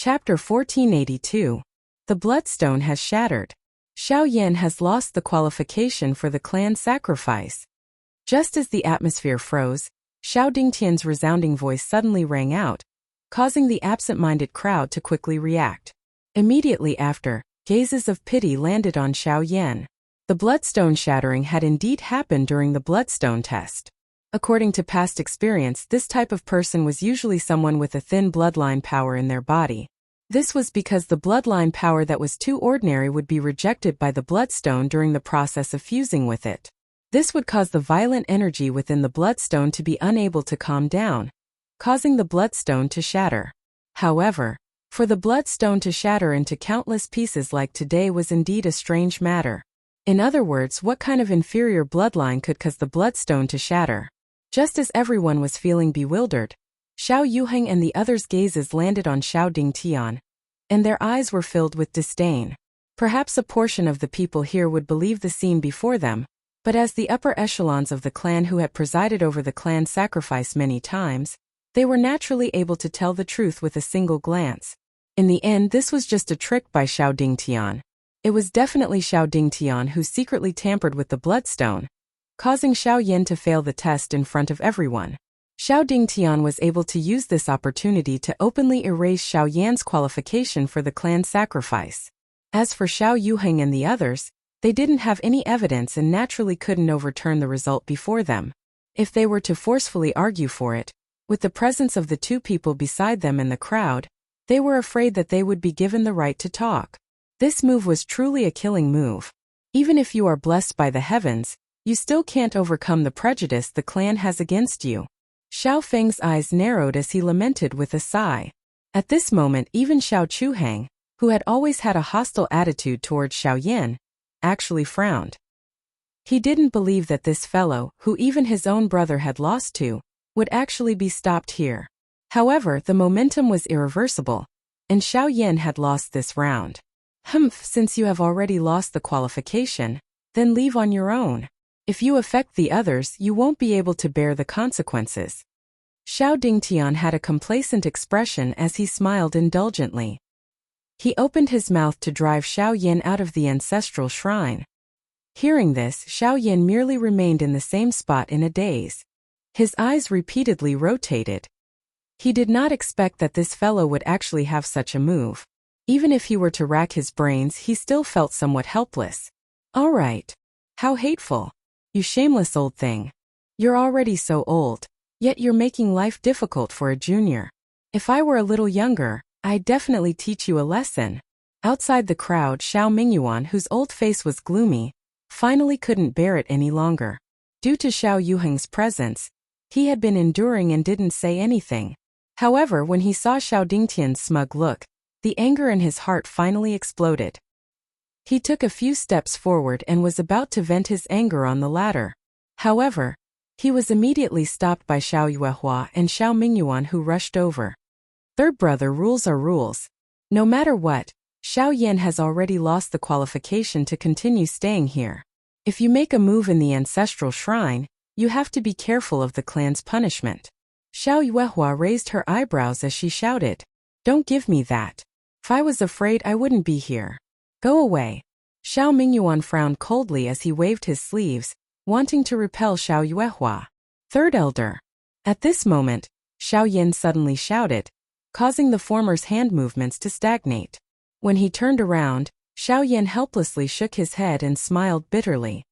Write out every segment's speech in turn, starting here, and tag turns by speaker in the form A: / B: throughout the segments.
A: Chapter 1482. The Bloodstone has shattered. Xiao Yan has lost the qualification for the clan sacrifice. Just as the atmosphere froze, Xiao Dingtian's resounding voice suddenly rang out, causing the absent-minded crowd to quickly react. Immediately after, gazes of pity landed on Xiao Yan. The bloodstone shattering had indeed happened during the bloodstone test. According to past experience, this type of person was usually someone with a thin bloodline power in their body. This was because the bloodline power that was too ordinary would be rejected by the bloodstone during the process of fusing with it. This would cause the violent energy within the bloodstone to be unable to calm down, causing the bloodstone to shatter. However, for the bloodstone to shatter into countless pieces like today was indeed a strange matter. In other words, what kind of inferior bloodline could cause the bloodstone to shatter? Just as everyone was feeling bewildered, Xiao Yuheng and the others' gazes landed on Xiao Dingtian, and their eyes were filled with disdain. Perhaps a portion of the people here would believe the scene before them, but as the upper echelons of the clan who had presided over the clan sacrifice many times, they were naturally able to tell the truth with a single glance. In the end, this was just a trick by Xiao Dingtian. It was definitely Xiao Dingtian who secretly tampered with the bloodstone, causing Xiao Yan to fail the test in front of everyone. Xiao Dingtian was able to use this opportunity to openly erase Xiao Yan's qualification for the clan sacrifice. As for Xiao Yuheng and the others, they didn't have any evidence and naturally couldn't overturn the result before them. If they were to forcefully argue for it, with the presence of the two people beside them in the crowd, they were afraid that they would be given the right to talk. This move was truly a killing move. Even if you are blessed by the heavens, you still can't overcome the prejudice the clan has against you. Xiao Feng's eyes narrowed as he lamented with a sigh. At this moment, even Xiao Chuhang, who had always had a hostile attitude towards Xiao Yan, actually frowned. He didn't believe that this fellow, who even his own brother had lost to, would actually be stopped here. However, the momentum was irreversible, and Xiao Yan had lost this round. Since you have already lost the qualification, then leave on your own. If you affect the others, you won't be able to bear the consequences. Xiao Dingtian had a complacent expression as he smiled indulgently. He opened his mouth to drive Xiao Yan out of the ancestral shrine. Hearing this, Xiao Yan merely remained in the same spot in a daze. His eyes repeatedly rotated. He did not expect that this fellow would actually have such a move. Even if he were to rack his brains, he still felt somewhat helpless. All right. How hateful. You shameless old thing. You're already so old, yet you're making life difficult for a junior. If I were a little younger, I'd definitely teach you a lesson. Outside the crowd, Xiao Mingyuan, whose old face was gloomy, finally couldn't bear it any longer. Due to Xiao Yuheng's presence, he had been enduring and didn't say anything. However, when he saw Xiao Dingtian's smug look, the anger in his heart finally exploded. He took a few steps forward and was about to vent his anger on the latter. However, he was immediately stopped by Xiao Yuehua and Xiao Mingyuan, who rushed over. Third brother, rules are rules. No matter what, Xiao Yan has already lost the qualification to continue staying here. If you make a move in the ancestral shrine, you have to be careful of the clan's punishment. Xiao Yuehua raised her eyebrows as she shouted, "Don't give me that. If I was afraid, I wouldn't be here. Go away." Xiao Mingyuan frowned coldly as he waved his sleeves, wanting to repel Xiao Yuehua. Third elder. At this moment, Xiao Yan suddenly shouted, causing the former's hand movements to stagnate. When he turned around, Xiao Yan helplessly shook his head and smiled bitterly.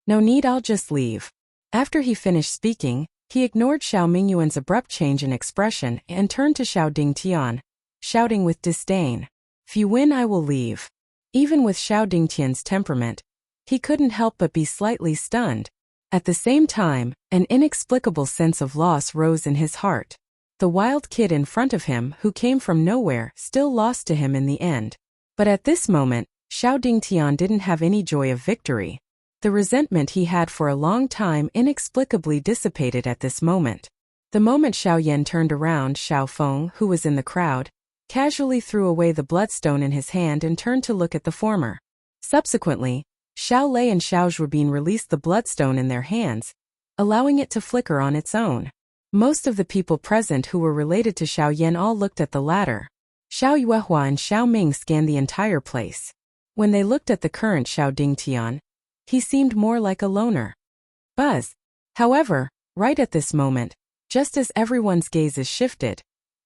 A: "No need, I'll just leave." After he finished speaking, he ignored Xiao Mingyuan's abrupt change in expression and turned to Xiao Dingtian, shouting with disdain, "If you win, I will leave." Even with Xiao Dingtian's temperament, he couldn't help but be slightly stunned. At the same time, an inexplicable sense of loss rose in his heart. The wild kid in front of him, who came from nowhere, still lost to him in the end. But at this moment, Xiao Dingtian didn't have any joy of victory. The resentment he had for a long time inexplicably dissipated at this moment. The moment Xiao Yan turned around, Xiao Feng, who was in the crowd, casually threw away the bloodstone in his hand and turned to look at the former. Subsequently, Xiao Lei and Xiao Zhuobin released the bloodstone in their hands, allowing it to flicker on its own. Most of the people present who were related to Xiao Yan all looked at the latter. Xiao Yuehua and Xiao Ming scanned the entire place. When they looked at the current Xiao Dingtian, he seemed more like a loner. Buzz. However, right at this moment, just as everyone's gazes shifted,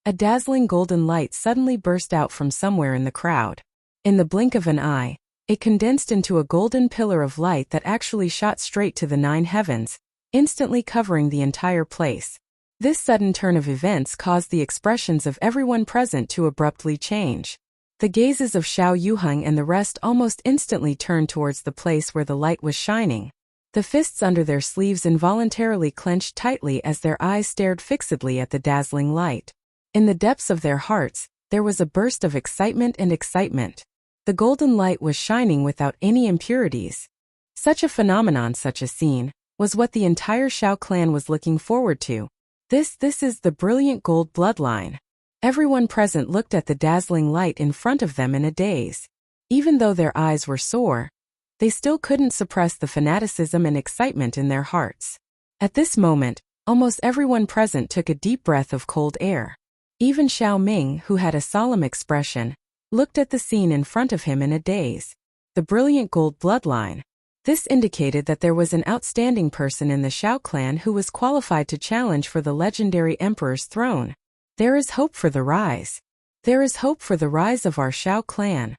A: a dazzling golden light suddenly burst out from somewhere in the crowd. In the blink of an eye, it condensed into a golden pillar of light that actually shot straight to the 9 heavens, instantly covering the entire place. This sudden turn of events caused the expressions of everyone present to abruptly change. The gazes of Xiao Yuheng and the rest almost instantly turned towards the place where the light was shining. The fists under their sleeves involuntarily clenched tightly as their eyes stared fixedly at the dazzling light. In the depths of their hearts, there was a burst of excitement and excitement. The golden light was shining without any impurities. Such a phenomenon, such a scene, was what the entire Xiao clan was looking forward to. This is the brilliant gold bloodline. Everyone present looked at the dazzling light in front of them in a daze. Even though their eyes were sore, they still couldn't suppress the fanaticism and excitement in their hearts. At this moment, almost everyone present took a deep breath of cold air. Even Xiao Ming, who had a solemn expression, looked at the scene in front of him in a daze. The brilliant gold bloodline. This indicated that there was an outstanding person in the Xiao clan who was qualified to challenge for the legendary emperor's throne. There is hope for the rise. There is hope for the rise of our Xiao clan.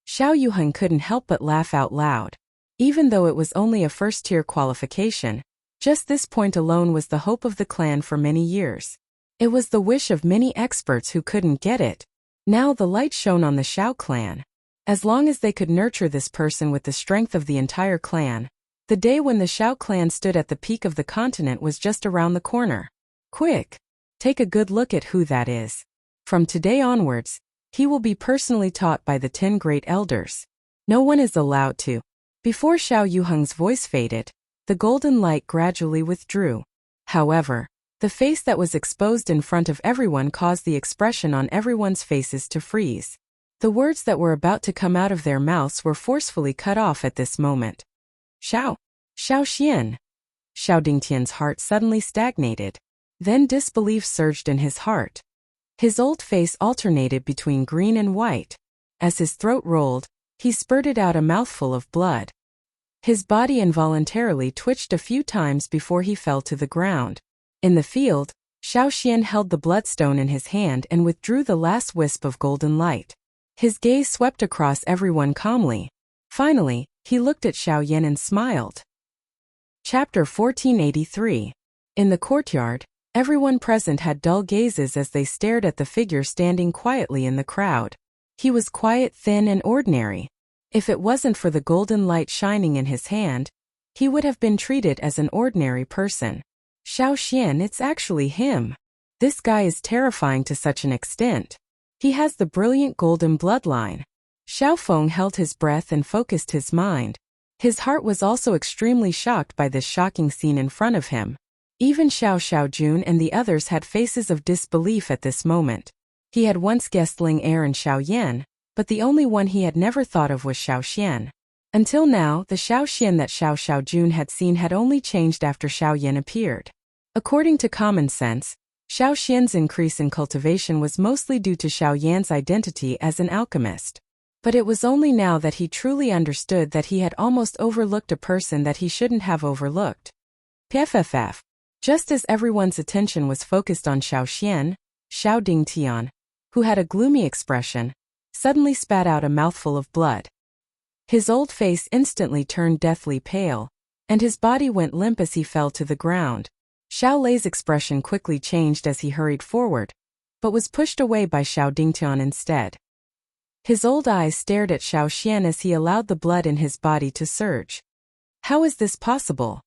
A: Xiao Yuheng couldn't help but laugh out loud. Even though it was only a first-tier qualification, just this point alone was the hope of the clan for many years. It was the wish of many experts who couldn't get it. Now the light shone on the Xiao clan. As long as they could nurture this person with the strength of the entire clan, the day when the Xiao clan stood at the peak of the continent was just around the corner. Quick! Take a good look at who that is. From today onwards, he will be personally taught by the 10 great elders. No one is allowed to. Before Xiao Yuheng's voice faded, the golden light gradually withdrew. However, the face that was exposed in front of everyone caused the expression on everyone's faces to freeze. The words that were about to come out of their mouths were forcefully cut off at this moment. Xiao Xian. Xiao Dingtian's heart suddenly stagnated. Then disbelief surged in his heart. His old face alternated between green and white. As his throat rolled, he spurted out a mouthful of blood. His body involuntarily twitched a few times before he fell to the ground. In the field, Xiao Xian held the bloodstone in his hand and withdrew the last wisp of golden light. His gaze swept across everyone calmly. Finally, he looked at Xiao Yan and smiled. Chapter 1483. In the courtyard, everyone present had dull gazes as they stared at the figure standing quietly in the crowd. He was quiet, thin, and ordinary. If it wasn't for the golden light shining in his hand, he would have been treated as an ordinary person. Xiao Xian, it's actually him. This guy is terrifying to such an extent. He has the brilliant golden bloodline. Xiao Feng held his breath and focused his mind. His heart was also extremely shocked by this shocking scene in front of him. Even Xiao Jun and the others had faces of disbelief at this moment. He had once guessed Ling Er and Xiao Yan, but the only one he had never thought of was Xiao Xian. Until now, the Xiao Xian that Xiao Jun had seen had only changed after Xiao Yan appeared. According to common sense, Xiao Xian's increase in cultivation was mostly due to Xiao Yan's identity as an alchemist. But it was only now that he truly understood that he had almost overlooked a person that he shouldn't have overlooked. PFFF. Just as everyone's attention was focused on Xiao Xian, Xiao Dingtian, who had a gloomy expression, suddenly spat out a mouthful of blood. His old face instantly turned deathly pale, and his body went limp as he fell to the ground. Xiao Lei's expression quickly changed as he hurried forward, but was pushed away by Xiao Dingtian instead. His old eyes stared at Xiao Xian as he allowed the blood in his body to surge. How is this possible?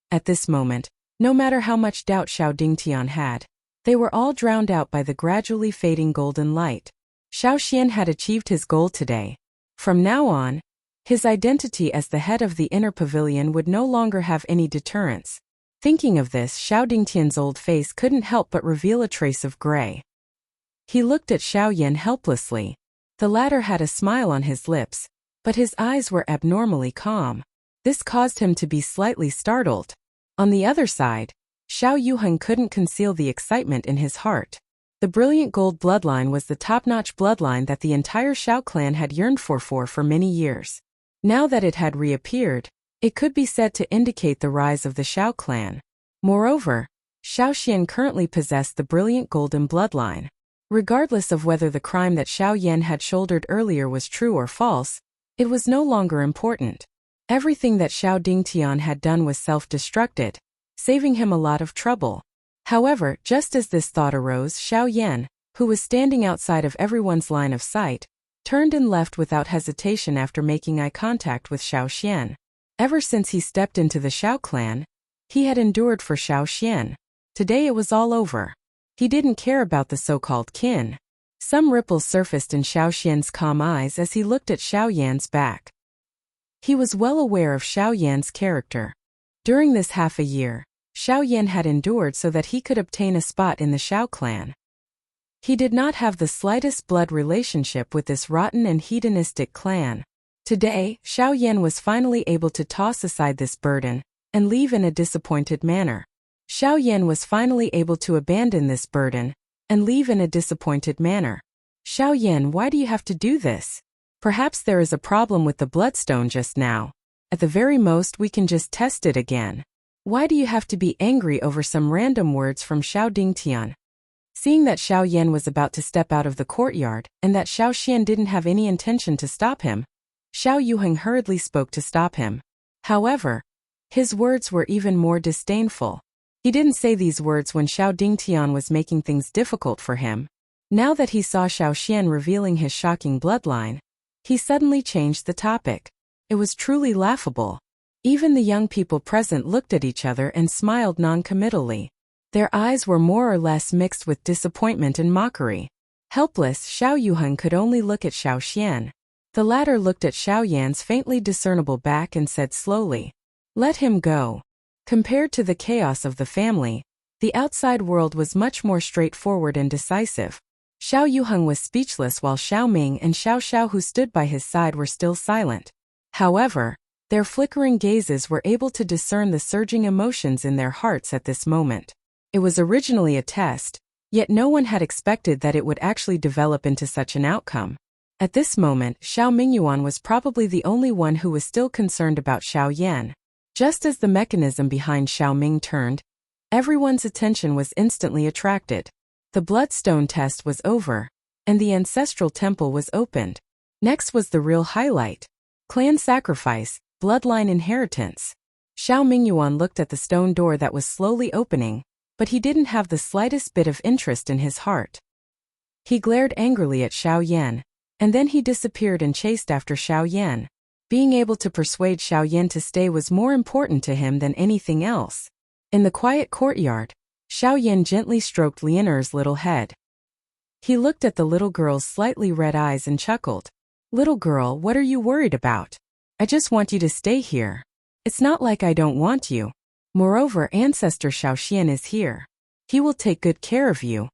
A: At this moment, no matter how much doubt Xiao Dingtian had, they were all drowned out by the gradually fading golden light. Xiao Xian had achieved his goal today. From now on, his identity as the head of the inner pavilion would no longer have any deterrence. Thinking of this, Xiao Dingtian's old face couldn't help but reveal a trace of gray. He looked at Xiao Yan helplessly. The latter had a smile on his lips, but his eyes were abnormally calm. This caused him to be slightly startled. On the other side, Xiao Yuheng couldn't conceal the excitement in his heart. The brilliant gold bloodline was the top-notch bloodline that the entire Shao clan had yearned for many years. Now that it had reappeared, it could be said to indicate the rise of the Shao clan. Moreover, Shao Xian currently possessed the brilliant golden bloodline. Regardless of whether the crime that Xiao Yan had shouldered earlier was true or false, it was no longer important. Everything that Xiao Dingtian had done was self-destructed, saving him a lot of trouble. However, just as this thought arose, Xiao Yan, who was standing outside of everyone's line of sight, turned and left without hesitation after making eye contact with Xiao Xian. Ever since he stepped into the Shao clan, he had endured for Xiao Xian. Today it was all over. He didn't care about the so-called kin. Some ripples surfaced in Xiao Xian's calm eyes as he looked at Xiao Yan's back. He was well aware of Xiao Yan's character. During this half a year, Xiao Yan had endured so that he could obtain a spot in the Shao clan. He did not have the slightest blood relationship with this rotten and hedonistic clan. Today, Xiao Yan was finally able to toss aside this burden and leave in a disappointed manner. Xiao Yan was finally able to abandon this burden and leave in a disappointed manner. Xiao Yan, why do you have to do this? Perhaps there is a problem with the bloodstone just now. At the very most, we can just test it again. Why do you have to be angry over some random words from Xiao Dingtian? Seeing that Xiao Yan was about to step out of the courtyard and that Xiao Xian didn't have any intention to stop him, Xiao Yuheng hurriedly spoke to stop him. However, his words were even more disdainful. He didn't say these words when Xiao Dingtian was making things difficult for him. Now that he saw Xiao Xian revealing his shocking bloodline, he suddenly changed the topic. It was truly laughable. Even the young people present looked at each other and smiled non-committally. Their eyes were more or less mixed with disappointment and mockery. Helpless, Xiao Yuheng could only look at Xiao Xian. The latter looked at Xiao Yan's faintly discernible back and said slowly, "Let him go." Compared to the chaos of the family, the outside world was much more straightforward and decisive. Xiao Yuheng was speechless while Xiao Ming and Xiao Xiao, who stood by his side, were still silent. However, their flickering gazes were able to discern the surging emotions in their hearts at this moment. It was originally a test, yet no one had expected that it would actually develop into such an outcome. At this moment, Xiao Mingyuan was probably the only one who was still concerned about Xiao Yan. Just as the mechanism behind Xiao Ming turned, everyone's attention was instantly attracted. The bloodstone test was over, and the ancestral temple was opened. Next was the real highlight: clan sacrifice, bloodline inheritance. Xiao Mingyuan looked at the stone door that was slowly opening, but he didn't have the slightest bit of interest in his heart. He glared angrily at Xiao Yan, and then he disappeared and chased after Xiao Yan. Being able to persuade Xiao Yan to stay was more important to him than anything else. In the quiet courtyard, Xiao Yan gently stroked Lianer's little head. He looked at the little girl's slightly red eyes and chuckled. "Little girl, what are you worried about? I just want you to stay here. It's not like I don't want you. Moreover, Ancestor Xiao Xian is here. He will take good care of you."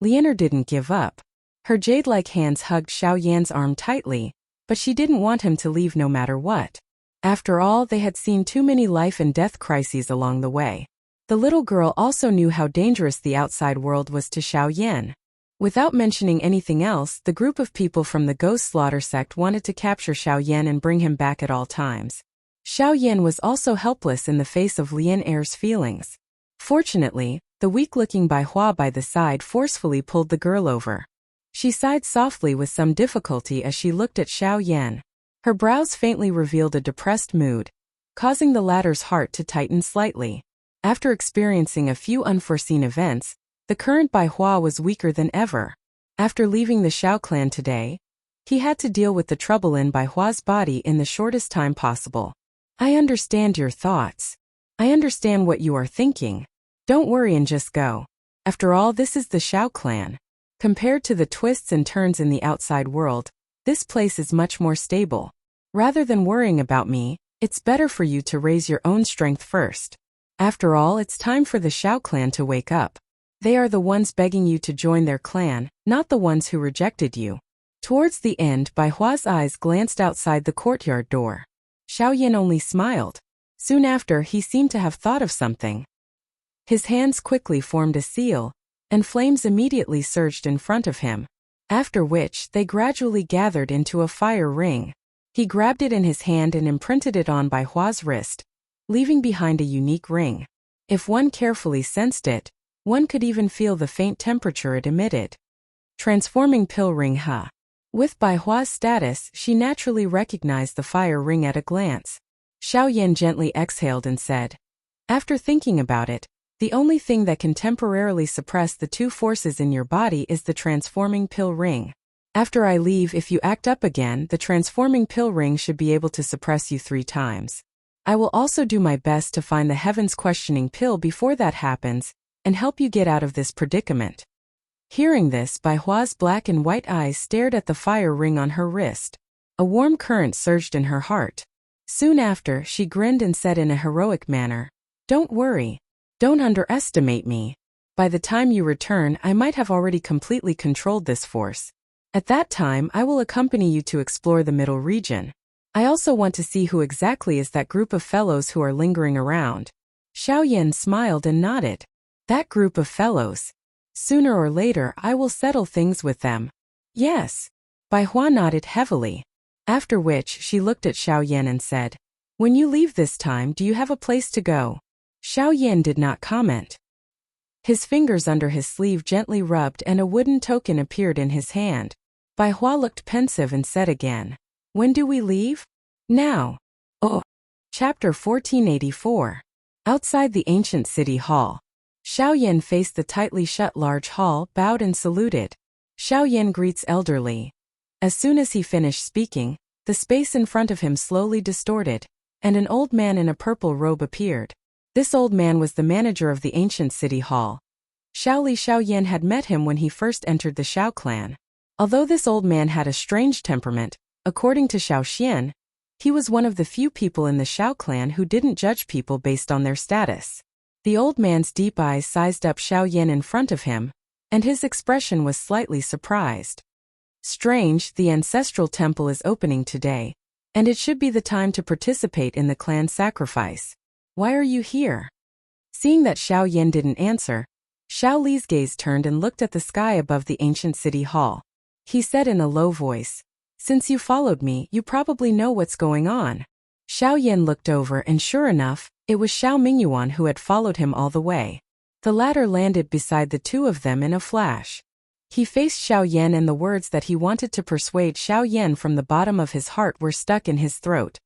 A: Lianer didn't give up. Her jade-like hands hugged Xiao Yan's arm tightly, but she didn't want him to leave no matter what. After all, they had seen too many life and death crises along the way. The little girl also knew how dangerous the outside world was to Xiao Yan. Without mentioning anything else, the group of people from the Ghost Slaughter sect wanted to capture Xiao Yan and bring him back at all times. Xiao Yan was also helpless in the face of Lian Er's feelings. Fortunately, the weak-looking Bai Hua by the side forcefully pulled the girl over. She sighed softly with some difficulty as she looked at Xiao Yan. Her brows faintly revealed a depressed mood, causing the latter's heart to tighten slightly. After experiencing a few unforeseen events, the current Bai Hua was weaker than ever. After leaving the Xiao clan today, he had to deal with the trouble in Bai Hua's body in the shortest time possible. "I understand your thoughts. I understand what you are thinking. Don't worry and just go. After all, this is the Xiao clan. Compared to the twists and turns in the outside world, this place is much more stable. Rather than worrying about me, it's better for you to raise your own strength first. After all, it's time for the Xiao clan to wake up. They are the ones begging you to join their clan, not the ones who rejected you." Towards the end, Bai Hua's eyes glanced outside the courtyard door. Xiao Yan only smiled. Soon after, he seemed to have thought of something. His hands quickly formed a seal, and flames immediately surged in front of him, after which they gradually gathered into a fire ring. He grabbed it in his hand and imprinted it on Bai Hua's wrist, leaving behind a unique ring. If one carefully sensed it, one could even feel the faint temperature it emitted. Transforming pill ring Ha. With Bai Hua's status, she naturally recognized the fire ring at a glance. Xiao Yan gently exhaled and said, "After thinking about it, the only thing that can temporarily suppress the two forces in your body is the transforming pill ring. After I leave, if you act up again, the transforming pill ring should be able to suppress you 3 times. I will also do my best to find the heavens questioning pill before that happens, and help you get out of this predicament." Hearing this, Bai Hua's black and white eyes stared at the fire ring on her wrist. A warm current surged in her heart. Soon after, she grinned and said in a heroic manner, "Don't worry. Don't underestimate me. By the time you return, I might have already completely controlled this force. At that time, I will accompany you to explore the middle region. I also want to see who exactly is that group of fellows who are lingering around." Xiao Yan smiled and nodded. "That group of fellows. Sooner or later, I will settle things with them." "Yes." Bai Hua nodded heavily. After which, she looked at Xiao Yan and said, "When you leave this time, do you have a place to go?" Xiao Yan did not comment. His fingers under his sleeve gently rubbed and a wooden token appeared in his hand. Bai Hua looked pensive and said again, "When do we leave?" "Now." Oh. Chapter 1484. Outside the ancient city hall. Xiao Yan faced the tightly shut large hall, bowed and saluted. Xiao Yan greets elderly. As soon as he finished speaking, the space in front of him slowly distorted, and an old man in a purple robe appeared. This old man was the manager of the ancient city hall. Xiao Yan had met him when he first entered the Xiao clan. Although this old man had a strange temperament, according to Xiao Xian, he was one of the few people in the Xiao clan who didn't judge people based on their status. The old man's deep eyes sized up Xiao Yan in front of him, and his expression was slightly surprised. "Strange, the ancestral temple is opening today, and it should be the time to participate in the clan sacrifice. Why are you here?" Seeing that Xiao Yan didn't answer, Xiao Li's gaze turned and looked at the sky above the ancient city hall. He said in a low voice, "Since you followed me, you probably know what's going on." Xiao Yan looked over and sure enough, it was Xiao Mingyuan who had followed him all the way. The latter landed beside the two of them in a flash. He faced Xiao Yan and the words that he wanted to persuade Xiao Yan from the bottom of his heart were stuck in his throat.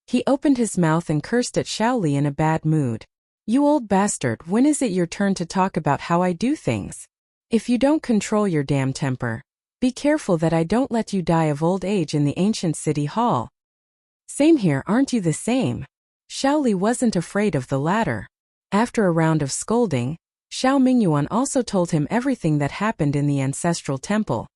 A: He opened his mouth and cursed at Xiao Li in a bad mood. "You old bastard, when is it your turn to talk about how I do things? If you don't control your damn temper, be careful that I don't let you die of old age in the ancient city hall." "Same here, aren't you the same?" Xiao Li wasn't afraid of the latter. After a round of scolding, Xiao Mingyuan also told him everything that happened in the ancestral temple.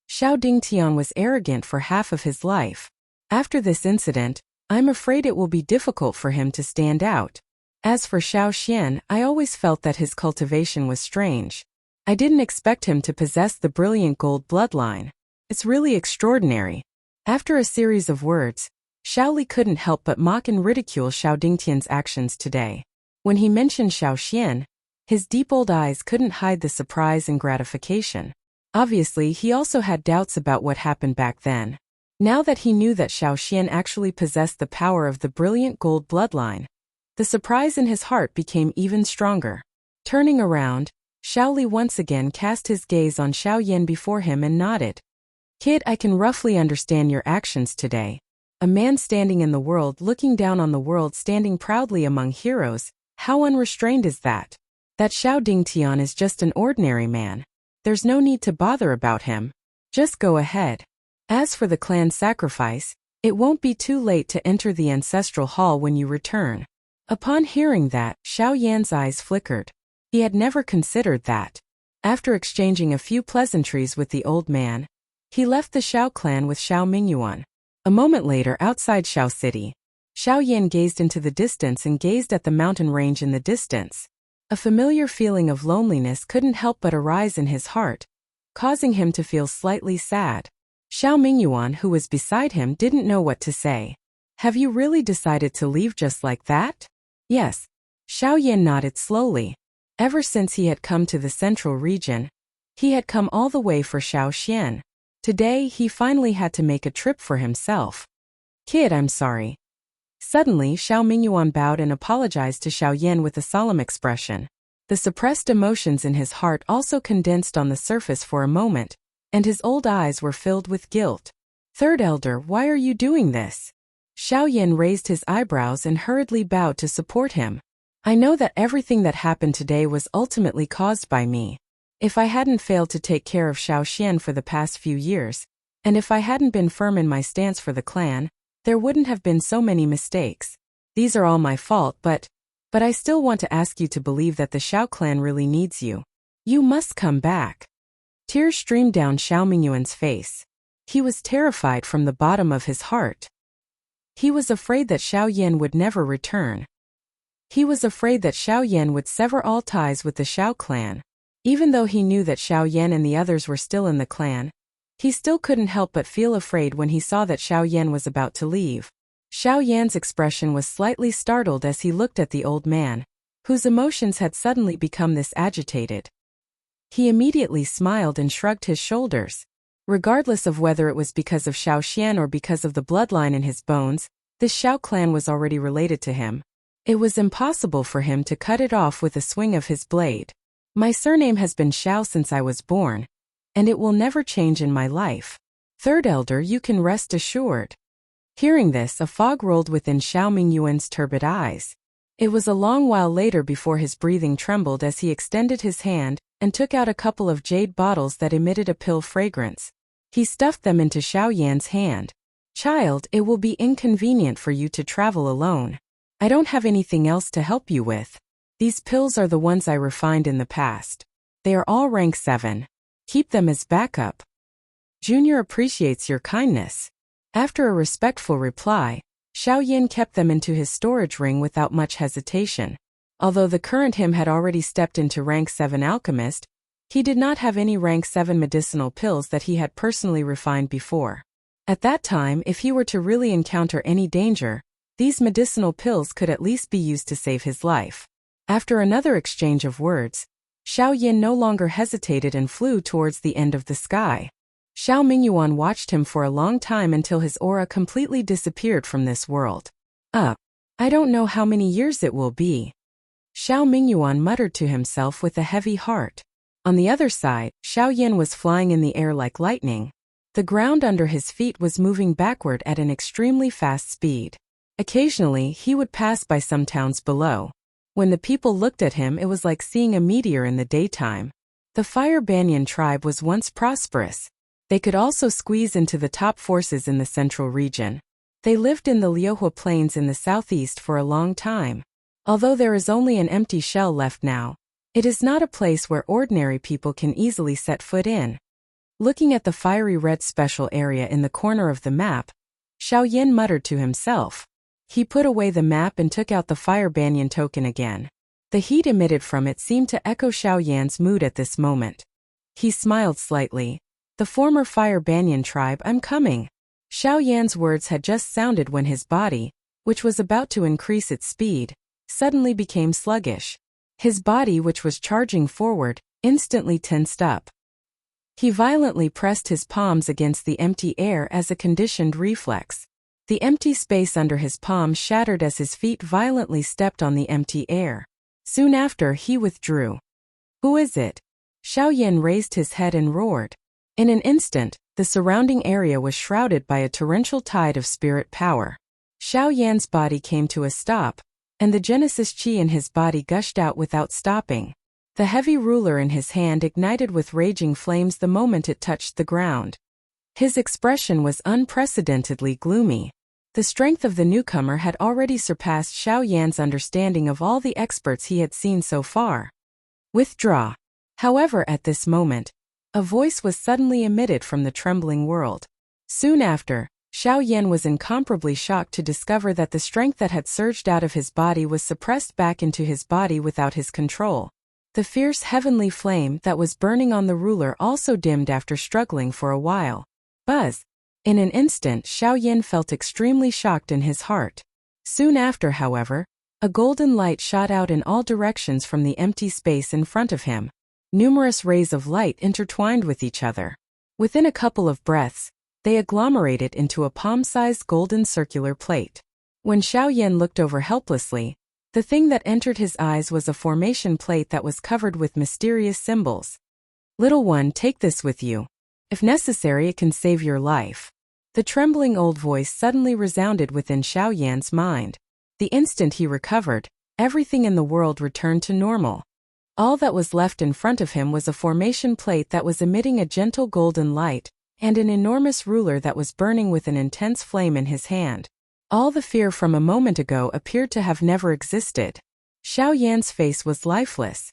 A: Xiao Dingtian was arrogant for half of his life. After this incident, I'm afraid it will be difficult for him to stand out. As for Xiao Xian, I always felt that his cultivation was strange. I didn't expect him to possess the brilliant gold bloodline. It's really extraordinary. After a series of words, Xiao Li couldn't help but mock and ridicule Xiao Dingtian's actions today. When he mentioned Xiao Xian, his deep old eyes couldn't hide the surprise and gratification. Obviously, he also had doubts about what happened back then. Now that he knew that Xiao Xian actually possessed the power of the brilliant gold bloodline, the surprise in his heart became even stronger. Turning around, Xiao Li once again cast his gaze on Xiao Yan before him and nodded. "Kid, I can roughly understand your actions today. A man standing in the world looking down on the world standing proudly among heroes, how unrestrained is that? That Xiao Dingtian is just an ordinary man. There's no need to bother about him. Just go ahead. As for the clan sacrifice, it won't be too late to enter the ancestral hall when you return." Upon hearing that, Xiao Yan's eyes flickered. He had never considered that. After exchanging a few pleasantries with the old man, he left the Xiao clan with Xiao Mingyuan. A moment later, outside Xiao City, Xiao Yan gazed into the distance and gazed at the mountain range in the distance. A familiar feeling of loneliness couldn't help but arise in his heart, causing him to feel slightly sad. Xiao Mingyuan, who was beside him, didn't know what to say. "Have you really decided to leave just like that?" "Yes." Xiao Yan nodded slowly. Ever since he had come to the central region, he had come all the way for Xiao Xian. Today he finally had to make a trip for himself. Kid, I'm sorry. Suddenly Xiao Mingyuan bowed and apologized to Xiao Yan with a solemn expression. The suppressed emotions in his heart also condensed on the surface for a moment, and his old eyes were filled with guilt. Third elder, why are you doing this? Xiao Yan raised his eyebrows and hurriedly bowed to support him. I know that everything that happened today was ultimately caused by me. If I hadn't failed to take care of Xiao Xian for the past few years, and if I hadn't been firm in my stance for the clan, there wouldn't have been so many mistakes. These are all my fault, but I still want to ask you to believe that the Xiao clan really needs you. You must come back. Tears streamed down Xiao Mingyuan's face. He was terrified from the bottom of his heart. He was afraid that Xiao Yan would never return. He was afraid that Xiao Yan would sever all ties with the Xiao clan. Even though he knew that Xiao Yan and the others were still in the clan, he still couldn't help but feel afraid when he saw that Xiao Yan was about to leave. Xiao Yan's expression was slightly startled as he looked at the old man, whose emotions had suddenly become this agitated. He immediately smiled and shrugged his shoulders. Regardless of whether it was because of Xiao Xian or because of the bloodline in his bones, this Xiao clan was already related to him. It was impossible for him to cut it off with a swing of his blade. My surname has been Xiao since I was born, and it will never change in my life. Third elder, you can rest assured. Hearing this, a fog rolled within Xiao Mingyuan's turbid eyes. It was a long while later before his breathing trembled as he extended his hand and took out a couple of jade bottles that emitted a pill fragrance. He stuffed them into Xiao Yan's hand. Child, it will be inconvenient for you to travel alone. I don't have anything else to help you with. These pills are the ones I refined in the past. They are all rank 7. Keep them as backup. Junior appreciates your kindness. After a respectful reply, Xiao Yan kept them into his storage ring without much hesitation. Although the current him had already stepped into rank 7 alchemist, he did not have any rank 7 medicinal pills that he had personally refined before. At that time, if he were to really encounter any danger, these medicinal pills could at least be used to save his life. After another exchange of words, Xiao Yan no longer hesitated and flew towards the end of the sky. Xiao Mingyuan watched him for a long time until his aura completely disappeared from this world. I don't know how many years it will be. Xiao Mingyuan muttered to himself with a heavy heart. On the other side, Xiao Yan was flying in the air like lightning. The ground under his feet was moving backward at an extremely fast speed. Occasionally, he would pass by some towns below. When the people looked at him, it was like seeing a meteor in the daytime. The Fire Banyan tribe was once prosperous. They could also squeeze into the top forces in the central region. They lived in the Liuhua Plains in the southeast for a long time. Although there is only an empty shell left now, it is not a place where ordinary people can easily set foot in. Looking at the fiery red special area in the corner of the map, Xiao Yan muttered to himself. He put away the map and took out the Fire Banyan token again. The heat emitted from it seemed to echo Xiao Yan's mood at this moment. He smiled slightly. The former Fire Banyan tribe, I'm coming. Xiao Yan's words had just sounded when his body, which was about to increase its speed, suddenly became sluggish. His body, which was charging forward, instantly tensed up. He violently pressed his palms against the empty air as a conditioned reflex. The empty space under his palms shattered as his feet violently stepped on the empty air. Soon after, he withdrew. Who is it? Xiao Yan raised his head and roared. In an instant, the surrounding area was shrouded by a torrential tide of spirit power. Xiao Yan's body came to a stop, and the Genesis Qi in his body gushed out without stopping. The heavy ruler in his hand ignited with raging flames the moment it touched the ground. His expression was unprecedentedly gloomy. The strength of the newcomer had already surpassed Xiao Yan's understanding of all the experts he had seen so far. Withdraw. However, at this moment, a voice was suddenly emitted from the trembling world. Soon after, Xiao Yan was incomparably shocked to discover that the strength that had surged out of his body was suppressed back into his body without his control. The fierce heavenly flame that was burning on the ruler also dimmed after struggling for a while. Buzz! In an instant, Xiao Yan felt extremely shocked in his heart. Soon after, however, A golden light shot out in all directions from the empty space in front of him. Numerous rays of light intertwined with each other. Within a couple of breaths, they agglomerated into a palm-sized golden circular plate. When Xiaoyan looked over helplessly, the thing that entered his eyes was a formation plate that was covered with mysterious symbols. "Little one, take this with you. If necessary, it can save your life." The trembling old voice suddenly resounded within Xiaoyan's mind. The instant he recovered, everything in the world returned to normal. All that was left in front of him was a formation plate that was emitting a gentle golden light, and an enormous ruler that was burning with an intense flame in his hand. All the fear from a moment ago appeared to have never existed. Xiaoyan's face was lifeless.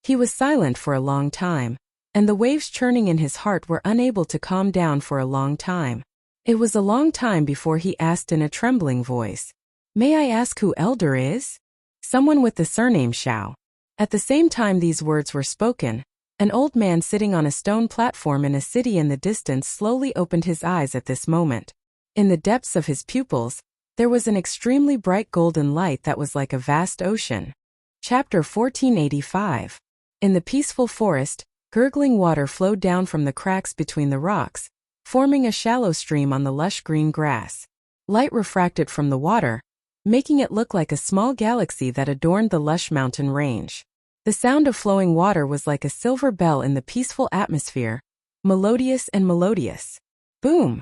A: He was silent for a long time, and the waves churning in his heart were unable to calm down for a long time. It was a long time before he asked in a trembling voice, "May I ask who Elder is?" "Someone with the surname Xiao." At the same time these words were spoken, an old man sitting on a stone platform in a city in the distance slowly opened his eyes at this moment. In the depths of his pupils, there was an extremely bright golden light that was like a vast ocean. Chapter 1485. In the peaceful forest, gurgling water flowed down from the cracks between the rocks, forming a shallow stream on the lush green grass. Light refracted from the water, making it look like a small galaxy that adorned the lush mountain range. The sound of flowing water was like a silver bell in the peaceful atmosphere, melodious and melodious. Boom!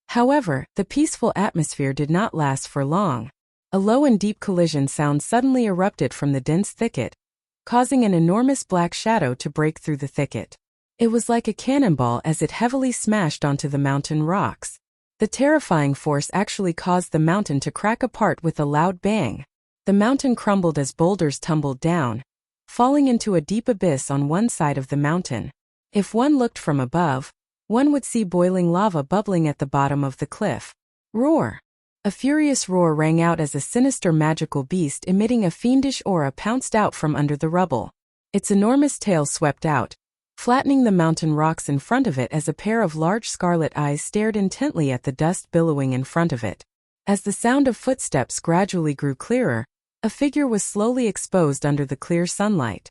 A: However, the peaceful atmosphere did not last for long. A low and deep collision sound suddenly erupted from the dense thicket, causing an enormous black shadow to break through the thicket. It was like a cannonball as it heavily smashed onto the mountain rocks. The terrifying force actually caused the mountain to crack apart with a loud bang. The mountain crumbled as boulders tumbled down, falling into a deep abyss on one side of the mountain. If one looked from above, one would see boiling lava bubbling at the bottom of the cliff. Roar! A furious roar rang out as a sinister magical beast emitting a fiendish aura pounced out from under the rubble. Its enormous tail swept out, flattening the mountain rocks in front of it as a pair of large scarlet eyes stared intently at the dust billowing in front of it. As the sound of footsteps gradually grew clearer, a figure was slowly exposed under the clear sunlight.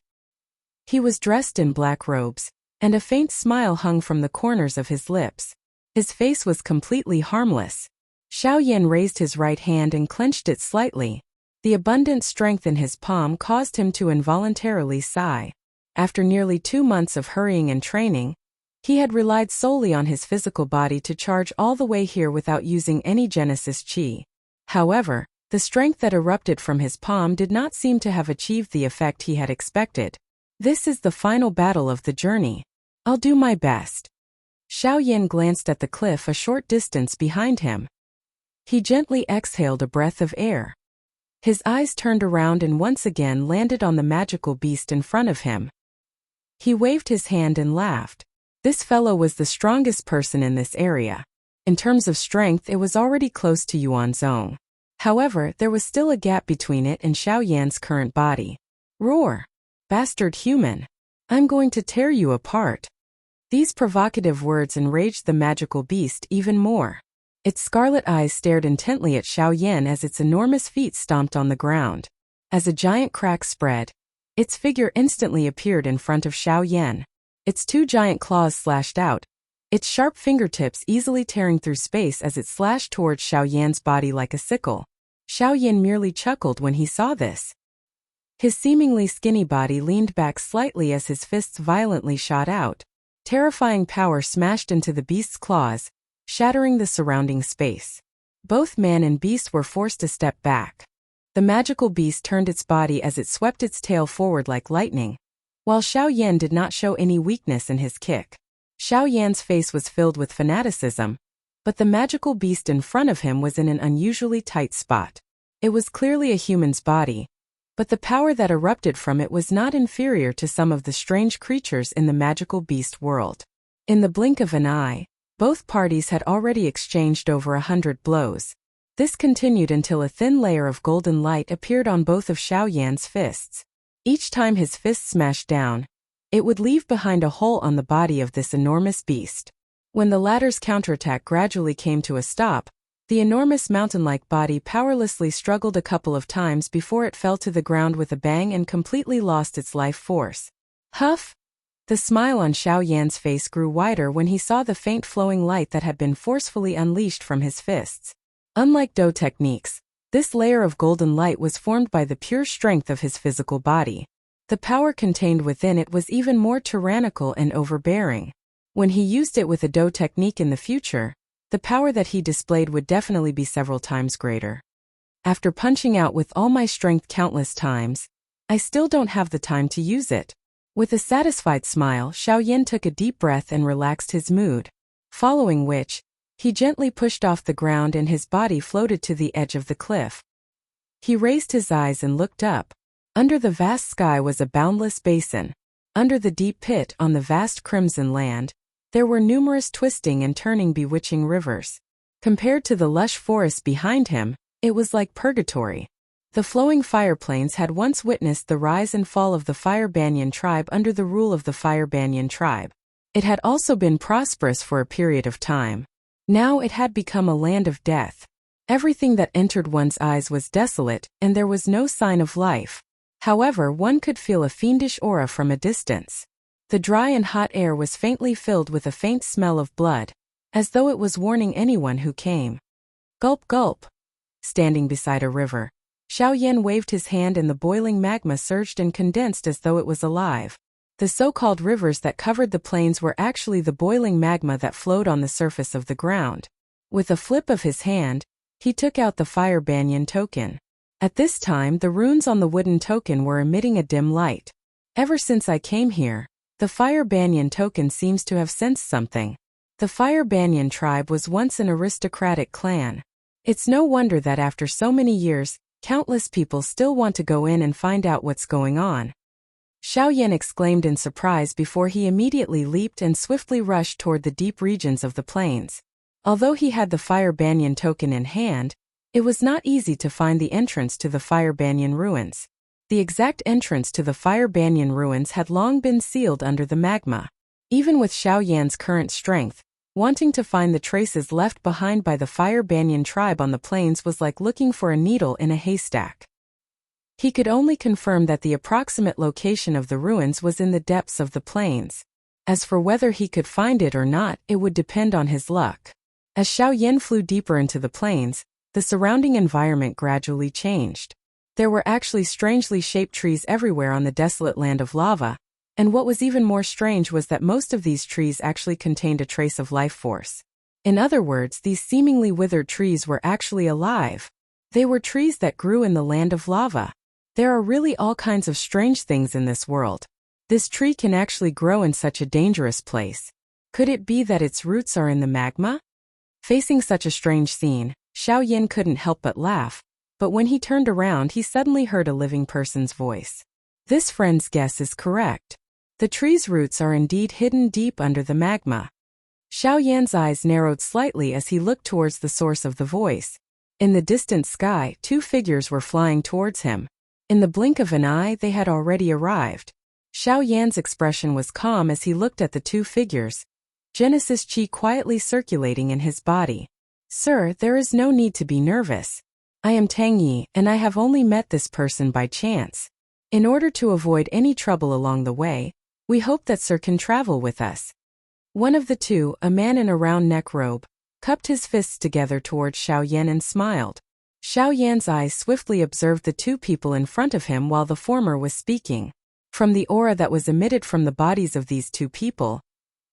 A: He was dressed in black robes, and a faint smile hung from the corners of his lips. His face was completely harmless. Xiaoyan raised his right hand and clenched it slightly. The abundant strength in his palm caused him to involuntarily sigh. After nearly 2 months of hurrying and training, he had relied solely on his physical body to charge all the way here without using any Genesis Chi. However, the strength that erupted from his palm did not seem to have achieved the effect he had expected. This is the final battle of the journey. I'll do my best. Xiaoyan glanced at the cliff a short distance behind him. He gently exhaled a breath of air. His eyes turned around and once again landed on the magical beast in front of him. He waved his hand and laughed. This fellow was the strongest person in this area. In terms of strength, it was already close to Yuanzong. However, there was still a gap between it and Xiaoyan's current body. Roar! Bastard human! I'm going to tear you apart. These provocative words enraged the magical beast even more. Its scarlet eyes stared intently at Xiaoyan as its enormous feet stomped on the ground. As a giant crack spread, its figure instantly appeared in front of Xiaoyan. Its 2 giant claws slashed out, its sharp fingertips easily tearing through space as it slashed towards Xiaoyan's body like a sickle. Xiaoyan merely chuckled when he saw this. His seemingly skinny body leaned back slightly as his fists violently shot out. Terrifying power smashed into the beast's claws, shattering the surrounding space. Both man and beast were forced to step back. The magical beast turned its body as it swept its tail forward like lightning, while Xiaoyan did not show any weakness in his kick. Xiaoyan's face was filled with fanaticism, but the magical beast in front of him was in an unusually tight spot. It was clearly a human's body, but the power that erupted from it was not inferior to some of the strange creatures in the magical beast world. In the blink of an eye, both parties had already exchanged over 100 blows. This continued until a thin layer of golden light appeared on both of Xiaoyan's fists. Each time his fist smashed down, it would leave behind a hole on the body of this enormous beast. When the latter's counterattack gradually came to a stop, The enormous mountain-like body powerlessly struggled a couple of times before it fell to the ground with a bang and completely lost its life force. Huff! The smile on Xiao Yan's face grew wider when he saw the faint flowing light that had been forcefully unleashed from his fists. Unlike Do techniques, this layer of golden light was formed by the pure strength of his physical body. The power contained within it was even more tyrannical and overbearing. When he used it with a Do technique in the future, the power that he displayed would definitely be several times greater. After punching out with all my strength countless times, I still don't have the time to use it. With a satisfied smile, Xiao Yan took a deep breath and relaxed his mood, following which, he gently pushed off the ground and his body floated to the edge of the cliff. He raised his eyes and looked up. Under the vast sky was a boundless basin. Under the deep pit on the vast crimson land, there were numerous twisting and turning bewitching rivers. Compared to the lush forest behind him, it was like purgatory. The flowing fire plains had once witnessed the rise and fall of the Fire Banyan tribe under the rule of the Fire Banyan tribe. It had also been prosperous for a period of time. Now it had become a land of death. Everything that entered one's eyes was desolate, and there was no sign of life. However, one could feel a fiendish aura from a distance. The dry and hot air was faintly filled with a faint smell of blood, as though it was warning anyone who came. Gulp gulp. Standing beside a river, Xiao Yan waved his hand and the boiling magma surged and condensed as though it was alive. The so-called rivers that covered the plains were actually the boiling magma that flowed on the surface of the ground. With a flip of his hand, he took out the Fire Banyan token. At this time, the runes on the wooden token were emitting a dim light. Ever since I came here, the Fire Banyan token seems to have sensed something. The Fire Banyan tribe was once an aristocratic clan. It's no wonder that after so many years, countless people still want to go in and find out what's going on. Xiao Yan exclaimed in surprise before he immediately leaped and swiftly rushed toward the deep regions of the plains. Although he had the Fire Banyan token in hand, it was not easy to find the entrance to the Fire Banyan ruins. The exact entrance to the Fire Banyan ruins had long been sealed under the magma. Even with Xiao Yan's current strength, wanting to find the traces left behind by the Fire Banyan tribe on the plains was like looking for a needle in a haystack. He could only confirm that the approximate location of the ruins was in the depths of the plains. As for whether he could find it or not, it would depend on his luck. As Xiao Yan flew deeper into the plains, the surrounding environment gradually changed. There were actually strangely shaped trees everywhere on the desolate land of lava, and what was even more strange was that most of these trees actually contained a trace of life force. In other words, these seemingly withered trees were actually alive. They were trees that grew in the land of lava. There are really all kinds of strange things in this world. This tree can actually grow in such a dangerous place. Could it be that its roots are in the magma? Facing such a strange scene, Xiao Yan couldn't help but laugh, but when he turned around he suddenly heard a living person's voice. This friend's guess is correct. The tree's roots are indeed hidden deep under the magma. Xiao Yan's eyes narrowed slightly as he looked towards the source of the voice. In the distant sky, two figures were flying towards him. In the blink of an eye, they had already arrived. Xiao Yan's expression was calm as he looked at the two figures, Genesis Chi quietly circulating in his body. Sir, there is no need to be nervous. I am Tang Yi, and I have only met this person by chance. In order to avoid any trouble along the way, we hope that Sir can travel with us. One of the two, a man in a round neck robe, cupped his fists together towards Xiao Yan and smiled. Xiao Yan's eyes swiftly observed the two people in front of him while the former was speaking. From the aura that was emitted from the bodies of these two people,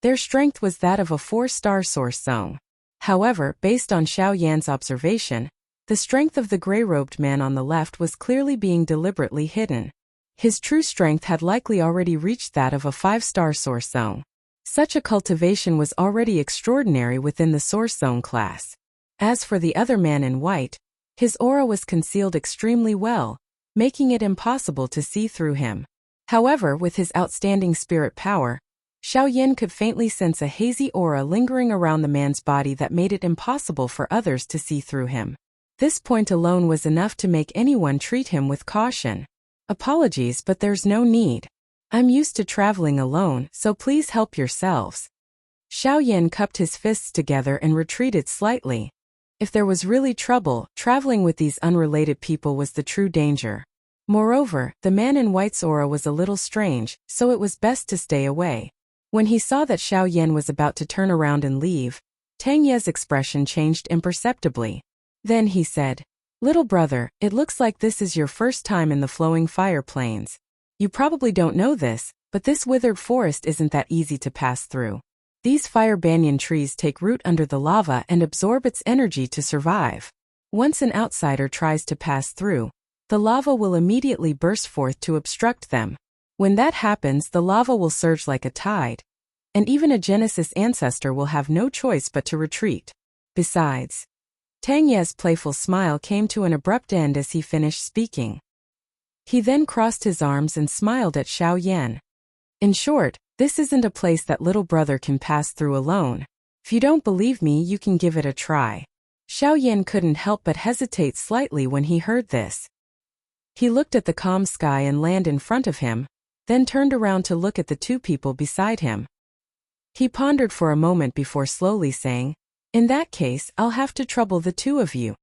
A: their strength was that of a 4-star source zone. However, based on Xiao Yan's observation, the strength of the gray-robed man on the left was clearly being deliberately hidden. His true strength had likely already reached that of a 5-star source zone. Such a cultivation was already extraordinary within the source zone class. As for the other man in white, his aura was concealed extremely well, making it impossible to see through him. However, with his outstanding spirit power, Xiao Yan could faintly sense a hazy aura lingering around the man's body that made it impossible for others to see through him. This point alone was enough to make anyone treat him with caution. Apologies, but there's no need. I'm used to traveling alone, so please help yourselves. Xiao Yan cupped his fists together and retreated slightly. If there was really trouble, traveling with these unrelated people was the true danger. Moreover, the man in white's aura was a little strange, so it was best to stay away. When he saw that Xiao Yan was about to turn around and leave, Tang Ye's expression changed imperceptibly. Then he said, "Little brother, it looks like this is your first time in the flowing fire plains. You probably don't know this, but this withered forest isn't that easy to pass through. These fire banyan trees take root under the lava and absorb its energy to survive. Once an outsider tries to pass through, the lava will immediately burst forth to obstruct them. When that happens, the lava will surge like a tide, and even a Genesis ancestor will have no choice but to retreat. Besides," Tang Ye's playful smile came to an abrupt end as he finished speaking. He then crossed his arms and smiled at Xiao Yan. "In short, this isn't a place that little brother can pass through alone. If you don't believe me, you can give it a try." Xiao Yan couldn't help but hesitate slightly when he heard this. He looked at the calm sky and land in front of him, then turned around to look at the two people beside him. He pondered for a moment before slowly saying, "In that case, I'll have to trouble the two of you."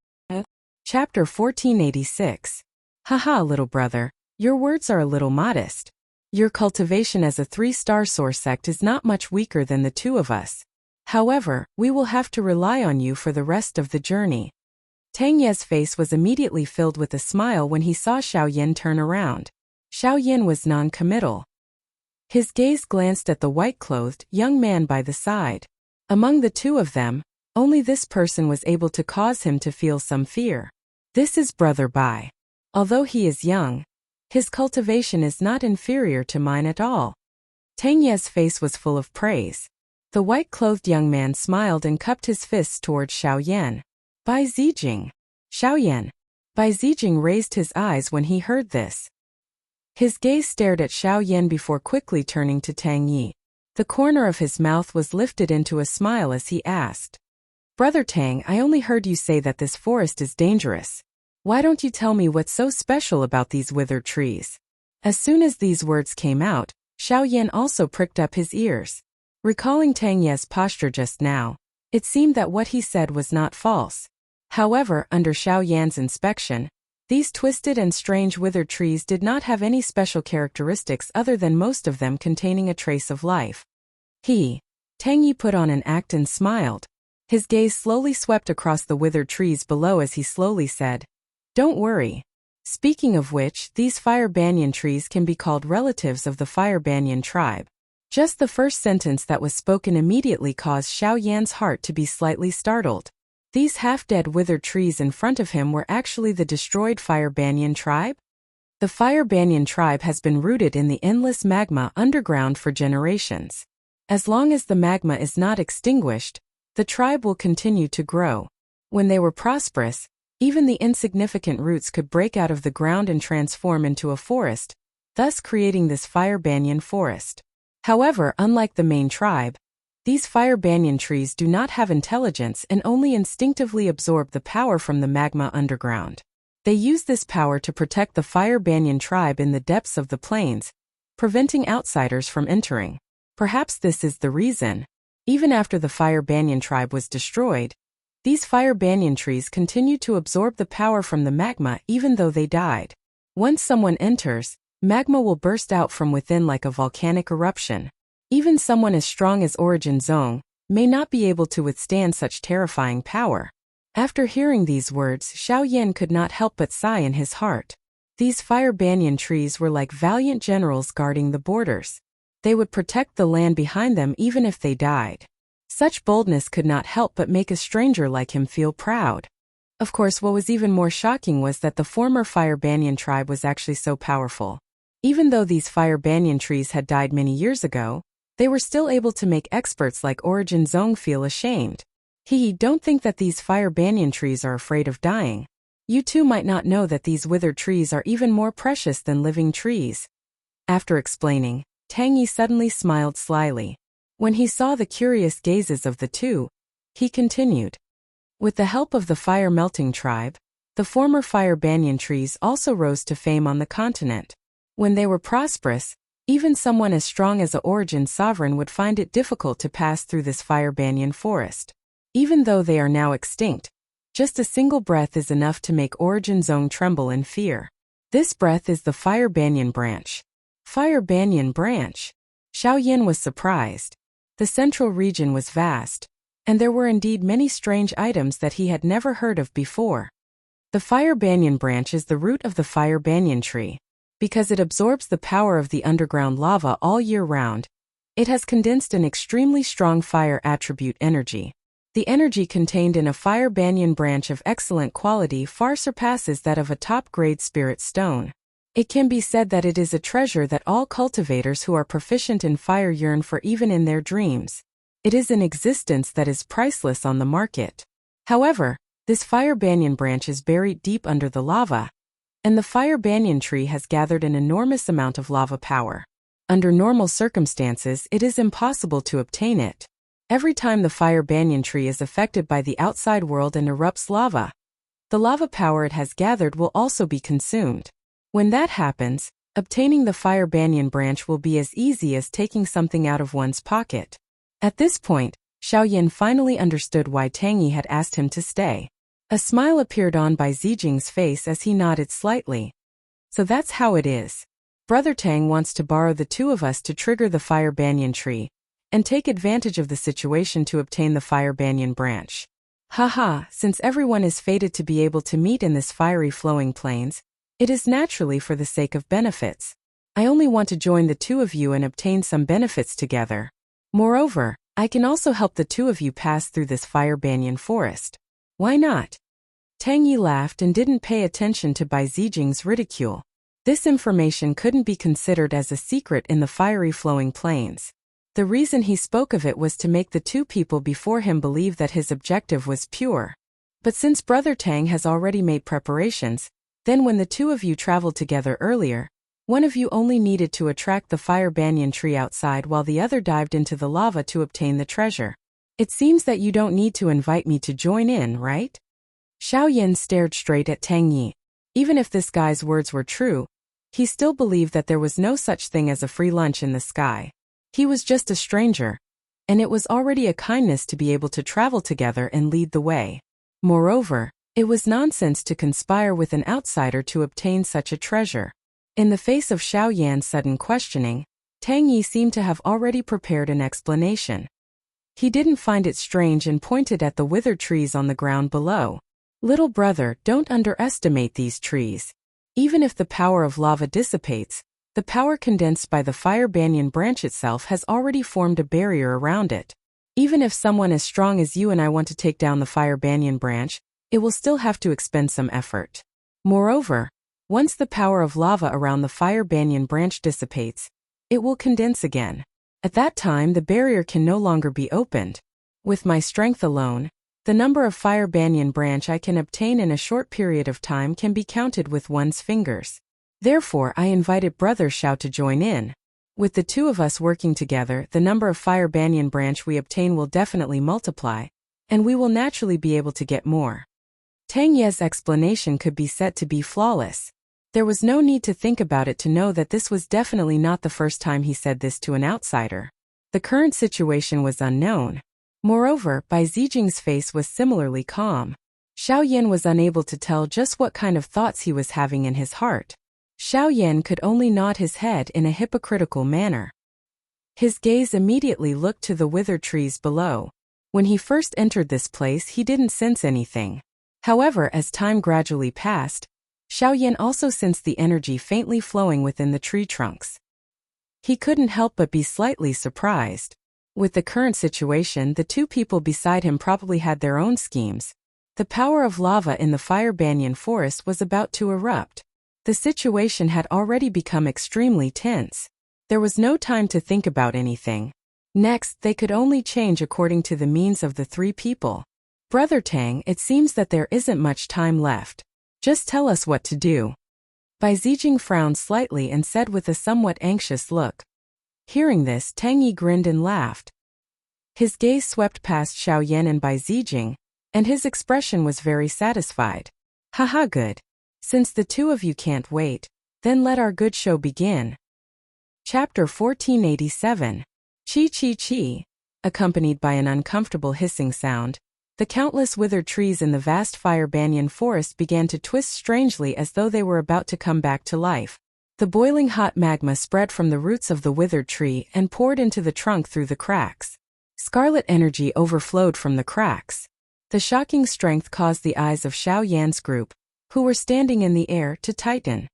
A: Chapter 1486. Haha, little brother, your words are a little modest. Your cultivation as a 3-star source sect is not much weaker than the two of us. However, we will have to rely on you for the rest of the journey. Tang Ye's face was immediately filled with a smile when he saw Xiao Yan turn around. Xiao Yan was non-committal. His gaze glanced at the white-clothed young man by the side. Among the two of them, only this person was able to cause him to feel some fear. This is Brother Bai. Although he is young, his cultivation is not inferior to mine at all. Tang Ye's face was full of praise. The white-clothed young man smiled and cupped his fists towards Xiao Yan. "Bai Zijing." "Xiao Yan." Bai Zijing raised his eyes when he heard this. His gaze stared at Xiao Yan before quickly turning to Tang Yi. The corner of his mouth was lifted into a smile as he asked, "Brother Tang, I only heard you say that this forest is dangerous. Why don't you tell me what's so special about these withered trees?" As soon as these words came out, Xiao Yan also pricked up his ears. Recalling Tang Ye's posture just now, it seemed that what he said was not false. However, under Xiao Yan's inspection, these twisted and strange withered trees did not have any special characteristics other than most of them containing a trace of life. Tang Yi put on an act and smiled. His gaze slowly swept across the withered trees below as he slowly said, "Don't worry. Speaking of which, these fire banyan trees can be called relatives of the fire banyan tribe." Just the first sentence that was spoken immediately caused Xiao Yan's heart to be slightly startled. These half-dead withered trees in front of him were actually the destroyed fire banyan tribe? The fire banyan tribe has been rooted in the endless magma underground for generations. As long as the magma is not extinguished, the tribe will continue to grow. When they were prosperous, even the insignificant roots could break out of the ground and transform into a forest, thus creating this fire banyan forest. However, unlike the main tribe, these fire banyan trees do not have intelligence and only instinctively absorb the power from the magma underground. They use this power to protect the fire banyan tribe in the depths of the plains, preventing outsiders from entering. Perhaps this is the reason. Even after the fire banyan tribe was destroyed, these fire banyan trees continue to absorb the power from the magma even though they died. Once someone enters, magma will burst out from within like a volcanic eruption. Even someone as strong as Origin Zong may not be able to withstand such terrifying power. After hearing these words, Xiao Yan could not help but sigh in his heart. These fire banyan trees were like valiant generals guarding the borders. They would protect the land behind them even if they died. Such boldness could not help but make a stranger like him feel proud. Of course, what was even more shocking was that the former fire banyan tribe was actually so powerful. Even though these fire banyan trees had died many years ago, they were still able to make experts like Origin Zong feel ashamed. Don't think that these fire banyan trees are afraid of dying. You too might not know that these withered trees are even more precious than living trees. After explaining, Tang Yi suddenly smiled slyly. When he saw the curious gazes of the two, he continued. With the help of the fire-melting tribe, the former fire banyan trees also rose to fame on the continent. When they were prosperous, even someone as strong as a Origin sovereign would find it difficult to pass through this fire banyan forest. Even though they are now extinct, Just a single breath is enough to make Origin Zone tremble in fear. This breath is the Fire Banyan branch. Fire Banyan branch? Xiaoyan was surprised. The central region was vast, and there were indeed many strange items that he had never heard of before. The Fire Banyan branch is the root of the Fire Banyan tree. Because it absorbs the power of the underground lava all year round, it has condensed an extremely strong fire attribute energy. The energy contained in a Fire Banyan branch of excellent quality far surpasses that of a top-grade spirit stone. It can be said that it is a treasure that all cultivators who are proficient in fire yearn for even in their dreams. It is an existence that is priceless on the market. However, this Fire Banyan branch is buried deep under the lava, and the Fire Banyan tree has gathered an enormous amount of lava power. Under normal circumstances, it is impossible to obtain it. Every time the Fire Banyan tree is affected by the outside world and erupts lava, the lava power it has gathered will also be consumed. When that happens, obtaining the Fire Banyan branch will be as easy as taking something out of one's pocket. At this point, Xiaoyan finally understood why Tang Yi had asked him to stay. A smile appeared on Bai Zijing's face as he nodded slightly. So that's how it is. Brother Tang wants to borrow the two of us to trigger the Fire Banyan tree, and take advantage of the situation to obtain the Fire Banyan branch. Haha, since everyone is fated to be able to meet in this fiery flowing plains, it is naturally for the sake of benefits. I only want to join the two of you and obtain some benefits together. Moreover, I can also help the two of you pass through this Fire Banyan forest. Why not? Tang Yi laughed and didn't pay attention to Bai Zijing's ridicule. This information couldn't be considered as a secret in the fiery flowing plains. The reason he spoke of it was to make the two people before him believe that his objective was pure. But since Brother Tang has already made preparations, then when the two of you traveled together earlier, one of you only needed to attract the Fire Banyan tree outside while the other dived into the lava to obtain the treasure. It seems that you don't need to invite me to join in, right? Xiaoyan stared straight at Tang Yi. Even if this guy's words were true, he still believed that there was no such thing as a free lunch in the sky. He was just a stranger, and it was already a kindness to be able to travel together and lead the way. Moreover, it was nonsense to conspire with an outsider to obtain such a treasure. In the face of Xiaoyan's sudden questioning, Tang Yi seemed to have already prepared an explanation. He didn't find it strange and pointed at the withered trees on the ground below. Little brother, don't underestimate these trees. Even if the power of lava dissipates, the power condensed by the Fire Banyan branch itself has already formed a barrier around it. Even if someone as strong as you and I want to take down the Fire Banyan branch, it will still have to expend some effort. Moreover, once the power of lava around the Fire Banyan branch dissipates, it will condense again. At that time, the barrier can no longer be opened. With my strength alone, the number of Fire Banyan branch I can obtain in a short period of time can be counted with one's fingers. Therefore, I invited Brother Xiao to join in. With the two of us working together, the number of Fire Banyan branch we obtain will definitely multiply, and we will naturally be able to get more. Tang Ye's explanation could be said to be flawless. There was no need to think about it to know that this was definitely not the first time he said this to an outsider. The current situation was unknown. Moreover, Bai Zijing's face was similarly calm. Xiaoyan was unable to tell just what kind of thoughts he was having in his heart. Xiaoyan could only nod his head in a hypocritical manner. His gaze immediately looked to the withered trees below. When he first entered this place, he didn't sense anything. However, as time gradually passed, Xiaoyan also sensed the energy faintly flowing within the tree trunks. He couldn't help but be slightly surprised. With the current situation, the two people beside him probably had their own schemes. The power of lava in the Fire Banyan forest was about to erupt. The situation had already become extremely tense. There was no time to think about anything. Next, they could only change according to the means of the three people. Brother Tang, it seems that there isn't much time left. Just tell us what to do. Bai Zijing frowned slightly and said with a somewhat anxious look. Hearing this, Tang Yi grinned and laughed. His gaze swept past Xiaoyan and Bai Zijing, and his expression was very satisfied. Haha, good. Since the two of you can't wait, then let our good show begin. Chapter 1487. Chi chi chi. Accompanied by an uncomfortable hissing sound, The countless withered trees in the vast fire banyan forest began to twist strangely as though they were about to come back to life. The boiling hot magma spread from the roots of the withered tree and poured into the trunk through the cracks. Scarlet energy overflowed from the cracks. The shocking strength caused the eyes of Xiao Yan's group, who were standing in the air, to tighten.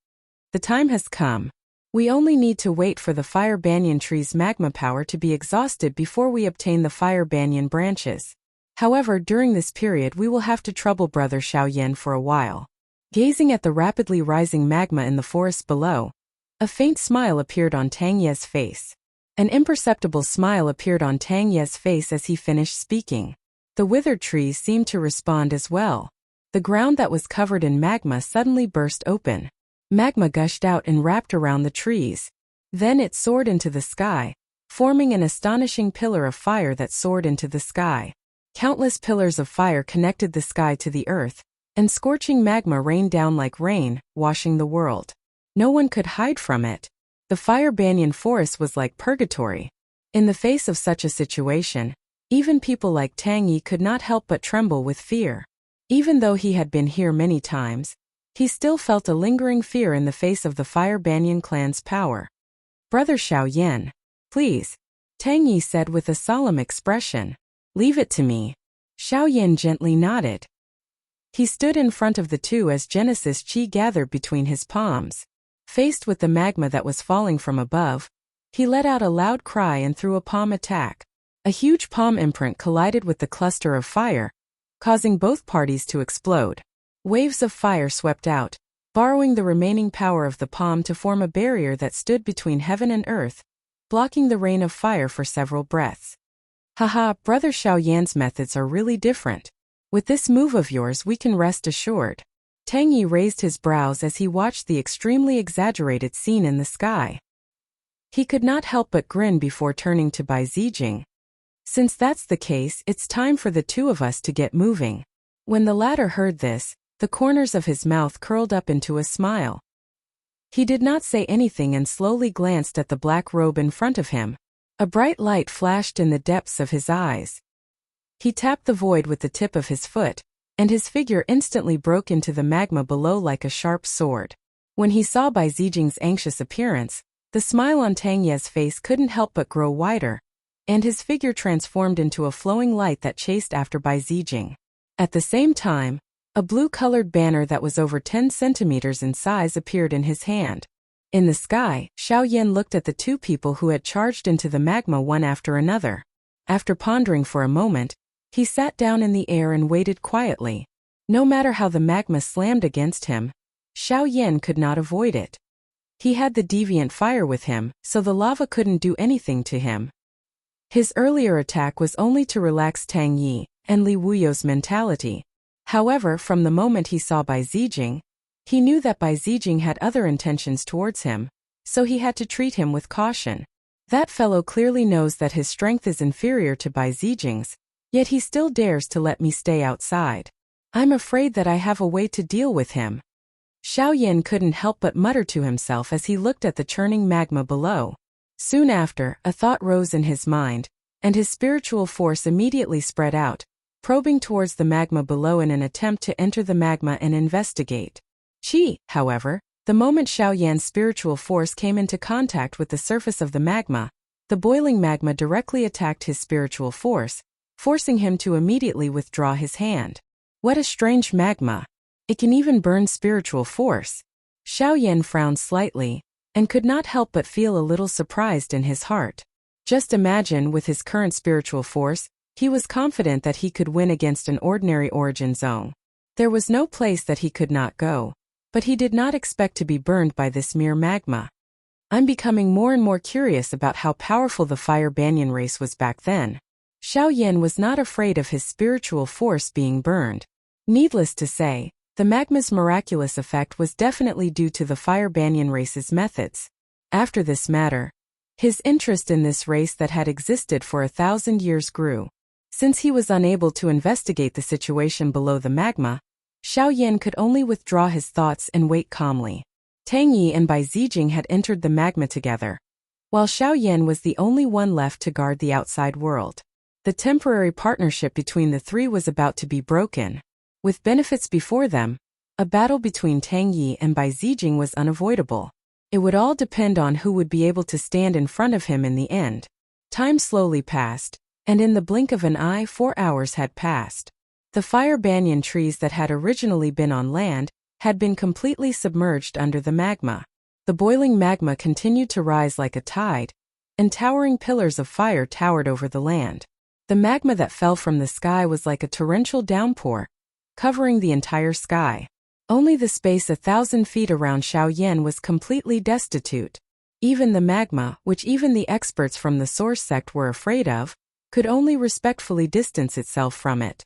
A: The time has come. We only need to wait for the fire banyan tree's magma power to be exhausted before we obtain the fire banyan branches. However, during this period we will have to trouble Brother Xiao Yan for a while. Gazing at the rapidly rising magma in the forest below, a faint smile appeared on Tang Ye's face. An imperceptible smile appeared on Tang Ye's face as he finished speaking. The withered trees seemed to respond as well. The ground that was covered in magma suddenly burst open. Magma gushed out and wrapped around the trees. Then it soared into the sky, forming an astonishing pillar of fire that soared into the sky. Countless pillars of fire connected the sky to the earth, and scorching magma rained down like rain, washing the world. No one could hide from it. The fire banyan forest was like purgatory. In the face of such a situation, even people like Tang Yi could not help but tremble with fear. Even though he had been here many times, he still felt a lingering fear in the face of the fire banyan clan's power. Brother Xiao Yan, please, Tang Yi said with a solemn expression. Leave it to me. Xiao Yan gently nodded. He stood in front of the two as Genesis Qi gathered between his palms. Faced with the magma that was falling from above, he let out a loud cry and threw a palm attack. A huge palm imprint collided with the cluster of fire, causing both parties to explode. Waves of fire swept out, borrowing the remaining power of the palm to form a barrier that stood between heaven and earth, blocking the rain of fire for several breaths. Haha, Brother Xiao Yan's methods are really different. With this move of yours we can rest assured. Tang Yi raised his brows as he watched the extremely exaggerated scene in the sky. He could not help but grin before turning to Bai Zijing. Since that's the case, it's time for the two of us to get moving. When the latter heard this, the corners of his mouth curled up into a smile. He did not say anything and slowly glanced at the black robe in front of him. A bright light flashed in the depths of his eyes. He tapped the void with the tip of his foot, and his figure instantly broke into the magma below like a sharp sword. When he saw Bai Zijing's anxious appearance, the smile on Tang Ye's face couldn't help but grow wider, and his figure transformed into a flowing light that chased after Bai Zijing. At the same time, a blue-colored banner that was over 10 centimeters in size appeared in his hand. In the sky, Xiao Yan looked at the two people who had charged into the magma one after another. After pondering for a moment, he sat down in the air and waited quietly. No matter how the magma slammed against him, Xiao Yan could not avoid it. He had the deviant fire with him, so the lava couldn't do anything to him. His earlier attack was only to relax Tang Yi and Li Wuyo's mentality. However, from the moment he saw Bai Zijing, he knew that Bai Zijing had other intentions towards him, so he had to treat him with caution. That fellow clearly knows that his strength is inferior to Bai Zijing's, yet he still dares to let me stay outside. I'm afraid that I have a way to deal with him. Xiao Yan couldn't help but mutter to himself as he looked at the churning magma below. Soon after, a thought rose in his mind, and his spiritual force immediately spread out, probing towards the magma below in an attempt to enter the magma and investigate. However, the moment Xiao Yan's spiritual force came into contact with the surface of the magma, the boiling magma directly attacked his spiritual force, forcing him to immediately withdraw his hand. What a strange magma! It can even burn spiritual force. Xiao Yan frowned slightly, and could not help but feel a little surprised in his heart. Just imagine, with his current spiritual force, he was confident that he could win against an ordinary origin zone. There was no place that he could not go. But he did not expect to be burned by this mere magma. I'm becoming more and more curious about how powerful the fire banyan race was back then. Xiao Yan was not afraid of his spiritual force being burned. Needless to say, the magma's miraculous effect was definitely due to the fire banyan race's methods. After this matter, his interest in this race that had existed for 1,000 years grew. Since he was unable to investigate the situation below the magma, Xiao Yan could only withdraw his thoughts and wait calmly. Tang Yi and Bai Zijing had entered the magma together, while Xiao Yan was the only one left to guard the outside world. The temporary partnership between the three was about to be broken. With benefits before them, a battle between Tang Yi and Bai Zijing was unavoidable. It would all depend on who would be able to stand in front of him in the end. Time slowly passed, and in the blink of an eye 4 hours had passed. The fire banyan trees that had originally been on land had been completely submerged under the magma. The boiling magma continued to rise like a tide, and towering pillars of fire towered over the land. The magma that fell from the sky was like a torrential downpour, covering the entire sky. Only the space 1,000 feet around Shaoyan was completely destitute. Even the magma, which even the experts from the source sect were afraid of, could only respectfully distance itself from it.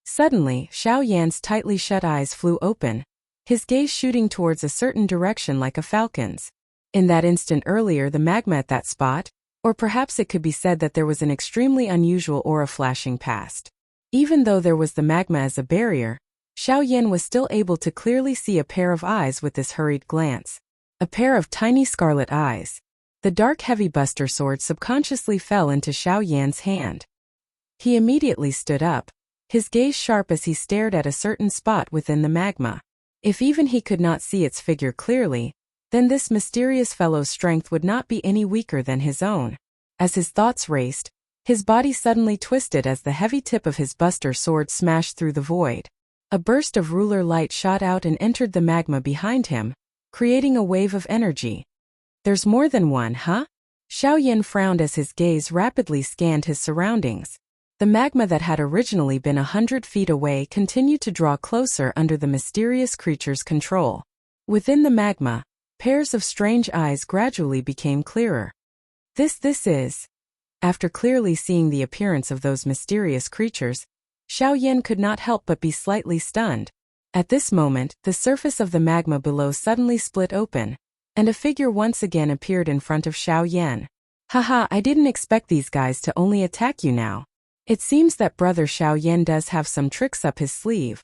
A: Suddenly, Shaoyan's tightly shut eyes flew open, his gaze shooting towards a certain direction like a falcon's. In that instant earlier, the magma at that spot, or perhaps it could be said that there was an extremely unusual aura flashing past. Even though there was the magma as a barrier, Shaoyan was still able to clearly see a pair of eyes with this hurried glance. A pair of tiny scarlet eyes. The dark heavy buster sword subconsciously fell into Shaoyan's hand. He immediately stood up, his gaze sharp as he stared at a certain spot within the magma. If even he could not see its figure clearly, then this mysterious fellow's strength would not be any weaker than his own. As his thoughts raced, his body suddenly twisted as the heavy tip of his buster sword smashed through the void. A burst of ruler light shot out and entered the magma behind him, creating a wave of energy. There's more than one, huh? Shaoyan frowned as his gaze rapidly scanned his surroundings. The magma that had originally been 100 feet away continued to draw closer under the mysterious creature's control. Within the magma, pairs of strange eyes gradually became clearer. This is. After clearly seeing the appearance of those mysterious creatures, Shaoyan could not help but be slightly stunned. At this moment, the surface of the magma below suddenly split open, and a figure once again appeared in front of Shaoyan. Haha, I didn't expect these guys to only attack you now. It seems that brother Shaoyan does have some tricks up his sleeve.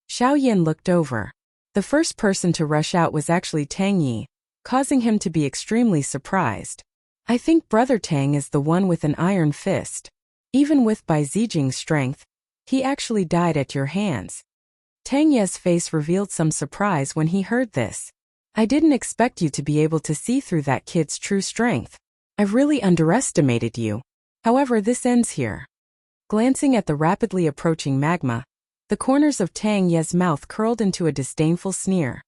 A: Shaoyan looked over. The first person to rush out was actually Tang Yi, causing him to be extremely surprised. I think brother Tang is the one with an iron fist. Even with Bai Zijing's strength, he actually died at your hands. Tang Ye's face revealed some surprise when he heard this. I didn't expect you to be able to see through that kid's true strength. I've really underestimated you. However, this ends here. Glancing at the rapidly approaching magma, the corners of Tang Ye's mouth curled into a disdainful sneer.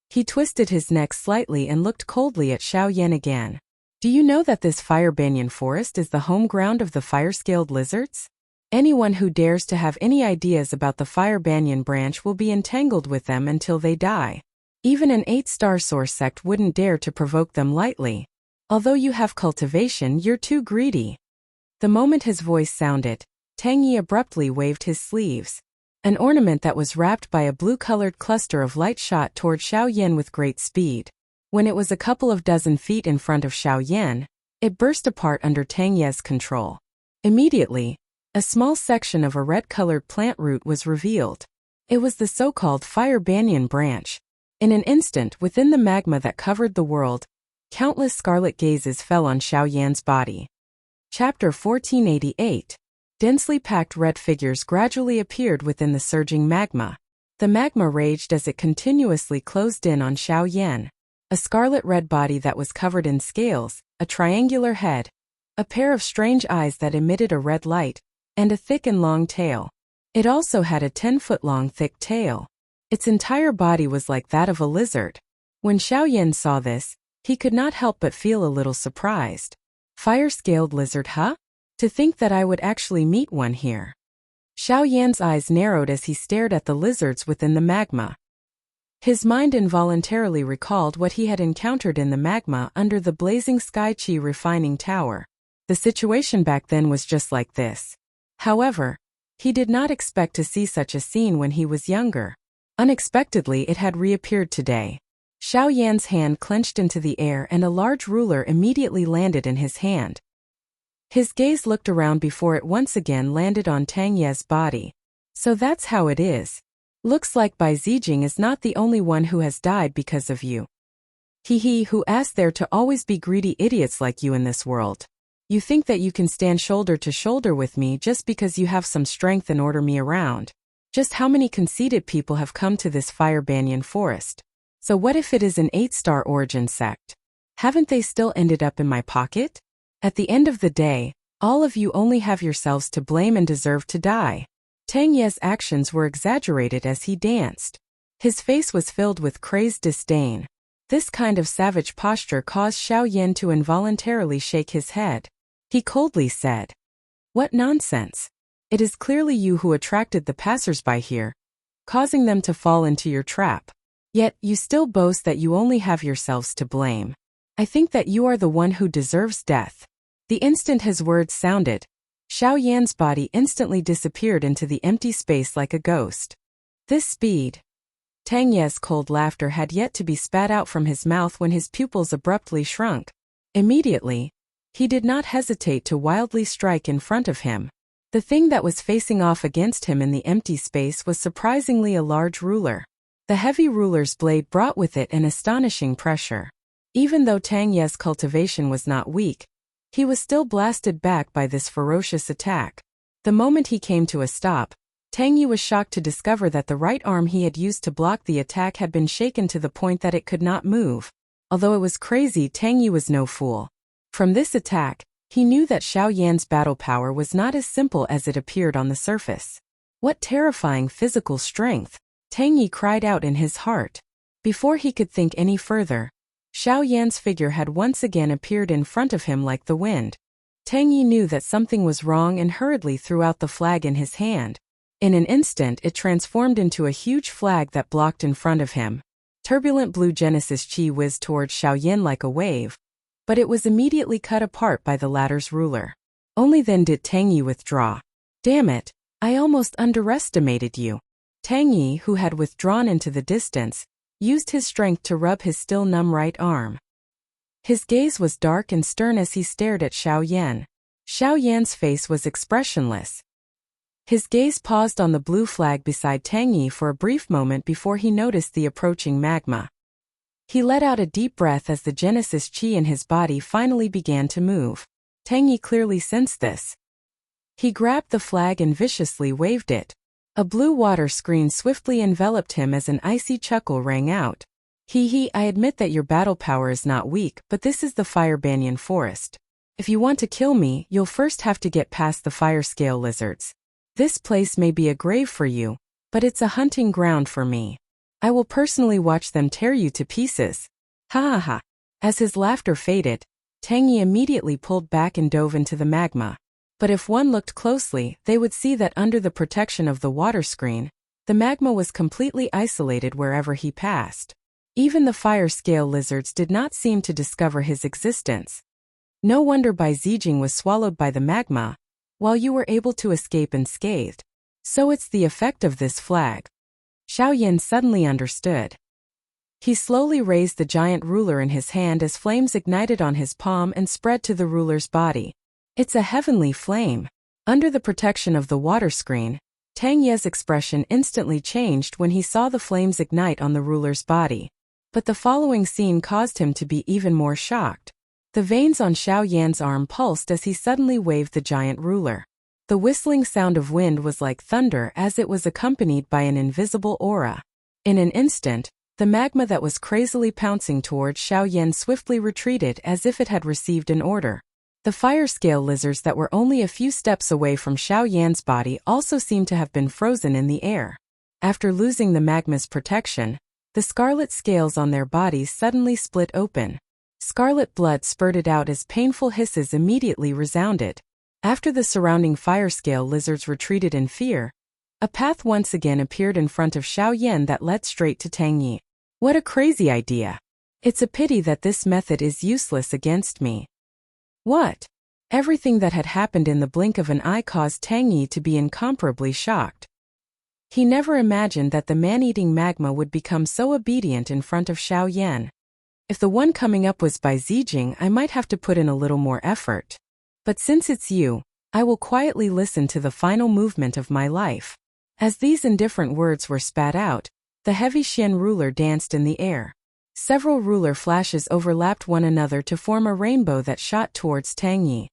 A: He twisted his neck slightly and looked coldly at Shaoyan again. Do you know that this fire banyan forest is the home ground of the fire-scaled lizards? Anyone who dares to have any ideas about the fire banyan branch will be entangled with them until they die. Even an 8-star source sect wouldn't dare to provoke them lightly. Although you have cultivation, you're too greedy. The moment his voice sounded, Tang Yi abruptly waved his sleeves. An ornament that was wrapped by a blue-colored cluster of light shot toward Shaoyan with great speed. When it was a couple of dozen feet in front of Shaoyan, it burst apart under Tang Ye's control. Immediately, a small section of a red-colored plant root was revealed. It was the so-called fire banyan branch. In an instant, within the magma that covered the world, countless scarlet gazes fell on Shaoyan's body. Chapter 1488. Densely packed red figures gradually appeared within the surging magma. The magma raged as it continuously closed in on Shaoyan. A scarlet red body that was covered in scales, a triangular head, a pair of strange eyes that emitted a red light, and a thick and long tail. It also had a 10-foot-long thick tail. Its entire body was like that of a lizard. When Shaoyan saw this, he could not help but feel a little surprised. Fire-scaled lizard, huh? To think that I would actually meet one here. Shaoyan's eyes narrowed as he stared at the lizards within the magma. His mind involuntarily recalled what he had encountered in the magma under the blazing Sky Chi refining tower. The situation back then was just like this. However, he did not expect to see such a scene when he was younger. Unexpectedly, it had reappeared today. Shaoyan's hand clenched into the air and a large ruler immediately landed in his hand. His gaze looked around before it once again landed on Tang Ye's body. So that's how it is. Looks like Bai Zijing is not the only one who has died because of you. He who asked there to always be greedy idiots like you in this world. You think that you can stand shoulder to shoulder with me just because you have some strength and order me around. Just how many conceited people have come to this fire banyan forest? So what if it is an 8-star origin sect? Haven't they still ended up in my pocket? At the end of the day, all of you only have yourselves to blame and deserve to die. Tang Ye's actions were exaggerated as he danced. His face was filled with crazed disdain. This kind of savage posture caused Xiao Yan to involuntarily shake his head. He coldly said, "What nonsense! It is clearly you who attracted the passers-by here, causing them to fall into your trap. Yet you still boast that you only have yourselves to blame. I think that you are the one who deserves death." The instant his words sounded, Xiao Yan's body instantly disappeared into the empty space like a ghost. This speed. Tang Ye's cold laughter had yet to be spat out from his mouth when his pupils abruptly shrunk. Immediately, he did not hesitate to wildly strike in front of him. The thing that was facing off against him in the empty space was surprisingly a large ruler. The heavy ruler's blade brought with it an astonishing pressure. Even though Tang Ye's cultivation was not weak, he was still blasted back by this ferocious attack. The moment he came to a stop, Tang Yi was shocked to discover that the right arm he had used to block the attack had been shaken to the point that it could not move. Although it was crazy, Tang Yi was no fool. From this attack, he knew that Xiao Yan's battle power was not as simple as it appeared on the surface. What terrifying physical strength! Tang Yi cried out in his heart. Before he could think any further, Xiao Yan's figure had once again appeared in front of him like the wind. Tang Yi knew that something was wrong and hurriedly threw out the flag in his hand. In an instant it transformed into a huge flag that blocked in front of him. Turbulent blue Genesis Qi whizzed towards Xiao Yan like a wave, but it was immediately cut apart by the latter's ruler. Only then did Tang Yi withdraw. Damn it, I almost underestimated you. Tang Yi, who had withdrawn into the distance, used his strength to rub his still numb right arm. His gaze was dark and stern as he stared at Xiao Yan. Xiao Yan's face was expressionless. His gaze paused on the blue flag beside Tang Yi for a brief moment before he noticed the approaching magma. He let out a deep breath as the Genesis Qi in his body finally began to move. Tang Yi clearly sensed this. He grabbed the flag and viciously waved it. A blue water screen swiftly enveloped him as an icy chuckle rang out. Hee, I admit that your battle power is not weak, but this is the Fire Banyan Forest. If you want to kill me, you'll first have to get past the fire scale lizards. This place may be a grave for you, but it's a hunting ground for me. I will personally watch them tear you to pieces. Ha ha ha. As his laughter faded, Tang Yi immediately pulled back and dove into the magma. But if one looked closely, they would see that under the protection of the water screen, the magma was completely isolated wherever he passed. Even the fire scale lizards did not seem to discover his existence. No wonder Bai Zijing was swallowed by the magma, while you were able to escape unscathed. So it's the effect of this flag. Xiao Yan suddenly understood. He slowly raised the giant ruler in his hand as flames ignited on his palm and spread to the ruler's body. It's a heavenly flame. Under the protection of the water screen, Tang Ye's expression instantly changed when he saw the flames ignite on the ruler's body. But the following scene caused him to be even more shocked. The veins on Xiao Yan's arm pulsed as he suddenly waved the giant ruler. The whistling sound of wind was like thunder as it was accompanied by an invisible aura. In an instant, the magma that was crazily pouncing towards Xiao Yan swiftly retreated as if it had received an order. The fire scale lizards that were only a few steps away from Xiao Yan's body also seemed to have been frozen in the air. After losing the magma's protection, the scarlet scales on their bodies suddenly split open. Scarlet blood spurted out as painful hisses immediately resounded. After the surrounding fire scale lizards retreated in fear, a path once again appeared in front of Xiao Yan that led straight to Tang Yi. What a crazy idea! It's a pity that this method is useless against me. What? Everything that had happened in the blink of an eye caused Tang Yi to be incomparably shocked. He never imagined that the man-eating magma would become so obedient in front of Xiao Yan. If the one coming up was Bai Zijing, I might have to put in a little more effort. But since it's you, I will quietly listen to the final movement of my life. As these indifferent words were spat out, the heavy Xian ruler danced in the air. Several ruler flashes overlapped one another to form a rainbow that shot towards Tang Yi.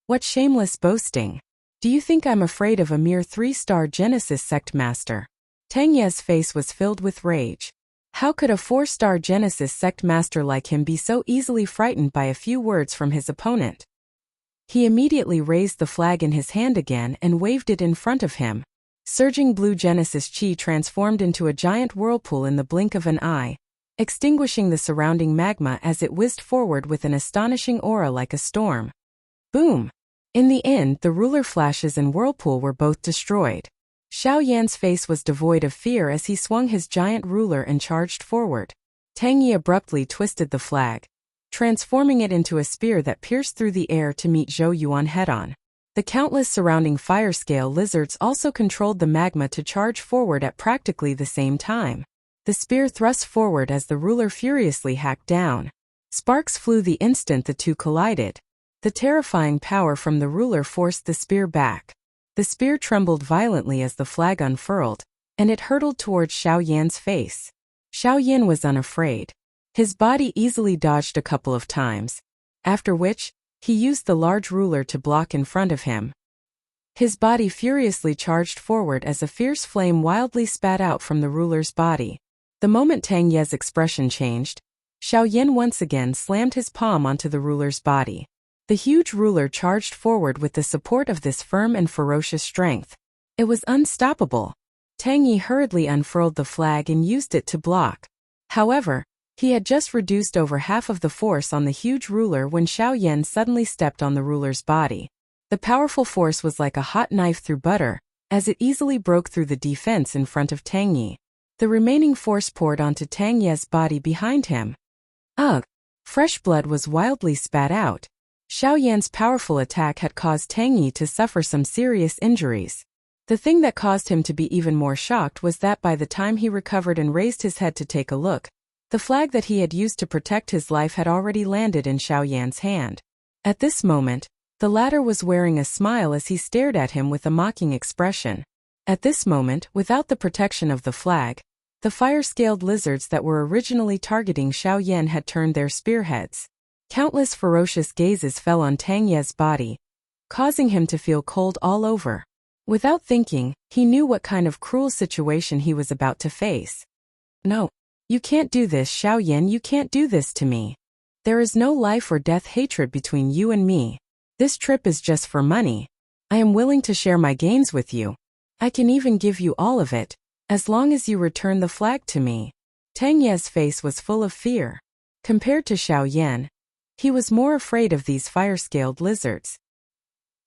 A: What shameless boasting! Do you think I'm afraid of a mere 3-star Genesis sect master? Tang Ye's face was filled with rage. How could a 4-star Genesis sect master like him be so easily frightened by a few words from his opponent? He immediately raised the flag in his hand again and waved it in front of him. Surging blue Genesis chi transformed into a giant whirlpool in the blink of an eye, extinguishing the surrounding magma as it whizzed forward with an astonishing aura like a storm. Boom! In the end, the ruler flashes and whirlpool were both destroyed. Xiao Yan's face was devoid of fear as he swung his giant ruler and charged forward. Tang Yi abruptly twisted the flag, transforming it into a spear that pierced through the air to meet Zhou Yuan head-on. The countless surrounding fire-scale lizards also controlled the magma to charge forward at practically the same time. The spear thrust forward as the ruler furiously hacked down. Sparks flew the instant the two collided. The terrifying power from the ruler forced the spear back. The spear trembled violently as the flag unfurled, and it hurtled towards Xiao Yan's face. Xiao Yan was unafraid. His body easily dodged a couple of times, after which, he used the large ruler to block in front of him. His body furiously charged forward as a fierce flame wildly spat out from the ruler's body. The moment Tang Ye's expression changed, Xiao Yan once again slammed his palm onto the ruler's body. The huge ruler charged forward with the support of this firm and ferocious strength. It was unstoppable. Tang Yi hurriedly unfurled the flag and used it to block. However, he had just reduced over half of the force on the huge ruler when Xiao Yan suddenly stepped on the ruler's body. The powerful force was like a hot knife through butter, as it easily broke through the defense in front of Tang Yi. The remaining force poured onto Tang Ye's body behind him. Ugh! Fresh blood was wildly spat out. Xiao Yan's powerful attack had caused Tang Yi to suffer some serious injuries. The thing that caused him to be even more shocked was that by the time he recovered and raised his head to take a look, the flag that he had used to protect his life had already landed in Xiao Yan's hand. At this moment, the latter was wearing a smile as he stared at him with a mocking expression. At this moment, without the protection of the flag, the fire-scaled lizards that were originally targeting Xiao Yan had turned their spearheads. Countless ferocious gazes fell on Tang Ye's body, causing him to feel cold all over. Without thinking, he knew what kind of cruel situation he was about to face. No. You can't do this, Xiao Yan, you can't do this to me. There is no life or death hatred between you and me. This trip is just for money. I am willing to share my gains with you. I can even give you all of it, as long as you return the flag to me. Tang Ye's face was full of fear. Compared to Xiao Yan, he was more afraid of these fire-scaled lizards.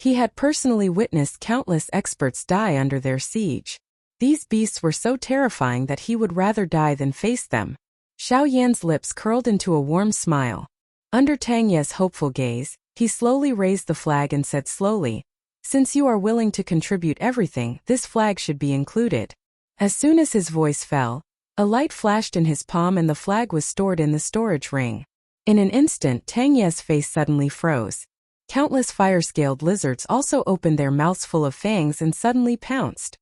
A: He had personally witnessed countless experts die under their siege. These beasts were so terrifying that he would rather die than face them. Xiao Yan's lips curled into a warm smile. Under Tang Ye's hopeful gaze, he slowly raised the flag and said slowly, "Since you are willing to contribute everything, this flag should be included." As soon as his voice fell, a light flashed in his palm and the flag was stored in the storage ring. In an instant, Tang Ye's face suddenly froze. Countless fire-scaled lizards also opened their mouths full of fangs and suddenly pounced.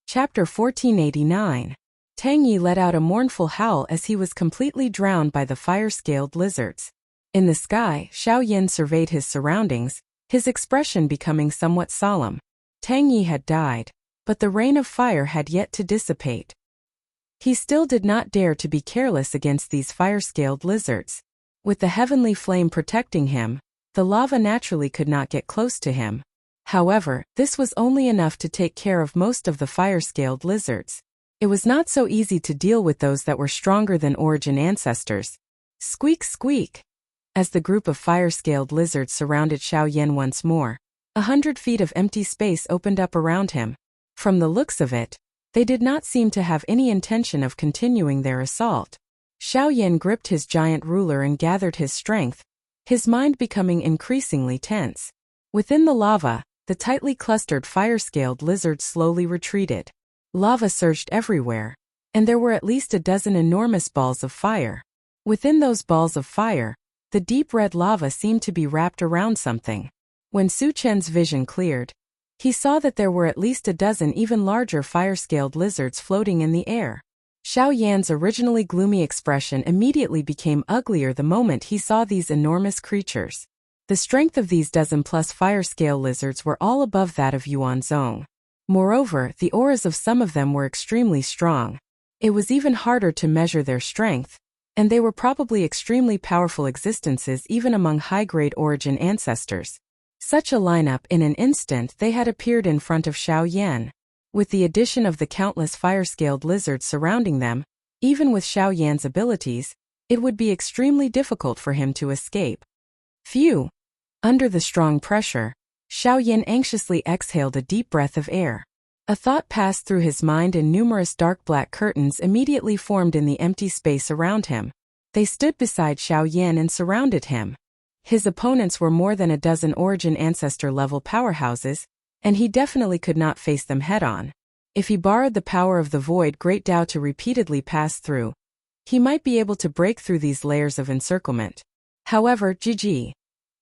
A: Chapter 1489. Tang Yi let out a mournful howl as he was completely drowned by the fire-scaled lizards. In the sky, Xiao Yan surveyed his surroundings, his expression becoming somewhat solemn. Tang Yi had died, but the rain of fire had yet to dissipate. He still did not dare to be careless against these fire-scaled lizards. With the heavenly flame protecting him, the lava naturally could not get close to him. However, this was only enough to take care of most of the fire-scaled lizards. It was not so easy to deal with those that were stronger than origin ancestors. Squeak squeak! As the group of fire-scaled lizards surrounded Xiao Yan once more, 100 feet of empty space opened up around him. From the looks of it, they did not seem to have any intention of continuing their assault. Xiao Yan gripped his giant ruler and gathered his strength, his mind becoming increasingly tense. Within the lava, the tightly clustered fire-scaled lizards slowly retreated. Lava surged everywhere, and there were at least a dozen enormous balls of fire. Within those balls of fire, the deep red lava seemed to be wrapped around something. When Su Chen's vision cleared, he saw that there were at least a dozen even larger fire-scaled lizards floating in the air. Xiao Yan's originally gloomy expression immediately became uglier the moment he saw these enormous creatures. The strength of these dozen-plus fire-scale lizards were all above that of Yuanzong. Moreover, the auras of some of them were extremely strong. It was even harder to measure their strength, and they were probably extremely powerful existences even among high-grade origin ancestors. Such a lineup, in an instant they had appeared in front of Xiao Yan. With the addition of the countless fire-scaled lizards surrounding them, even with Xiao Yan's abilities, it would be extremely difficult for him to escape. Phew! Under the strong pressure, Xiao Yan anxiously exhaled a deep breath of air. A thought passed through his mind and numerous dark black curtains immediately formed in the empty space around him. They stood beside Xiao Yan and surrounded him. His opponents were more than a dozen origin ancestor-level powerhouses, and he definitely could not face them head-on. If he borrowed the power of the Void Great Tao to repeatedly pass through, he might be able to break through these layers of encirclement. However, GG.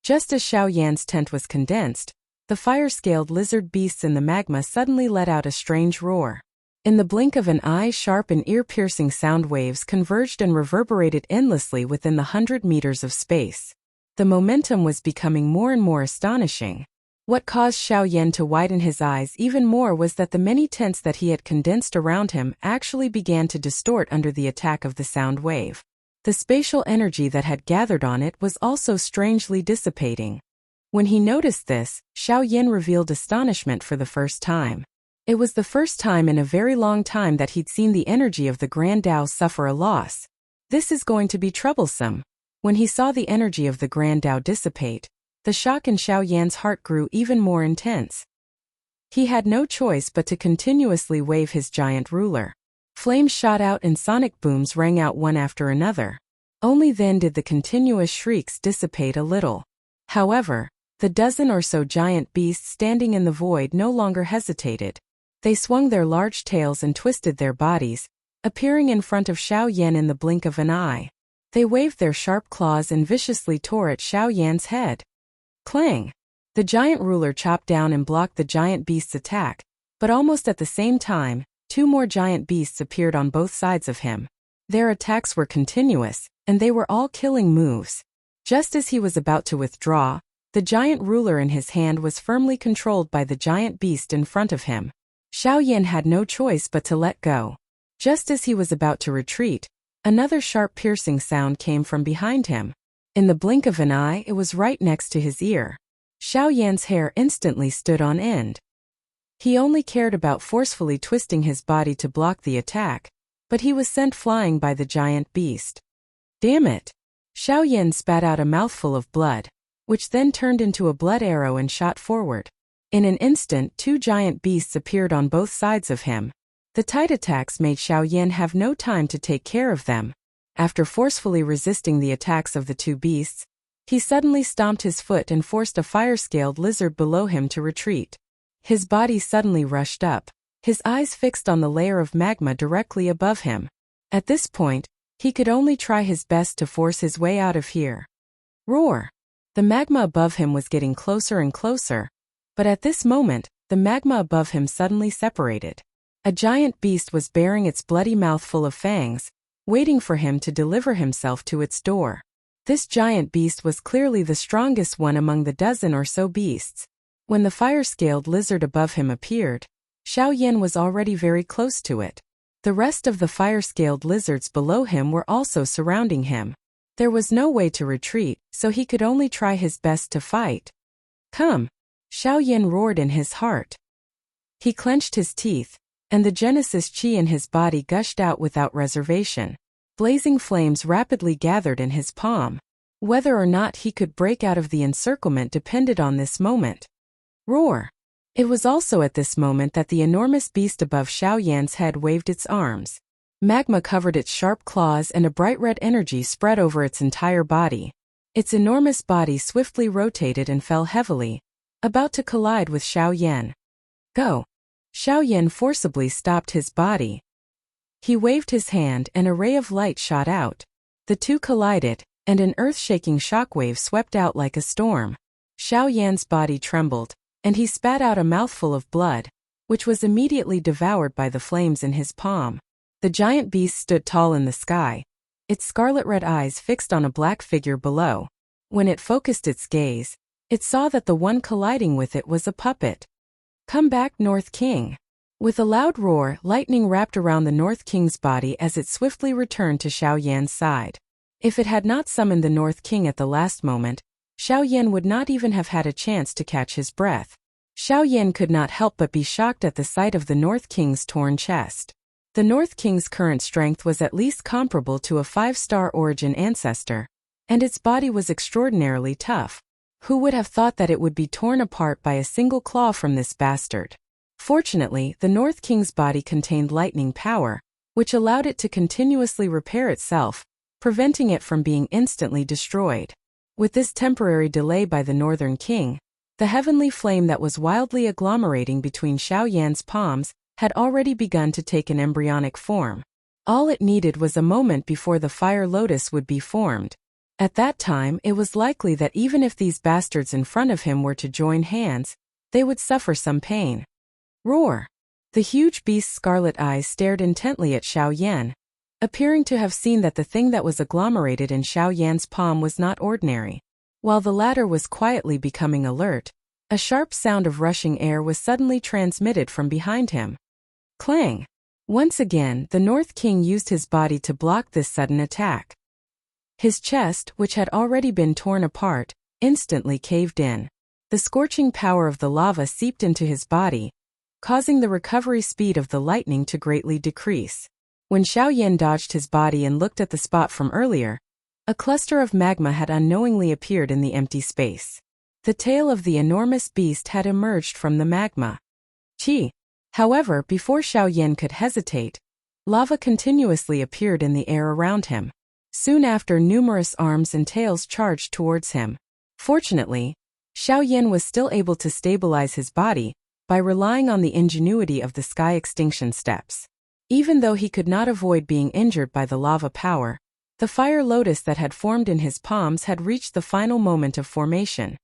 A: Just as Xiao Yan's tent was condensed, the fire-scaled lizard beasts in the magma suddenly let out a strange roar. In the blink of an eye, sharp and ear-piercing sound waves converged and reverberated endlessly within the 100 meters of space. The momentum was becoming more and more astonishing. What caused Xiao Yan to widen his eyes even more was that the many tents that he had condensed around him actually began to distort under the attack of the sound wave. The spatial energy that had gathered on it was also strangely dissipating. When he noticed this, Xiao Yan revealed astonishment for the first time. It was the first time in a very long time that he'd seen the energy of the Grand Tao suffer a loss. This is going to be troublesome. When he saw the energy of the Grand Tao dissipate, the shock in Xiao Yan's heart grew even more intense. He had no choice but to continuously wave his giant ruler. Flames shot out and sonic booms rang out one after another. Only then did the continuous shrieks dissipate a little. However, the dozen or so giant beasts standing in the void no longer hesitated. They swung their large tails and twisted their bodies, appearing in front of Xiao Yan in the blink of an eye. They waved their sharp claws and viciously tore at Xiao Yan's head. Clang! The giant ruler chopped down and blocked the giant beast's attack, but almost at the same time, two more giant beasts appeared on both sides of him. Their attacks were continuous, and they were all killing moves. Just as he was about to withdraw, the giant ruler in his hand was firmly controlled by the giant beast in front of him. Xiao Yan had no choice but to let go. Just as he was about to retreat, another sharp piercing sound came from behind him. In the blink of an eye, it was right next to his ear. Xiao Yan's hair instantly stood on end. He only cared about forcefully twisting his body to block the attack, but he was sent flying by the giant beast. Damn it! Xiao Yan spat out a mouthful of blood, which then turned into a blood arrow and shot forward. In an instant, two giant beasts appeared on both sides of him. The tight attacks made Xiao Yan have no time to take care of them. After forcefully resisting the attacks of the two beasts, he suddenly stomped his foot and forced a fire-scaled lizard below him to retreat. His body suddenly rushed up, his eyes fixed on the layer of magma directly above him. At this point, he could only try his best to force his way out of here. Roar! The magma above him was getting closer and closer, but at this moment, the magma above him suddenly separated. A giant beast was bearing its bloody mouth full of fangs, waiting for him to deliver himself to its door. This giant beast was clearly the strongest one among the dozen or so beasts. When the fire-scaled lizard above him appeared, Xiao Yan was already very close to it. The rest of the fire-scaled lizards below him were also surrounding him. There was no way to retreat, so he could only try his best to fight. Come! Xiao Yan roared in his heart. He clenched his teeth, and the Genesis chi in his body gushed out without reservation. Blazing flames rapidly gathered in his palm. Whether or not he could break out of the encirclement depended on this moment. Roar! It was also at this moment that the enormous beast above Xiao Yan's head waved its arms. Magma covered its sharp claws and a bright red energy spread over its entire body. Its enormous body swiftly rotated and fell heavily, about to collide with Xiao Yan. Go! Xiao Yan forcibly stopped his body. He waved his hand and a ray of light shot out. The two collided, and an earth-shaking shockwave swept out like a storm. Xiao Yan's body trembled, and he spat out a mouthful of blood, which was immediately devoured by the flames in his palm. The giant beast stood tall in the sky, its scarlet-red eyes fixed on a black figure below. When it focused its gaze, it saw that the one colliding with it was a puppet. "Come back, North King." With a loud roar, lightning wrapped around the North King's body as it swiftly returned to Xiao Yan's side. If it had not summoned the North King at the last moment, Xiao Yan would not even have had a chance to catch his breath. Xiao Yan could not help but be shocked at the sight of the North King's torn chest. The North King's current strength was at least comparable to a 5-star origin ancestor, and its body was extraordinarily tough. Who would have thought that it would be torn apart by a single claw from this bastard? Fortunately, the North King's body contained lightning power, which allowed it to continuously repair itself, preventing it from being instantly destroyed. With this temporary delay by the Northern King, the heavenly flame that was wildly agglomerating between Xiao Yan's palms had already begun to take an embryonic form. All it needed was a moment before the fire lotus would be formed. At that time, it was likely that even if these bastards in front of him were to join hands, they would suffer some pain. Roar! The huge beast's scarlet eyes stared intently at Xiao Yan, appearing to have seen that the thing that was agglomerated in Xiao Yan's palm was not ordinary. While the latter was quietly becoming alert, a sharp sound of rushing air was suddenly transmitted from behind him. Clang! Once again, the North King used his body to block this sudden attack. His chest, which had already been torn apart, instantly caved in. The scorching power of the lava seeped into his body, causing the recovery speed of the lightning to greatly decrease. When Xiao Yan dodged his body and looked at the spot from earlier, a cluster of magma had unknowingly appeared in the empty space. The tail of the enormous beast had emerged from the magma. Chi! However, before Xiao Yan could hesitate, lava continuously appeared in the air around him. Soon after, numerous arms and tails charged towards him. Fortunately, Xiao Yan was still able to stabilize his body by relying on the ingenuity of the sky extinction steps. Even though he could not avoid being injured by the lava power, the fire lotus that had formed in his palms had reached the final moment of formation.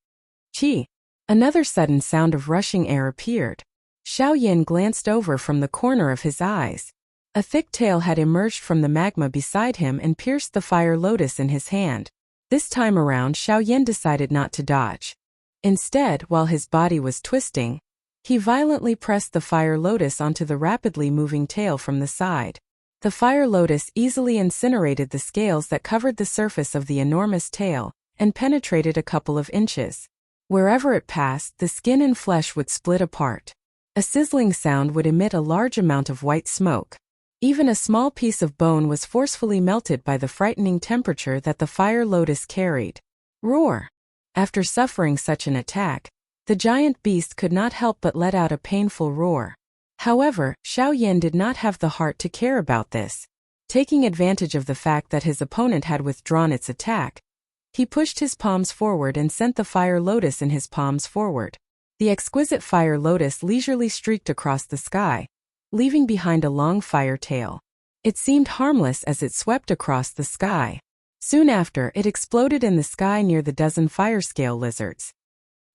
A: Chi! Another sudden sound of rushing air appeared. Xiao Yan glanced over from the corner of his eyes. A thick tail had emerged from the magma beside him and pierced the fire lotus in his hand. This time around, Xiao Yan decided not to dodge. Instead, while his body was twisting, he violently pressed the fire lotus onto the rapidly moving tail from the side. The fire lotus easily incinerated the scales that covered the surface of the enormous tail and penetrated a couple of inches. Wherever it passed, the skin and flesh would split apart. A sizzling sound would emit a large amount of white smoke. Even a small piece of bone was forcefully melted by the frightening temperature that the fire lotus carried. Roar! After suffering such an attack, the giant beast could not help but let out a painful roar. However, Xiao Yan did not have the heart to care about this. Taking advantage of the fact that his opponent had withdrawn its attack, he pushed his palms forward and sent the fire lotus in his palms forward. The exquisite fire lotus leisurely streaked across the sky, leaving behind a long fire tail. It seemed harmless as it swept across the sky. Soon after, it exploded in the sky near the dozen fire-scale lizards.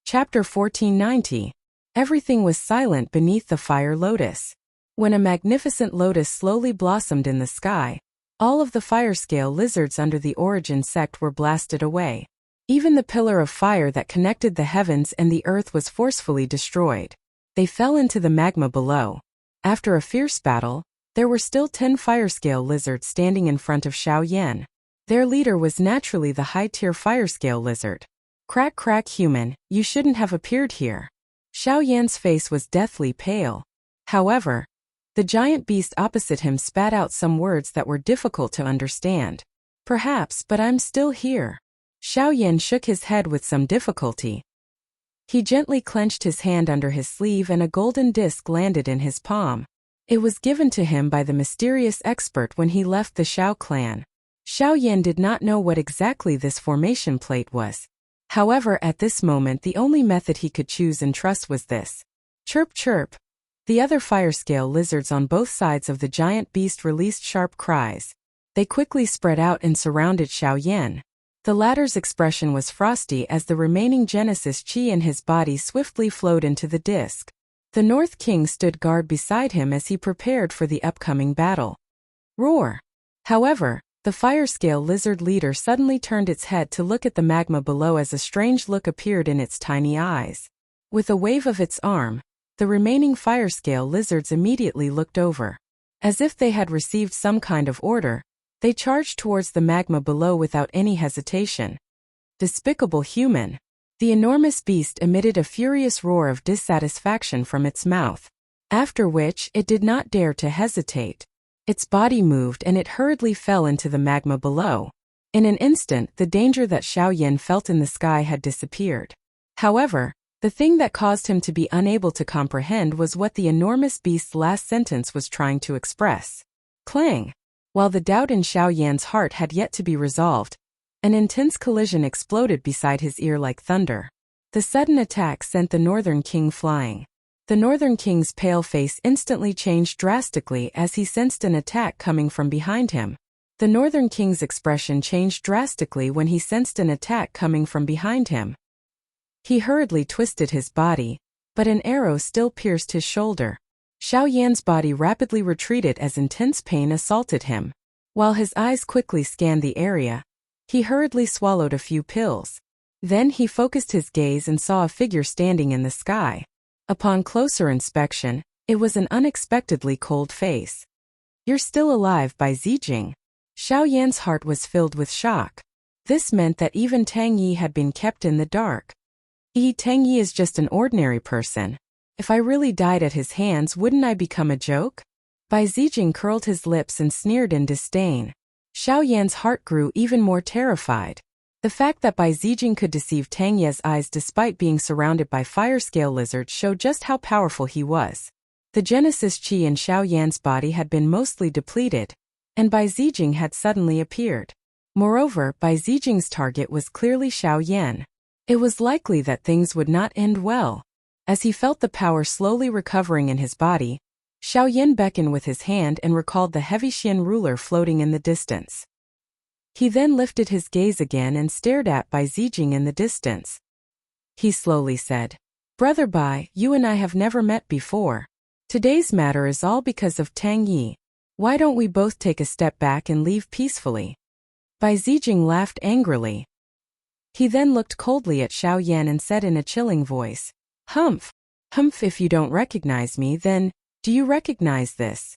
A: Chapter 1490. Everything was silent beneath the fire lotus. When a magnificent lotus slowly blossomed in the sky, all of the fire-scale lizards under the origin sect were blasted away. Even the pillar of fire that connected the heavens and the earth was forcefully destroyed. They fell into the magma below. After a fierce battle, there were still 10 fire-scale lizards standing in front of Xiao Yan. Their leader was naturally the high-tier fire-scale lizard. Crack crack human, you shouldn't have appeared here. Xiao Yan's face was deathly pale. However, the giant beast opposite him spat out some words that were difficult to understand. Perhaps, but I'm still here. Xiao Yan shook his head with some difficulty. He gently clenched his hand under his sleeve and a golden disc landed in his palm. It was given to him by the mysterious expert when he left the Xiao clan. Xiao Yan did not know what exactly this formation plate was. However, at this moment the only method he could choose and trust was this. Chirp chirp. The other fire-scale lizards on both sides of the giant beast released sharp cries. They quickly spread out and surrounded Xiao Yan. The latter's expression was frosty as the remaining Genesis chi in his body swiftly flowed into the disc. The North King stood guard beside him as he prepared for the upcoming battle. Roar! However, The fire-scale lizard leader suddenly turned its head to look at the magma below as a strange look appeared in its tiny eyes. With a wave of its arm, the remaining fire-scale lizards immediately looked over. As if they had received some kind of order, they charged towards the magma below without any hesitation. Despicable human! The enormous beast emitted a furious roar of dissatisfaction from its mouth, after which it did not dare to hesitate. Its body moved and it hurriedly fell into the magma below. In an instant, the danger that Xiao Yan felt in the sky had disappeared. However, the thing that caused him to be unable to comprehend was what the enormous beast's last sentence was trying to express. Clang! While the doubt in Xiao Yan's heart had yet to be resolved, an intense collision exploded beside his ear like thunder. The sudden attack sent the Northern King flying. The Northern King's pale face instantly changed drastically as he sensed an attack coming from behind him. The Northern King's expression changed drastically when he sensed an attack coming from behind him. He hurriedly twisted his body, but an arrow still pierced his shoulder. Xiao Yan's body rapidly retreated as intense pain assaulted him. While his eyes quickly scanned the area, he hurriedly swallowed a few pills. Then he focused his gaze and saw a figure standing in the sky. Upon closer inspection, it was an unexpectedly cold face. "You're still alive, Bai Zijing." Xiao Yan's heart was filled with shock. This meant that even Tang Yi had been kept in the dark. Tang Yi is just an ordinary person. If I really died at his hands, wouldn't I become a joke? Bai Zijing curled his lips and sneered in disdain. Xiao Yan's heart grew even more terrified. The fact that Bai Zijing could deceive Tang Yi's eyes despite being surrounded by fire-scale lizards showed just how powerful he was. The Genesis Qi in Xiao Yan's body had been mostly depleted, and Bai Zijing had suddenly appeared. Moreover, Bai Zijing's target was clearly Xiao Yan. It was likely that things would not end well. As he felt the power slowly recovering in his body, Xiao Yan beckoned with his hand and recalled the heavy Xian ruler floating in the distance. He then lifted his gaze again and stared at Bai Zijing in the distance. He slowly said, "Brother Bai, you and I have never met before. Today's matter is all because of Tang Yi. Why don't we both take a step back and leave peacefully?" Bai Zijing laughed angrily. He then looked coldly at Xiao Yan and said in a chilling voice, Humph, if you don't recognize me, then, do you recognize this?"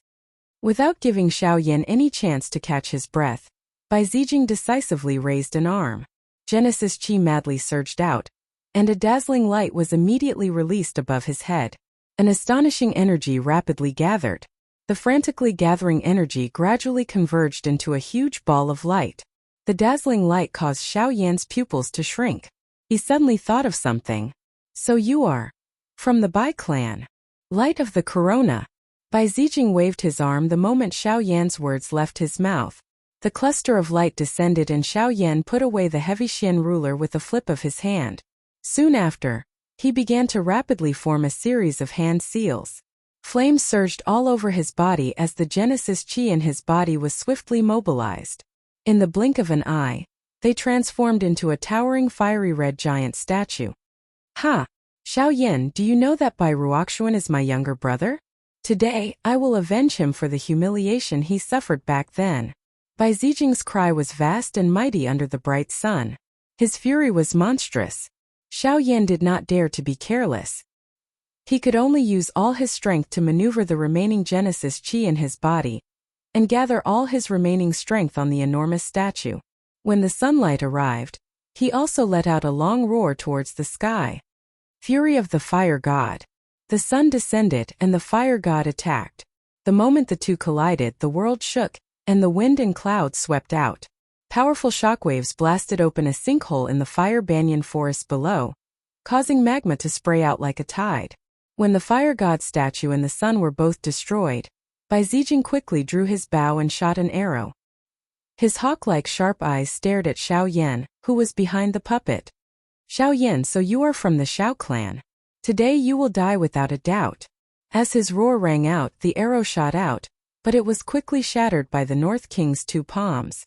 A: Without giving Xiao Yan any chance to catch his breath, Bai Zijing decisively raised an arm. Genesis Qi madly surged out, and a dazzling light was immediately released above his head. An astonishing energy rapidly gathered. The frantically gathering energy gradually converged into a huge ball of light. The dazzling light caused Xiao Yan's pupils to shrink. He suddenly thought of something. "So you are from the Bai clan. Light of the Corona." Bai Zijing waved his arm the moment Xiao Yan's words left his mouth. The cluster of light descended and Xiao Yan put away the heavy Xian ruler with a flip of his hand. Soon after, he began to rapidly form a series of hand seals. Flames surged all over his body as the Genesis Qi in his body was swiftly mobilized. In the blink of an eye, they transformed into a towering fiery red giant statue. "Ha! Xiao Yan, do you know that Bai Ruoxuan is my younger brother? Today, I will avenge him for the humiliation he suffered back then." Bai Zijing's cry was vast and mighty under the bright sun. His fury was monstrous. Xiao Yan did not dare to be careless. He could only use all his strength to maneuver the remaining Genesis Qi in his body, and gather all his remaining strength on the enormous statue. When the sunlight arrived, he also let out a long roar towards the sky. Fury of the Fire God. The sun descended and the Fire God attacked. The moment the two collided, the world shook, and the wind and clouds swept out. Powerful shockwaves blasted open a sinkhole in the fire banyan forest below, causing magma to spray out like a tide. When the Fire God statue and the sun were both destroyed, Bai Zijing quickly drew his bow and shot an arrow. His hawk-like sharp eyes stared at Xiao Yan, who was behind the puppet. "Xiao Yan, so you are from the Xiao clan. Today you will die without a doubt." As his roar rang out, the arrow shot out, but it was quickly shattered by the North King's two palms.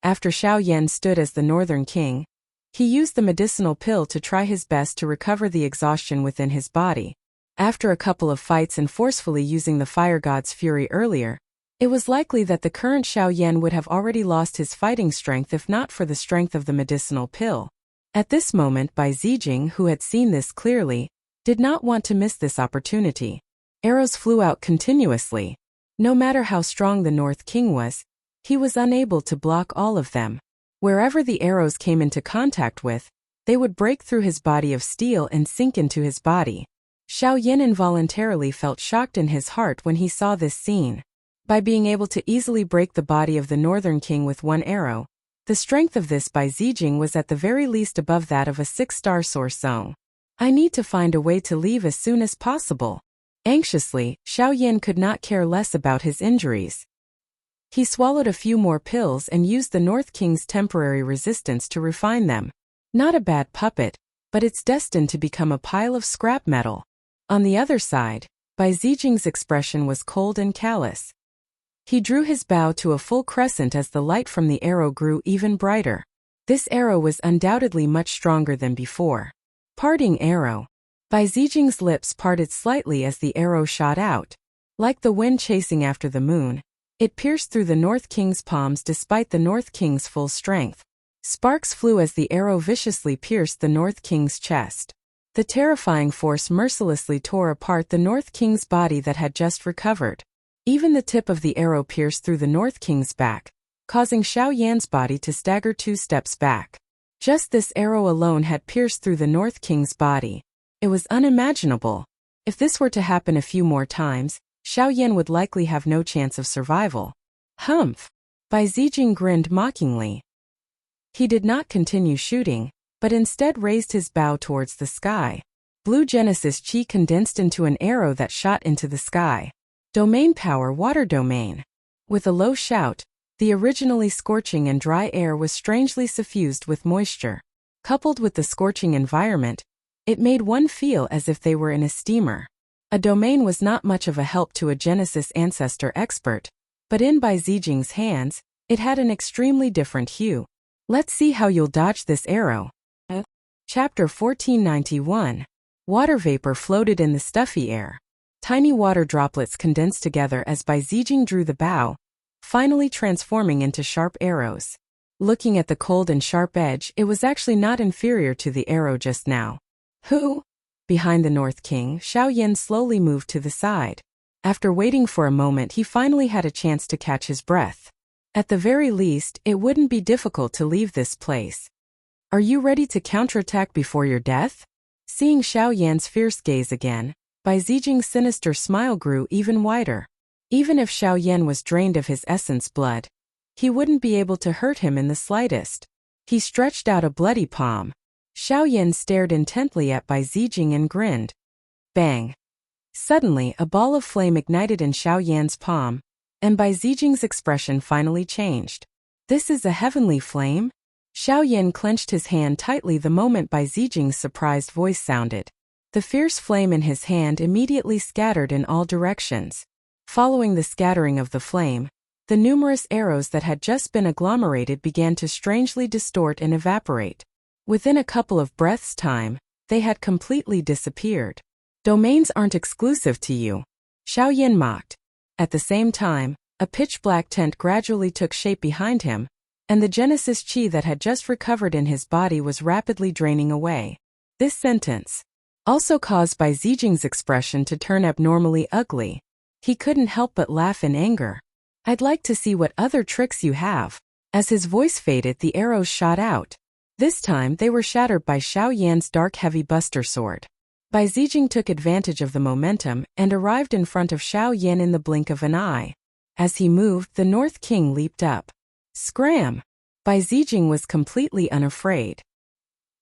A: After Xiao Yan stood as the Northern King, he used the medicinal pill to try his best to recover the exhaustion within his body. After a couple of fights and forcefully using the Fire God's fury earlier, It was likely that the current Xiao Yan would have already lost his fighting strength if not for the strength of the medicinal pill. At this moment, Bai Zijing, who had seen this clearly, did not want to miss this opportunity. Arrows flew out continuously. No matter how strong the North King was, he was unable to block all of them. Wherever the arrows came into contact with, they would break through his body of steel and sink into his body. Xiao Yan involuntarily felt shocked in his heart when he saw this scene. By being able to easily break the body of the Northern King with one arrow, the strength of this Bai Zijing was at the very least above that of a 6-star Source Zone. I need to find a way to leave as soon as possible. Anxiously, Xiao Yan could not care less about his injuries. He swallowed a few more pills and used the North King's temporary resistance to refine them. Not a bad puppet, but it's destined to become a pile of scrap metal. On the other side, Bai Zijing's expression was cold and callous. He drew his bow to a full crescent as the light from the arrow grew even brighter. This arrow was undoubtedly much stronger than before. Parting arrow. Bai Zijing's lips parted slightly as the arrow shot out. Like the wind chasing after the moon, it pierced through the North King's palms despite the North King's full strength. Sparks flew as the arrow viciously pierced the North King's chest. The terrifying force mercilessly tore apart the North King's body that had just recovered. Even the tip of the arrow pierced through the North King's back, causing Xiao Yan's body to stagger 2 steps back. Just this arrow alone had pierced through the North King's body. It was unimaginable. If this were to happen a few more times, Xiao Yan would likely have no chance of survival. Humph! Bai Zijing grinned mockingly. He did not continue shooting, but instead raised his bow towards the sky. Blue Genesis Chi condensed into an arrow that shot into the sky. Domain power water domain. With a low shout, the originally scorching and dry air was strangely suffused with moisture. Coupled with the scorching environment, it made one feel as if they were in a steamer. A domain was not much of a help to a Genesis ancestor expert, but in Bai Zijing's hands, it had an extremely different hue. Let's see how you'll dodge this arrow. Chapter 1491. Water vapor floated in the stuffy air. Tiny water droplets condensed together as Bai Zijing drew the bow, finally transforming into sharp arrows. Looking at the cold and sharp edge, it was actually not inferior to the arrow just now. Who? Behind the North King, Xiao Yan slowly moved to the side. After waiting for a moment, he finally had a chance to catch his breath. At the very least, it wouldn't be difficult to leave this place. Are you ready to counterattack before your death? Seeing Xiao Yan's fierce gaze again, Bai Zijing's sinister smile grew even wider. Even if Xiao Yan was drained of his essence blood, he wouldn't be able to hurt him in the slightest. He stretched out a bloody palm. Xiao Yan stared intently at Bai Zijing and grinned. Bang! Suddenly, a ball of flame ignited in Xiao Yan's palm, and Bai Zijing's expression finally changed. This is a heavenly flame? Xiao Yan clenched his hand tightly the moment Bai Zijing's surprised voice sounded. The fierce flame in his hand immediately scattered in all directions. Following the scattering of the flame, the numerous arrows that had just been agglomerated began to strangely distort and evaporate. Within a couple of breaths' time, they had completely disappeared. Domains aren't exclusive to you, Xiao Yan mocked. At the same time, a pitch-black tent gradually took shape behind him, and the Genesis Chi that had just recovered in his body was rapidly draining away. This sentence also caused Bai Zijing's expression to turn abnormally ugly. He couldn't help but laugh in anger. I'd like to see what other tricks you have. As his voice faded, the arrows shot out. This time they were shattered by Xiao Yan's dark heavy buster sword. Bai Zijing took advantage of the momentum and arrived in front of Xiao Yan in the blink of an eye. As he moved, the North King leaped up. Scram! Bai Zijing was completely unafraid.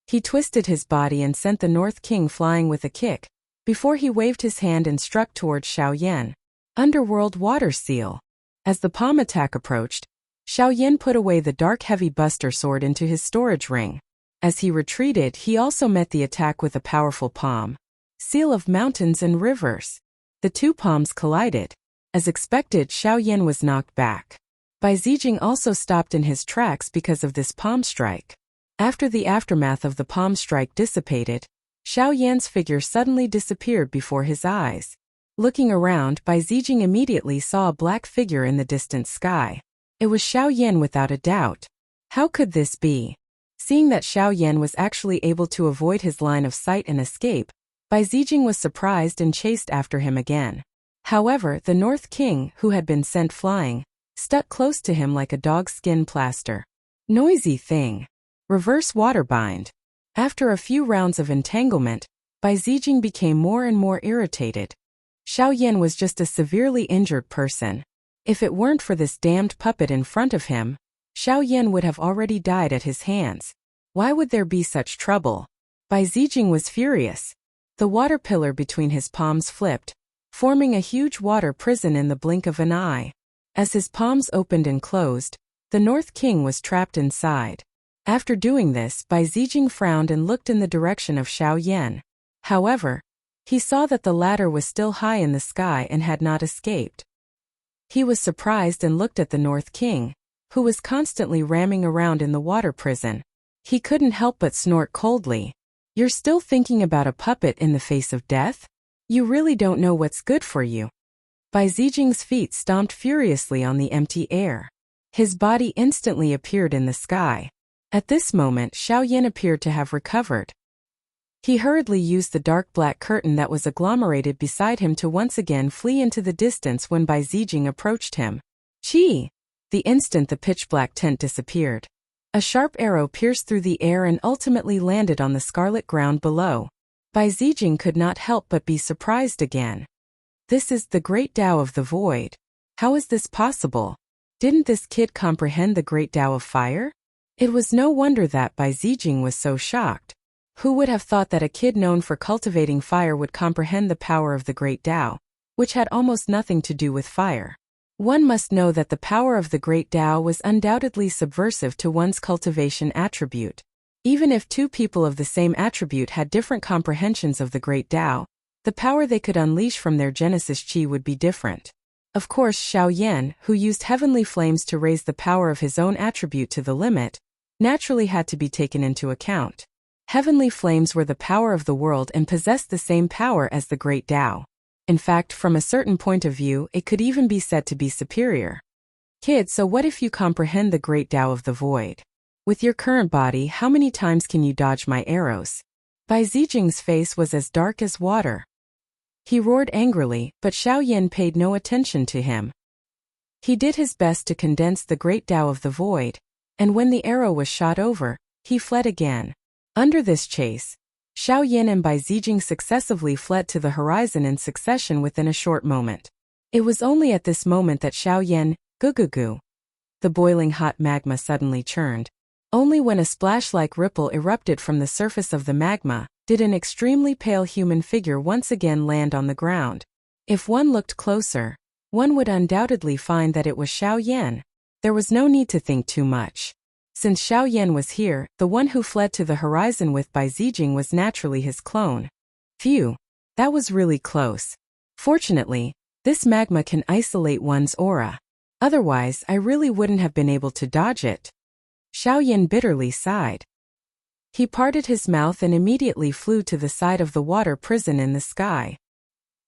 A: He twisted his body and sent the North King flying with a kick, before he waved his hand and struck towards Xiao Yan. Underworld Water Seal. As the palm attack approached, Xiao Yan put away the dark heavy buster sword into his storage ring. As he retreated, he also met the attack with a powerful palm. Seal of Mountains and Rivers. The two palms collided. As expected, Xiao Yan was knocked back. Bai Zijing also stopped in his tracks because of this palm strike. After the aftermath of the palm strike dissipated, Xiao Yan's figure suddenly disappeared before his eyes. Looking around, Bai Zijing immediately saw a black figure in the distant sky. It was Xiao Yan without a doubt. How could this be? Seeing that Xiao Yan was actually able to avoid his line of sight and escape, Bai Zijing was surprised and chased after him again. However, the North King, who had been sent flying, stuck close to him like a dog's skin plaster. Noisy thing. Reverse waterbind. After a few rounds of entanglement, Bai Zijing became more and more irritated. Xiao Yan was just a severely injured person. If it weren't for this damned puppet in front of him, Xiao Yan would have already died at his hands. Why would there be such trouble? Bai Zijing was furious. The water pillar between his palms flipped, forming a huge water prison in the blink of an eye. As his palms opened and closed, the North King was trapped inside. After doing this, Bai Zijing frowned and looked in the direction of Xiao Yan. However, he saw that the latter was still high in the sky and had not escaped. He was surprised and looked at the North King, who was constantly ramming around in the water prison. He couldn't help but snort coldly. You're still thinking about a puppet in the face of death? You really don't know what's good for you. Bai Zijing's feet stomped furiously on the empty air. His body instantly appeared in the sky. At this moment, Xiao Yan appeared to have recovered. He hurriedly used the dark black curtain that was agglomerated beside him to once again flee into the distance when Bai Zijing approached him. Chi! The instant the pitch-black tent disappeared, a sharp arrow pierced through the air and ultimately landed on the scarlet ground below. Bai Zijing could not help but be surprised again. This is the Great Tao of the Void. How is this possible? Didn't this kid comprehend the Great Tao of Fire? It was no wonder that Bai Zijing was so shocked. Who would have thought that a kid known for cultivating fire would comprehend the power of the Great Tao, which had almost nothing to do with fire? One must know that the power of the Great Tao was undoubtedly subversive to one's cultivation attribute. Even if two people of the same attribute had different comprehensions of the Great Tao, the power they could unleash from their Genesis Chi would be different. Of course, Xiao Yan, who used heavenly flames to raise the power of his own attribute to the limit, naturally had to be taken into account. Heavenly flames were the power of the world and possessed the same power as the Great Tao. In fact, from a certain point of view, it could even be said to be superior. Kid, so what if you comprehend the Great Tao of the Void? With your current body, how many times can you dodge my arrows? Bai Zijing's face was as dark as water. He roared angrily, but Xiao Yan paid no attention to him. He did his best to condense the Great Tao of the Void, and when the arrow was shot over, he fled again. Under this chase, Xiao Yan and Bai Zijing successively fled to the horizon in succession within a short moment. It was only at this moment that Xiao Yan, goo, the boiling hot magma suddenly churned. Only when a splash-like ripple erupted from the surface of the magma did an extremely pale human figure once again land on the ground. If one looked closer, one would undoubtedly find that it was Xiao Yan. There was no need to think too much. Since Xiao Yan was here, the one who fled to the horizon with Bai Zijing was naturally his clone. Phew, that was really close. Fortunately, this magma can isolate one's aura. Otherwise, I really wouldn't have been able to dodge it. Xiao Yan bitterly sighed. He parted his mouth and immediately flew to the side of the water prison in the sky.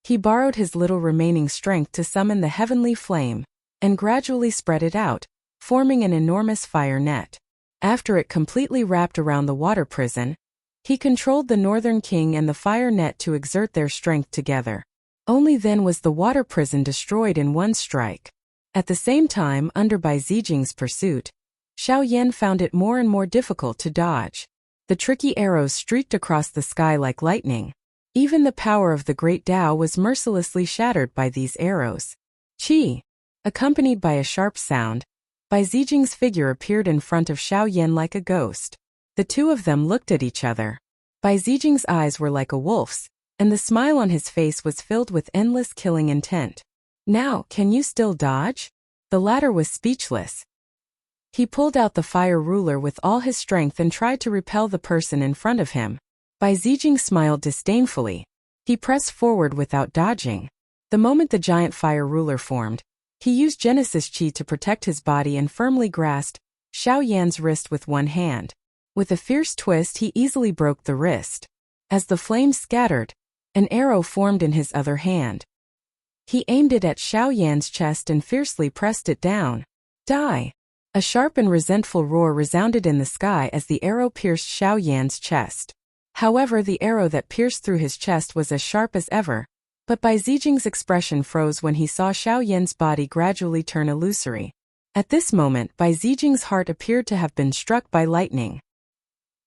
A: He borrowed his little remaining strength to summon the heavenly flame, and gradually spread it out, forming an enormous fire net. After it completely wrapped around the water prison, he controlled the Northern King and the fire net to exert their strength together. Only then was the water prison destroyed in one strike. At the same time, under Bai Zijing's pursuit, Xiao Yan found it more and more difficult to dodge. The tricky arrows streaked across the sky like lightning. Even the power of the Great Tao was mercilessly shattered by these arrows. Chi! Accompanied by a sharp sound, Bai Zijing's figure appeared in front of Xiao Yan like a ghost. The two of them looked at each other. Bai Zijing's eyes were like a wolf's, and the smile on his face was filled with endless killing intent. Now, can you still dodge? The latter was speechless. He pulled out the fire ruler with all his strength and tried to repel the person in front of him. Bai Zijing smiled disdainfully. He pressed forward without dodging. The moment the giant fire ruler formed, he used Genesis Chi to protect his body and firmly grasped Xiao Yan's wrist with one hand. With a fierce twist, he easily broke the wrist. As the flames scattered, an arrow formed in his other hand. He aimed it at Xiao Yan's chest and fiercely pressed it down. Die! A sharp and resentful roar resounded in the sky as the arrow pierced Xiao Yan's chest. However, the arrow that pierced through his chest was as sharp as ever, but Bai Zijing's expression froze when he saw Xiao Yan's body gradually turn illusory. At this moment, Bai Zijing's heart appeared to have been struck by lightning.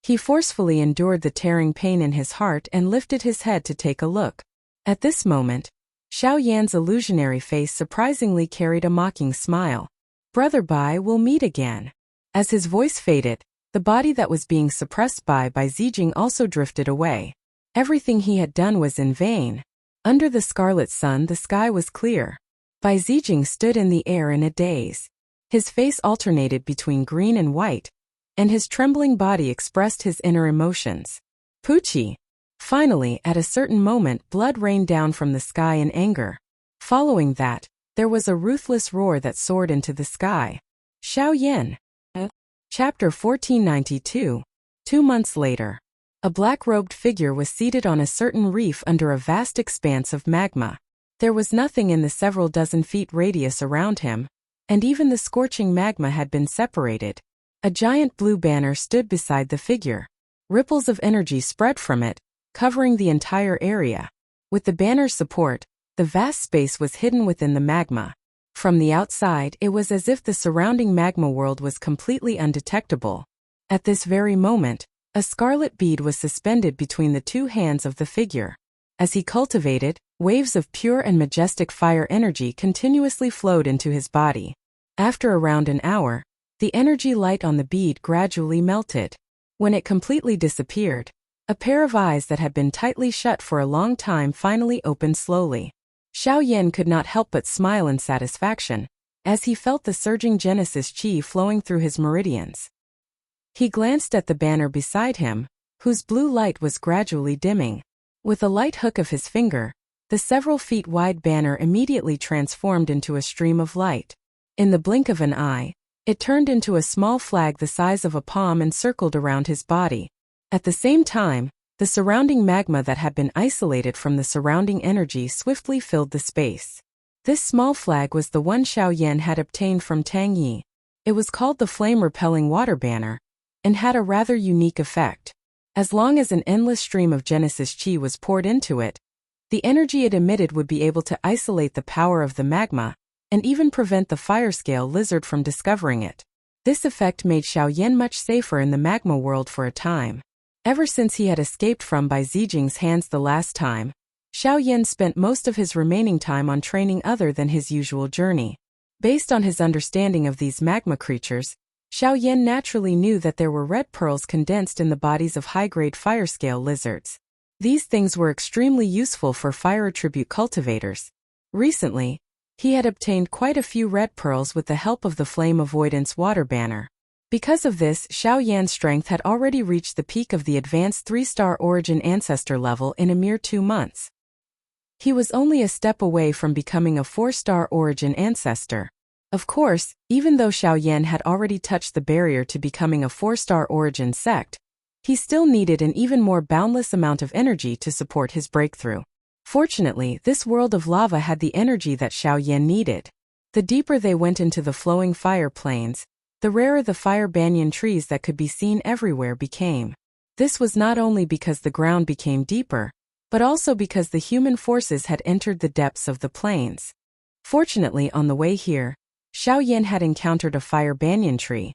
A: He forcefully endured the tearing pain in his heart and lifted his head to take a look. At this moment, Xiao Yan's illusionary face surprisingly carried a mocking smile. Brother Bai, we'll meet again. As his voice faded, the body that was being suppressed by Bai Zijing also drifted away. Everything he had done was in vain. Under the scarlet sun, the sky was clear. Bai Zijing stood in the air in a daze. His face alternated between green and white, and his trembling body expressed his inner emotions. Pucci! Finally, at a certain moment, blood rained down from the sky in anger. Following that, there was a ruthless roar that soared into the sky. Xiao Yan. Chapter 1492. 2 months later. A black-robed figure was seated on a certain reef under a vast expanse of magma. There was nothing in the several dozen feet radius around him, and even the scorching magma had been separated. A giant blue banner stood beside the figure. Ripples of energy spread from it, covering the entire area. With the banner's support, the vast space was hidden within the magma. From the outside, it was as if the surrounding magma world was completely undetectable. At this very moment, a scarlet bead was suspended between the two hands of the figure. As he cultivated, waves of pure and majestic fire energy continuously flowed into his body. After around an hour, the energy light on the bead gradually melted. When it completely disappeared, a pair of eyes that had been tightly shut for a long time finally opened slowly. Xiao Yan could not help but smile in satisfaction, as he felt the surging Genesis Qi flowing through his meridians. He glanced at the banner beside him, whose blue light was gradually dimming. With a light hook of his finger, the several feet wide banner immediately transformed into a stream of light. In the blink of an eye, it turned into a small flag the size of a palm and circled around his body. At the same time, the surrounding magma that had been isolated from the surrounding energy swiftly filled the space. This small flag was the one Xiao Yan had obtained from Tang Yi. It was called the Flame-Repelling Water Banner, and had a rather unique effect. As long as an endless stream of Genesis Qi was poured into it, the energy it emitted would be able to isolate the power of the magma, and even prevent the fire-scale lizard from discovering it. This effect made Xiao Yan much safer in the magma world for a time. Ever since he had escaped from Bai Zijing's hands the last time, Xiao Yan spent most of his remaining time on training other than his usual journey. Based on his understanding of these magma creatures, Xiao Yan naturally knew that there were red pearls condensed in the bodies of high-grade fire-scale lizards. These things were extremely useful for fire attribute cultivators. Recently, he had obtained quite a few red pearls with the help of the Flame Avoidance Water Banner. Because of this, Xiao Yan's strength had already reached the peak of the advanced 3-star origin ancestor level in a mere 2 months. He was only a step away from becoming a 4-star origin ancestor. Of course, even though Xiao Yan had already touched the barrier to becoming a 4-star origin sect, he still needed an even more boundless amount of energy to support his breakthrough. Fortunately, this world of lava had the energy that Xiao Yan needed. The deeper they went into the flowing fire plains, the rarer the fire banyan trees that could be seen everywhere became. This was not only because the ground became deeper, but also because the human forces had entered the depths of the plains. Fortunately, on the way here, Xiao Yan had encountered a fire banyan tree.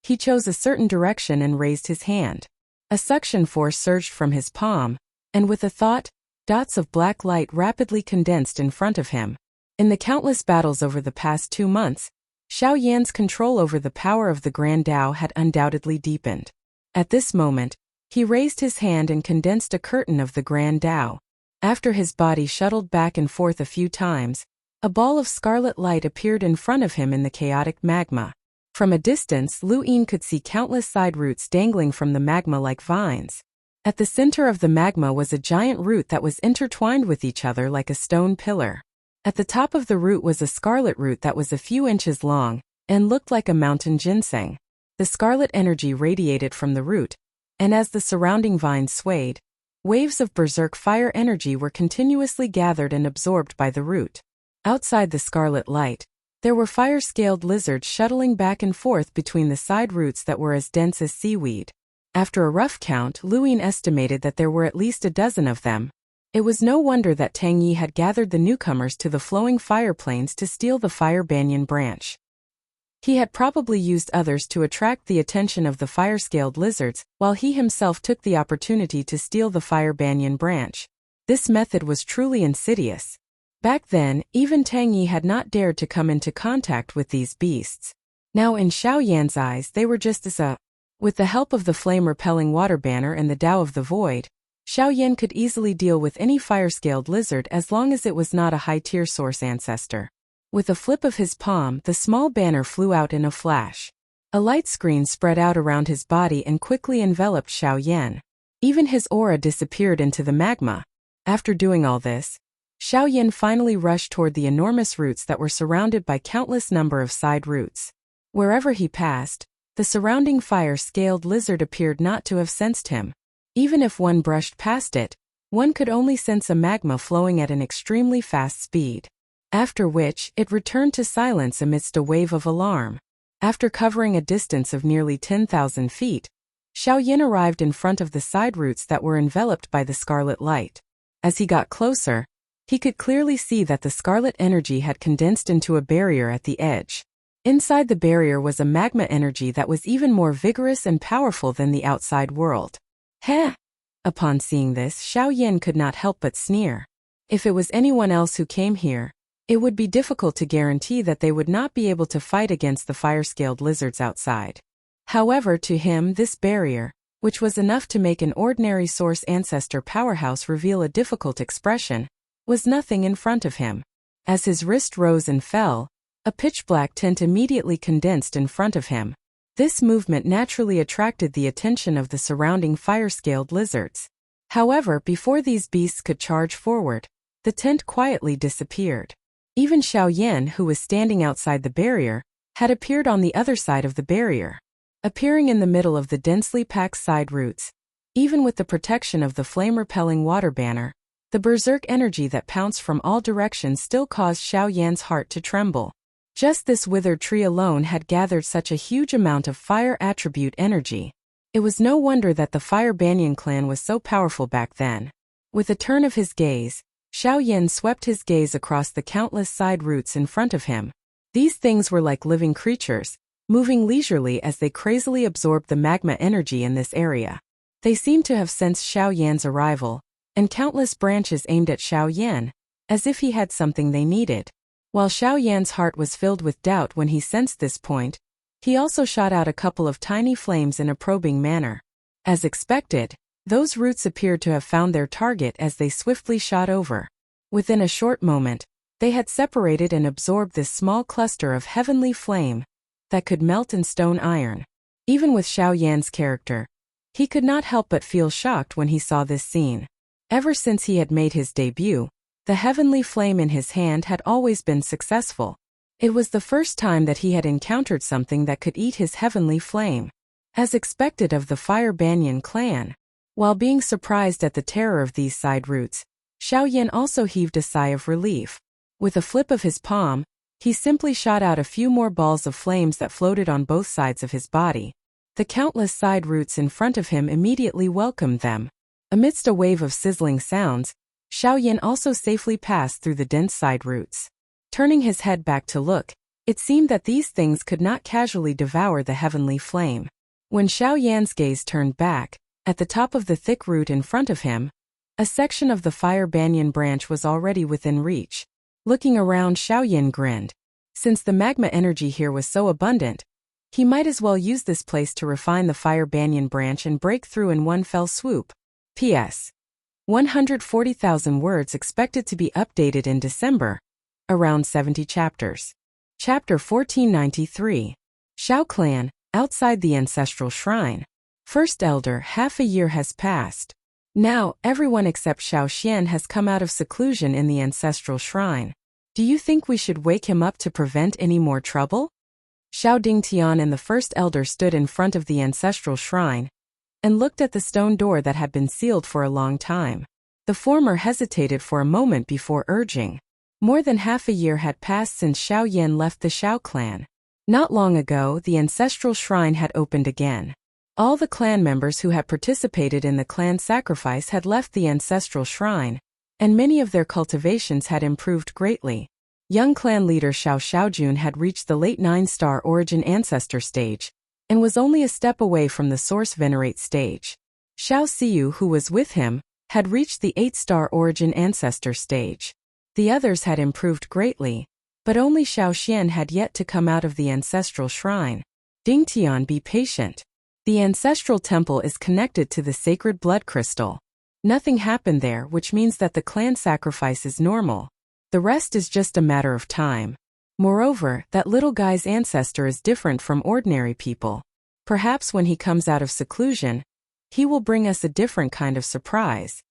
A: He chose a certain direction and raised his hand. A suction force surged from his palm, and with a thought, dots of black light rapidly condensed in front of him. In the countless battles over the past 2 months, Xiao Yan's control over the power of the Grand Tao had undoubtedly deepened. At this moment, he raised his hand and condensed a curtain of the Grand Tao. After his body shuttled back and forth a few times, a ball of scarlet light appeared in front of him in the chaotic magma. From a distance, Lu Yin could see countless side roots dangling from the magma like vines. At the center of the magma was a giant root that was intertwined with each other like a stone pillar. At the top of the root was a scarlet root that was a few inches long, and looked like a mountain ginseng. The scarlet energy radiated from the root, and as the surrounding vines swayed, waves of berserk fire energy were continuously gathered and absorbed by the root. Outside the scarlet light, there were fire-scaled lizards shuttling back and forth between the side roots that were as dense as seaweed. After a rough count, Luin estimated that there were at least a dozen of them. It was no wonder that Tang Yi had gathered the newcomers to the flowing fire plains to steal the fire banyan branch. He had probably used others to attract the attention of the fire-scaled lizards, while he himself took the opportunity to steal the fire banyan branch. This method was truly insidious. Back then, even Tang Yi had not dared to come into contact with these beasts. Now in Xiao Yan's eyes they were just as a... With the help of the flame-repelling water banner and the Tao of the Void, Xiao Yan could easily deal with any fire-scaled lizard as long as it was not a high-tier source ancestor. With a flip of his palm, the small banner flew out in a flash. A light screen spread out around his body and quickly enveloped Xiao Yan. Even his aura disappeared into the magma. After doing all this, Xiao Yan finally rushed toward the enormous roots that were surrounded by countless number of side roots. Wherever he passed, the surrounding fire-scaled lizard appeared not to have sensed him. Even if one brushed past it, one could only sense a magma flowing at an extremely fast speed. After which, it returned to silence amidst a wave of alarm. After covering a distance of nearly 10,000 feet, Xiao Yan arrived in front of the side roots that were enveloped by the scarlet light. As he got closer, he could clearly see that the scarlet energy had condensed into a barrier at the edge. Inside the barrier was a magma energy that was even more vigorous and powerful than the outside world. Heh! Upon seeing this, Xiao Yan could not help but sneer. If it was anyone else who came here, it would be difficult to guarantee that they would not be able to fight against the fire-scaled lizards outside. However, to him this barrier, which was enough to make an ordinary source ancestor powerhouse reveal a difficult expression, was nothing in front of him. As his wrist rose and fell, a pitch-black tint immediately condensed in front of him. This movement naturally attracted the attention of the surrounding fire-scaled lizards. However, before these beasts could charge forward, the tint quietly disappeared. Even Xiao Yan, who was standing outside the barrier, had appeared on the other side of the barrier. Appearing in the middle of the densely packed side roots, even with the protection of the flame-repelling water banner, the berserk energy that pounced from all directions still caused Xiao Yan's heart to tremble. Just this withered tree alone had gathered such a huge amount of fire attribute energy. It was no wonder that the Fire Banyan clan was so powerful back then. With a turn of his gaze, Xiao Yan swept his gaze across the countless side roots in front of him. These things were like living creatures, moving leisurely as they crazily absorbed the magma energy in this area. They seemed to have sensed Xiao Yan's arrival, and countless branches aimed at Xiao Yan, as if he had something they needed. While Xiao Yan's heart was filled with doubt when he sensed this point, he also shot out a couple of tiny flames in a probing manner. As expected, those roots appeared to have found their target as they swiftly shot over. Within a short moment, they had separated and absorbed this small cluster of heavenly flame that could melt in stone iron. Even with Xiao Yan's character, he could not help but feel shocked when he saw this scene. Ever since he had made his debut, the heavenly flame in his hand had always been successful. It was the first time that he had encountered something that could eat his heavenly flame. As expected of the Fire Banyan clan, while being surprised at the terror of these side roots, Xiao Yan also heaved a sigh of relief. With a flip of his palm, he simply shot out a few more balls of flames that floated on both sides of his body. The countless side roots in front of him immediately welcomed them. Amidst a wave of sizzling sounds, Xiao Yan also safely passed through the dense side roots. Turning his head back to look, it seemed that these things could not casually devour the heavenly flame. When Xiao Yan's gaze turned back, at the top of the thick root in front of him, a section of the Fire Banyan branch was already within reach. Looking around, Xiao Yan grinned. Since the magma energy here was so abundant, he might as well use this place to refine the Fire Banyan branch and break through in one fell swoop. P.S. 140,000 words expected to be updated in December. Around 70 chapters. Chapter 1493. Xiao Clan, outside the ancestral shrine. First Elder, half a year has passed. Now, everyone except Xiao Xian has come out of seclusion in the ancestral shrine. Do you think we should wake him up to prevent any more trouble? Xiao Dingtian and the First Elder stood in front of the ancestral shrine and looked at the stone door that had been sealed for a long time. The former hesitated for a moment before urging, More than half a year had passed since Xiao Yan left the Xiao clan. Not long ago, the ancestral shrine had opened again. All the clan members who had participated in the clan sacrifice had left the ancestral shrine, and many of their cultivations had improved greatly. Young clan leader Xiao Xiaojun had reached the late 9-star origin ancestor stage, and was only a step away from the source venerate stage. Xiao Xiu, who was with him, had reached the 8-star origin ancestor stage. The others had improved greatly, but only Xiao Xian had yet to come out of the ancestral shrine. Dingtian, be patient. The ancestral temple is connected to the sacred blood crystal. Nothing happened there, which means that the clan sacrifice is normal. The rest is just a matter of time. Moreover, that little guy's ancestor is different from ordinary people. Perhaps when he comes out of seclusion, he will bring us a different kind of surprise.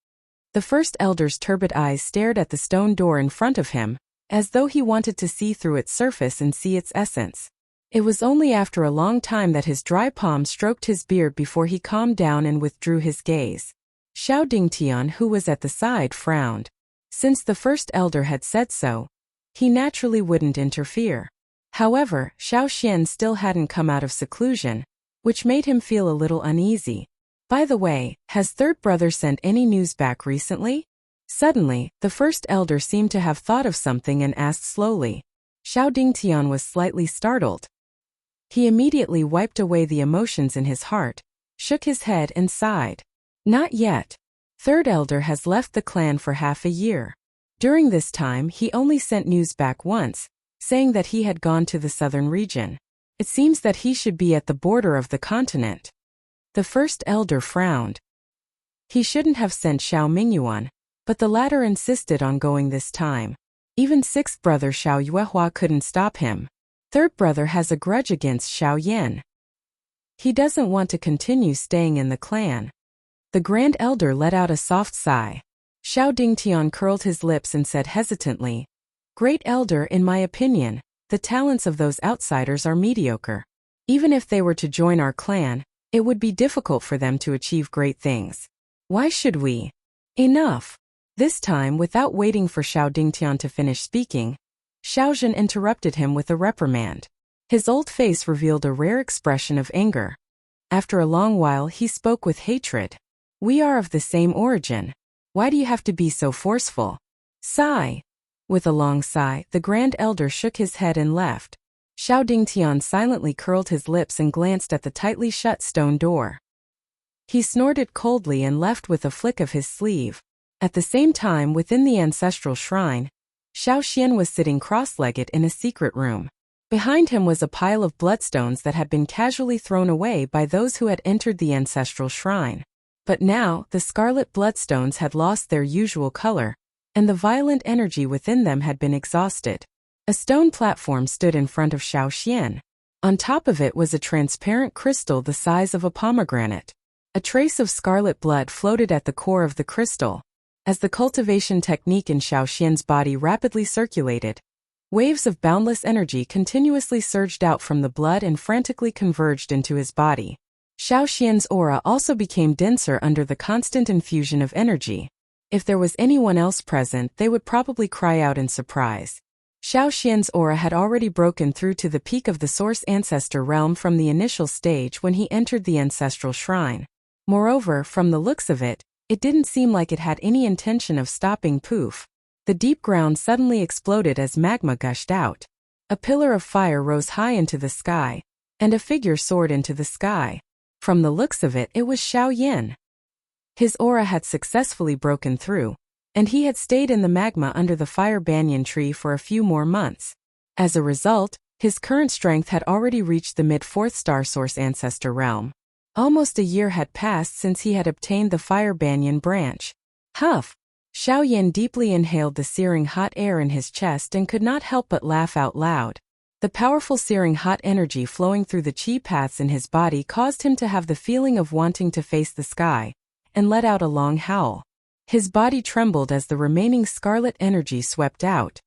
A: The first elder's turbid eyes stared at the stone door in front of him, as though he wanted to see through its surface and see its essence. It was only after a long time that his dry palm stroked his beard before he calmed down and withdrew his gaze. Xiao Dingtian, who was at the side, frowned. Since the first elder had said so, he naturally wouldn't interfere. However, Xiao Xian still hadn't come out of seclusion, which made him feel a little uneasy. By the way, has third brother sent any news back recently? Suddenly, the first elder seemed to have thought of something and asked slowly. Xiao Dingtian was slightly startled. He immediately wiped away the emotions in his heart, shook his head and sighed. Not yet. Third elder has left the clan for half a year. During this time he only sent news back once, saying that he had gone to the southern region. It seems that he should be at the border of the continent. The first elder frowned. He shouldn't have sent Xiao Mingyuan, but the latter insisted on going this time. Even sixth brother Xiao Yuehua couldn't stop him. Third brother has a grudge against Xiao Yan. He doesn't want to continue staying in the clan. The grand elder let out a soft sigh. Xiao Dingtian curled his lips and said hesitantly, Great elder, in my opinion, the talents of those outsiders are mediocre. Even if they were to join our clan, it would be difficult for them to achieve great things. Why should we? Enough. This time, without waiting for Xiao Dingtian to finish speaking, Xiao Zhen interrupted him with a reprimand. His old face revealed a rare expression of anger. After a long while he spoke with hatred. We are of the same origin. Why do you have to be so forceful? Sigh. With a long sigh, the grand elder shook his head and left. Xiao Dingtian silently curled his lips and glanced at the tightly shut stone door. He snorted coldly and left with a flick of his sleeve. At the same time, within the ancestral shrine, Xiao Xian was sitting cross-legged in a secret room. Behind him was a pile of bloodstones that had been casually thrown away by those who had entered the ancestral shrine. But now, the scarlet bloodstones had lost their usual color, and the violent energy within them had been exhausted. A stone platform stood in front of Xiao Xian. On top of it was a transparent crystal the size of a pomegranate. A trace of scarlet blood floated at the core of the crystal. As the cultivation technique in Xiao Xian's body rapidly circulated, waves of boundless energy continuously surged out from the blood and frantically converged into his body. Xiao Xian's aura also became denser under the constant infusion of energy. If there was anyone else present, they would probably cry out in surprise. Xiao Xian's aura had already broken through to the peak of the Source Ancestor realm from the initial stage when he entered the ancestral shrine. Moreover, from the looks of it, it didn't seem like it had any intention of stopping. Poof. The deep ground suddenly exploded as magma gushed out. A pillar of fire rose high into the sky, and a figure soared into the sky. From the looks of it, it was Xiao Yan. His aura had successfully broken through, and he had stayed in the magma under the fire banyan tree for a few more months. As a result, his current strength had already reached the mid-4th star Source Ancestor realm. Almost a year had passed since he had obtained the fire banyan branch. Huff! Xiao Yan deeply inhaled the searing hot air in his chest and could not help but laugh out loud. The powerful searing hot energy flowing through the chi paths in his body caused him to have the feeling of wanting to face the sky, and let out a long howl. His body trembled as the remaining scarlet energy swept out.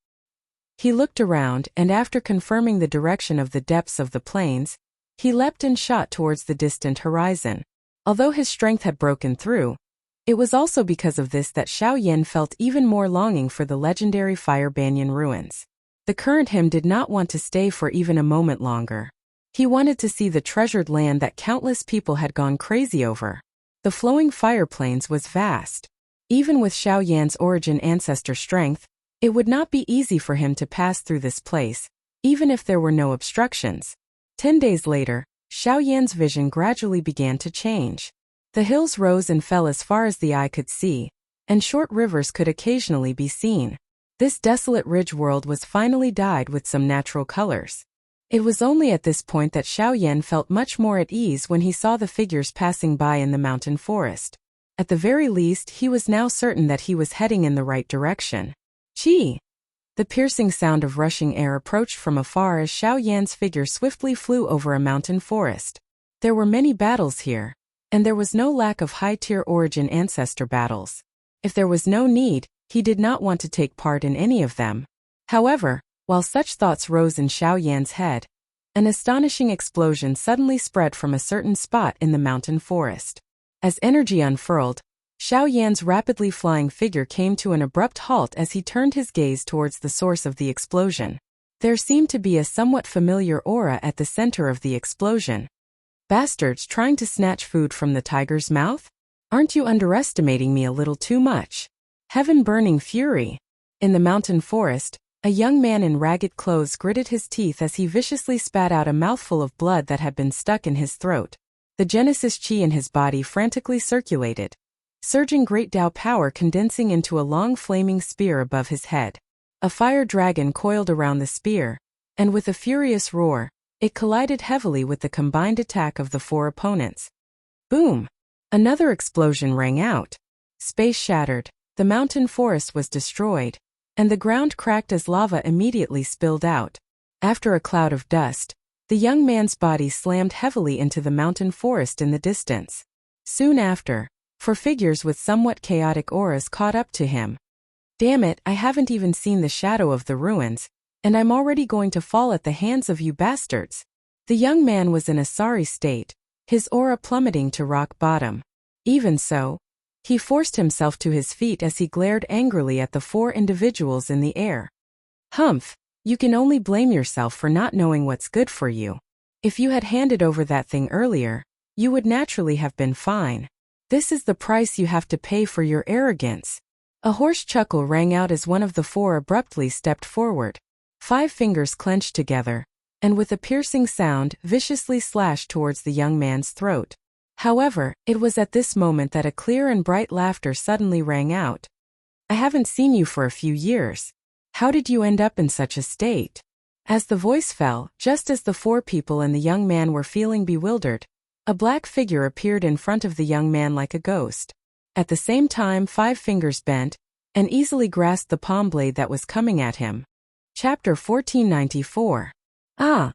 A: He looked around, and after confirming the direction of the depths of the plains, he leapt and shot towards the distant horizon. Although his strength had broken through, It was also because of this that Xiao Yan felt even more longing for the legendary Fire Banyan ruins. The current him did not want to stay for even a moment longer. He wanted to see the treasured land that countless people had gone crazy over. The flowing fire plains was vast. Even with Xiao Yan's origin ancestor strength, it would not be easy for him to pass through this place, even if there were no obstructions. 10 days later, Xiao Yan's vision gradually began to change. The hills rose and fell as far as the eye could see, and short rivers could occasionally be seen. This desolate ridge world was finally dyed with some natural colors. It was only at this point that Xiao Yan felt much more at ease when he saw the figures passing by in the mountain forest. At the very least, he was now certain that he was heading in the right direction. Gee! The piercing sound of rushing air approached from afar as Xiao Yan's figure swiftly flew over a mountain forest. There were many battles here, and there was no lack of high-tier origin ancestor battles. If there was no need, he did not want to take part in any of them. However, while such thoughts rose in Xiao Yan's head, an astonishing explosion suddenly spread from a certain spot in the mountain forest. As energy unfurled, Xiao Yan's rapidly flying figure came to an abrupt halt as he turned his gaze towards the source of the explosion. There seemed to be a somewhat familiar aura at the center of the explosion. Bastards trying to snatch food from the tiger's mouth? Aren't you underestimating me a little too much? Heaven-burning fury! In the mountain forest, a young man in ragged clothes gritted his teeth as he viciously spat out a mouthful of blood that had been stuck in his throat. The Genesis chi in his body frantically circulated, surging great Tao power condensing into a long flaming spear above his head. A fire dragon coiled around the spear, and with a furious roar, it collided heavily with the combined attack of the 4 opponents. Boom! Another explosion rang out. Space shattered, the mountain forest was destroyed, and the ground cracked as lava immediately spilled out. After a cloud of dust, the young man's body slammed heavily into the mountain forest in the distance. Soon after, 4 figures with somewhat chaotic auras caught up to him. Damn it, I haven't even seen the shadow of the ruins, and I'm already going to fall at the hands of you bastards. The young man was in a sorry state, his aura plummeting to rock bottom. Even so, he forced himself to his feet as he glared angrily at the 4 individuals in the air. Humph, you can only blame yourself for not knowing what's good for you. If you had handed over that thing earlier, you would naturally have been fine. This is the price you have to pay for your arrogance. A hoarse chuckle rang out as one of the 4 abruptly stepped forward. 5 fingers clenched together, and with a piercing sound, viciously slashed towards the young man's throat. However, it was at this moment that a clear and bright laughter suddenly rang out. I haven't seen you for a few years. How did you end up in such a state? As the voice fell, just as the 4 people and the young man were feeling bewildered, a black figure appeared in front of the young man like a ghost. At the same time, 5 fingers bent, and easily grasped the palm blade that was coming at him. Chapter 1494. Ah!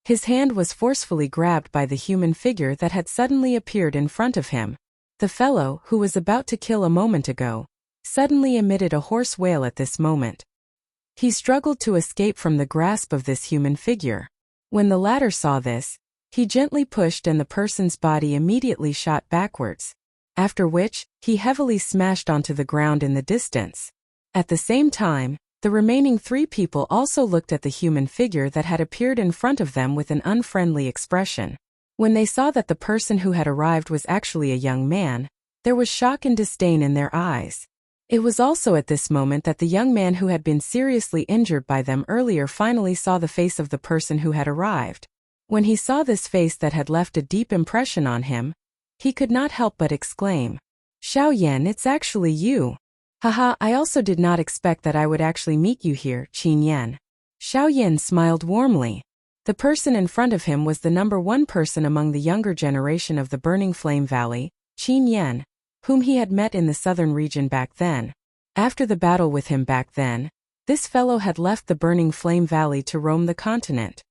A: His hand was forcefully grabbed by the human figure that had suddenly appeared in front of him. The fellow, who was about to kill a moment ago, suddenly emitted a hoarse wail at this moment. He struggled to escape from the grasp of this human figure. When the latter saw this, he gently pushed and the person's body immediately shot backwards, after which, he heavily smashed onto the ground in the distance. At the same time, the remaining 3 people also looked at the human figure that had appeared in front of them with an unfriendly expression. When they saw that the person who had arrived was actually a young man, there was shock and disdain in their eyes. It was also at this moment that the young man who had been seriously injured by them earlier finally saw the face of the person who had arrived. When he saw this face that had left a deep impression on him, he could not help but exclaim, "Xiao Yan, it's actually you. Haha, I also did not expect that I would actually meet you here, Qin Yan." Xiao Yan smiled warmly. The person in front of him was the number 1 person among the younger generation of the Burning Flame Valley, Qin Yan, whom he had met in the southern region back then. After the battle with him back then, this fellow had left the Burning Flame Valley to roam the continent.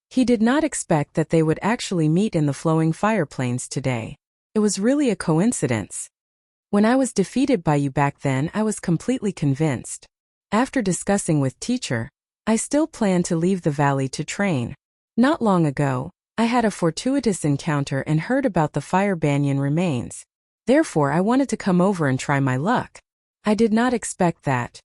A: He did not expect that they would actually meet in the flowing fire plains today. It was really a coincidence. When I was defeated by you back then, I was completely convinced. After discussing with teacher, I still planned to leave the valley to train. Not long ago, I had a fortuitous encounter and heard about the Fire Banyan remains. Therefore I wanted to come over and try my luck. I did not expect that.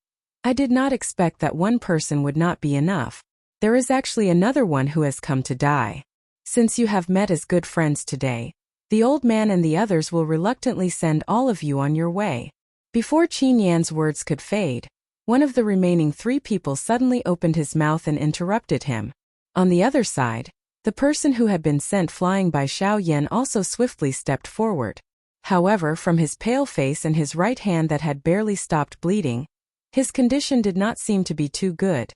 A: I did not expect that one person would not be enough. There is actually another one who has come to die. Since you have met as good friends today, the old man and the others will reluctantly send all of you on your way." Before Qin Yan's words could fade, one of the remaining 3 people suddenly opened his mouth and interrupted him. On the other side, the person who had been sent flying by Xiao Yan also swiftly stepped forward. However, from his pale face and his right hand that had barely stopped bleeding, his condition did not seem to be too good.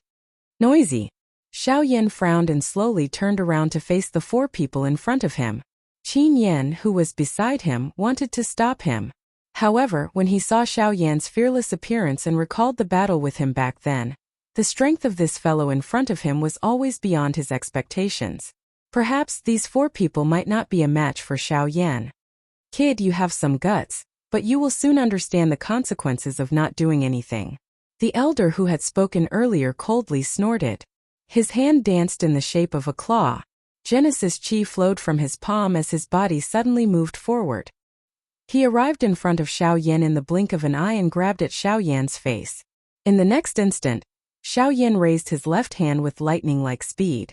A: "Noisy." Xiao Yan frowned and slowly turned around to face the 4 people in front of him. Qin Yan, who was beside him, wanted to stop him. However, when he saw Xiao Yan's fearless appearance and recalled the battle with him back then, the strength of this fellow in front of him was always beyond his expectations. Perhaps these 4 people might not be a match for Xiao Yan. "Kid, you have some guts, but you will soon understand the consequences of not doing anything." The elder who had spoken earlier coldly snorted. His hand danced in the shape of a claw. Genesis chi flowed from his palm as his body suddenly moved forward. He arrived in front of Xiao Yan in the blink of an eye and grabbed at Xiao Yan's face. In the next instant, Xiao Yan raised his left hand with lightning-like speed.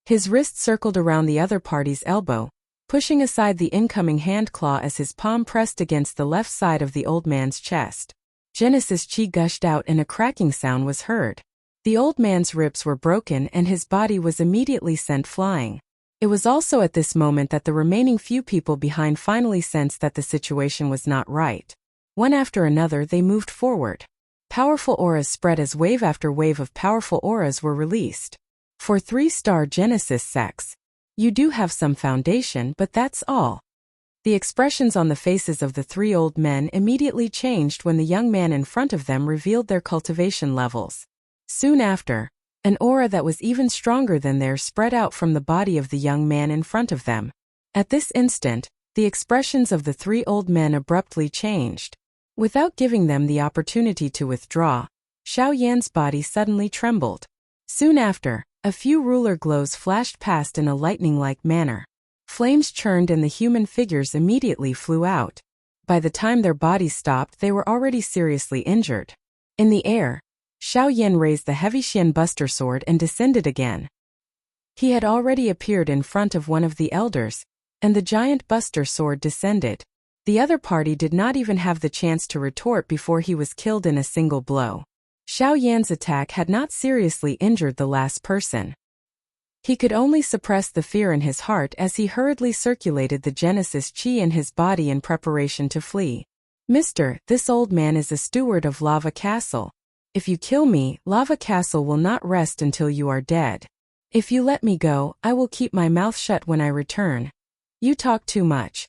A: His wrist circled around the other party's elbow, pushing aside the incoming hand claw as his palm pressed against the left side of the old man's chest. Genesis chi gushed out and a cracking sound was heard. The old man's ribs were broken and his body was immediately sent flying. It was also at this moment that the remaining few people behind finally sensed that the situation was not right. One after another they moved forward. Powerful auras spread as wave after wave of powerful auras were released. For 3-star Genesis sex, you do have some foundation, but that's all. The expressions on the faces of the 3 old men immediately changed when the young man in front of them revealed their cultivation levels. Soon after, an aura that was even stronger than theirs spread out from the body of the young man in front of them. At this instant, the expressions of the 3 old men abruptly changed. Without giving them the opportunity to withdraw, Xiao Yan's body suddenly trembled. Soon after, a few ruler glows flashed past in a lightning-like manner. Flames churned and the human figures immediately flew out. By the time their bodies stopped, they were already seriously injured. In the air, Xiao Yan raised the heavy Xian Buster sword and descended again. He had already appeared in front of one of the elders, and the giant Buster sword descended. The other party did not even have the chance to retort before he was killed in a single blow. Xiao Yan's attack had not seriously injured the last person. He could only suppress the fear in his heart as he hurriedly circulated the Genesis chi in his body in preparation to flee. "Mister, this old man is a steward of Lava Castle. If you kill me, Lava Castle will not rest until you are dead. If you let me go, I will keep my mouth shut when I return. You talk too much."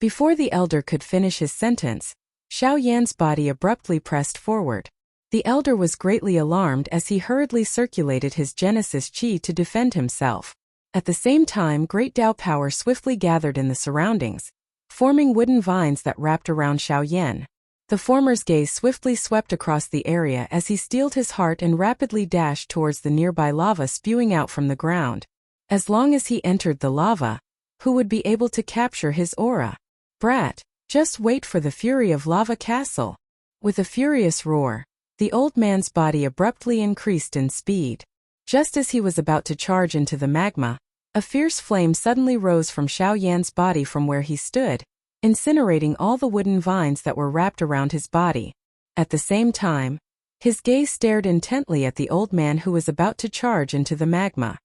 A: Before the elder could finish his sentence, Xiao Yan's body abruptly pressed forward. The elder was greatly alarmed as he hurriedly circulated his Genesis chi to defend himself. At the same time, great Dao power swiftly gathered in the surroundings, forming wooden vines that wrapped around Xiao Yan. The former's gaze swiftly swept across the area as he steeled his heart and rapidly dashed towards the nearby lava spewing out from the ground. As long as he entered the lava, who would be able to capture his aura? "Brat, just wait for the fury of Lava Castle." With a furious roar, the old man's body abruptly increased in speed. Just as he was about to charge into the magma, a fierce flame suddenly rose from Xiao Yan's body from where he stood, incinerating all the wooden vines that were wrapped around his body. At the same time, his gaze stared intently at the old man who was about to charge into the magma.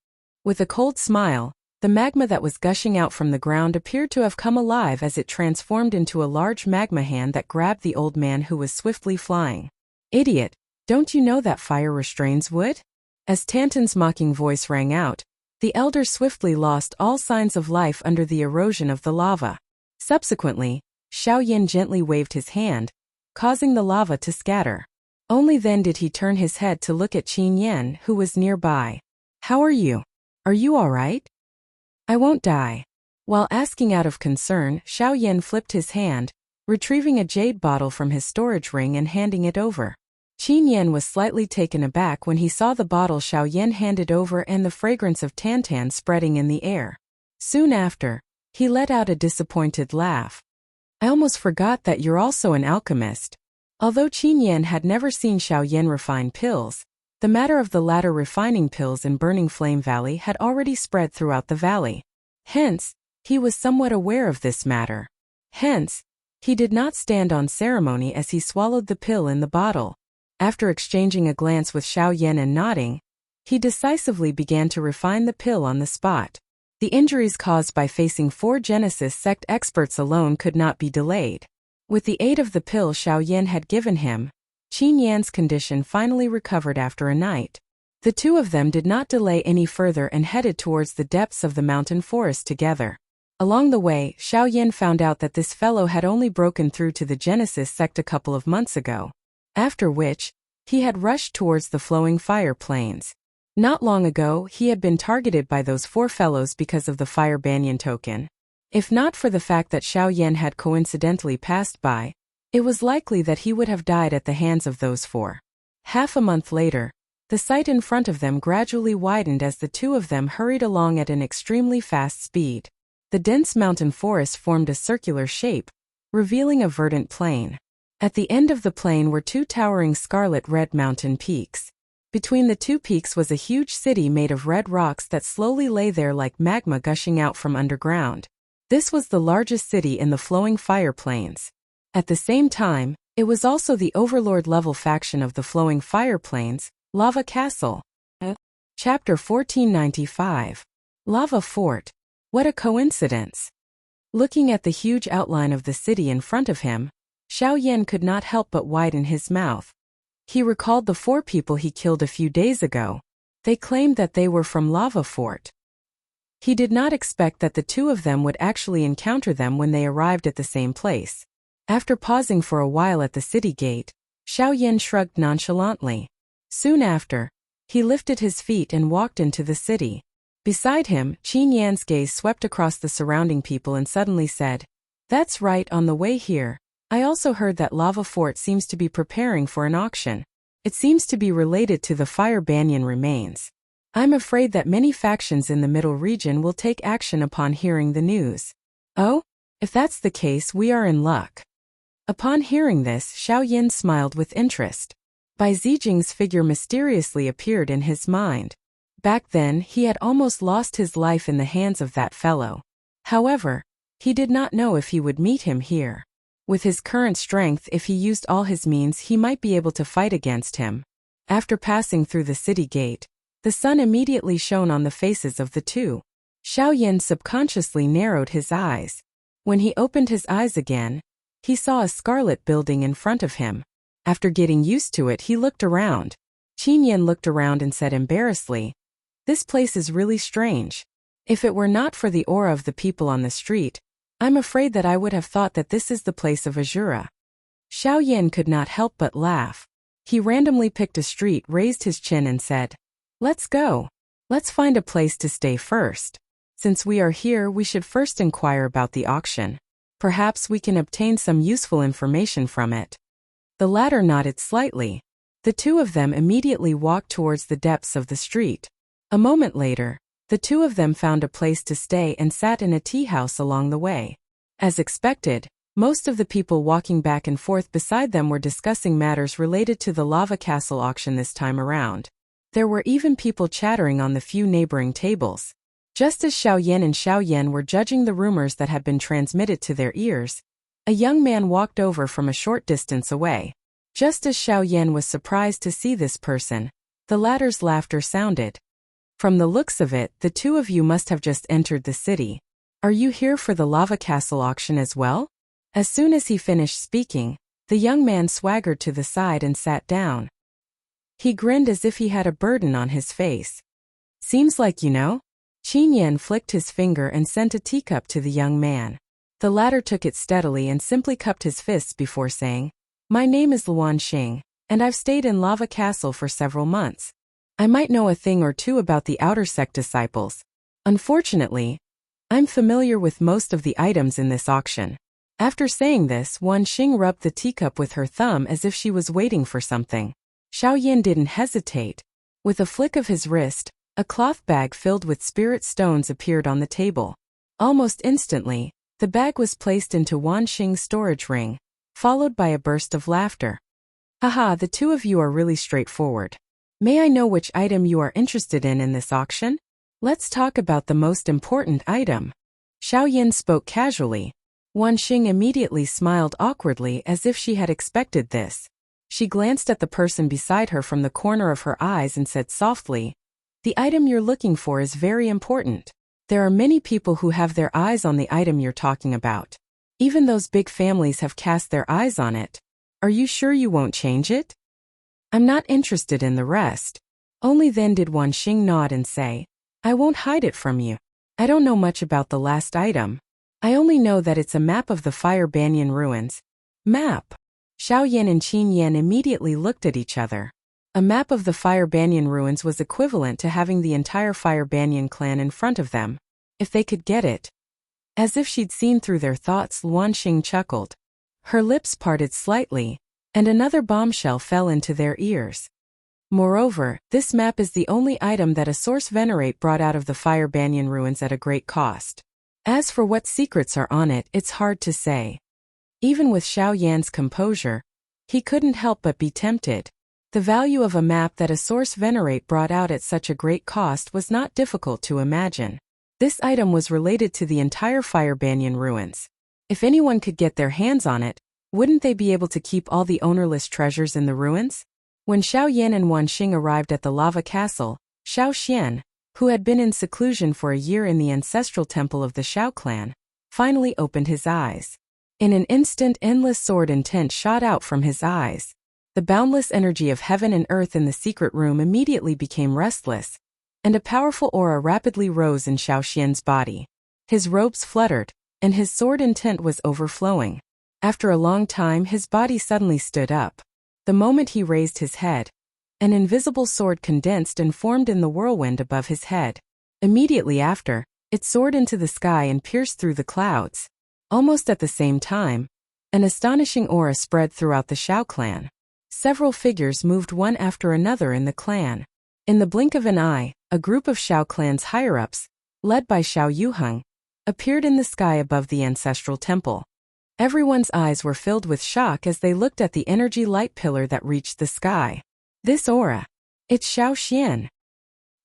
A: With a cold smile, the magma that was gushing out from the ground appeared to have come alive as it transformed into a large magma hand that grabbed the old man who was swiftly flying. "Idiot, don't you know that fire restrains wood?" As Tantan's mocking voice rang out, the elder swiftly lost all signs of life under the erosion of the lava. Subsequently, Xiao Yan gently waved his hand, causing the lava to scatter. Only then did he turn his head to look at Qin Yan, who was nearby. "How are you? Are you all right?" "I won't die." While asking out of concern, Xiao Yan flipped his hand, retrieving a jade bottle from his storage ring and handing it over. Qin Yan was slightly taken aback when he saw the bottle Xiao Yan handed over and the fragrance of tantan spreading in the air. Soon after, he let out a disappointed laugh. I almost forgot that you're also an alchemist. Although Qin Yan had never seen Xiao Yan refine pills, the matter of the latter refining pills in Burning Flame Valley had already spread throughout the valley. Hence, he was somewhat aware of this matter. Hence, he did not stand on ceremony as he swallowed the pill in the bottle. After exchanging a glance with Xiao Yan and nodding, he decisively began to refine the pill on the spot. The injuries caused by facing 4 Genesis sect experts alone could not be delayed. With the aid of the pill Xiao Yan had given him, Qin Yan's condition finally recovered after a night. The two of them did not delay any further and headed towards the depths of the mountain forest together. Along the way, Xiao Yan found out that this fellow had only broken through to the Genesis sect a couple of months ago, after which, he had rushed towards the flowing fire plains. Not long ago, he had been targeted by those 4 fellows because of the fire banyan token. If not for the fact that Xiao Yan had coincidentally passed by, it was likely that he would have died at the hands of those 4. Half a month later, the sight in front of them gradually widened as the two of them hurried along at an extremely fast speed. The dense mountain forest formed a circular shape, revealing a verdant plain. At the end of the plain were 2 towering scarlet-red mountain peaks. Between the 2 peaks was a huge city made of red rocks that slowly lay there like magma gushing out from underground. This was the largest city in the flowing fire plains. At the same time, it was also the overlord-level faction of the flowing fire plains, Lava Castle. Chapter 1495. Lava Fort. What a coincidence! Looking at the huge outline of the city in front of him, Xiao Yan could not help but widen his mouth. He recalled the 4 people he killed a few days ago. They claimed that they were from Lava Fort. He did not expect that the 2 of them would actually encounter them when they arrived at the same place. After pausing for a while at the city gate, Xiao Yan shrugged nonchalantly. Soon after, he lifted his feet and walked into the city. Beside him, Qin Yan's gaze swept across the surrounding people and suddenly said, "That's right, on the way here, I also heard that Lava Fort seems to be preparing for an auction. It seems to be related to the fire banyan remains. I'm afraid that many factions in the middle region will take action upon hearing the news." "Oh? If that's the case, we are in luck." Upon hearing this, Xiao Yan smiled with interest. Bai Zijing's figure mysteriously appeared in his mind. Back then, he had almost lost his life in the hands of that fellow. However, he did not know if he would meet him here. With his current strength, if he used all his means, he might be able to fight against him. After passing through the city gate, the sun immediately shone on the faces of the 2. Xiao Yan subconsciously narrowed his eyes. When he opened his eyes again, he saw a scarlet building in front of him. After getting used to it, he looked around. Qin Yan looked around and said embarrassedly, "This place is really strange. If it were not for the aura of the people on the street, I'm afraid that I would have thought that this is the place of Azura." Xiao Yan could not help but laugh. He randomly picked a street, raised his chin and said, "Let's go. Let's find a place to stay first. Since we are here, we should first inquire about the auction. Perhaps we can obtain some useful information from it." The latter nodded slightly. The 2 of them immediately walked towards the depths of the street. A moment later, the 2 of them found a place to stay and sat in a tea house along the way. As expected, most of the people walking back and forth beside them were discussing matters related to the Lava Castle auction this time around. There were even people chattering on the few neighboring tables. Just as Xiao Yan and Xiao Yan were judging the rumors that had been transmitted to their ears, a young man walked over from a short distance away. Just as Xiao Yan was surprised to see this person, the latter's laughter sounded. "From the looks of it, the 2 of you must have just entered the city. Are you here for the Lava Castle auction as well?" As soon as he finished speaking, the young man swaggered to the side and sat down. He grinned as if he had a burden on his face. "Seems like you know." Qin Yan flicked his finger and sent a teacup to the young man. The latter took it steadily and simply cupped his fists before saying, "My name is Luan Xing, and I've stayed in Lava Castle for several months. I might know a thing or two about the outer sect disciples. Unfortunately, I'm familiar with most of the items in this auction." After saying this, Wan Xing rubbed the teacup with her thumb as if she was waiting for something. Xiao Yan didn't hesitate. With a flick of his wrist, a cloth bag filled with spirit stones appeared on the table. Almost instantly, The bag was placed into Wan Xing's storage ring, followed by a burst of laughter. Haha, the two of you are really straightforward. May I know which item you are interested in this auction? Let's talk about the most important item. Xiao Yin spoke casually. Wan Xing immediately smiled awkwardly as if she had expected this. She glanced at the person beside her from the corner of her eyes and said softly, "The item you're looking for is very important. There are many people who have their eyes on the item you're talking about. Even those big families have cast their eyes on it. Are you sure you won't change it?" "I'm not interested in the rest." Only then did Wan Xing nod and say, "I won't hide it from you. I don't know much about the last item. I only know that it's a map of the Fire Banyan ruins." Map? Xiao Yin and Qin Yan immediately looked at each other. A map of the Fire Banyan ruins was equivalent to having the entire Fire Banyan clan in front of them, if they could get it. As if she'd seen through their thoughts, Wan Xing chuckled. Her lips parted slightly, and another bombshell fell into their ears. Moreover, this map is the only item that a source venerate brought out of the Fire Banyan ruins at a great cost. As for what secrets are on it, it's hard to say. Even with Xiao Yan's composure, he couldn't help but be tempted. The value of a map that a source venerate brought out at such a great cost was not difficult to imagine. This item was related to the entire Fire Banyan ruins. If anyone could get their hands on it, wouldn't they be able to keep all the ownerless treasures in the ruins? When Xiao Yan and Wan Xing arrived at the lava castle, Xiao Xian, who had been in seclusion for a year in the ancestral temple of the Xiao clan, finally opened his eyes. In an instant, endless sword intent shot out from his eyes. The boundless energy of heaven and earth in the secret room immediately became restless, and a powerful aura rapidly rose in Xiao Xian's body. His robes fluttered, and his sword intent was overflowing. After a long time, his body suddenly stood up. The moment he raised his head, an invisible sword condensed and formed in the whirlwind above his head. Immediately after, it soared into the sky and pierced through the clouds. Almost at the same time, an astonishing aura spread throughout the Xiao clan. Several figures moved one after another in the clan. In the blink of an eye, a group of Xiao clan's higher-ups, led by Xiao Yuheng, appeared in the sky above the ancestral temple. Everyone's eyes were filled with shock as they looked at the energy light pillar that reached the sky. This aura. It's Xiao Xian.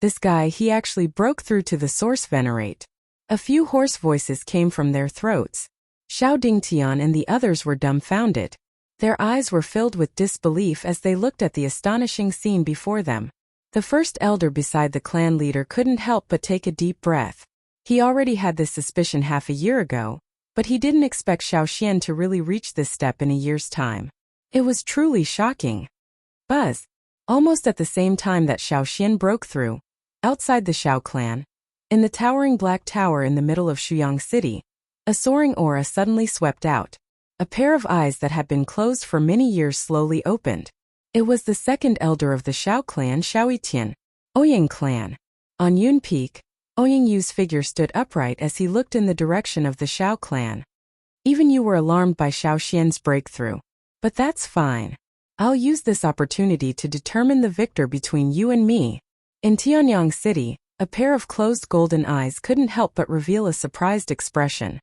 A: This guy, he actually broke through to the source venerate. A few hoarse voices came from their throats. Xiao Dingtian and the others were dumbfounded. Their eyes were filled with disbelief as they looked at the astonishing scene before them. The first elder beside the clan leader couldn't help but take a deep breath. He already had this suspicion half a year ago, but he didn't expect Xiao Xian to really reach this step in a year's time. It was truly shocking. Buzz. Almost at the same time that Xiao Xian broke through, outside the Xiao clan, in the towering black tower in the middle of Shuyang City, a soaring aura suddenly swept out. A pair of eyes that had been closed for many years slowly opened. It was the second elder of the Xiao clan, Xiao Yitian, Ouyang clan. On Yun Peak, Ouyang Yu's figure stood upright as he looked in the direction of the Xiao clan. Even you were alarmed by Xiao Xian's breakthrough. But that's fine. I'll use this opportunity to determine the victor between you and me. In Tianyang City, a pair of closed golden eyes couldn't help but reveal a surprised expression.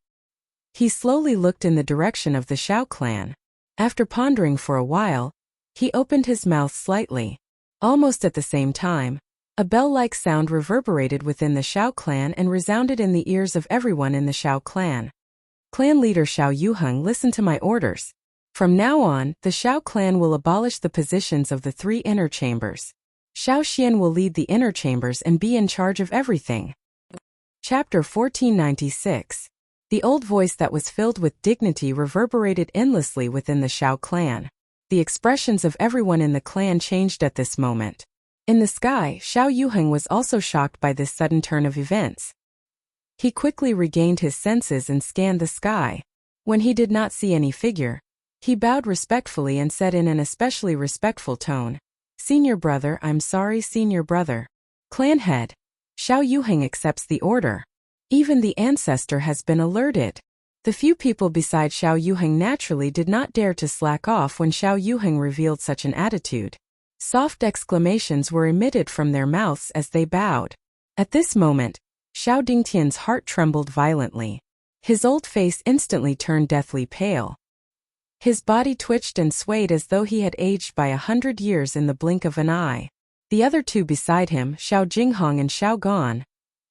A: He slowly looked in the direction of the Xiao clan. After pondering for a while, he opened his mouth slightly. Almost at the same time, a bell-like sound reverberated within the Xiao clan and resounded in the ears of everyone in the Xiao clan. Clan leader Xiao Yuheng, listen to my orders. From now on, the Xiao clan will abolish the positions of the 3 inner chambers. Xiao Xian will lead the inner chambers and be in charge of everything. Chapter 1496. The old voice that was filled with dignity reverberated endlessly within the Xiao clan. The expressions of everyone in the clan changed at this moment. In the sky, Xiao Yuheng was also shocked by this sudden turn of events. He quickly regained his senses and scanned the sky. When he did not see any figure, he bowed respectfully and said in an especially respectful tone, "Senior brother, I'm sorry, senior brother." Clan head. Xiao Yuheng accepts the order. Even the ancestor has been alerted. The few people beside Xiao Yuheng naturally did not dare to slack off when Xiao Yuheng revealed such an attitude. Soft exclamations were emitted from their mouths as they bowed. At this moment, Xiao Dingtian's heart trembled violently. His old face instantly turned deathly pale. His body twitched and swayed as though he had aged by 100 years in the blink of an eye. The other two beside him, Xiao Jinghong and Xiao Gan,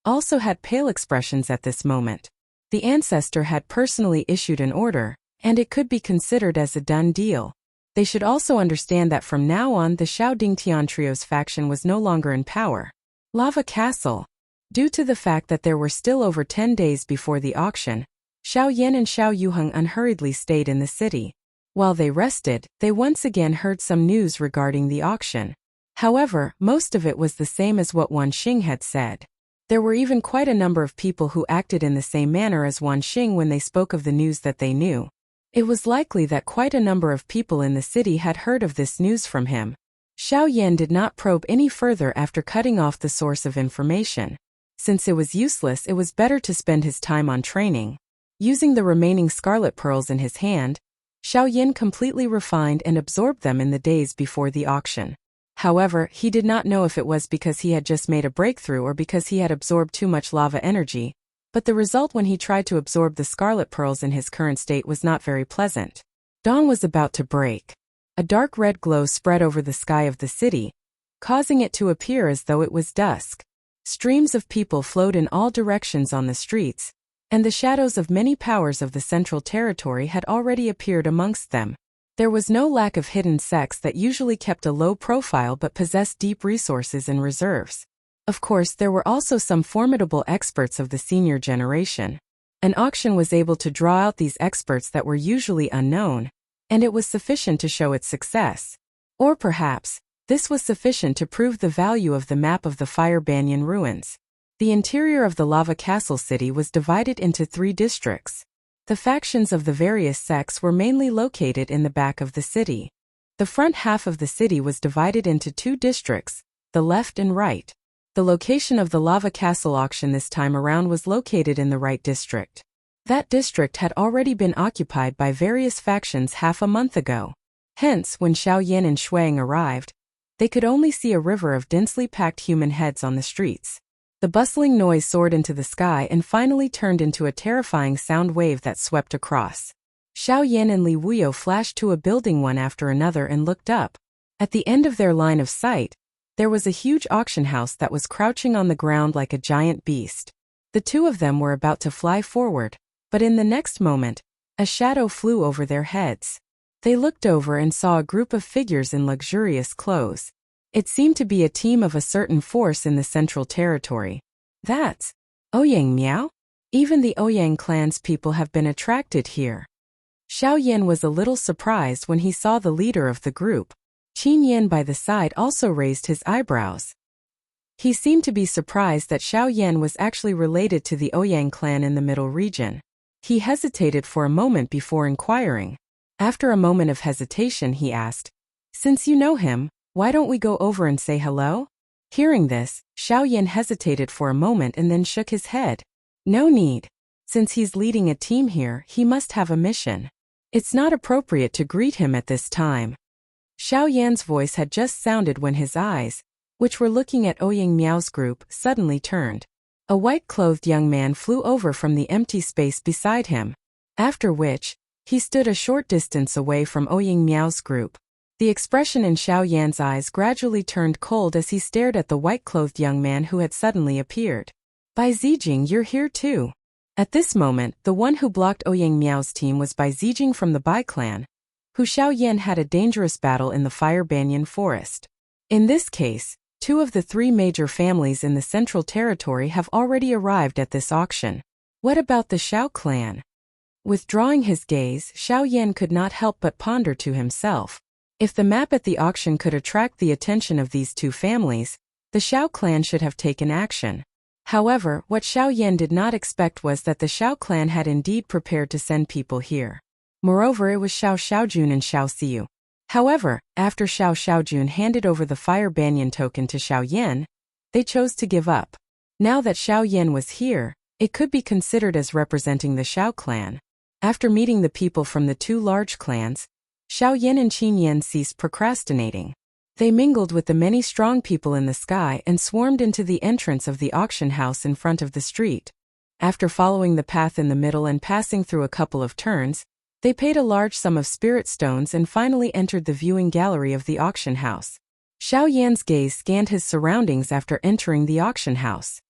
A: also had pale expressions at this moment. The ancestor had personally issued an order, and it could be considered as a done deal. They should also understand that from now on the Xiao Dingtian trio's faction was no longer in power. Lava Castle. Due to the fact that there were still over 10 days before the auction, Xiao Yan and Xiao Yuheng unhurriedly stayed in the city. While they rested, they once again heard some news regarding the auction. However, most of it was the same as what Wan Xing had said. There were even quite a number of people who acted in the same manner as Wan Xing when they spoke of the news that they knew. It was likely that quite a number of people in the city had heard of this news from him. Xiao Yan did not probe any further after cutting off the source of information. Since it was useless, it was better to spend his time on training. Using the remaining scarlet pearls in his hand, Xiao Yan completely refined and absorbed them in the days before the auction. However, he did not know if it was because he had just made a breakthrough or because he had absorbed too much lava energy, but the result when he tried to absorb the scarlet pearls in his current state was not very pleasant. Dawn was about to break. A dark red glow spread over the sky of the city, causing it to appear as though it was dusk. Streams of people flowed in all directions on the streets, and the shadows of many powers of the Central Territory had already appeared amongst them. There was no lack of hidden sects that usually kept a low profile but possessed deep resources and reserves. Of course, there were also some formidable experts of the senior generation. An auction was able to draw out these experts that were usually unknown, and it was sufficient to show its success. Or perhaps, this was sufficient to prove the value of the map of the Fire Banyan ruins. The interior of the Lava Castle city was divided into 3 districts. The factions of the various sects were mainly located in the back of the city. The front half of the city was divided into 2 districts, the left and right. The location of the Lava Castle auction this time around was located in the right district. That district had already been occupied by various factions half a month ago. Hence, when Xiao Yan and Shuang arrived, they could only see a river of densely packed human heads on the streets. The bustling noise soared into the sky and finally turned into a terrifying sound wave that swept across. Xiao Yan and Li Wuyo flashed to a building one after another and looked up. At the end of their line of sight, there was a huge auction house that was crouching on the ground like a giant beast. The two of them were about to fly forward, but in the next moment, a shadow flew over their heads. They looked over and saw a group of figures in luxurious clothes. It seemed to be a team of a certain force in the Central Territory. That's Ouyang Miao? Even the Ouyang clan's people have been attracted here. Xiao Yan was a little surprised when he saw the leader of the group. Qin Yan by the side also raised his eyebrows. He seemed to be surprised that Xiao Yan was actually related to the Ouyang clan in the middle region. He hesitated for a moment before inquiring. After a moment of hesitation, he asked, "Since you know him, why don't we go over and say hello?" Hearing this, Xiao Yan hesitated for a moment and then shook his head. No need. Since he's leading a team here, he must have a mission. It's not appropriate to greet him at this time. Xiao Yan's voice had just sounded when his eyes, which were looking at Ouyang Miao's group, suddenly turned. A white-clothed young man flew over from the empty space beside him, after which, he stood a short distance away from Ouyang Miao's group. The expression in Xiao Yan's eyes gradually turned cold as he stared at the white-clothed young man who had suddenly appeared. Bai Zijing, you're here too. At this moment, the one who blocked Ouyang Miao's team was Bai Zijing from the Bai clan, who Xiao Yan had a dangerous battle in the Fire Banyan forest. In this case, 2 of the 3 major families in the Central Territory have already arrived at this auction. What about the Xiao clan? Withdrawing his gaze, Xiao Yan could not help but ponder to himself. If the map at the auction could attract the attention of these 2 families, the Xiao clan should have taken action. However, what Xiao Yan did not expect was that the Xiao clan had indeed prepared to send people here. Moreover, it was Xiao Xiaojun and Xiao Xiu. However, after Xiao Xiaojun handed over the Fire Banyan token to Xiao Yan, they chose to give up. Now that Xiao Yan was here, it could be considered as representing the Xiao clan. After meeting the people from the 2 large clans, Xiao Yan and Qin Yan ceased procrastinating. They mingled with the many strong people in the sky and swarmed into the entrance of the auction house in front of the street. After following the path in the middle and passing through a couple of turns, they paid a large sum of spirit stones and finally entered the viewing gallery of the auction house. Xiao Yan's gaze scanned his surroundings after entering the auction house.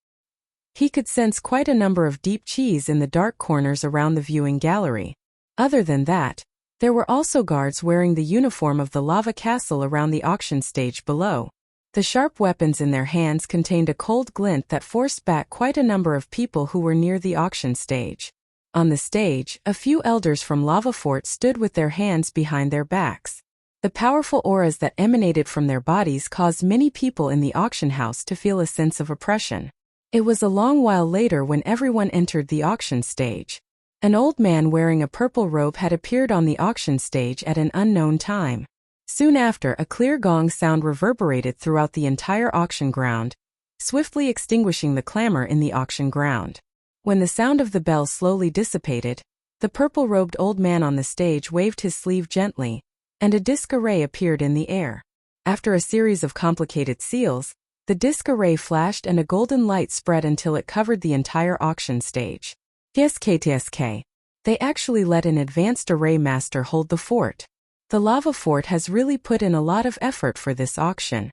A: He could sense quite a number of deep cheese in the dark corners around the viewing gallery. Other than that, there were also guards wearing the uniform of the lava castle around the auction stage below. The sharp weapons in their hands contained a cold glint that forced back quite a number of people who were near the auction stage. On the stage, a few elders from Lava Fort stood with their hands behind their backs. The powerful auras that emanated from their bodies caused many people in the auction house to feel a sense of oppression. It was a long while later when everyone entered the auction stage. An old man wearing a purple robe had appeared on the auction stage at an unknown time. Soon after, a clear gong sound reverberated throughout the entire auction ground, swiftly extinguishing the clamor in the auction ground. When the sound of the bell slowly dissipated, the purple-robed old man on the stage waved his sleeve gently, and a disc array appeared in the air. After a series of complicated seals, the disc array flashed and a golden light spread until it covered the entire auction stage. TSK. They actually let an advanced array master hold the fort. The lava fort has really put in a lot of effort for this auction.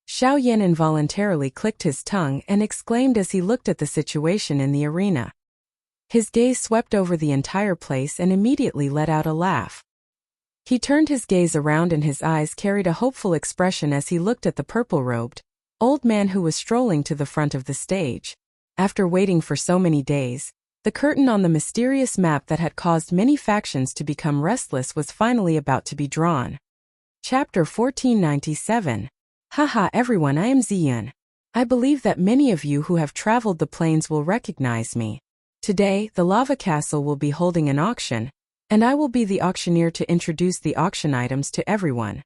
A: Xiao Yan involuntarily clicked his tongue and exclaimed as he looked at the situation in the arena. His gaze swept over the entire place and immediately let out a laugh. He turned his gaze around and his eyes carried a hopeful expression as he looked at the purple-robed old man who was strolling to the front of the stage. After waiting for so many days, the curtain on the mysterious map that had caused many factions to become restless was finally about to be drawn. Chapter 1497. Haha everyone, I am Ziyun. I believe that many of you who have traveled the plains will recognize me. Today, the lava castle will be holding an auction, and I will be the auctioneer to introduce the auction items to everyone.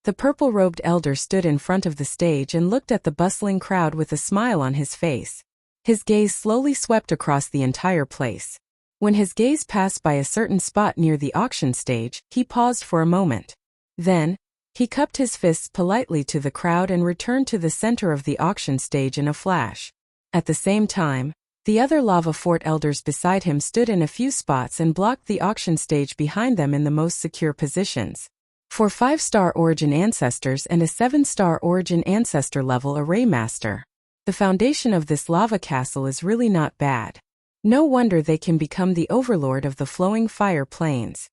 A: The purple-robed elder stood in front of the stage and looked at the bustling crowd with a smile on his face. His gaze slowly swept across the entire place. When his gaze passed by a certain spot near the auction stage, he paused for a moment. Then, he cupped his fists politely to the crowd and returned to the center of the auction stage in a flash. At the same time, the other lava fort elders beside him stood in a few spots and blocked the auction stage behind them in the most secure positions. For 5-star origin ancestors and a 7-star origin ancestor level array master, the foundation of this lava castle is really not bad. No wonder they can become the overlord of the flowing fire plains.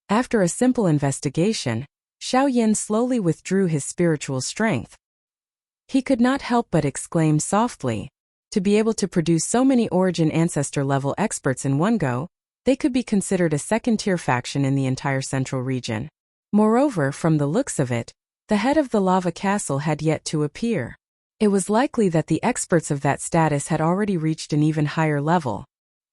A: After a simple investigation, Xiao Yan slowly withdrew his spiritual strength. He could not help but exclaim softly, to be able to produce so many origin ancestor level experts in one go, they could be considered a second-tier faction in the entire central region. Moreover, from the looks of it, the head of the lava castle had yet to appear. It was likely that the experts of that status had already reached an even higher level.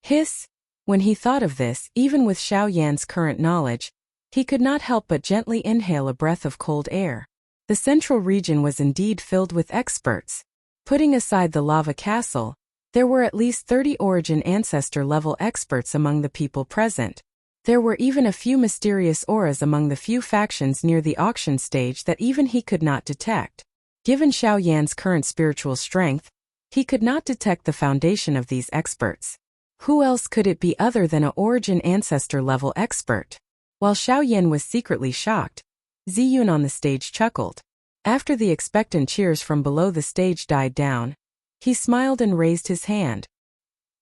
A: Hiss! When he thought of this, even with Xiao Yan's current knowledge, he could not help but gently inhale a breath of cold air. The central region was indeed filled with experts. Putting aside the lava castle, there were at least 30 origin ancestor level experts among the people present. There were even a few mysterious auras among the few factions near the auction stage that even he could not detect. Given Xiao Yan's current spiritual strength, he could not detect the foundation of these experts. Who else could it be other than an origin ancestor level expert? While Xiao Yan was secretly shocked, Ziyun on the stage chuckled. After the expectant cheers from below the stage died down, he smiled and raised his hand.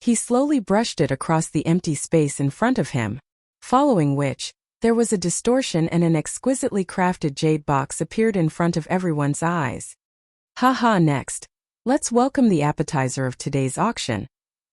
A: He slowly brushed it across the empty space in front of him, following which, there was a distortion and an exquisitely crafted jade box appeared in front of everyone's eyes. Haha, next, let's welcome the appetizer of today's auction,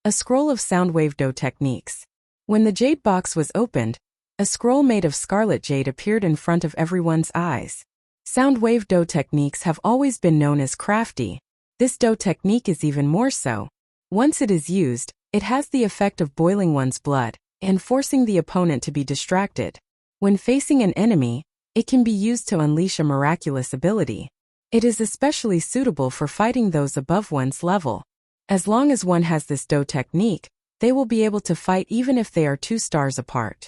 A: a scroll of soundwave do techniques. When the jade box was opened, a scroll made of scarlet jade appeared in front of everyone's eyes. Soundwave do techniques have always been known as crafty. This do technique is even more so. Once it is used, it has the effect of boiling one's blood and forcing the opponent to be distracted. When facing an enemy, it can be used to unleash a miraculous ability. It is especially suitable for fighting those above one's level. As long as one has this do technique, they will be able to fight even if they are 2 stars apart.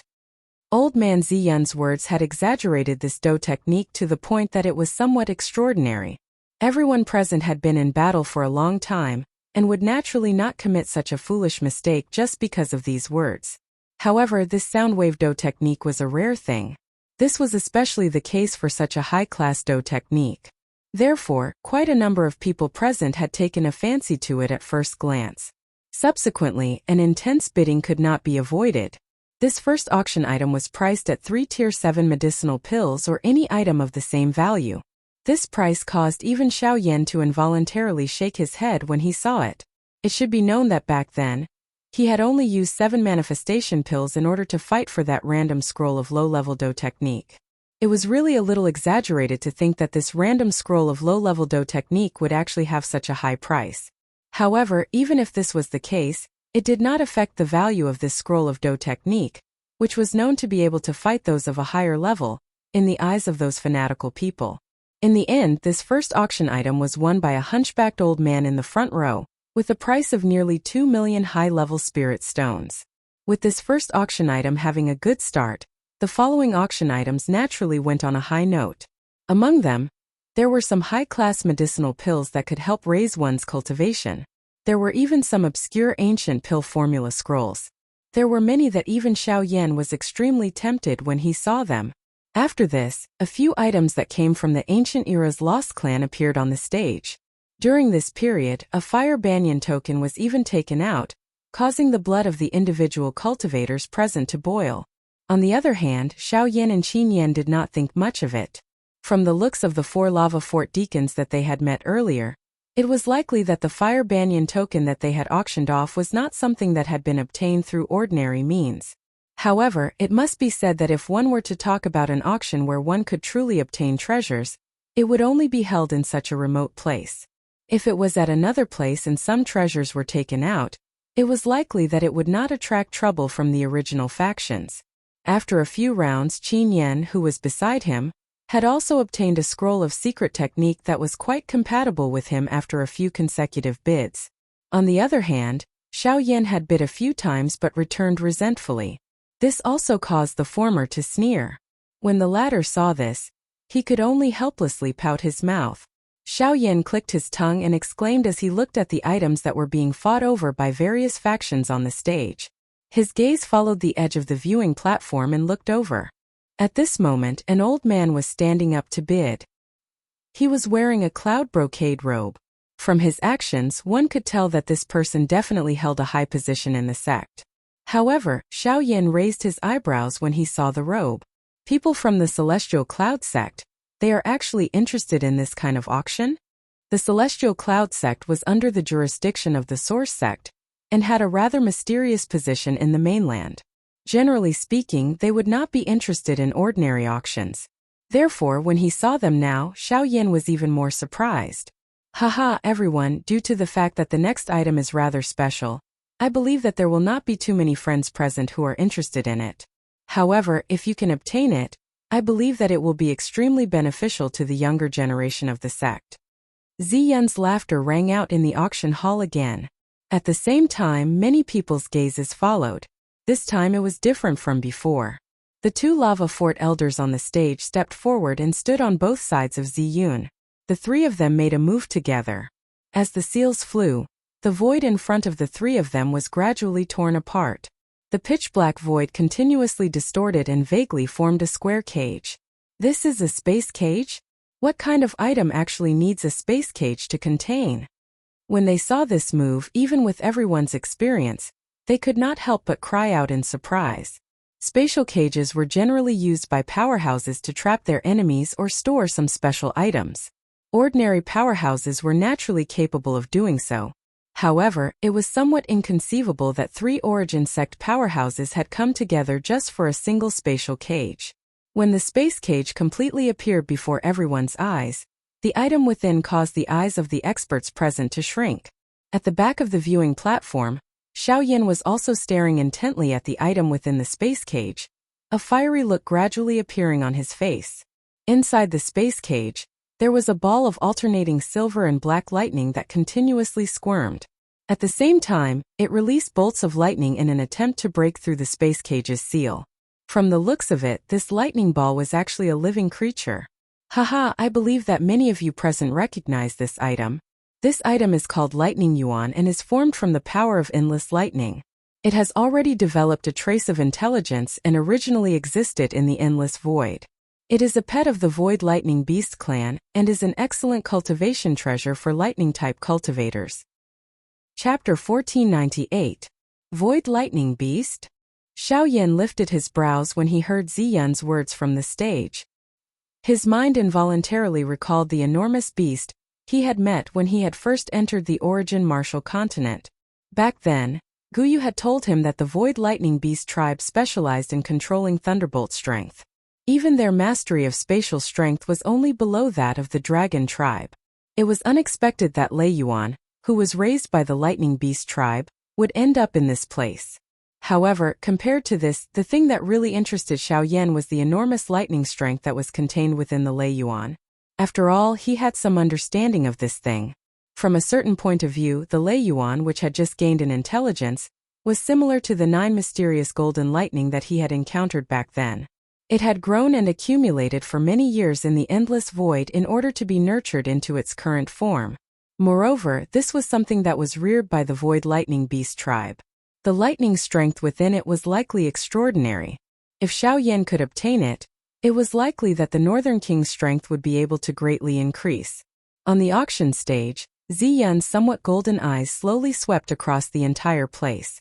A: Old man Ziyun's words had exaggerated this do technique to the point that it was somewhat extraordinary. Everyone present had been in battle for a long time, and would naturally not commit such a foolish mistake just because of these words. However, this soundwave do technique was a rare thing. This was especially the case for such a high-class do technique. Therefore, quite a number of people present had taken a fancy to it at first glance. Subsequently, an intense bidding could not be avoided. This first auction item was priced at 3 Tier 7 medicinal pills or any item of the same value. This price caused even Xiao Yan to involuntarily shake his head when he saw it. It should be known that back then, he had only used 7 manifestation pills in order to fight for that random scroll of low-level do technique. It was really a little exaggerated to think that this random scroll of low-level do technique would actually have such a high price. However, even if this was the case, it did not affect the value of this scroll of do technique, which was known to be able to fight those of a higher level, in the eyes of those fanatical people. In the end, this first auction item was won by a hunchbacked old man in the front row, with the price of nearly 2 million high-level spirit stones. With this first auction item having a good start, the following auction items naturally went on a high note. Among them, there were some high-class medicinal pills that could help raise one's cultivation. There were even some obscure ancient pill formula scrolls. There were many that even Xiao Yan was extremely tempted when he saw them. After this, a few items that came from the ancient era's Lost Clan appeared on the stage. During this period, a fire banyan token was even taken out, causing the blood of the individual cultivators present to boil. On the other hand, Xiao Yan and Qin Yan did not think much of it. From the looks of the 4 lava fort deacons that they had met earlier, it was likely that the fire banyan token that they had auctioned off was not something that had been obtained through ordinary means. However, it must be said that if one were to talk about an auction where one could truly obtain treasures, it would only be held in such a remote place. If it was at another place and some treasures were taken out, it was likely that it would not attract trouble from the original factions. After a few rounds, Qin Yan, who was beside him, had also obtained a scroll of secret technique that was quite compatible with him after a few consecutive bids. On the other hand, Xiao Yan had bid a few times but returned resentfully. This also caused the former to sneer. When the latter saw this, he could only helplessly pout his mouth. Xiao Yan clicked his tongue and exclaimed as he looked at the items that were being fought over by various factions on the stage. His gaze followed the edge of the viewing platform and looked over. At this moment, an old man was standing up to bid. He was wearing a cloud brocade robe. From his actions, one could tell that this person definitely held a high position in the sect. However, Xiao Yan raised his eyebrows when he saw the robe. People from the Celestial Cloud sect, they are actually interested in this kind of auction? The Celestial Cloud sect was under the jurisdiction of the Source sect, and had a rather mysterious position in the mainland. Generally speaking, they would not be interested in ordinary auctions. Therefore, when he saw them now, Xiao Yan was even more surprised. Haha, everyone, due to the fact that the next item is rather special, I believe that there will not be too many friends present who are interested in it. However, if you can obtain it, I believe that it will be extremely beneficial to the younger generation of the sect. Ziyun's laughter rang out in the auction hall again. At the same time, many people's gazes followed. This time it was different from before. The 2 lava fort elders on the stage stepped forward and stood on both sides of Ziyun. The 3 of them made a move together. As the seals flew, the void in front of the 3 of them was gradually torn apart. The pitch-black void continuously distorted and vaguely formed a square cage. This is a space cage? What kind of item actually needs a space cage to contain? When they saw this move, even with everyone's experience, they could not help but cry out in surprise. Spatial cages were generally used by powerhouses to trap their enemies or store some special items. Ordinary powerhouses were naturally capable of doing so. However, it was somewhat inconceivable that 3 origin sect powerhouses had come together just for a single spatial cage. When the space cage completely appeared before everyone's eyes, the item within caused the eyes of the experts present to shrink. At the back of the viewing platform, Xiao Yan was also staring intently at the item within the space cage, a fiery look gradually appearing on his face. Inside the space cage, there was a ball of alternating silver and black lightning that continuously squirmed. At the same time, it released bolts of lightning in an attempt to break through the space cage's seal. From the looks of it, this lightning ball was actually a living creature. Haha, I believe that many of you present recognize this item. This item is called Lightning Yuan and is formed from the power of endless lightning. It has already developed a trace of intelligence and originally existed in the endless void. It is a pet of the Void Lightning Beast clan and is an excellent cultivation treasure for lightning-type cultivators. Chapter 1498. Void Lightning Beast? Xiao Yan lifted his brows when he heard Ziyun's words from the stage. His mind involuntarily recalled the enormous beast he had met when he had first entered the Origin Martial Continent. Back then, Guyu had told him that the Void Lightning Beast tribe specialized in controlling thunderbolt strength. Even their mastery of spatial strength was only below that of the Dragon tribe. It was unexpected that Lei Yuan, who was raised by the Lightning Beast tribe, would end up in this place. However, compared to this, the thing that really interested Xiao Yan was the enormous lightning strength that was contained within the Lei Yuan. After all, he had some understanding of this thing. From a certain point of view, the Lei Yuan, which had just gained an intelligence, was similar to the 9 mysterious golden lightning that he had encountered back then. It had grown and accumulated for many years in the endless void in order to be nurtured into its current form. Moreover, this was something that was reared by the Void Lightning Beast tribe. The lightning strength within it was likely extraordinary. If Xiao Yan could obtain it, it was likely that the Northern King's strength would be able to greatly increase. On the auction stage, Ziyun's somewhat golden eyes slowly swept across the entire place.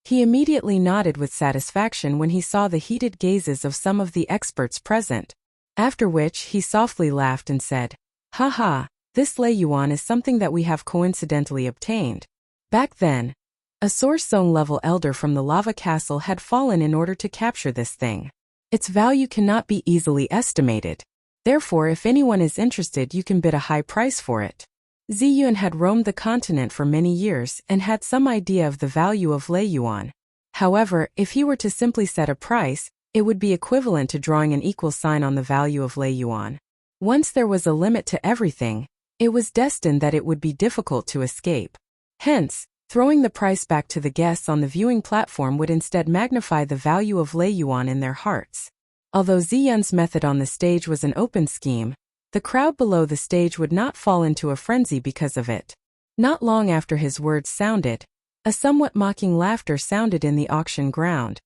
A: He immediately nodded with satisfaction when he saw the heated gazes of some of the experts present, after which he softly laughed and said, "Ha ha, this Lei Yuan is something that we have coincidentally obtained." Back then, a Source Zone level elder from the lava castle had fallen in order to capture this thing. Its value cannot be easily estimated. Therefore, if anyone is interested, you can bid a high price for it. Ziyun had roamed the continent for many years and had some idea of the value of Lei Yuan. However, if he were to simply set a price, it would be equivalent to drawing an equal sign on the value of Lei Yuan. Once there was a limit to everything, it was destined that it would be difficult to escape. Hence, throwing the price back to the guests on the viewing platform would instead magnify the value of Lei Yuan in their hearts. Although Ziyun's method on the stage was an open scheme, the crowd below the stage would not fall into a frenzy because of it. Not long after his words sounded, a somewhat mocking laughter sounded in the auction ground.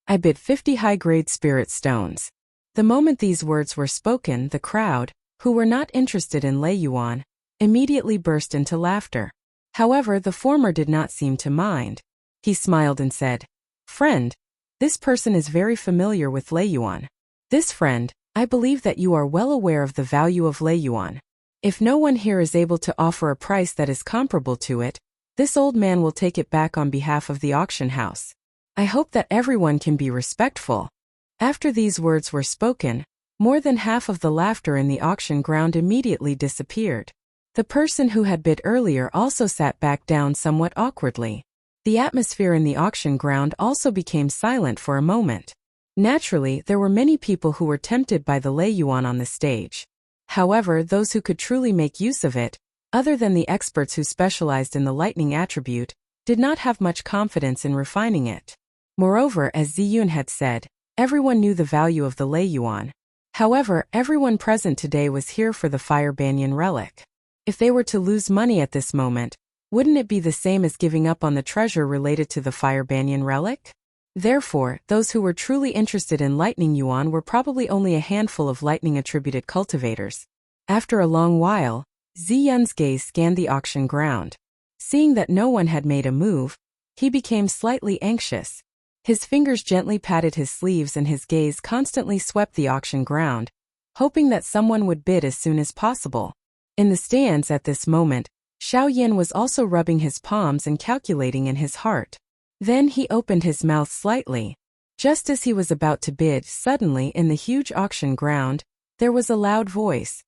A: "I bid 50 high-grade spirit stones." The moment these words were spoken, the crowd, who were not interested in Lei Yuan, immediately burst into laughter. However, the former did not seem to mind. He smiled and said, "Friend, this person is very familiar with Lei Yuan. This friend, I believe that you are well aware of the value of Lei Yuan. If no one here is able to offer a price that is comparable to it, this old man will take it back on behalf of the auction house. I hope that everyone can be respectful." After these words were spoken, more than half of the laughter in the auction ground immediately disappeared. The person who had bid earlier also sat back down somewhat awkwardly. The atmosphere in the auction ground also became silent for a moment. Naturally, there were many people who were tempted by the Lei Yuan on the stage. However, those who could truly make use of it, other than the experts who specialized in the lightning attribute, did not have much confidence in refining it. Moreover, as Ziyun had said, everyone knew the value of the Lei Yuan. However, everyone present today was here for the Fire Banyan relic. If they were to lose money at this moment, wouldn't it be the same as giving up on the treasure related to the Fire Banyan relic? Therefore, those who were truly interested in Lightning Yuan were probably only a handful of lightning-attributed cultivators. After a long while, Ziyun's gaze scanned the auction ground. Seeing that no one had made a move, he became slightly anxious. His fingers gently patted his sleeves and his gaze constantly swept the auction ground, hoping that someone would bid as soon as possible. In the stands at this moment, Xiao Yan was also rubbing his palms and calculating in his heart. Then he opened his mouth slightly. Just as he was about to bid, suddenly in the huge auction ground, there was a loud voice.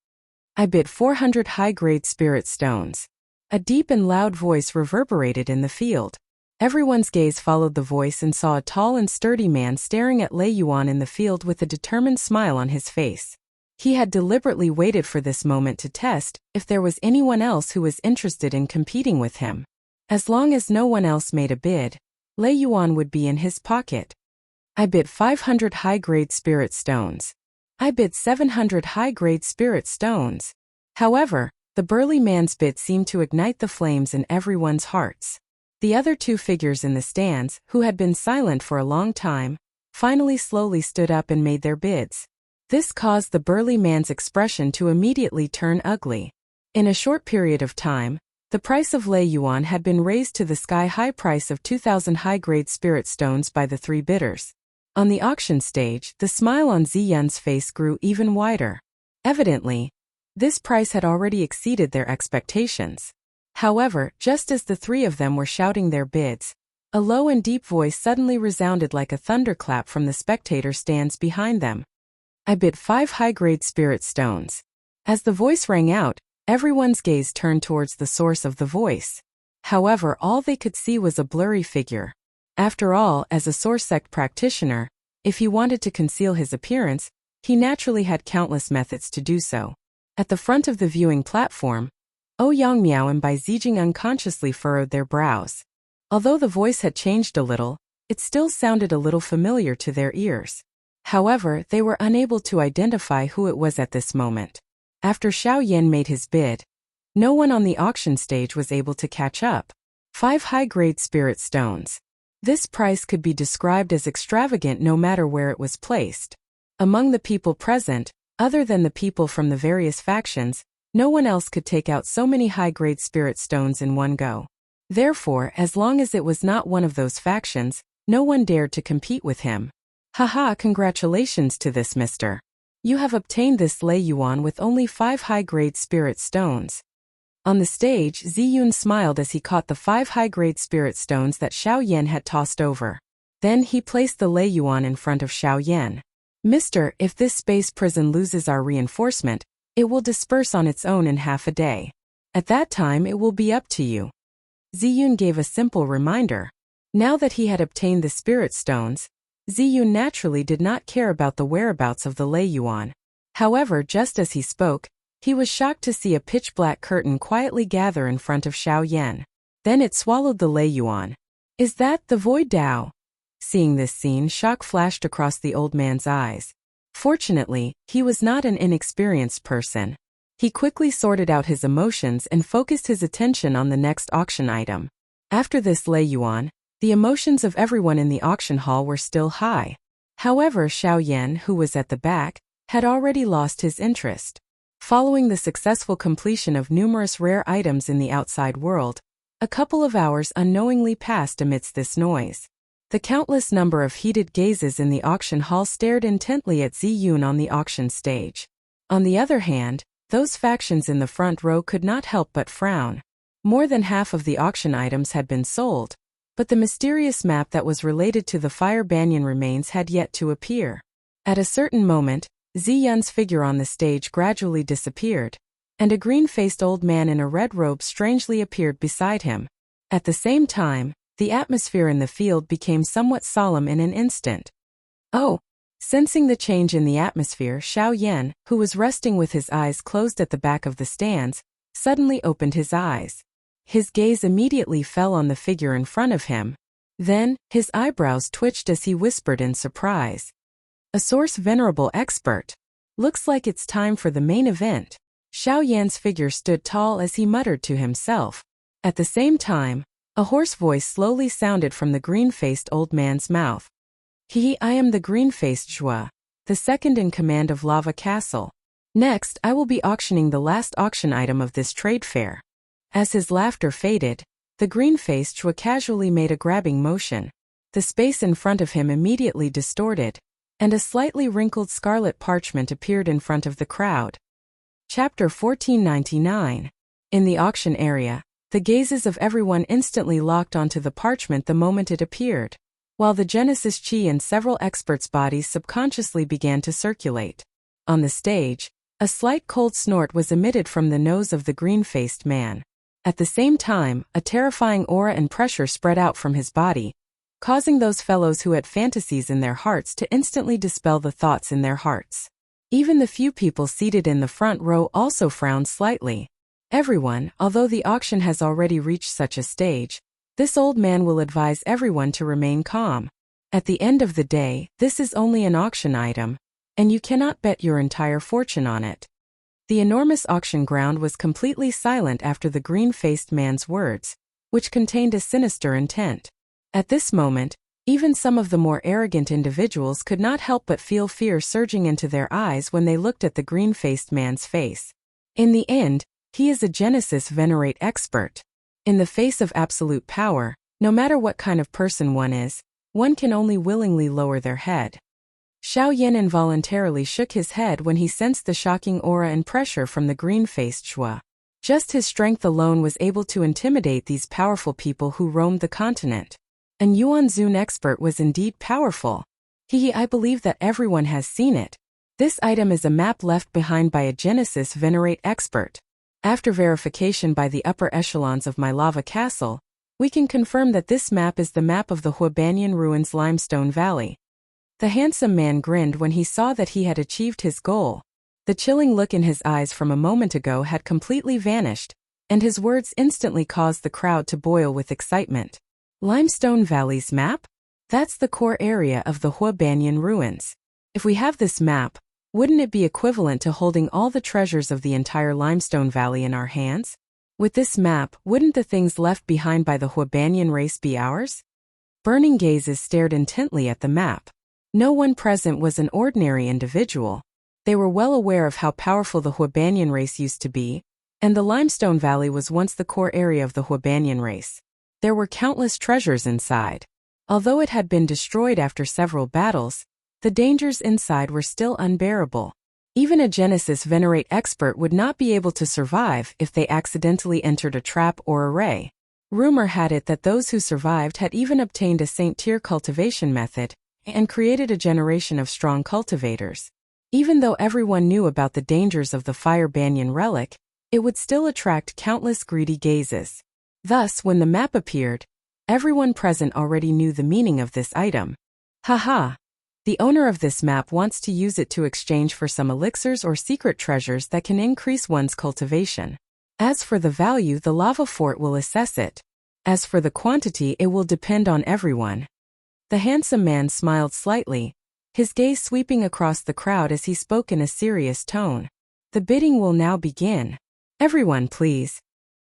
A: "I bid 400 high-grade spirit stones." A deep and loud voice reverberated in the field. Everyone's gaze followed the voice and saw a tall and sturdy man staring at Lei Yuan in the field with a determined smile on his face. He had deliberately waited for this moment to test if there was anyone else who was interested in competing with him. As long as no one else made a bid, Lei Yuan would be in his pocket. "I bid 500 high-grade spirit stones." "I bid 700 high-grade spirit stones." However, The burly man's bid seemed to ignite the flames in everyone's hearts. The other two figures in the stands, who had been silent for a long time, finally slowly stood up and made their bids. This caused the burly man's expression to immediately turn ugly. In a short period of time, the price of Lei Yuan had been raised to the sky-high price of 2,000 high-grade spirit stones by the three bidders. On the auction stage, the smile on Ziyun's face grew even wider. Evidently, this price had already exceeded their expectations. However, just as the three of them were shouting their bids, a low and deep voice suddenly resounded like a thunderclap from the spectator stands behind them. I bid 5 high-grade spirit stones. As the voice rang out, everyone's gaze turned towards the source of the voice. However, all they could see was a blurry figure. After all, as a source sect practitioner, if he wanted to conceal his appearance, he naturally had countless methods to do so. At the front of the viewing platform, Ouyang Miao and Bai Zijing unconsciously furrowed their brows. Although the voice had changed a little, it still sounded a little familiar to their ears. However, they were unable to identify who it was at this moment. After Xiao Yan made his bid, no one on the auction stage was able to catch up. 5 high-grade spirit stones. This price could be described as extravagant no matter where it was placed. Among the people present, other than the people from the various factions, no one else could take out so many high-grade spirit stones in one go. Therefore, as long as it was not one of those factions, no one dared to compete with him. Haha, congratulations to this mister. You have obtained this Lei Yuan with only 5 high-grade spirit stones. On the stage, Ziyun smiled as he caught the 5 high-grade spirit stones that Xiao Yan had tossed over. Then he placed the Lei Yuan in front of Xiao Yan. Mister, if this space prison loses our reinforcement, it will disperse on its own in half a day. At that time it will be up to you. Ziyun gave a simple reminder. Now that he had obtained the spirit stones, Ziyun naturally did not care about the whereabouts of the Lei Yuan. However, just as he spoke, he was shocked to see a pitch-black curtain quietly gather in front of Xiao Yan. Then it swallowed the Lei Yuan. Is that the Void Dao? Seeing this scene, shock flashed across the old man's eyes. Fortunately, he was not an inexperienced person. He quickly sorted out his emotions and focused his attention on the next auction item. After this Lei Yuan, the emotions of everyone in the auction hall were still high. However, Xiao Yan, who was at the back, had already lost his interest. Following the successful completion of numerous rare items in the outside world, a couple of hours unknowingly passed amidst this noise. The countless number of heated gazes in the auction hall stared intently at Ziyun on the auction stage. On the other hand, those factions in the front row could not help but frown. More than half of the auction items had been sold, but the mysterious map that was related to the Fire Banyan remains had yet to appear. At a certain moment, Ziyun's figure on the stage gradually disappeared, and a green-faced old man in a red robe strangely appeared beside him. At the same time, the atmosphere in the field became somewhat solemn in an instant. Oh! Sensing the change in the atmosphere, Xiao Yan, who was resting with his eyes closed at the back of the stands, suddenly opened his eyes. His gaze immediately fell on the figure in front of him. Then, his eyebrows twitched as he whispered in surprise. A source venerable expert. Looks like it's time for the main event. Xiao Yan's figure stood tall as he muttered to himself. At the same time, a hoarse voice slowly sounded from the green-faced old man's mouth. I am the green-faced Zhua, the second in command of Lava Castle. Next, I will be auctioning the last auction item of this trade fair. As his laughter faded, the green-faced Zhua casually made a grabbing motion. The space in front of him immediately distorted, and a slightly wrinkled scarlet parchment appeared in front of the crowd. Chapter 1499. In the auction area, the gazes of everyone instantly locked onto the parchment the moment it appeared, while the Genesis Chi in several experts' bodies subconsciously began to circulate. On the stage, a slight cold snort was emitted from the nose of the green-faced man. At the same time, a terrifying aura and pressure spread out from his body, causing those fellows who had fantasies in their hearts to instantly dispel the thoughts in their hearts. Even the few people seated in the front row also frowned slightly. Everyone, although the auction has already reached such a stage, this old man will advise everyone to remain calm. At the end of the day, this is only an auction item, and you cannot bet your entire fortune on it. The enormous auction ground was completely silent after the green-faced man's words, which contained a sinister intent. At this moment, even some of the more arrogant individuals could not help but feel fear surging into their eyes when they looked at the green-faced man's face. In the end, he is a Genesis Venerate expert. In the face of absolute power, no matter what kind of person one is, one can only willingly lower their head. Xiao Yan involuntarily shook his head when he sensed the shocking aura and pressure from the green-faced Shua. Just his strength alone was able to intimidate these powerful people who roamed the continent. An Yuanzun expert was indeed powerful. I believe that everyone has seen it. This item is a map left behind by a Genesis Venerate expert. After verification by the upper echelons of my lava castle, we can confirm that this map is the map of the Huabanyan Ruins Limestone Valley. The handsome man grinned when he saw that he had achieved his goal. The chilling look in his eyes from a moment ago had completely vanished, and his words instantly caused the crowd to boil with excitement. Limestone Valley's map? That's the core area of the Huabanyan Ruins. If we have this map, wouldn't it be equivalent to holding all the treasures of the entire Limestone Valley in our hands? With this map, wouldn't the things left behind by the Huabanyan race be ours? Burning gazes stared intently at the map. No one present was an ordinary individual. They were well aware of how powerful the Huabanyan race used to be, and the Limestone Valley was once the core area of the Huabanyan race. There were countless treasures inside. Although it had been destroyed after several battles, the dangers inside were still unbearable. Even a Genesis Venerate expert would not be able to survive if they accidentally entered a trap or array. Rumor had it that those who survived had even obtained a Saint-tier cultivation method and created a generation of strong cultivators. Even though everyone knew about the dangers of the Fire Banyan relic, it would still attract countless greedy gazes. Thus, when the map appeared, everyone present already knew the meaning of this item. Haha! The owner of this map wants to use it to exchange for some elixirs or secret treasures that can increase one's cultivation. As for the value, the lava fort will assess it. As for the quantity, it will depend on everyone. The handsome man smiled slightly, his gaze sweeping across the crowd as he spoke in a serious tone. The bidding will now begin. Everyone, please.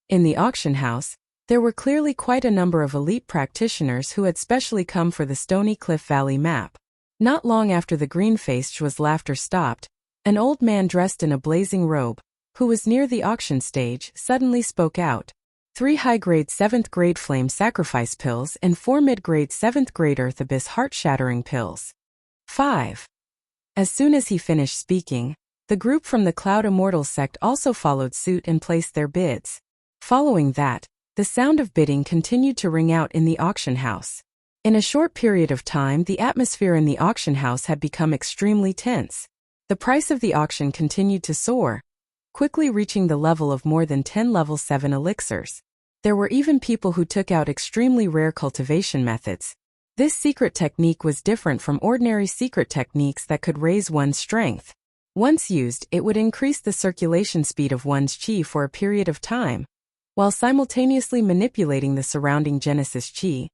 A: In the auction house, there were clearly quite a number of elite practitioners who had specially come for the Stony Cliff Valley map. Not long after the green-faced Shua's laughter stopped, an old man dressed in a blazing robe, who was near the auction stage, suddenly spoke out. 3 high-grade 7th-grade flame sacrifice pills and 4 mid-grade 7th-grade earth abyss heart-shattering pills. 5. As soon as he finished speaking, the group from the Cloud Immortals sect also followed suit and placed their bids. Following that, the sound of bidding continued to ring out in the auction house. In a short period of time, the atmosphere in the auction house had become extremely tense. The price of the auction continued to soar, quickly reaching the level of more than 10 level 7 elixirs. There were even people who took out extremely rare cultivation methods. This secret technique was different from ordinary secret techniques that could raise one's strength. Once used, it would increase the circulation speed of one's chi for a period of time, while simultaneously manipulating the surrounding Genesis chi,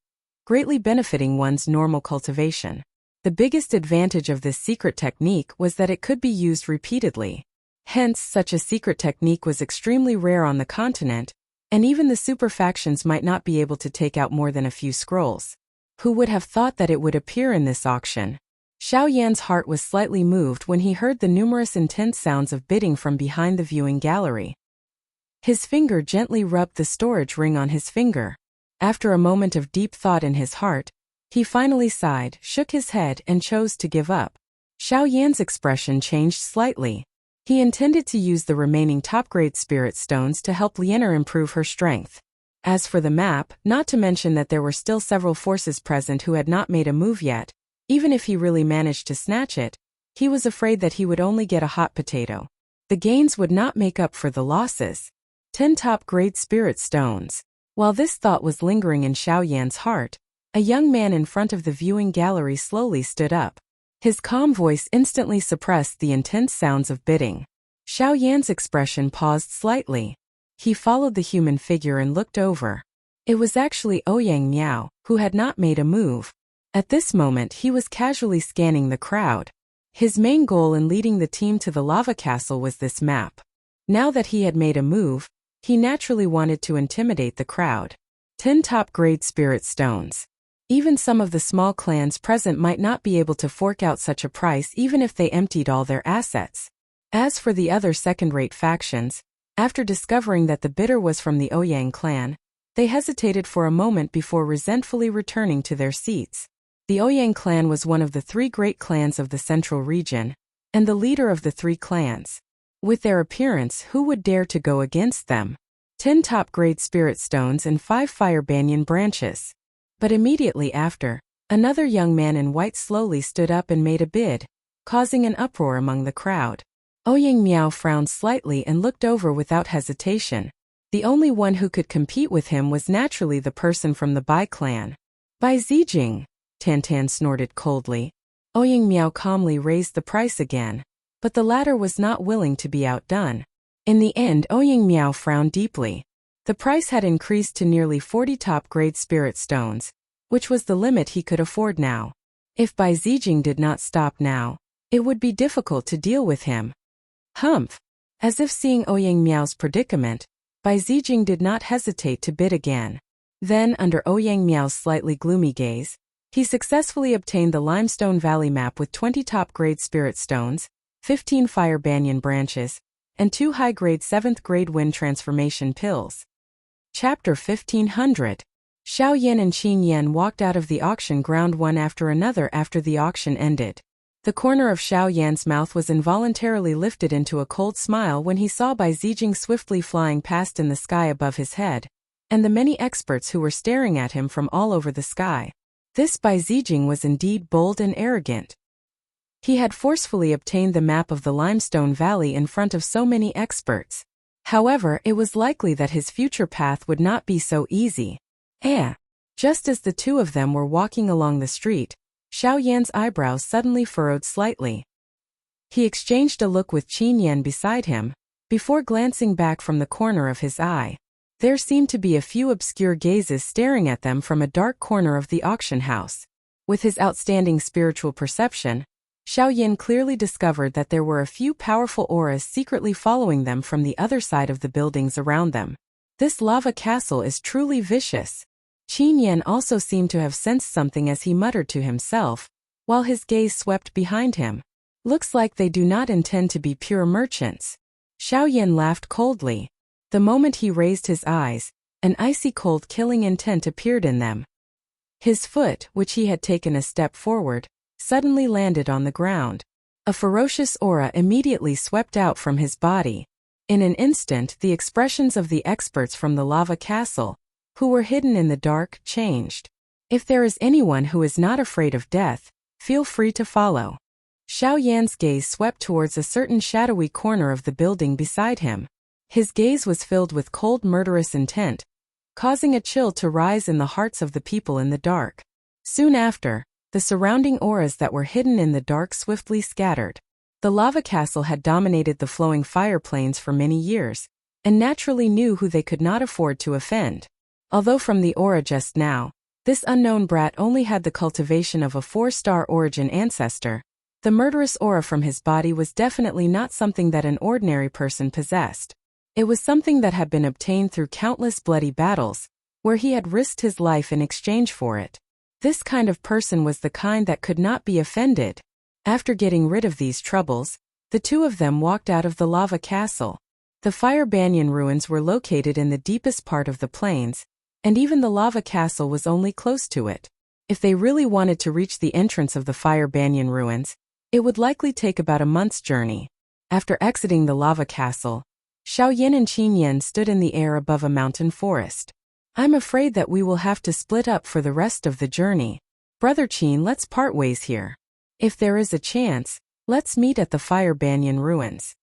A: greatly benefiting one's normal cultivation. The biggest advantage of this secret technique was that it could be used repeatedly. Hence, such a secret technique was extremely rare on the continent, and even the super factions might not be able to take out more than a few scrolls. Who would have thought that it would appear in this auction? Xiao Yan's heart was slightly moved when he heard the numerous intense sounds of bidding from behind the viewing gallery. His finger gently rubbed the storage ring on his finger. After a moment of deep thought in his heart, he finally sighed, shook his head, and chose to give up. Xiao Yan's expression changed slightly. He intended to use the remaining top-grade spirit stones to help Lianer improve her strength. As for the map, not to mention that there were still several forces present who had not made a move yet, even if he really managed to snatch it, he was afraid that he would only get a hot potato. The gains would not make up for the losses. 10 top-grade spirit stones. While this thought was lingering in Xiao Yan's heart, a young man in front of the viewing gallery slowly stood up. His calm voice instantly suppressed the intense sounds of bidding. Xiao Yan's expression paused slightly. He followed the human figure and looked over. It was actually Ouyang Miao, who had not made a move. At this moment he was casually scanning the crowd. His main goal in leading the team to the lava castle was this map. Now that he had made a move, he naturally wanted to intimidate the crowd. 10 top-grade spirit stones. Even some of the small clans present might not be able to fork out such a price even if they emptied all their assets. As for the other second-rate factions, after discovering that the bidder was from the Ouyang clan, they hesitated for a moment before resentfully returning to their seats. The Ouyang clan was one of the 3 great clans of the central region, and the leader of the 3 clans. With their appearance, who would dare to go against them? 10 top-grade spirit stones and 5 fire banyan branches. But immediately after, another young man in white slowly stood up and made a bid, causing an uproar among the crowd. Ouyang Miao frowned slightly and looked over without hesitation. The only one who could compete with him was naturally the person from the Bai clan. Bai Zijing, Tantan snorted coldly. Ouyang Miao calmly raised the price again, but the latter was not willing to be outdone. In the end, Ouyang Miao frowned deeply. The price had increased to nearly 40 top-grade spirit stones, which was the limit he could afford now. If Bai Zijing did not stop now, it would be difficult to deal with him. Humph! As if seeing Ouyang Miao's predicament, Bai Zijing did not hesitate to bid again. Then, under Ouyang Miao's slightly gloomy gaze, he successfully obtained the Limestone Valley map with 20 top-grade spirit stones, 15 fire banyan branches, and 2 high-grade 7th-grade wind transformation pills. Chapter 1500. Xiao Yan and Qin Yan walked out of the auction ground one after another after the auction ended. The corner of Xiao Yan's mouth was involuntarily lifted into a cold smile when he saw Bai Zijing swiftly flying past in the sky above his head, and the many experts who were staring at him from all over the sky. This Bai Zijing was indeed bold and arrogant. He had forcefully obtained the map of the Limestone Valley in front of so many experts. However, it was likely that his future path would not be so easy. Just as the two of them were walking along the street, Xiao Yan's eyebrows suddenly furrowed slightly. He exchanged a look with Qin Yan beside him, before glancing back from the corner of his eye. There seemed to be a few obscure gazes staring at them from a dark corner of the auction house. With his outstanding spiritual perception, Xiao Yan clearly discovered that there were a few powerful auras secretly following them from the other side of the buildings around them. This lava castle is truly vicious. Qin Yan also seemed to have sensed something as he muttered to himself, while his gaze swept behind him. Looks like they do not intend to be pure merchants. Xiao Yan laughed coldly. The moment he raised his eyes, an icy cold killing intent appeared in them. His foot, which he had taken a step forward, suddenly landed on the ground. A ferocious aura immediately swept out from his body. In an instant, the expressions of the experts from the lava castle, who were hidden in the dark, changed. If there is anyone who is not afraid of death, feel free to follow. Xiao Yan's gaze swept towards a certain shadowy corner of the building beside him. His gaze was filled with cold, murderous intent, causing a chill to rise in the hearts of the people in the dark. Soon after, the surrounding auras that were hidden in the dark swiftly scattered. The lava castle had dominated the flowing fire plains for many years, and naturally knew who they could not afford to offend. Although from the aura just now, this unknown brat only had the cultivation of a 4-star origin ancestor, the murderous aura from his body was definitely not something that an ordinary person possessed. It was something that had been obtained through countless bloody battles, where he had risked his life in exchange for it. This kind of person was the kind that could not be offended. After getting rid of these troubles, the two of them walked out of the lava castle. The fire banyan ruins were located in the deepest part of the plains, and even the lava castle was only close to it. If they really wanted to reach the entrance of the fire banyan ruins, it would likely take about a month's journey. After exiting the lava castle, Xiao Yan and Qin Yan stood in the air above a mountain forest. I'm afraid that we will have to split up for the rest of the journey. Brother Qin, let's part ways here. If there is a chance, let's meet at the fire banyan ruins.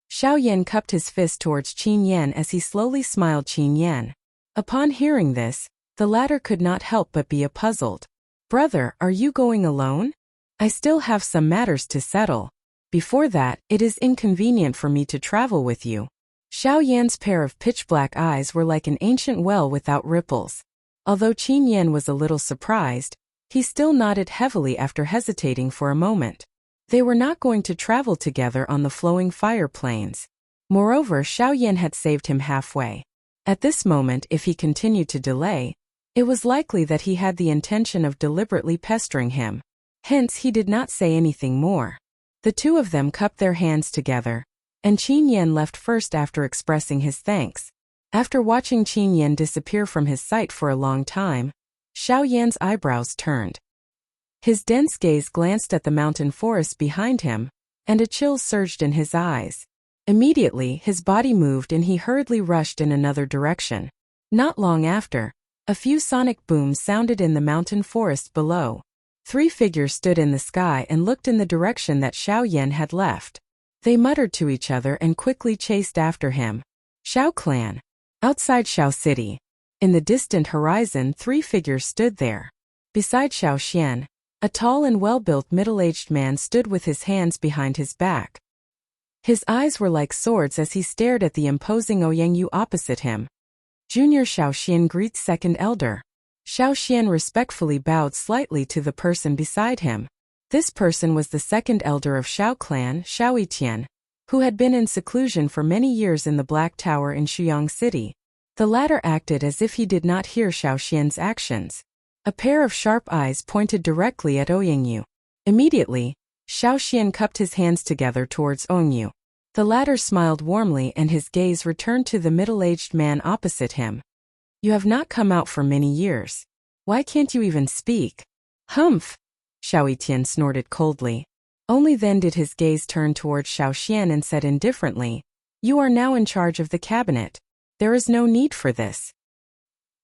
A: Xiao Yan cupped his fist towards Qin Yan as he slowly smiled Qin Yan. Upon hearing this, the latter could not help but be puzzled. Brother, are you going alone? I still have some matters to settle. Before that, it is inconvenient for me to travel with you. Xiao Yan's pair of pitch-black eyes were like an ancient well without ripples. Although Qin Yan was a little surprised, he still nodded heavily after hesitating for a moment. They were not going to travel together on the flowing fire plains. Moreover, Xiao Yan had saved him halfway. At this moment, if he continued to delay, it was likely that he had the intention of deliberately pestering him. Hence, he did not say anything more. The two of them cupped their hands together, and Qin Yan left first after expressing his thanks. After watching Qin Yan disappear from his sight for a long time, Xiao Yan's eyebrows turned. His dense gaze glanced at the mountain forest behind him, and a chill surged in his eyes. Immediately, his body moved and he hurriedly rushed in another direction. Not long after, a few sonic booms sounded in the mountain forest below. 3 figures stood in the sky and looked in the direction that Xiao Yan had left. They muttered to each other and quickly chased after him. Xiao Clan. Outside Xiao City. In the distant horizon, 3 figures stood there. Beside Xiao Xian, a tall and well-built middle-aged man stood with his hands behind his back. His eyes were like swords as he stared at the imposing Ouyang opposite him. Junior Xiao Xian greets second elder. Xiao Xian respectfully bowed slightly to the person beside him. This person was the second elder of Xiao Clan, Xiao Yitian, who had been in seclusion for many years in the Black Tower in Shuyang City. The latter acted as if he did not hear Xiao Xian's actions. A pair of sharp eyes pointed directly at Ouyang. Immediately, Xiao Xian cupped his hands together towards Ouyang. The latter smiled warmly and his gaze returned to the middle-aged man opposite him. You have not come out for many years. Why can't you even speak? Humph! Xiao Yitian snorted coldly. Only then did his gaze turn towards Xiao Xian and said indifferently, You are now in charge of the cabinet. There is no need for this.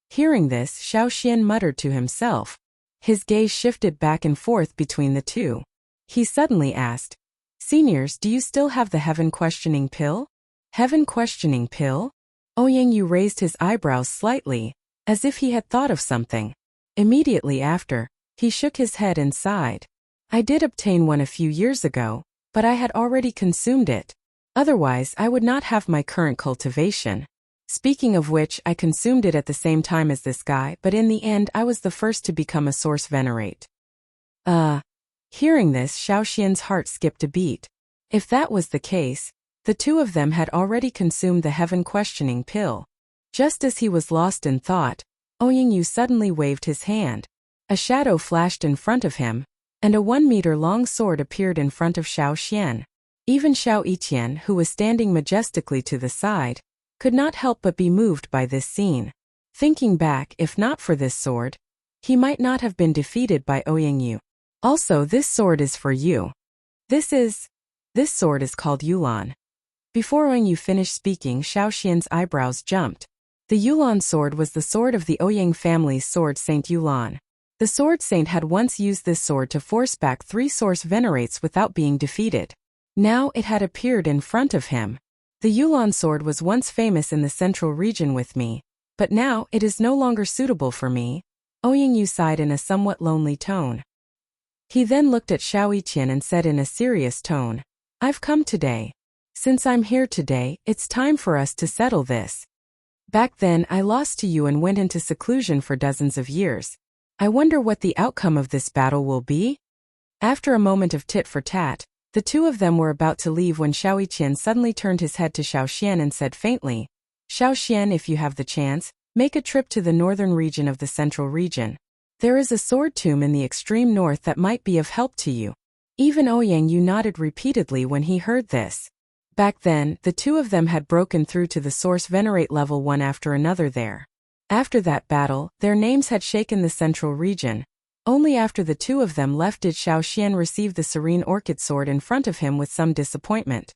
A: Hearing this, Xiao Xian muttered to himself. His gaze shifted back and forth between the two. He suddenly asked, Seniors, do you still have the heaven-questioning pill? Heaven-questioning pill? Ouyang raised his eyebrows slightly, as if he had thought of something. Immediately after, he shook his head and sighed. I did obtain one a few years ago, but I had already consumed it. Otherwise, I would not have my current cultivation. Speaking of which, I consumed it at the same time as this guy, but in the end I was the first to become a source venerate. Hearing this, Xiao Xian's heart skipped a beat. If that was the case, the two of them had already consumed the heaven-questioning pill. Just as he was lost in thought, Ouyang suddenly waved his hand. A shadow flashed in front of him, and a 1-meter-long sword appeared in front of Xiao Xian. Even Xiao Yitian, who was standing majestically to the side, could not help but be moved by this scene. Thinking back, if not for this sword, he might not have been defeated by Ouyang. Also, this sword is for you. This sword is called Yulan. Before Ouyang finished speaking, Xiao Xian's eyebrows jumped. The Yulan sword was the sword of the Ouyang family's sword Saint Yulan. The sword saint had once used this sword to force back 3 source venerates without being defeated. Now it had appeared in front of him. The Yulan sword was once famous in the central region with me, but now it is no longer suitable for me. Ouyang sighed in a somewhat lonely tone. He then looked at Xiao Yitian and said in a serious tone, I've come today. Since I'm here today, it's time for us to settle this. Back then I lost to you and went into seclusion for dozens of years. I wonder what the outcome of this battle will be? After a moment of tit-for-tat, the two of them were about to leave when Xiao Yitian suddenly turned his head to Xiao Xian and said faintly, Xiao Xian, if you have the chance, make a trip to the northern region of the central region. There is a sword tomb in the extreme north that might be of help to you. Even Ouyang nodded repeatedly when he heard this. Back then, the two of them had broken through to the source venerate level one after another there. After that battle, their names had shaken the central region. Only after the two of them left did Xiao Xian receive the serene orchid sword in front of him with some disappointment.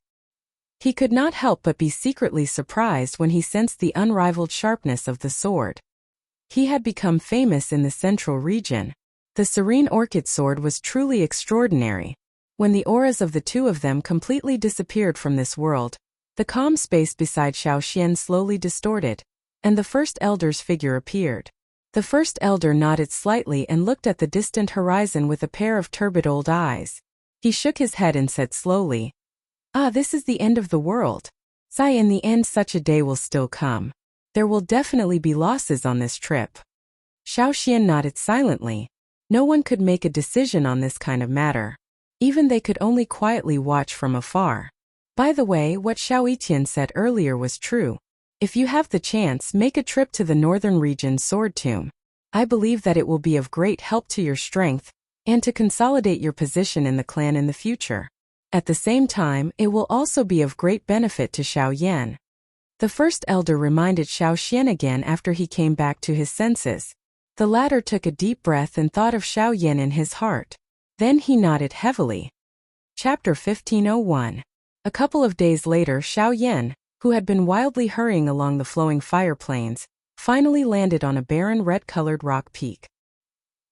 A: He could not help but be secretly surprised when he sensed the unrivaled sharpness of the sword. He had become famous in the central region. The serene orchid sword was truly extraordinary. When the auras of the two of them completely disappeared from this world, the calm space beside Xiao Xian slowly distorted, and the first elder's figure appeared. The first elder nodded slightly and looked at the distant horizon with a pair of turbid old eyes. He shook his head and said slowly, this is the end of the world. Sigh, in the end such a day will still come. There will definitely be losses on this trip. Xiao Xian nodded silently. No one could make a decision on this kind of matter. Even they could only quietly watch from afar. By the way, what Xiao Yiqian said earlier was true. If you have the chance, make a trip to the northern region's sword tomb. I believe that it will be of great help to your strength, and to consolidate your position in the clan in the future. At the same time, it will also be of great benefit to Xiao Yan. The first elder reminded Xiao Xian again after he came back to his senses. The latter took a deep breath and thought of Xiao Yan in his heart. Then he nodded heavily. Chapter 1501. A couple of days later, Xiao Yan, who had been wildly hurrying along the flowing fire plains, finally landed on a barren red-colored rock peak.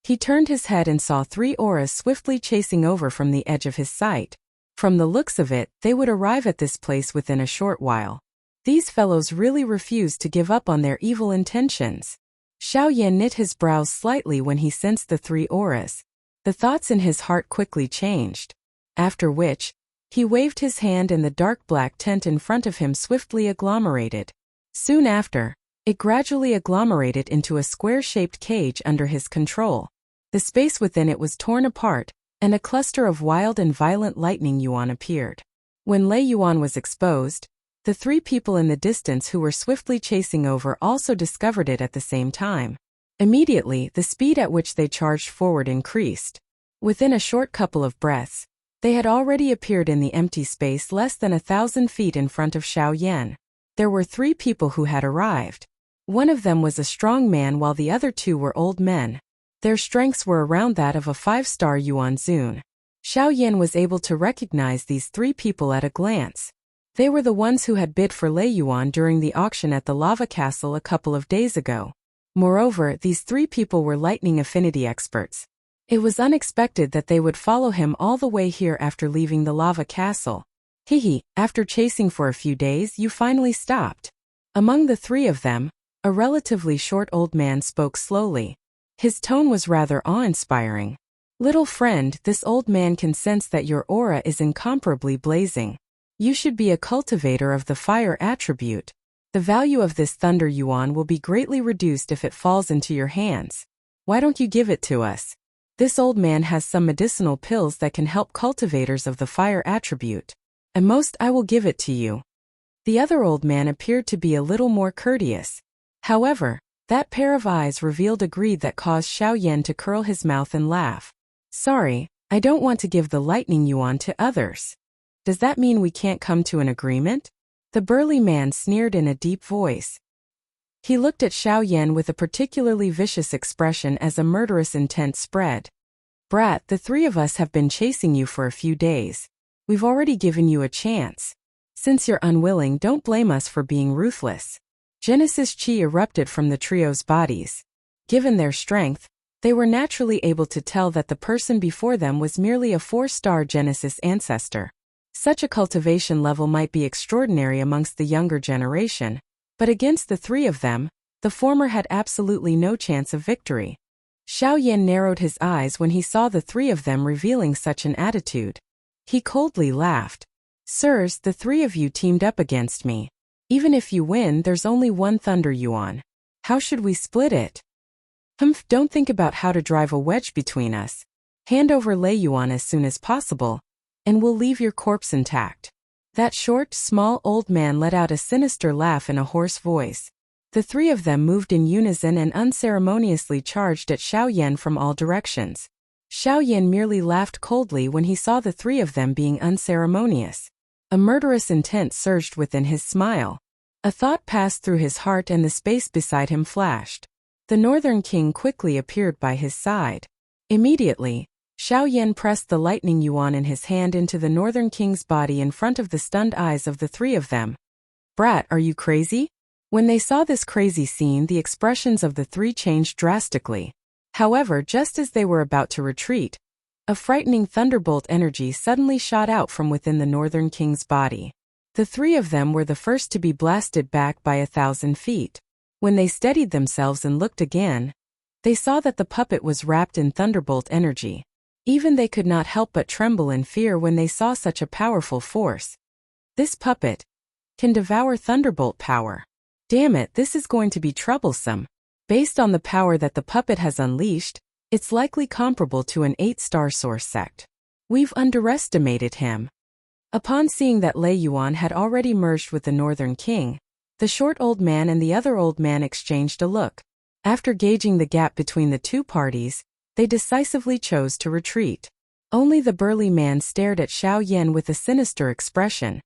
A: He turned his head and saw 3 auras swiftly chasing over from the edge of his sight. From the looks of it, they would arrive at this place within a short while. These fellows really refused to give up on their evil intentions. Xiao Yan knit his brows slightly when he sensed the 3 auras. The thoughts in his heart quickly changed. After which, he waved his hand and the dark black tent in front of him swiftly agglomerated. Soon after, it gradually agglomerated into a square-shaped cage under his control. The space within it was torn apart, and a cluster of wild and violent lightning yuan appeared. When Lei Yuan was exposed, the 3 people in the distance who were swiftly chasing over also discovered it at the same time. Immediately, the speed at which they charged forward increased. Within a short couple of breaths, they had already appeared in the empty space less than 1,000 feet in front of Xiao Yan. There were 3 people who had arrived. One of them was a strong man while the other 2 were old men. Their strengths were around that of a 5-star Yuan Zun. Xiao Yan was able to recognize these 3 people at a glance. They were the ones who had bid for Lei Yuan during the auction at the lava castle a couple of days ago. Moreover, these 3 people were lightning affinity experts. It was unexpected that they would follow him all the way here after leaving the lava castle. Hehe, after chasing for a few days, you finally stopped. Among the 3 of them, a relatively short old man spoke slowly. His tone was rather awe-inspiring. Little friend, this old man can sense that your aura is incomparably blazing. You should be a cultivator of the fire attribute. The value of this thunder yuan will be greatly reduced if it falls into your hands. Why don't you give it to us? This old man has some medicinal pills that can help cultivators of the fire attribute. At most, I will give it to you. The other old man appeared to be a little more courteous. However, that pair of eyes revealed a greed that caused Xiao Yan to curl his mouth and laugh. Sorry, I don't want to give the lightning yuan to others. Does that mean we can't come to an agreement? The burly man sneered in a deep voice. He looked at Xiao Yan with a particularly vicious expression as a murderous intent spread. Brat, the 3 of us have been chasing you for a few days. We've already given you a chance. Since you're unwilling, don't blame us for being ruthless. Genesis Chi erupted from the trio's bodies. Given their strength, they were naturally able to tell that the person before them was merely a 4-star Genesis ancestor. Such a cultivation level might be extraordinary amongst the younger generation, but against the 3 of them, the former had absolutely no chance of victory. Xiao Yan narrowed his eyes when he saw the 3 of them revealing such an attitude. He coldly laughed. Sirs, the 3 of you teamed up against me. Even if you win, there's only 1 thunder yuan. How should we split it? Humph, don't think about how to drive a wedge between us. Hand over Lei Yuan as soon as possible, and we'll leave your corpse intact. That short, small old man let out a sinister laugh in a hoarse voice. The 3 of them moved in unison and unceremoniously charged at Xiao Yan from all directions. Xiao Yan merely laughed coldly when he saw the 3 of them being unceremonious. A murderous intent surged within his smile. A thought passed through his heart and the space beside him flashed. The Northern King quickly appeared by his side. Immediately, Xiao Yan pressed the lightning yuan in his hand into the Northern King's body in front of the stunned eyes of the 3 of them. Brat, are you crazy? When they saw this crazy scene, the expressions of the 3 changed drastically. However, just as they were about to retreat, a frightening thunderbolt energy suddenly shot out from within the Northern King's body. The 3 of them were the first to be blasted back by 1,000 feet. When they steadied themselves and looked again, they saw that the puppet was wrapped in thunderbolt energy. Even they could not help but tremble in fear when they saw such a powerful force. This puppet can devour thunderbolt power. Damn it, this is going to be troublesome. Based on the power that the puppet has unleashed, it's likely comparable to an 8-star source sect. We've underestimated him. Upon seeing that Lei Yuan had already merged with the Northern King, the short old man and the other old man exchanged a look. After gauging the gap between the two parties, they decisively chose to retreat. Only the burly man stared at Xiao Yan with a sinister expression.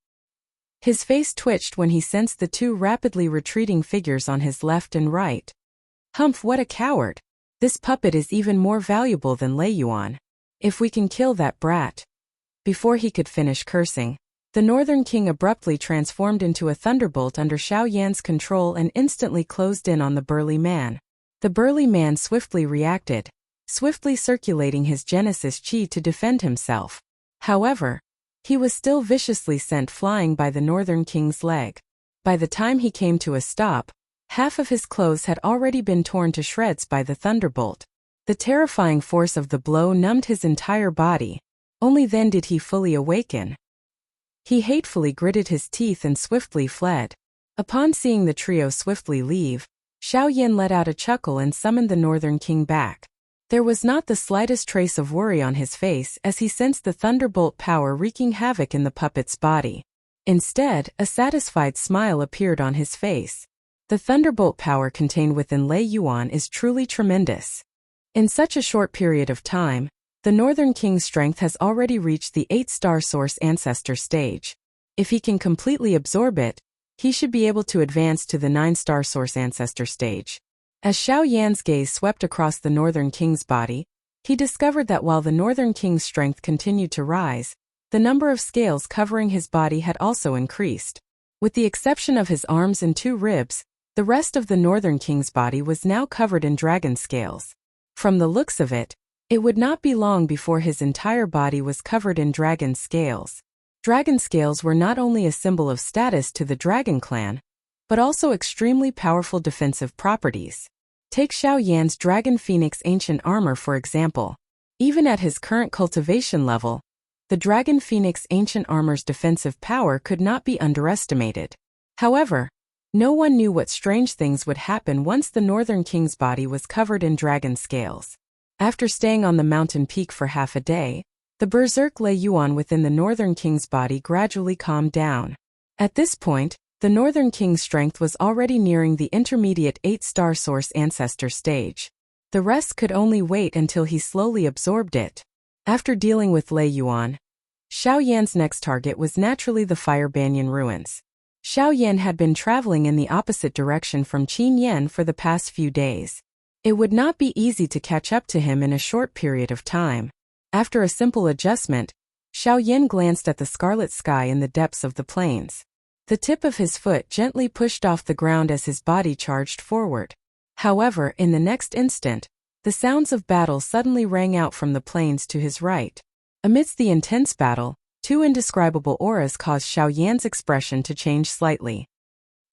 A: His face twitched when he sensed the two rapidly retreating figures on his left and right. Humph, what a coward! This puppet is even more valuable than Lei Yuan. If we can kill that brat. Before he could finish cursing, the Northern King abruptly transformed into a thunderbolt under Xiao Yan's control and instantly closed in on the burly man. The burly man swiftly reacted, swiftly circulating his Genesis Chi to defend himself. However, he was still viciously sent flying by the Northern King's leg. By the time he came to a stop, half of his clothes had already been torn to shreds by the thunderbolt. The terrifying force of the blow numbed his entire body. Only then did he fully awaken. He hatefully gritted his teeth and swiftly fled. Upon seeing the trio swiftly leave, Xiao Yan let out a chuckle and summoned the Northern King back. There was not the slightest trace of worry on his face as he sensed the thunderbolt power wreaking havoc in the puppet's body. Instead, a satisfied smile appeared on his face. The thunderbolt power contained within Lei Yuan is truly tremendous. In such a short period of time, the Northern King's strength has already reached the 8-star source ancestor stage. If he can completely absorb it, he should be able to advance to the 9-star source ancestor stage. As Xiao Yan's gaze swept across the Northern King's body, he discovered that while the Northern King's strength continued to rise, the number of scales covering his body had also increased. With the exception of his arms and 2 ribs, the rest of the Northern King's body was now covered in dragon scales. From the looks of it, it would not be long before his entire body was covered in dragon scales. Dragon scales were not only a symbol of status to the dragon clan, but also extremely powerful defensive properties. Take Xiao Yan's Dragon Phoenix Ancient Armor for example. Even at his current cultivation level, the Dragon Phoenix Ancient Armor's defensive power could not be underestimated. However, no one knew what strange things would happen once the Northern King's body was covered in dragon scales. After staying on the mountain peak for half a day, the berserk Lei Yuan within the Northern King's body gradually calmed down. At this point, the Northern King's strength was already nearing the intermediate 8-star source ancestor stage. The rest could only wait until he slowly absorbed it. After dealing with Lei Yuan, Xiao Yan's next target was naturally the Fire Banyan ruins. Xiao Yan had been traveling in the opposite direction from Qin Yan for the past few days. It would not be easy to catch up to him in a short period of time. After a simple adjustment, Xiao Yan glanced at the scarlet sky in the depths of the plains. The tip of his foot gently pushed off the ground as his body charged forward. However, in the next instant, the sounds of battle suddenly rang out from the plains to his right. Amidst the intense battle, 2 indescribable auras caused Xiao Yan's expression to change slightly.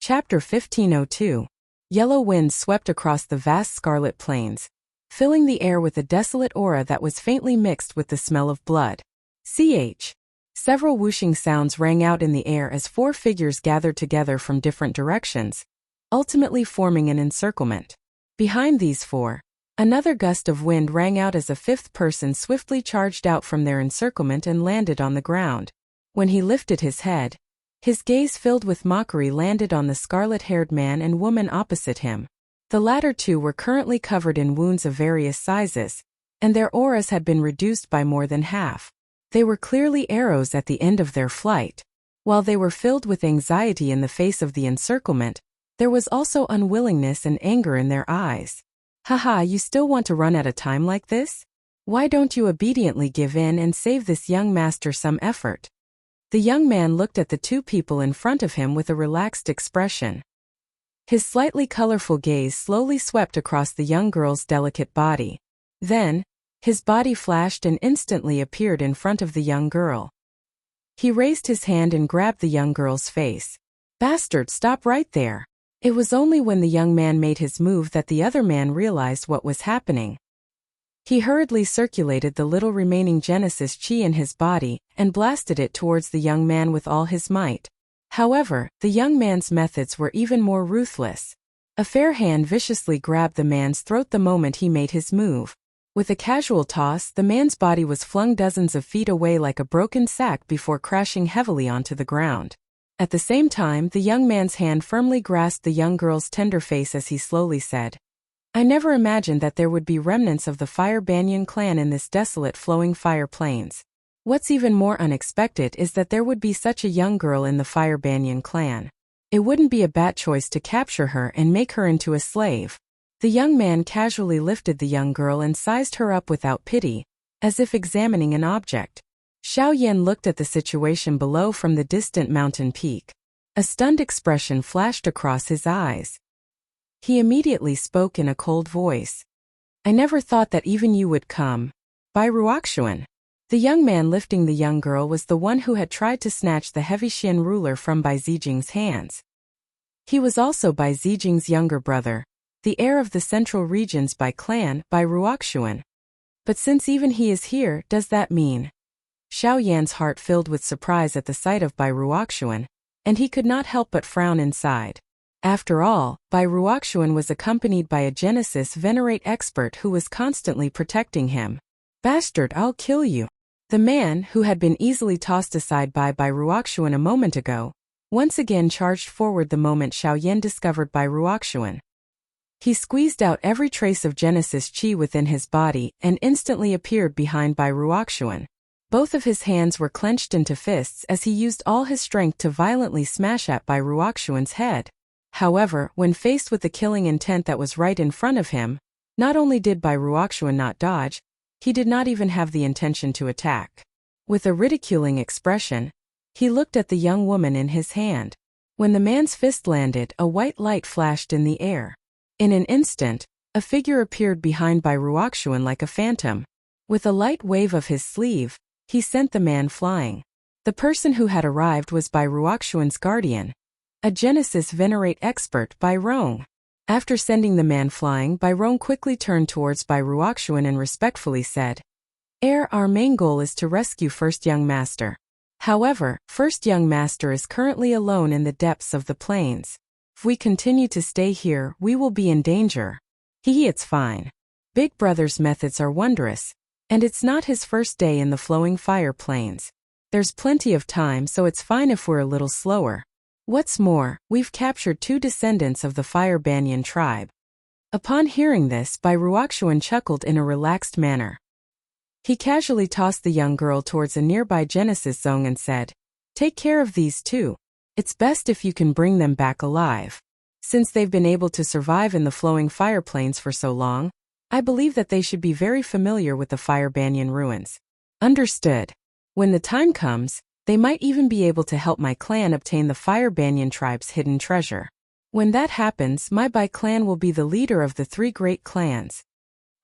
A: Chapter 1502. Yellow winds swept across the vast scarlet plains, filling the air with a desolate aura that was faintly mixed with the smell of blood. Ch. Several whooshing sounds rang out in the air as 4 figures gathered together from different directions, ultimately forming an encirclement. Behind these 4, another gust of wind rang out as a 5th person swiftly charged out from their encirclement and landed on the ground. When he lifted his head, his gaze filled with mockery landed on the scarlet-haired man and woman opposite him. The latter 2 were currently covered in wounds of various sizes, and their auras had been reduced by more than half. They were clearly arrows at the end of their flight. While they were filled with anxiety in the face of the encirclement, there was also unwillingness and anger in their eyes. Haha, you still want to run at a time like this? Why don't you obediently give in and save this young master some effort? The young man looked at the 2 people in front of him with a relaxed expression. His slightly colorful gaze slowly swept across the young girl's delicate body. Then, his body flashed and instantly appeared in front of the young girl. He raised his hand and grabbed the young girl's face. Bastard, stop right there. It was only when the young man made his move that the other man realized what was happening. He hurriedly circulated the little remaining Genesis Chi in his body and blasted it towards the young man with all his might. However, the young man's methods were even more ruthless. A fair hand viciously grabbed the man's throat the moment he made his move. With a casual toss, the man's body was flung dozens of feet away like a broken sack before crashing heavily onto the ground. At the same time, the young man's hand firmly grasped the young girl's tender face as he slowly said, "I never imagined that there would be remnants of the Fire Banyan clan in this desolate flowing fire plains. What's even more unexpected is that there would be such a young girl in the Fire Banyan clan. It wouldn't be a bad choice to capture her and make her into a slave." The young man casually lifted the young girl and sized her up without pity, as if examining an object. Xiao Yan looked at the situation below from the distant mountain peak. A stunned expression flashed across his eyes. He immediately spoke in a cold voice. "I never thought that even you would come. Bai Ruoxuan." The young man lifting the young girl was the one who had tried to snatch the heavy Xian ruler from Bai Zijing's hands. He was also Bai Zijing's younger brother, the heir of the central regions by clan, Bai Ruoxuan. But since even he is here, does that mean? Xiao Yan's heart filled with surprise at the sight of Bai Ruoxuan, and he could not help but frown inside. After all, Bai Ruoxuan was accompanied by a Genesis Venerate expert who was constantly protecting him. "Bastard, I'll kill you." The man, who had been easily tossed aside by Bai Ruoxuan a moment ago, once again charged forward the moment Xiao Yan discovered Bai Ruoxuan. He squeezed out every trace of Genesis chi within his body and instantly appeared behind Bai Ruoxuan. Both of his hands were clenched into fists as he used all his strength to violently smash at Bai Ruoxuan's head. However, when faced with the killing intent that was right in front of him, not only did Bai Ruoxuan not dodge, he did not even have the intention to attack. With a ridiculing expression, he looked at the young woman in his hand. When the man's fist landed, a white light flashed in the air. In an instant, a figure appeared behind Bai Ruoxuan like a phantom. With a light wave of his sleeve, he sent the man flying. The person who had arrived was Bai Ruoxuan's guardian, a Genesis Venerate expert, Bai Rong. After sending the man flying, Bai Rong quickly turned towards Bai Ruoxuan and respectfully said, Our main goal is to rescue First Young Master. However, First Young Master is currently alone in the depths of the plains. If we continue to stay here, we will be in danger." It's fine. Big Brother's methods are wondrous, and it's not his first day in the flowing fire plains. There's plenty of time, so it's fine if we're a little slower. What's more, we've captured 2 descendants of the Fire Banyan tribe. Upon hearing this, Bai Ruoxuan chuckled in a relaxed manner. He casually tossed the young girl towards a nearby Genesis zone and said, "Take care of these 2. It's best if you can bring them back alive. Since they've been able to survive in the flowing fire plains for so long, I believe that they should be very familiar with the Fire Banyan ruins." "Understood. When the time comes, they might even be able to help my clan obtain the Fire Banyan tribe's hidden treasure. When that happens, my Bai clan will be the leader of the 3 great clans."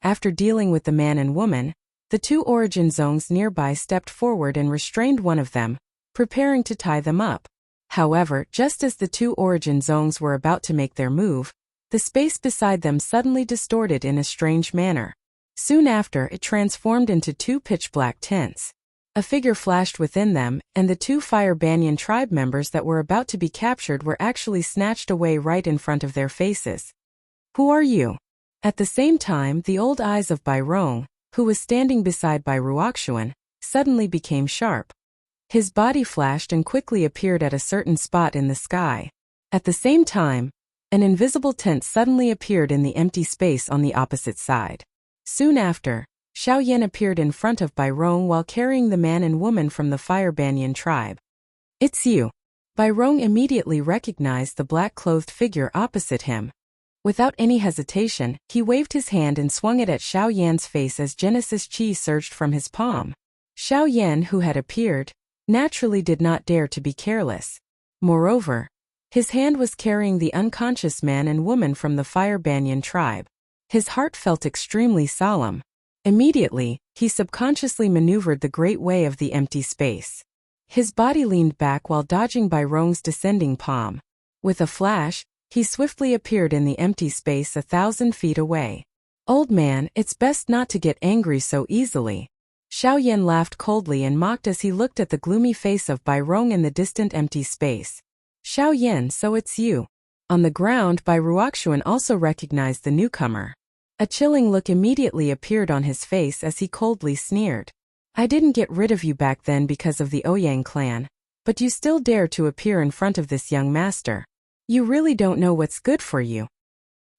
A: After dealing with the man and woman, the 2 origin zones nearby stepped forward and restrained one of them, preparing to tie them up. However, just as the 2 origin zones were about to make their move, the space beside them suddenly distorted in a strange manner. Soon after, it transformed into 2 pitch-black tents. A figure flashed within them, and the 2 Fire Banyan tribe members that were about to be captured were actually snatched away right in front of their faces. "Who are you?" At the same time, the old eyes of Bai Rong, who was standing beside Bai Ruoxuan, suddenly became sharp. His body flashed and quickly appeared at a certain spot in the sky. At the same time, an invisible tent suddenly appeared in the empty space on the opposite side. Soon after, Xiao Yan appeared in front of Bai Rong while carrying the man and woman from the Fire Banyan tribe. "It's you." Bai Rong immediately recognized the black-clothed figure opposite him. Without any hesitation, he waved his hand and swung it at Xiao Yan's face as Genesis Chi surged from his palm. Xiao Yan, who had appeared, naturally did not dare to be careless. Moreover, his hand was carrying the unconscious man and woman from the Fire Banyan tribe. His heart felt extremely solemn. Immediately, he subconsciously maneuvered the great way of the empty space. His body leaned back while dodging Bai Rong's descending palm. With a flash, he swiftly appeared in the empty space 1,000 feet away. "Old man, it's best not to get angry so easily." Xiao Yan laughed coldly and mocked as he looked at the gloomy face of Bai Rong in the distant empty space. "Xiao Yan, so it's you." On the ground, Bai Ruoxuan also recognized the newcomer. A chilling look immediately appeared on his face as he coldly sneered. I didn't get rid of you back then because of the Ouyang clan, but you still dare to appear in front of this young master. You really don't know what's good for you.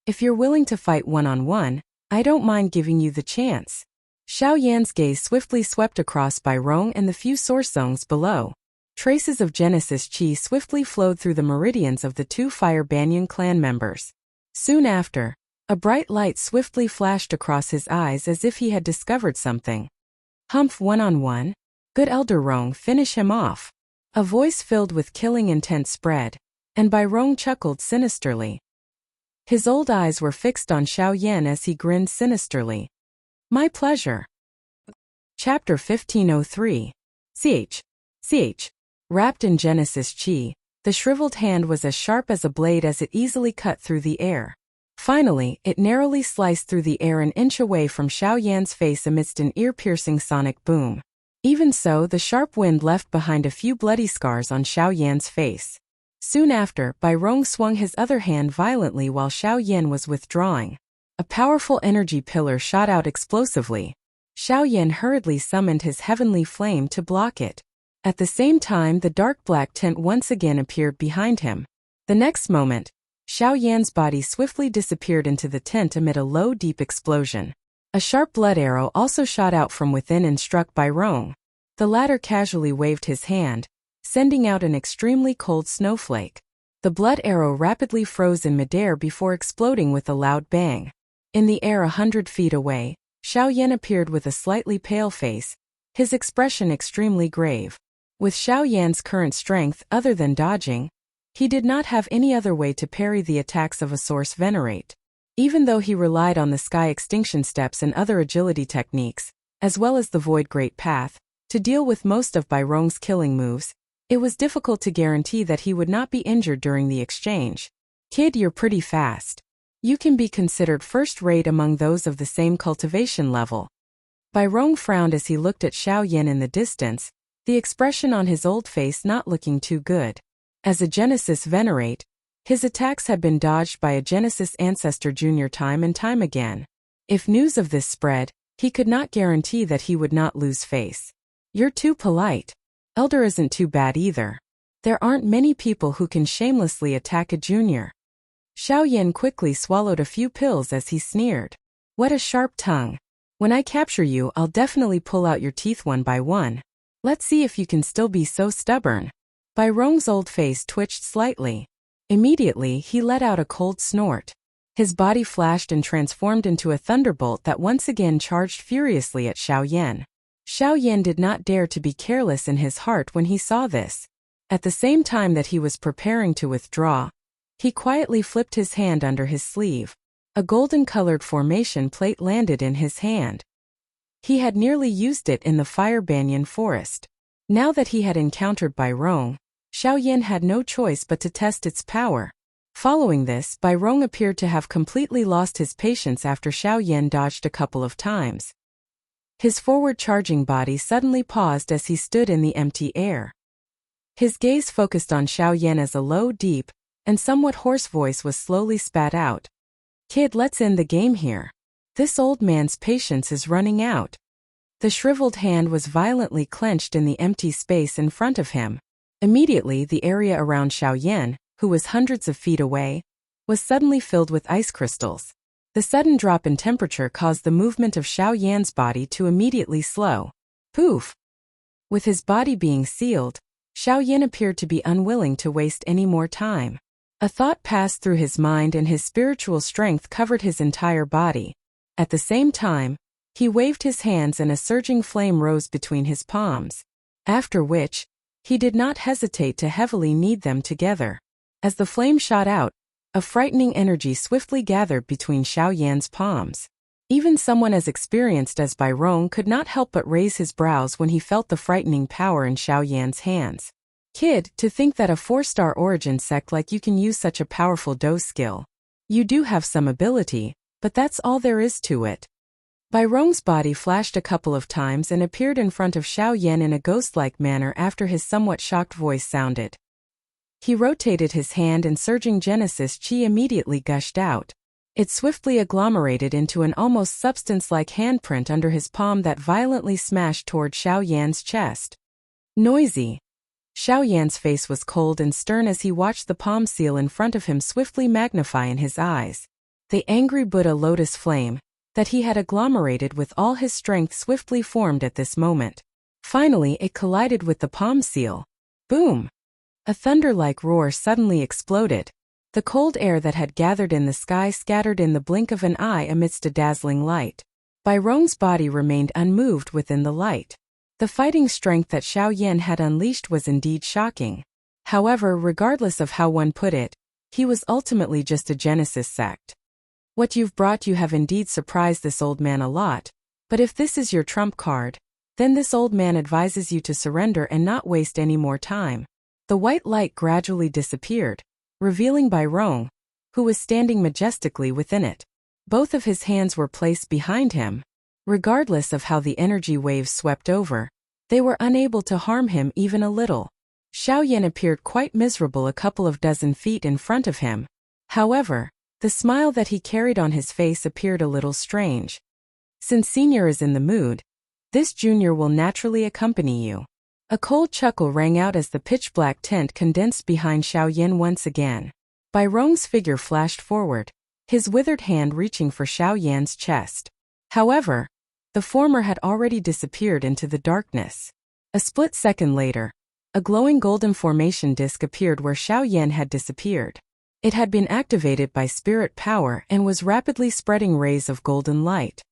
A: If you're willing to fight one-on-one, I don't mind giving you the chance. Xiao Yan's gaze swiftly swept across Bai Rong and the few sorsongs below. Traces of Genesis Qi swiftly flowed through the meridians of the two Fire Banyan clan members. Soon after, a bright light swiftly flashed across his eyes as if he had discovered something. Humph, one-on-one? Good Elder Rong, finish him off. A voice filled with killing intent spread, and Bai Rong chuckled sinisterly. His old eyes were fixed on Xiao Yan as he grinned sinisterly. My pleasure. Chapter 1503. Ch. Wrapped in Genesis Qi, the shriveled hand was as sharp as a blade as it easily cut through the air. Finally, it narrowly sliced through the air an inch away from Xiao Yan's face amidst an ear-piercing sonic boom. Even so, the sharp wind left behind a few bloody scars on Xiao Yan's face. Soon after, Bai Rong swung his other hand violently while Xiao Yan was withdrawing. A powerful energy pillar shot out explosively. Xiao Yan hurriedly summoned his heavenly flame to block it. At the same time, the dark black tent once again appeared behind him. The next moment, Xiao Yan's body swiftly disappeared into the tent amid a low, deep explosion. A sharp blood arrow also shot out from within and struck Bai Rong. The latter casually waved his hand, sending out an extremely cold snowflake. The blood arrow rapidly froze in midair before exploding with a loud bang. In the air 100 feet away, Xiao Yan appeared with a slightly pale face, his expression extremely grave. With Xiao Yan's current strength other than dodging, he did not have any other way to parry the attacks of a Source Venerate. Even though he relied on the Sky Extinction Steps and other agility techniques, as well as the Void Great Path, to deal with most of Bai Rong's killing moves, it was difficult to guarantee that he would not be injured during the exchange. Kid, you're pretty fast. You can be considered first-rate among those of the same cultivation level. Bai Rong frowned as he looked at Xiao Yan in the distance, the expression on his old face not looking too good. As a Genesis Venerate, his attacks had been dodged by a Genesis Ancestor Junior time and time again. If news of this spread, he could not guarantee that he would not lose face. You're too polite. Elder isn't too bad either. There aren't many people who can shamelessly attack a junior. Xiao Yan quickly swallowed a few pills as he sneered. What a sharp tongue. When I capture you, I'll definitely pull out your teeth one by one. Let's see if you can still be so stubborn. Bai Rong's old face twitched slightly. Immediately, he let out a cold snort. His body flashed and transformed into a thunderbolt that once again charged furiously at Xiao Yan. Xiao Yan did not dare to be careless in his heart when he saw this. At the same time that he was preparing to withdraw, he quietly flipped his hand under his sleeve. A golden-colored formation plate landed in his hand. He had nearly used it in the Fire Banyan forest. Now that he had encountered Bai Rong, Xiao Yan had no choice but to test its power. Following this, Bai Rong appeared to have completely lost his patience after Xiao Yan dodged a couple of times. His forward-charging body suddenly paused as he stood in the empty air. His gaze focused on Xiao Yan as a low, deep, and somewhat hoarse voice was slowly spat out. Kid, let's end the game here. This old man's patience is running out. The shriveled hand was violently clenched in the empty space in front of him. Immediately, the area around Xiao Yan, who was hundreds of feet away, was suddenly filled with ice crystals. The sudden drop in temperature caused the movement of Xiao Yan's body to immediately slow. Poof! With his body being sealed, Xiao Yan appeared to be unwilling to waste any more time. A thought passed through his mind and his spiritual strength covered his entire body. At the same time, he waved his hands and a surging flame rose between his palms. After which, he did not hesitate to heavily knead them together. As the flame shot out, a frightening energy swiftly gathered between Xiao Yan's palms. Even someone as experienced as Bai Rong could not help but raise his brows when he felt the frightening power in Xiao Yan's hands. Kid, to think that a 4-star origin sect like you can use such a powerful dose skill. You do have some ability, but that's all there is to it. Bai Rong's body flashed a couple of times and appeared in front of Xiao Yan in a ghost-like manner after his somewhat shocked voice sounded. He rotated his hand and surging Genesis Qi immediately gushed out. It swiftly agglomerated into an almost substance-like handprint under his palm that violently smashed toward Xiao Yan's chest. Noisy. Xiao Yan's face was cold and stern as he watched the palm seal in front of him swiftly magnify in his eyes. The angry Buddha lotus flame that he had agglomerated with all his strength swiftly formed at this moment. Finally, it collided with the palm seal. Boom! A thunder-like roar suddenly exploded. The cold air that had gathered in the sky scattered in the blink of an eye amidst a dazzling light. Bai Rong's body remained unmoved within the light. The fighting strength that Xiao Yan had unleashed was indeed shocking. However, regardless of how one put it, he was ultimately just a Genesis sect. What you've brought you have indeed surprised this old man a lot, but if this is your trump card, then this old man advises you to surrender and not waste any more time. The white light gradually disappeared, revealing Bai Rong, who was standing majestically within it. Both of his hands were placed behind him. Regardless of how the energy waves swept over, they were unable to harm him even a little. Xiao Yan appeared quite miserable a couple of dozen feet in front of him. However, the smile that he carried on his face appeared a little strange. Since Senior is in the mood, this Junior will naturally accompany you. A cold chuckle rang out as the pitch-black tent condensed behind Xiao Yan once again. Bai Rong's figure flashed forward, his withered hand reaching for Xiao Yan's chest. However, the former had already disappeared into the darkness. A split second later, a glowing golden formation disk appeared where Xiao Yan had disappeared. It had been activated by spirit power and was rapidly spreading rays of golden light.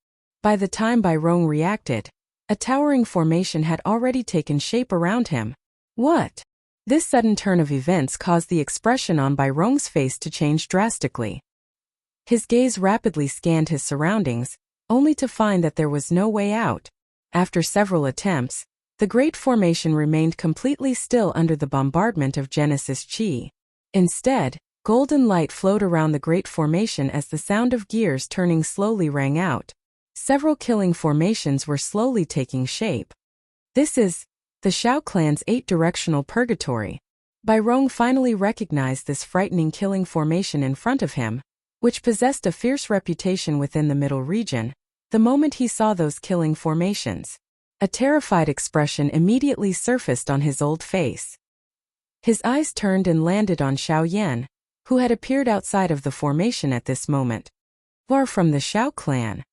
A: By the time Bai Rong reacted, a towering formation had already taken shape around him. What? This sudden turn of events caused the expression on Bai Rong's face to change drastically. His gaze rapidly scanned his surroundings, only to find that there was no way out. After several attempts, the great formation remained completely still under the bombardment of Genesis Chi. Instead, golden light flowed around the great formation as the sound of gears turning slowly rang out. Several killing formations were slowly taking shape. This is the Xiao clan's 8-directional purgatory. Bai Rong finally recognized this frightening killing formation in front of him, which possessed a fierce reputation within the middle region, the moment he saw those killing formations. A terrified expression immediately surfaced on his old face. His eyes turned and landed on Xiao Yan, who had appeared outside of the formation at this moment. Far from the Xiao clan.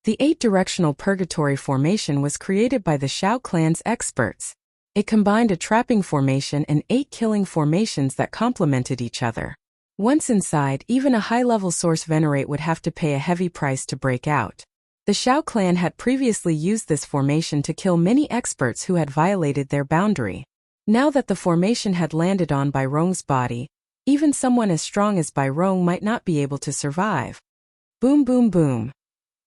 A: The 8-directional purgatory formation was created by the Xiao clan's experts. It combined a trapping formation and 8 killing formations that complemented each other. Once inside, even a high-level source venerate would have to pay a heavy price to break out. The Xiao clan had previously used this formation to kill many experts who had violated their boundary. Now that the formation had landed on Bai Rong's body, even someone as strong as Bai Rong might not be able to survive. Boom boom boom.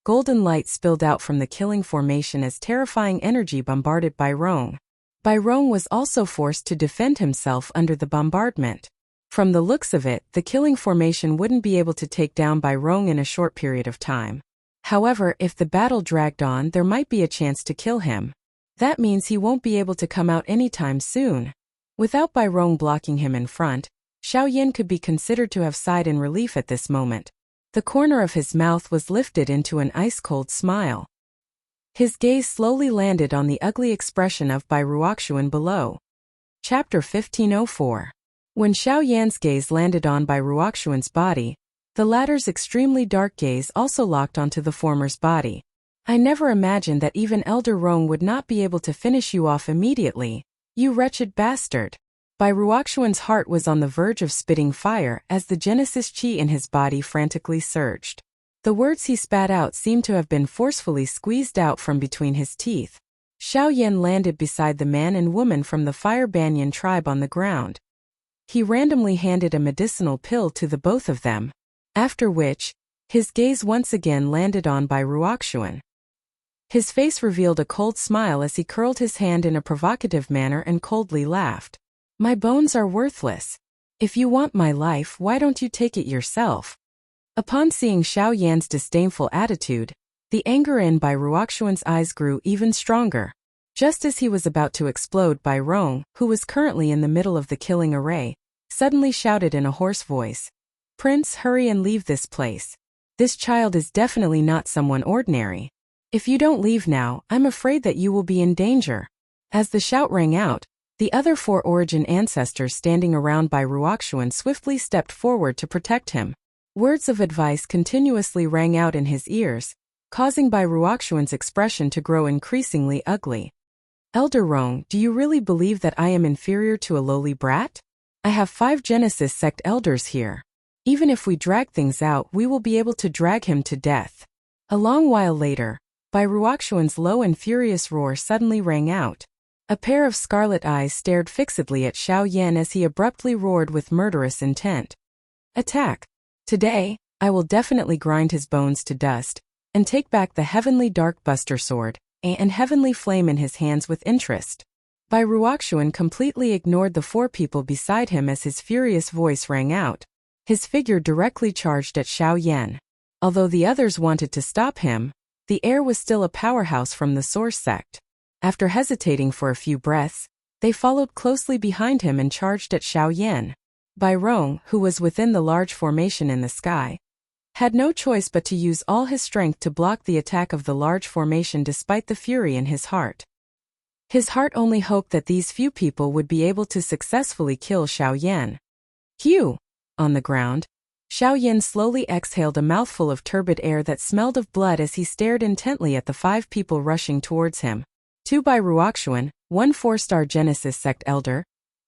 A: Golden light spilled out from the killing formation as terrifying energy bombarded Bai Rong. Bai Rong was also forced to defend himself under the bombardment. From the looks of it, the killing formation wouldn't be able to take down Bai Rong in a short period of time. However, if the battle dragged on, there might be a chance to kill him. That means he won't be able to come out anytime soon. Without Bai Rong blocking him in front, Xiao Yan could be considered to have sighed in relief at this moment. The corner of his mouth was lifted into an ice-cold smile. His gaze slowly landed on the ugly expression of Bai Ruoxuan below. Chapter 1504. When Xiao Yan's gaze landed on Bai Ruoxuan's body, the latter's extremely dark gaze also locked onto the former's body. I never imagined that even Elder Rong would not be able to finish you off immediately, you wretched bastard. Bai Ruoxuan's heart was on the verge of spitting fire as the Genesis Chi in his body frantically surged. The words he spat out seemed to have been forcefully squeezed out from between his teeth. Xiao Yan landed beside the man and woman from the Fire Banyan tribe on the ground. He randomly handed a medicinal pill to the both of them, after which, his gaze once again landed on Bai Ruoxuan. His face revealed a cold smile as he curled his hand in a provocative manner and coldly laughed. My bones are worthless. If you want my life, why don't you take it yourself? Upon seeing Xiao Yan's disdainful attitude, the anger in Bai Ruoxuan's eyes grew even stronger. Just as he was about to explode, Bai Rong, who was currently in the middle of the killing array, suddenly shouted in a hoarse voice, Prince, hurry and leave this place. This child is definitely not someone ordinary. If you don't leave now, I'm afraid that you will be in danger. As the shout rang out, the other 4 origin ancestors standing around Bai Ruoxuan swiftly stepped forward to protect him. Words of advice continuously rang out in his ears, causing Bai Ruoxuan's expression to grow increasingly ugly. Elder Rong, do you really believe that I am inferior to a lowly brat? I have 5 Genesis sect elders here. Even if we drag things out, we will be able to drag him to death. A long while later, Bai Ruoxuan's low and furious roar suddenly rang out. A pair of scarlet eyes stared fixedly at Xiao Yan as he abruptly roared with murderous intent. Attack! Today, I will definitely grind his bones to dust, and take back the heavenly dark buster sword, and heavenly flame in his hands with interest. Bai Ruoxuan completely ignored the 4 people beside him as his furious voice rang out. His figure directly charged at Xiao Yan. Although the others wanted to stop him, the heir was still a powerhouse from the Source sect. After hesitating for a few breaths, they followed closely behind him and charged at Xiao Yan. Bai Rong, who was within the large formation in the sky, had no choice but to use all his strength to block the attack of the large formation despite the fury in his heart. His heart only hoped that these few people would be able to successfully kill Xiao Yan. Hugh! On the ground, Xiao Yan slowly exhaled a mouthful of turbid air that smelled of blood as he stared intently at the 5 people rushing towards him. 2 Bai Ruoxuan, 1 4-star Genesis sect elder,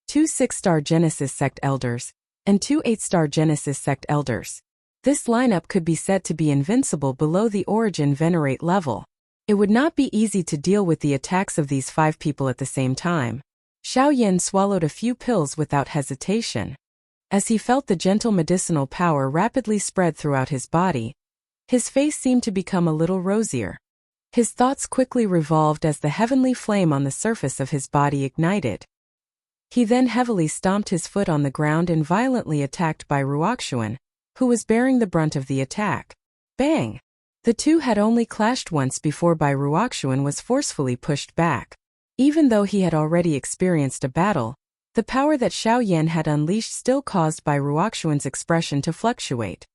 A: 2 6-star Genesis sect elders, and 2 8-star Genesis sect elders. This lineup could be said to be invincible below the origin venerate level. It would not be easy to deal with the attacks of these 5 people at the same time. Xiao Yan swallowed a few pills without hesitation. As he felt the gentle medicinal power rapidly spread throughout his body, his face seemed to become a little rosier. His thoughts quickly revolved as the heavenly flame on the surface of his body ignited. He then heavily stomped his foot on the ground and violently attacked Bai Ruoxuan, who was bearing the brunt of the attack. Bang! The 2 had only clashed once before Bai Ruoxuan was forcefully pushed back. Even though he had already experienced a battle, the power that Xiao Yan had unleashed still caused Bai Ruoxuan's expression to fluctuate.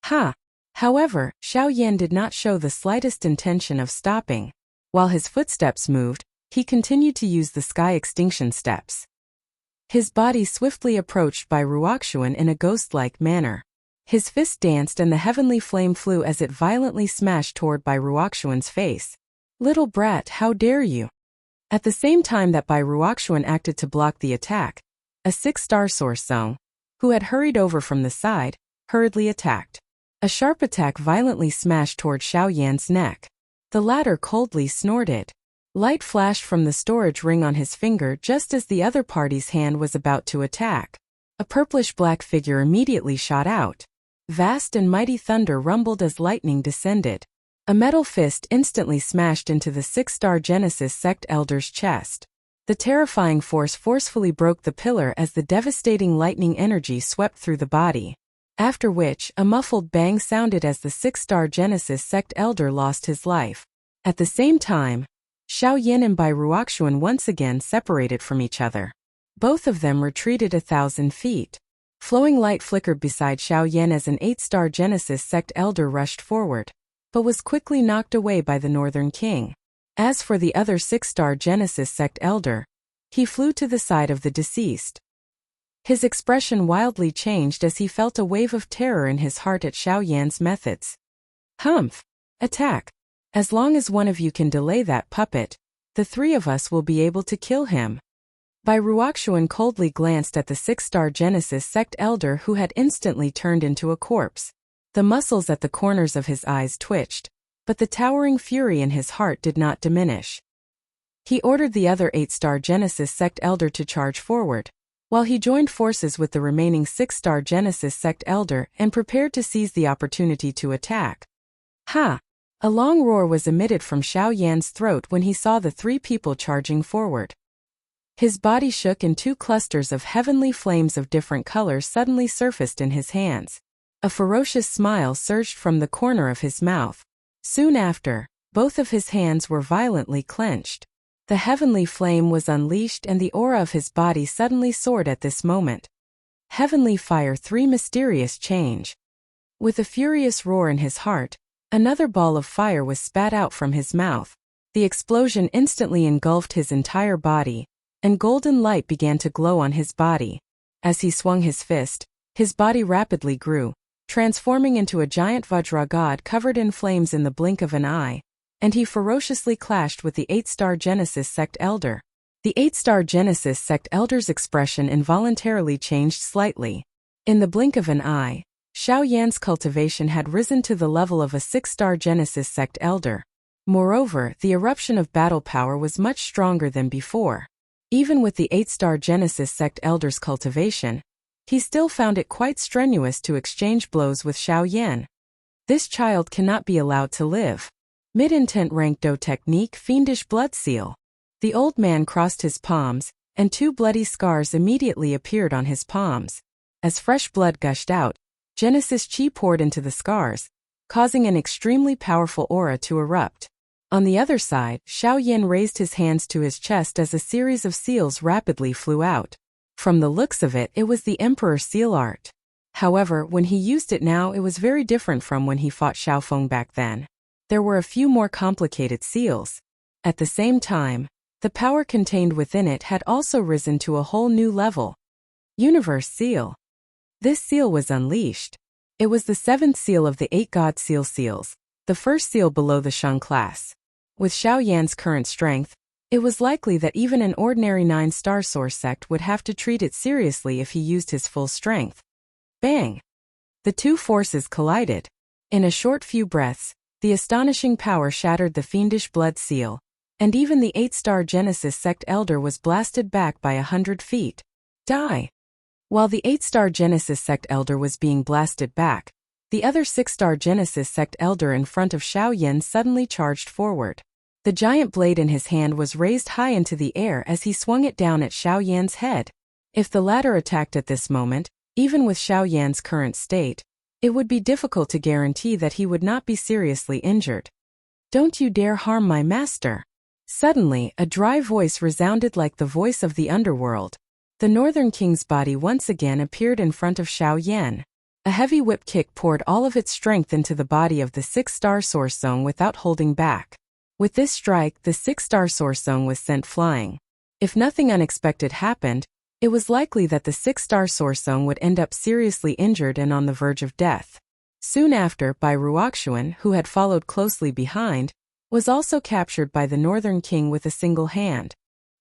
A: Ha! However, Xiao Yan did not show the slightest intention of stopping. While his footsteps moved, he continued to use the sky extinction steps. His body swiftly approached Bai Ruoxuan in a ghost-like manner. His fist danced and the heavenly flame flew as it violently smashed toward Bai Ruoxuan's face. Little brat, how dare you! At the same time that Bai Ruoxuan acted to block the attack, a 6-star Source Song, who had hurried over from the side, hurriedly attacked. A sharp attack violently smashed toward Xiao Yan's neck. The latter coldly snorted. Light flashed from the storage ring on his finger just as the other party's hand was about to attack. A purplish-black figure immediately shot out. Vast and mighty thunder rumbled as lightning descended. A metal fist instantly smashed into the 6-star Genesis sect elder's chest. The terrifying force forcefully broke the pillar as the devastating lightning energy swept through the body. After which, a muffled bang sounded as the 6-star Genesis sect elder lost his life. At the same time, Xiao Yan and Bai Ruoxuan once again separated from each other. Both of them retreated 1,000 feet. Flowing light flickered beside Xiao Yan as an 8-star Genesis sect elder rushed forward, but was quickly knocked away by the Northern King. As for the other 6-star Genesis sect elder, he flew to the side of the deceased. His expression wildly changed as he felt a wave of terror in his heart at Xiao Yan's methods. Humph! Attack! As long as one of you can delay that puppet, the 3 of us will be able to kill him. Bai Ruoxuan coldly glanced at the 6-star Genesis sect elder who had instantly turned into a corpse. The muscles at the corners of his eyes twitched, but the towering fury in his heart did not diminish. He ordered the other 8-star Genesis sect elder to charge forward, while he joined forces with the remaining 6-star Genesis sect elder and prepared to seize the opportunity to attack. Ha! A long roar was emitted from Xiao Yan's throat when he saw the 3 people charging forward. His body shook and 2 clusters of heavenly flames of different colors suddenly surfaced in his hands. A ferocious smile surged from the corner of his mouth. Soon after, both of his hands were violently clenched. The heavenly flame was unleashed and the aura of his body suddenly soared at this moment. Heavenly fire 3 mysterious change. With a furious roar in his heart, another ball of fire was spat out from his mouth. The explosion instantly engulfed his entire body, and golden light began to glow on his body. As he swung his fist, his body rapidly grew, transforming into a giant Vajra god covered in flames in the blink of an eye, and he ferociously clashed with the 8-star Genesis sect elder. The 8-star Genesis sect elder's expression involuntarily changed slightly. In the blink of an eye, Xiao Yan's cultivation had risen to the level of a 6-star Genesis sect elder. Moreover, the eruption of battle power was much stronger than before. Even with the 8-star Genesis sect elder's cultivation, he still found it quite strenuous to exchange blows with Xiao Yan. This child cannot be allowed to live. Mid-intent rank Do technique fiendish blood seal. The old man crossed his palms, and 2 bloody scars immediately appeared on his palms. As fresh blood gushed out, Genesis Chi poured into the scars, causing an extremely powerful aura to erupt. On the other side, Xiao Yan raised his hands to his chest as a series of seals rapidly flew out. From the looks of it, it was the Emperor seal art. However, when he used it now, it was very different from when he fought Xiaofeng back then. There were a few more complicated seals. At the same time, the power contained within it had also risen to a whole new level. Universe Seal. This seal was unleashed. It was the 7th seal of the 8 God Seal seals, the first seal below the Shang class. With Xiao Yan's current strength, it was likely that even an ordinary 9-star source sect would have to treat it seriously if he used his full strength. Bang! The 2 forces collided. In a short few breaths, the astonishing power shattered the fiendish blood seal, and even the 8-star Genesis sect elder was blasted back by 100 feet. Die! While the 8-star Genesis sect elder was being blasted back, the other 6-star Genesis sect elder in front of Xiao Yan suddenly charged forward. The giant blade in his hand was raised high into the air as he swung it down at Xiao Yan's head. If the latter attacked at this moment, even with Xiao Yan's current state, it would be difficult to guarantee that he would not be seriously injured. Don't you dare harm my master! Suddenly, a dry voice resounded like the voice of the underworld. The Northern King's body once again appeared in front of Xiao Yan. A heavy whip kick poured all of its strength into the body of the 6-star Source Zone without holding back. With this strike, the 6-star Source Zone was sent flying. If nothing unexpected happened, it was likely that the 6-star Source Zone would end up seriously injured and on the verge of death. Soon after, Bai Ruoxuan, who had followed closely behind, was also captured by the Northern King with a single hand.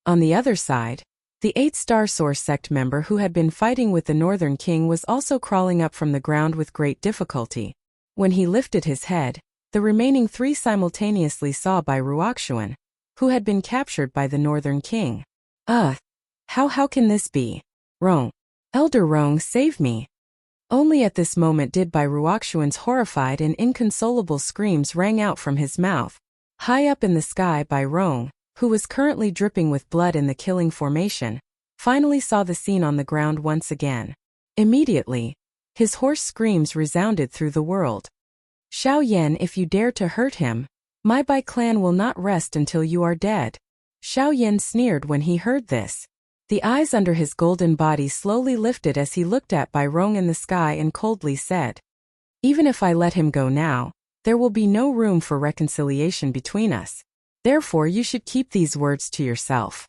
A: On the other side, the 8-star Source sect member who had been fighting with the Northern King was also crawling up from the ground with great difficulty. When he lifted his head, the remaining 3 simultaneously saw Bai Ruoxuan, who had been captured by the Northern King. How can this be? Rong. Elder Rong, save me. Only at this moment did Bai Ruoxuan's horrified and inconsolable screams rang out from his mouth. High up in the sky, Bai Rong, who was currently dripping with blood in the killing formation, finally saw the scene on the ground once again. Immediately, his hoarse screams resounded through the world. Xiao Yan, if you dare to hurt him, my Bai clan will not rest until you are dead. Xiao Yan sneered when he heard this. The eyes under his golden body slowly lifted as he looked at Bai Rong in the sky and coldly said, "Even if I let him go now, there will be no room for reconciliation between us. Therefore you should keep these words to yourself."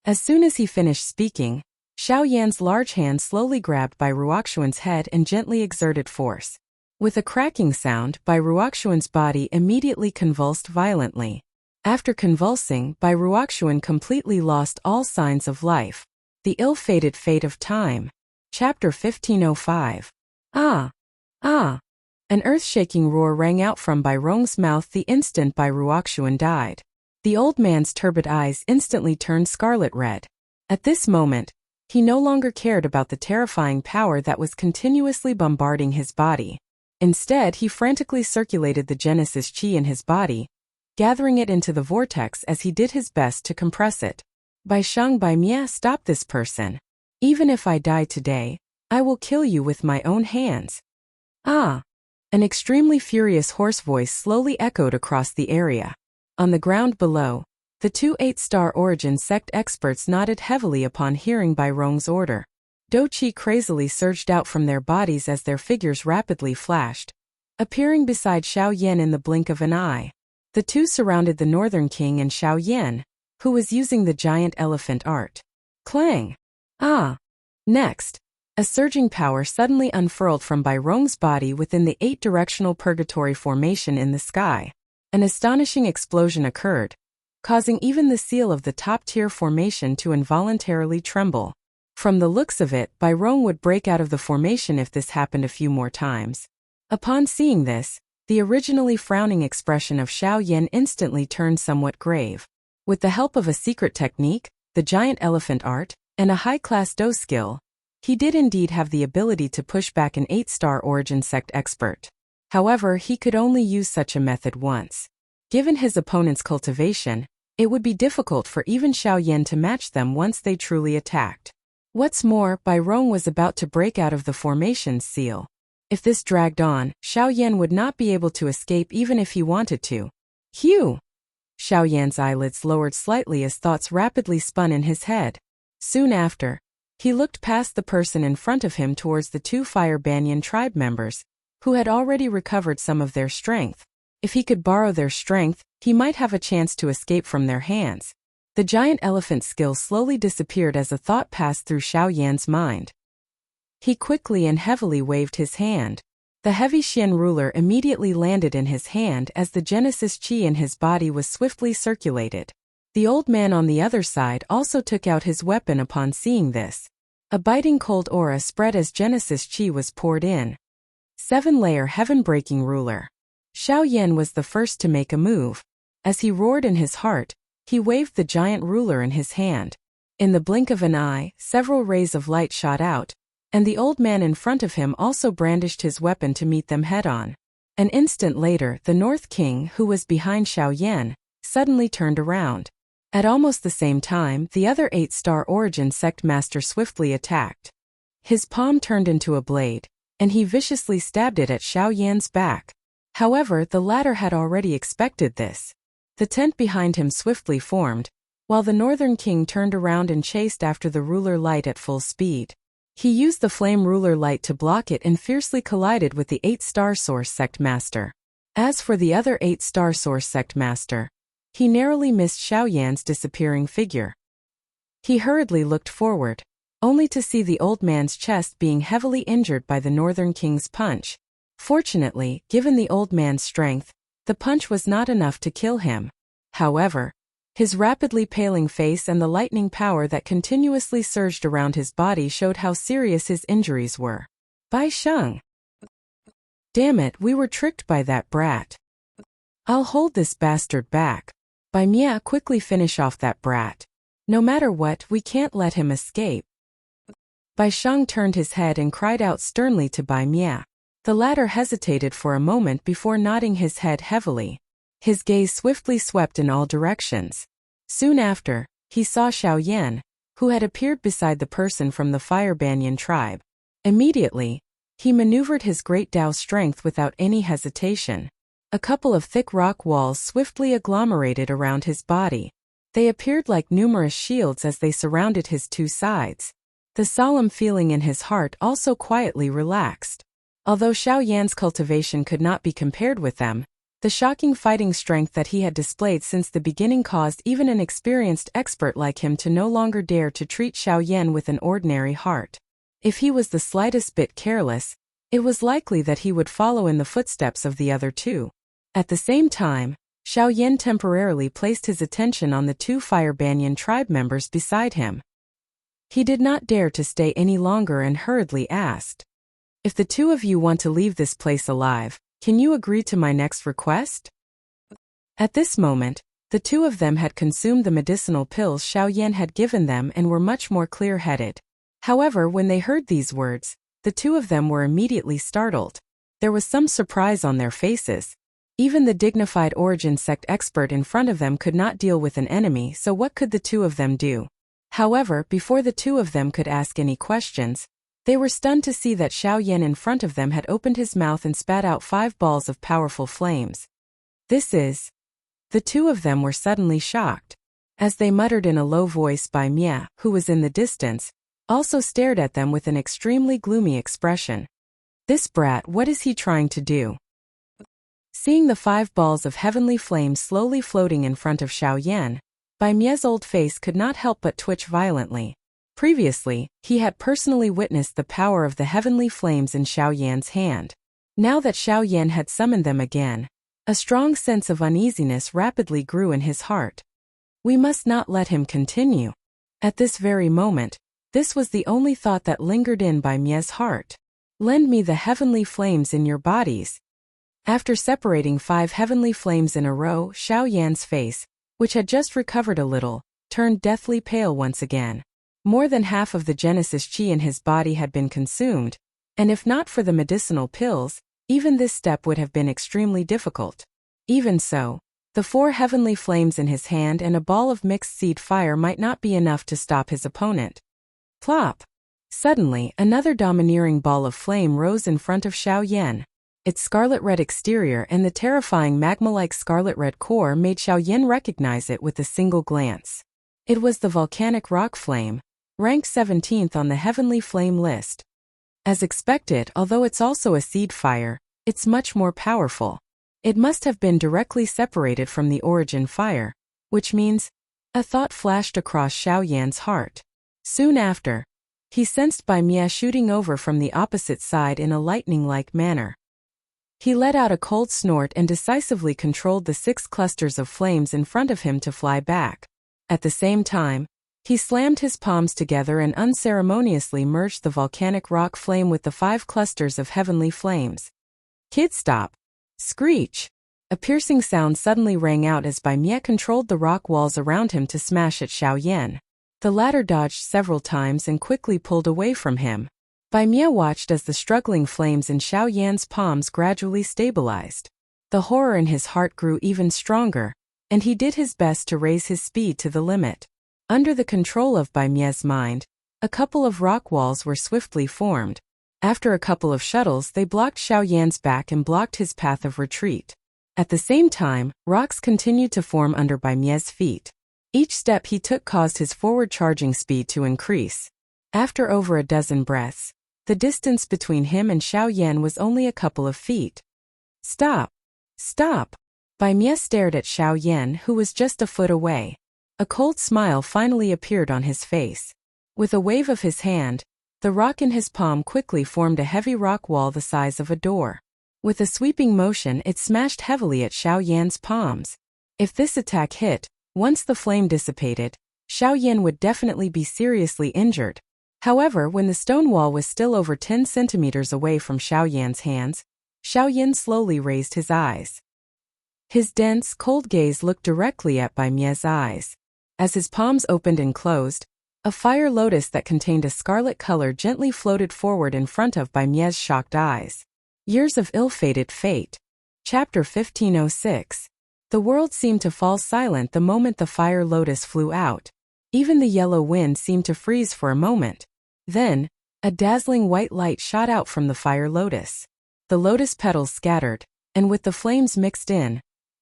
A: As soon as he finished speaking, Xiao Yan's large hand slowly grabbed Bai Ruoxuan's head and gently exerted force. With a cracking sound, Bai Ruoxuan's body immediately convulsed violently. After convulsing, Bai Ruoxuan completely lost all signs of life. The ill-fated fate of time. Chapter 1505. Ah! An earth-shaking roar rang out from Bai Rong's mouth the instant Bai Ruoxuan died. The old man's turbid eyes instantly turned scarlet red. At this moment, he no longer cared about the terrifying power that was continuously bombarding his body. Instead, he frantically circulated the Genesis Chi in his body, gathering it into the vortex as he did his best to compress it. Bai Shang, Bai Mia, stop this person. Even if I die today, I will kill you with my own hands. Ah! An extremely furious hoarse voice slowly echoed across the area. On the ground below, the 2 8-star Origin sect experts nodded heavily upon hearing Bai Rong's order. Qi crazily surged out from their bodies as their figures rapidly flashed, appearing beside Xiao Yan in the blink of an eye. The two surrounded the Northern King and Xiao Yan, who was using the giant elephant art. Clang! Ah! Next, a surging power suddenly unfurled from Bai Rong's body within the 8-directional purgatory formation in the sky. An astonishing explosion occurred, causing even the seal of the top-tier formation to involuntarily tremble. From the looks of it, Bai Rong would break out of the formation if this happened a few more times. Upon seeing this, the originally frowning expression of Xiao Yan instantly turned somewhat grave. With the help of a secret technique, the giant elephant art, and a high-class Do skill, he did indeed have the ability to push back an 8-star origin sect expert. However, he could only use such a method once. Given his opponent's cultivation, it would be difficult for even Xiao Yan to match them once they truly attacked. What's more, Bai Rong was about to break out of the formation's seal. If this dragged on, Xiao Yan would not be able to escape even if he wanted to. Phew! Xiao Yan's eyelids lowered slightly as thoughts rapidly spun in his head. Soon after, he looked past the person in front of him towards the 2 Fire Banyan tribe members, who had already recovered some of their strength. If he could borrow their strength, he might have a chance to escape from their hands. The giant elephant skill slowly disappeared as a thought passed through Xiao Yan's mind. He quickly and heavily waved his hand. The heavy Xian ruler immediately landed in his hand as the Genesis Qi in his body was swiftly circulated. The old man on the other side also took out his weapon upon seeing this. A biting cold aura spread as Genesis Qi was poured in. 7-layer heaven-breaking ruler. Xiao Yan was the first to make a move. As he roared in his heart, he waved the giant ruler in his hand. In the blink of an eye, several rays of light shot out, and the old man in front of him also brandished his weapon to meet them head-on. An instant later, the North King, who was behind Xiao Yan, suddenly turned around. At almost the same time, the other 8-star origin sect master swiftly attacked. His palm turned into a blade, and he viciously stabbed it at Xiao Yan's back. However, the latter had already expected this. The tent behind him swiftly formed, while the Northern King turned around and chased after the ruler light at full speed. He used the flame ruler light to block it and fiercely collided with the 8-star source sect master. As for the other 8-star source sect master, he narrowly missed Xiao Yan's disappearing figure. He hurriedly looked forward, only to see the old man's chest being heavily injured by the Northern King's punch. Fortunately, given the old man's strength, the punch was not enough to kill him. However, his rapidly paling face and the lightning power that continuously surged around his body showed how serious his injuries were. Bai Sheng! Damn it, we were tricked by that brat. I'll hold this bastard back. Bai Mia, quickly finish off that brat. No matter what, we can't let him escape. Bai Sheng turned his head and cried out sternly to Bai Mia. The latter hesitated for a moment before nodding his head heavily. His gaze swiftly swept in all directions. Soon after, he saw Xiao Yan, who had appeared beside the person from the Fire Banyan tribe. Immediately, he maneuvered his great Dao strength without any hesitation. A couple of thick rock walls swiftly agglomerated around his body. They appeared like numerous shields as they surrounded his 2 sides. The solemn feeling in his heart also quietly relaxed. Although Xiao Yan's cultivation could not be compared with them, the shocking fighting strength that he had displayed since the beginning caused even an experienced expert like him to no longer dare to treat Xiao Yan with an ordinary heart. If he was the slightest bit careless, it was likely that he would follow in the footsteps of the other 2. At the same time, Xiao Yan temporarily placed his attention on the 2 Fire Banyan tribe members beside him. He did not dare to stay any longer and hurriedly asked, "If the 2 of you want to leave this place alive, can you agree to my next request?" At this moment, the 2 of them had consumed the medicinal pills Xiao Yan had given them and were much more clear-headed. However, when they heard these words, the 2 of them were immediately startled. There was some surprise on their faces. Even the dignified origin sect expert in front of them could not deal with an enemy, so what could the 2 of them do? However, before the 2 of them could ask any questions, they were stunned to see that Xiao Yan in front of them had opened his mouth and spat out 5 balls of powerful flames. This is... The 2 of them were suddenly shocked. As they muttered in a low voice, Bai Mia, who was in the distance, also stared at them with an extremely gloomy expression. This brat, what is he trying to do? Seeing the 5 balls of heavenly flame slowly floating in front of Xiao Yan, Bai Mie's old face could not help but twitch violently. Previously, he had personally witnessed the power of the heavenly flames in Xiao Yan's hand. Now that Xiao Yan had summoned them again, a strong sense of uneasiness rapidly grew in his heart. We must not let him continue. At this very moment, this was the only thought that lingered in Bai Mie's heart. Lend me the heavenly flames in your bodies. After separating 5 heavenly flames in a row, Xiao Yan's face, which had just recovered a little, turned deathly pale once again. More than half of the Genesis Qi in his body had been consumed, and if not for the medicinal pills, even this step would have been extremely difficult. Even so, the 4 heavenly flames in his hand and a ball of mixed seed fire might not be enough to stop his opponent. Plop! Suddenly, another domineering ball of flame rose in front of Xiao Yan. Its scarlet-red exterior and the terrifying magma-like scarlet-red core made Xiao Yan recognize it with a single glance. It was the volcanic rock flame, ranked 17th on the heavenly flame list. As expected, although it's also a seed fire, it's much more powerful. It must have been directly separated from the origin fire, which means, a thought flashed across Xiao Yan's heart. Soon after, he sensed Bai Mie shooting over from the opposite side in a lightning-like manner. He let out a cold snort and decisively controlled the 6 clusters of flames in front of him to fly back. At the same time, he slammed his palms together and unceremoniously merged the volcanic rock flame with the 5 clusters of heavenly flames. Kid, stop! Screech! A piercing sound suddenly rang out as Bai Mie controlled the rock walls around him to smash at Xiao Yan. The latter dodged several times and quickly pulled away from him. Bai Mie watched as the struggling flames in Xiao Yan's palms gradually stabilized. The horror in his heart grew even stronger, and he did his best to raise his speed to the limit. Under the control of Bai Mie's mind, a couple of rock walls were swiftly formed. After a couple of shuttles, they blocked Xiao Yan's back and blocked his path of retreat. At the same time, rocks continued to form under Bai Mie's feet. Each step he took caused his forward charging speed to increase. After over a dozen breaths, the distance between him and Xiao Yan was only a couple of feet. Stop! Stop! Bai Mie stared at Xiao Yan, who was just a foot away. A cold smile finally appeared on his face. With a wave of his hand, the rock in his palm quickly formed a heavy rock wall the size of a door. With a sweeping motion, it smashed heavily at Xiao Yan's palms. If this attack hit, once the flame dissipated, Xiao Yan would definitely be seriously injured. However, when the stone wall was still over 10 centimeters away from Xiao Yan's hands, Xiao Yan slowly raised his eyes. His dense, cold gaze looked directly at Bai Mie's eyes. As his palms opened and closed, a fire lotus that contained a scarlet color gently floated forward in front of Bai Mie's shocked eyes. Years of ill-fated fate. Chapter 1506. The world seemed to fall silent the moment the fire lotus flew out. Even the yellow wind seemed to freeze for a moment. Then, a dazzling white light shot out from the fire lotus. The lotus petals scattered, and with the flames mixed in,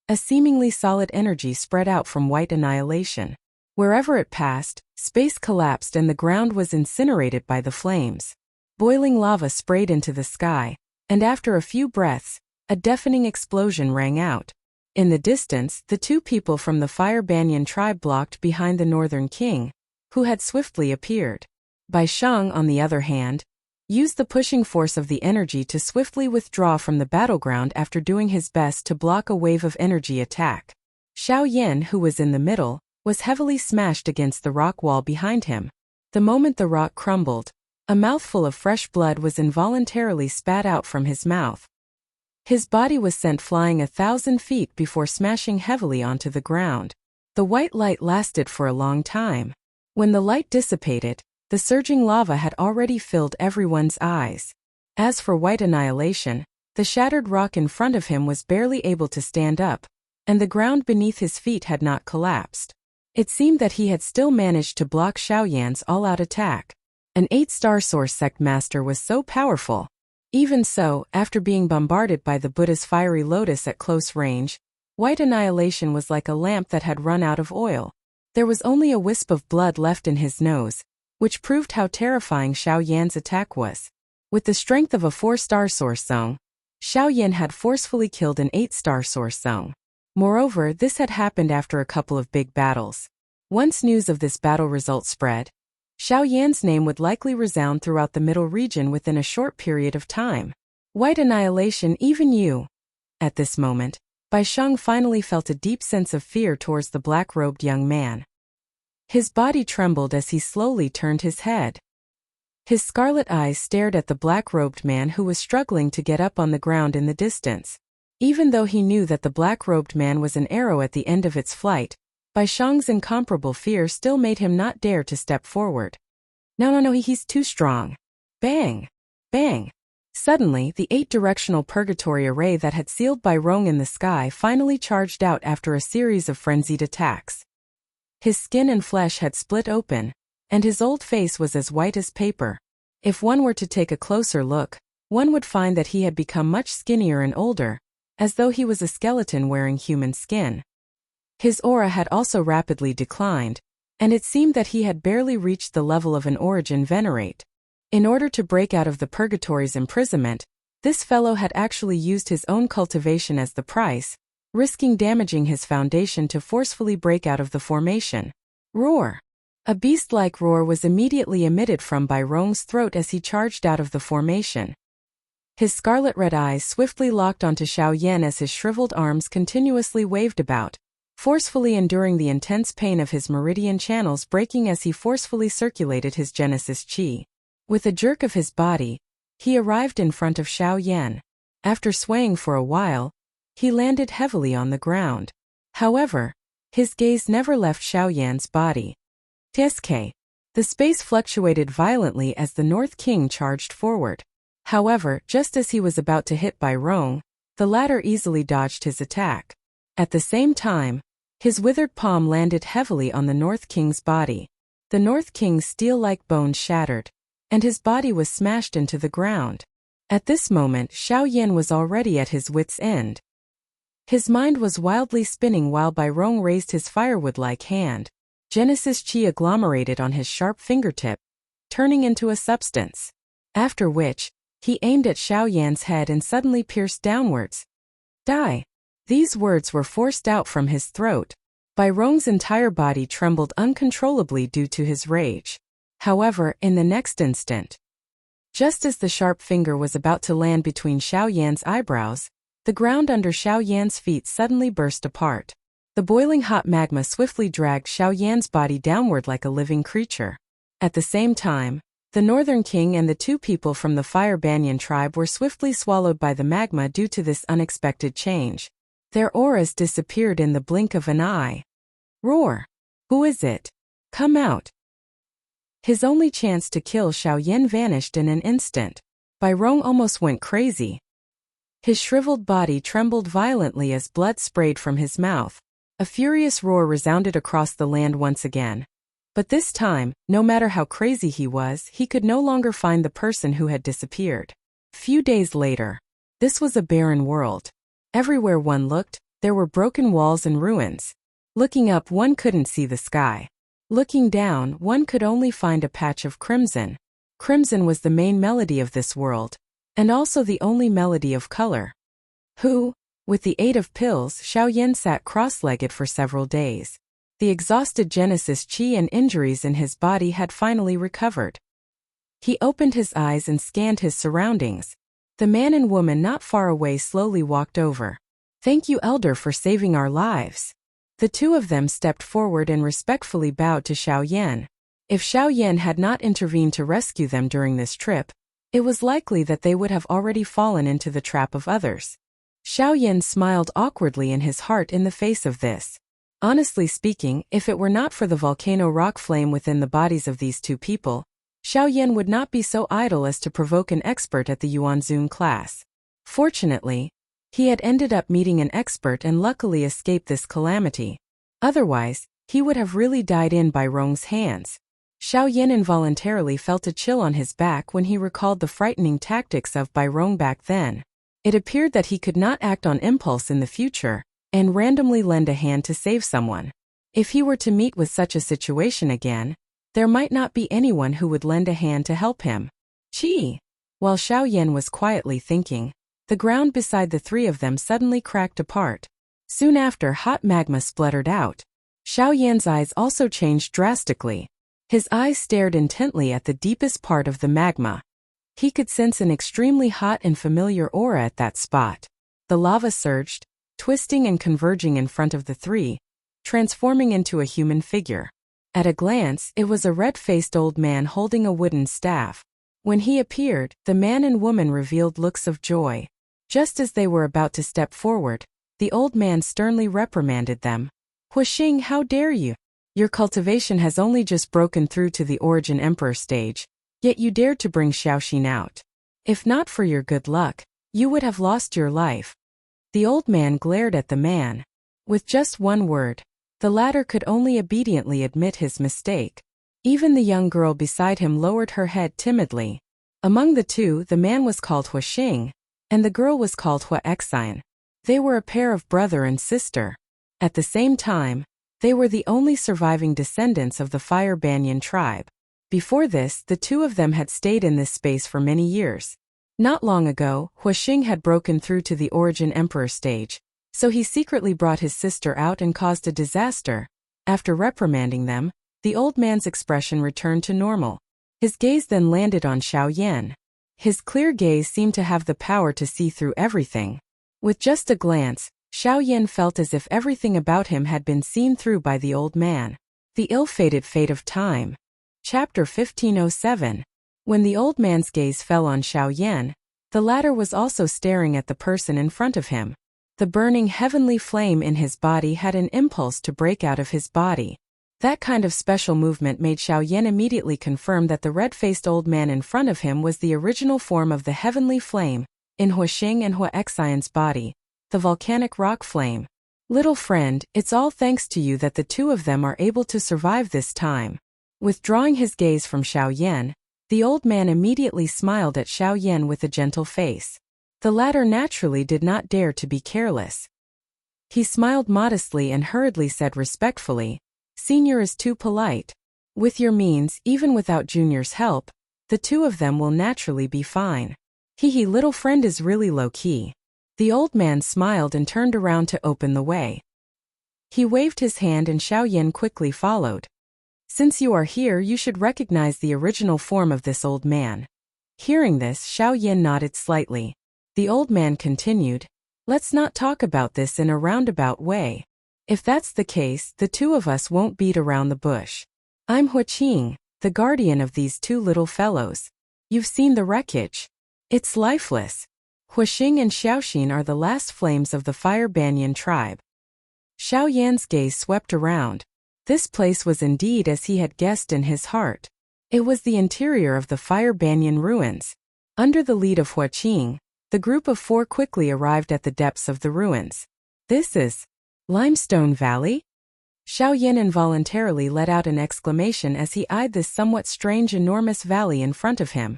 A: a seemingly solid energy spread out from white annihilation. Wherever it passed, space collapsed and the ground was incinerated by the flames. Boiling lava sprayed into the sky, and after a few breaths, a deafening explosion rang out. In the distance, the 2 people from the Fire Banyan tribe blocked behind the Northern King, who had swiftly appeared. Bai Shang, on the other hand, used the pushing force of the energy to swiftly withdraw from the battleground after doing his best to block a wave of energy attack. Xiao Yan, who was in the middle, was heavily smashed against the rock wall behind him. The moment the rock crumbled, a mouthful of fresh blood was involuntarily spat out from his mouth. His body was sent flying 1,000 feet before smashing heavily onto the ground. The white light lasted for a long time. When the light dissipated, the surging lava had already filled everyone's eyes. As for white annihilation, the shattered rock in front of him was barely able to stand up, and the ground beneath his feet had not collapsed. It seemed that he had still managed to block Xiao Yan's all-out attack. An 8-star Source Sect Master was so powerful. Even so, after being bombarded by the Buddha's fiery lotus at close range, white annihilation was like a lamp that had run out of oil. There was only a wisp of blood left in his nose, which proved how terrifying Xiao Yan's attack was. With the strength of a 4-star Source Song, Xiao Yan had forcefully killed an 8-star Source Song. Moreover, this had happened after a couple of big battles. Once news of this battle result spread, Xiao Yan's name would likely resound throughout the middle region within a short period of time. White annihilation, even you. At this moment, Bai Sheng finally felt a deep sense of fear towards the black-robed young man. His body trembled as he slowly turned his head. His scarlet eyes stared at the black-robed man who was struggling to get up on the ground in the distance. Even though he knew that the black-robed man was an arrow at the end of its flight, Bai Sheng's incomparable fear still made him not dare to step forward. No, he's too strong. Bang! Bang! Suddenly, the 8-directional purgatory array that had sealed Bai Rong in the sky finally charged out after a series of frenzied attacks. His skin and flesh had split open, and his old face was as white as paper. If one were to take a closer look, one would find that he had become much skinnier and older, as though he was a skeleton wearing human skin. His aura had also rapidly declined, and it seemed that he had barely reached the level of an origin venerate. In order to break out of the purgatory's imprisonment, this fellow had actually used his own cultivation as the price, risking damaging his foundation to forcefully break out of the formation. Roar! A beast-like roar was immediately emitted from Bai Rong's throat as he charged out of the formation. His scarlet-red eyes swiftly locked onto Xiao Yan as his shriveled arms continuously waved about, forcefully enduring the intense pain of his meridian channels breaking as he forcefully circulated his Genesis Qi. With a jerk of his body, he arrived in front of Xiao Yan. After swaying for a while, he landed heavily on the ground. However, his gaze never left Xiao Yan's body. TSK. The space fluctuated violently as the North King charged forward. However, just as he was about to hit Bai Rong, the latter easily dodged his attack. At the same time, his withered palm landed heavily on the North King's body. The North King's steel-like bones shattered, and his body was smashed into the ground. At this moment, Xiao Yan was already at his wits' end. His mind was wildly spinning while Bai Rong raised his firewood-like hand. Genesis Qi agglomerated on his sharp fingertip, turning into a substance. After which, he aimed at Xiao Yan's head and suddenly pierced downwards. Die! These words were forced out from his throat. Bai Rong's entire body trembled uncontrollably due to his rage. However, in the next instant, just as the sharp finger was about to land between Xiao Yan's eyebrows, the ground under Xiao Yan's feet suddenly burst apart. The boiling hot magma swiftly dragged Xiao Yan's body downward like a living creature. At the same time, the Northern King and the 2 people from the Fire Banyan tribe were swiftly swallowed by the magma due to this unexpected change. Their auras disappeared in the blink of an eye. Roar! Who is it? Come out! His only chance to kill Xiao Yan vanished in an instant. Bai Rong almost went crazy. His shriveled body trembled violently as blood sprayed from his mouth. A furious roar resounded across the land once again. But this time, no matter how crazy he was, he could no longer find the person who had disappeared. Few days later, this was a barren world. Everywhere one looked, there were broken walls and ruins. Looking up, one couldn't see the sky. Looking down, one could only find a patch of crimson. Crimson was the main melody of this world, and also the only melody of color. With the aid of pills, Xiao Yan sat cross-legged for several days. The exhausted Genesis Qi and injuries in his body had finally recovered. He opened his eyes and scanned his surroundings. The man and woman not far away slowly walked over. "Thank you, Elder, for saving our lives." The 2 of them stepped forward and respectfully bowed to Xiao Yan. If Xiao Yan had not intervened to rescue them during this trip, it was likely that they would have already fallen into the trap of others. Xiao Yan smiled awkwardly in his heart in the face of this. Honestly speaking, if it were not for the volcano rock flame within the bodies of these 2 people, Xiao Yan would not be so idle as to provoke an expert at the Yuanzun class. Fortunately, he had ended up meeting an expert and luckily escaped this calamity. Otherwise, he would have really died in Bai Rong's hands. Xiao Yan involuntarily felt a chill on his back when he recalled the frightening tactics of Bai Rong back then. It appeared that he could not act on impulse in the future, and randomly lend a hand to save someone. If he were to meet with such a situation again, there might not be anyone who would lend a hand to help him. Gee! While Xiao Yan was quietly thinking, the ground beside the three of them suddenly cracked apart. Soon after, hot magma spluttered out. Xiao Yan's eyes also changed drastically. His eyes stared intently at the deepest part of the magma. He could sense an extremely hot and familiar aura at that spot. The lava surged, twisting and converging in front of the three, transforming into a human figure. At a glance, it was a red-faced old man holding a wooden staff. When he appeared, the man and woman revealed looks of joy. Just as they were about to step forward, the old man sternly reprimanded them. "Huixing, how dare you? Your cultivation has only just broken through to the Origin Emperor stage, yet you dared to bring Xiaoxin out. If not for your good luck, you would have lost your life." The old man glared at the man. With just one word, the latter could only obediently admit his mistake. Even the young girl beside him lowered her head timidly. Among the two, the man was called Huixing, and the girl was called Huixin. They were a pair of brother and sister. At the same time, they were the only surviving descendants of the Fire Banyan tribe. Before this, the two of them had stayed in this space for many years. Not long ago, Huixing had broken through to the Origin Emperor stage, so he secretly brought his sister out and caused a disaster. After reprimanding them, the old man's expression returned to normal. His gaze then landed on Xiao Yan. His clear gaze seemed to have the power to see through everything. With just a glance, Xiao Yan felt as if everything about him had been seen through by the old man. The ill-fated fate of time. Chapter 1507. When the old man's gaze fell on Xiao Yan, the latter was also staring at the person in front of him. The burning heavenly flame in his body had an impulse to break out of his body. That kind of special movement made Xiao Yan immediately confirm that the red-faced old man in front of him was the original form of the heavenly flame, in Huixing and Huixin's body, the volcanic rock flame. "Little friend, it's all thanks to you that the two of them are able to survive this time." Withdrawing his gaze from Xiao Yan, the old man immediately smiled at Xiao Yan with a gentle face. The latter naturally did not dare to be careless. He smiled modestly and hurriedly said respectfully, "Senior is too polite. With your means, even without Junior's help, the two of them will naturally be fine. Little friend is really low-key." The old man smiled and turned around to open the way. He waved his hand and Xiao Yan quickly followed. "Since you are here, you should recognize the original form of this old man." Hearing this, Xiao Yan nodded slightly. The old man continued, "Let's not talk about this in a roundabout way. If that's the case, the two of us won't beat around the bush. I'm Huixing, the guardian of these two little fellows. You've seen the wreckage. It's lifeless. Huixing and Xiaoxin are the last flames of the Fire Banyan tribe." Xiao Yan's gaze swept around. This place was indeed as he had guessed in his heart. It was the interior of the Fire Banyan ruins. Under the lead of Huixing, the group of four quickly arrived at the depths of the ruins. "This is Limestone Valley?" Xiao Yan involuntarily let out an exclamation as he eyed this somewhat strange enormous valley in front of him.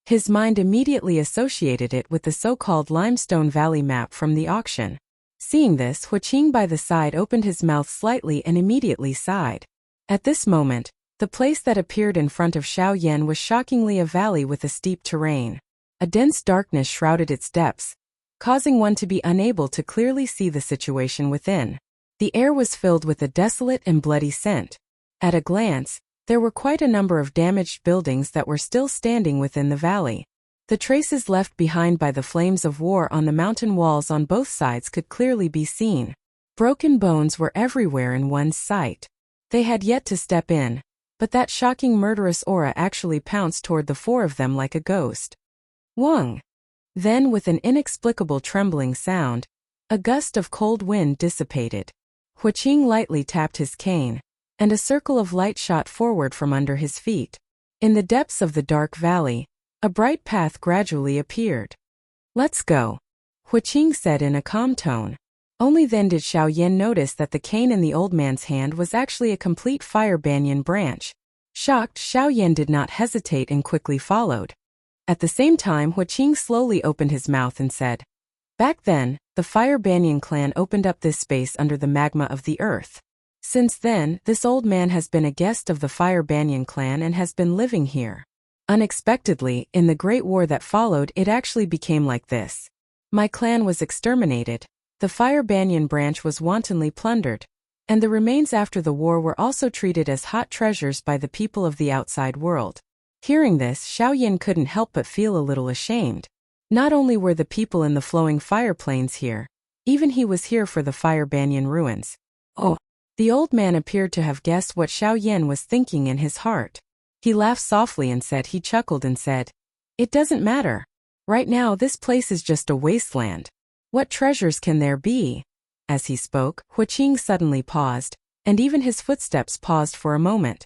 A: His mind immediately associated it with the so-called Limestone Valley map from the auction. Seeing this, Huixing by the side opened his mouth slightly and immediately sighed. At this moment, the place that appeared in front of Xiao Yan was shockingly a valley with a steep terrain. A dense darkness shrouded its depths, causing one to be unable to clearly see the situation within. The air was filled with a desolate and bloody scent. At a glance, there were quite a number of damaged buildings that were still standing within the valley. The traces left behind by the flames of war on the mountain walls on both sides could clearly be seen. Broken bones were everywhere in one's sight. They had yet to step in, but that shocking murderous aura actually pounced toward the four of them like a ghost. Wong! Then, with an inexplicable trembling sound, a gust of cold wind dissipated. Huixing lightly tapped his cane, and a circle of light shot forward from under his feet. In the depths of the dark valley, a bright path gradually appeared. "Let's go," Huixing said in a calm tone. Only then did Xiao Yan notice that the cane in the old man's hand was actually a complete Fire Banyan branch. Shocked, Xiao Yan did not hesitate and quickly followed. At the same time, Huixing slowly opened his mouth and said, "Back then, the Fire Banyan clan opened up this space under the magma of the earth. Since then, this old man has been a guest of the Fire Banyan clan and has been living here. Unexpectedly, in the Great War that followed, it actually became like this. My clan was exterminated, the Fire Banyan branch was wantonly plundered, and the remains after the war were also treated as hot treasures by the people of the outside world. Hearing this, Xiao Yin couldn't help but feel a little ashamed. Not only were the people in the flowing fire plains here, even he was here for the Fire Banyan ruins. Oh! The old man appeared to have guessed what Xiao Yin was thinking in his heart. He laughed softly and he chuckled and said, "It doesn't matter. Right now this place is just a wasteland. What treasures can there be?" As he spoke, Huaqing suddenly paused, and even his footsteps paused for a moment.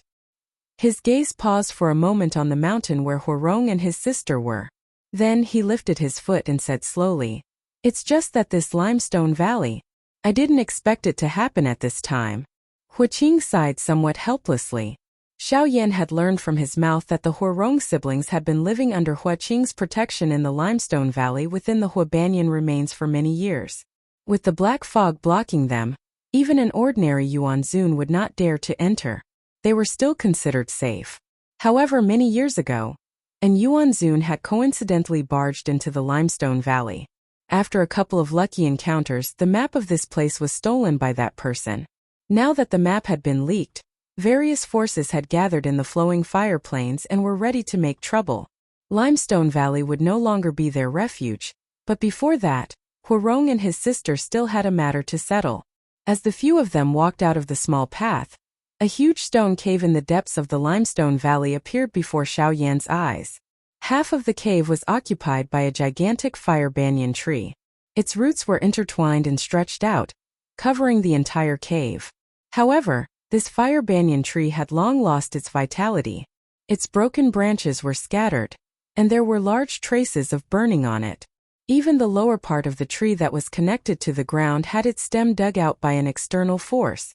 A: His gaze paused for a moment on the mountain where Huarong and his sister were. Then he lifted his foot and said slowly, "It's just that this limestone valley, I didn't expect it to happen at this time." Huaqing sighed somewhat helplessly. Xiao Yin had learned from his mouth that the Huarong siblings had been living under Huaqing's protection in the limestone valley within the Huabanyan remains for many years. With the black fog blocking them, even an ordinary Yuanzun would not dare to enter. They were still considered safe. However, many years ago, an Yuanzun had coincidentally barged into the limestone valley. After a couple of lucky encounters, the map of this place was stolen by that person. Now that the map had been leaked, various forces had gathered in the flowing fire plains and were ready to make trouble. Limestone Valley would no longer be their refuge, but before that, Huarong and his sister still had a matter to settle. As the few of them walked out of the small path, a huge stone cave in the depths of the limestone valley appeared before Xiao Yan's eyes. Half of the cave was occupied by a gigantic fire banyan tree. Its roots were intertwined and stretched out, covering the entire cave. However, this fire banyan tree had long lost its vitality. Its broken branches were scattered, and there were large traces of burning on it. Even the lower part of the tree that was connected to the ground had its stem dug out by an external force.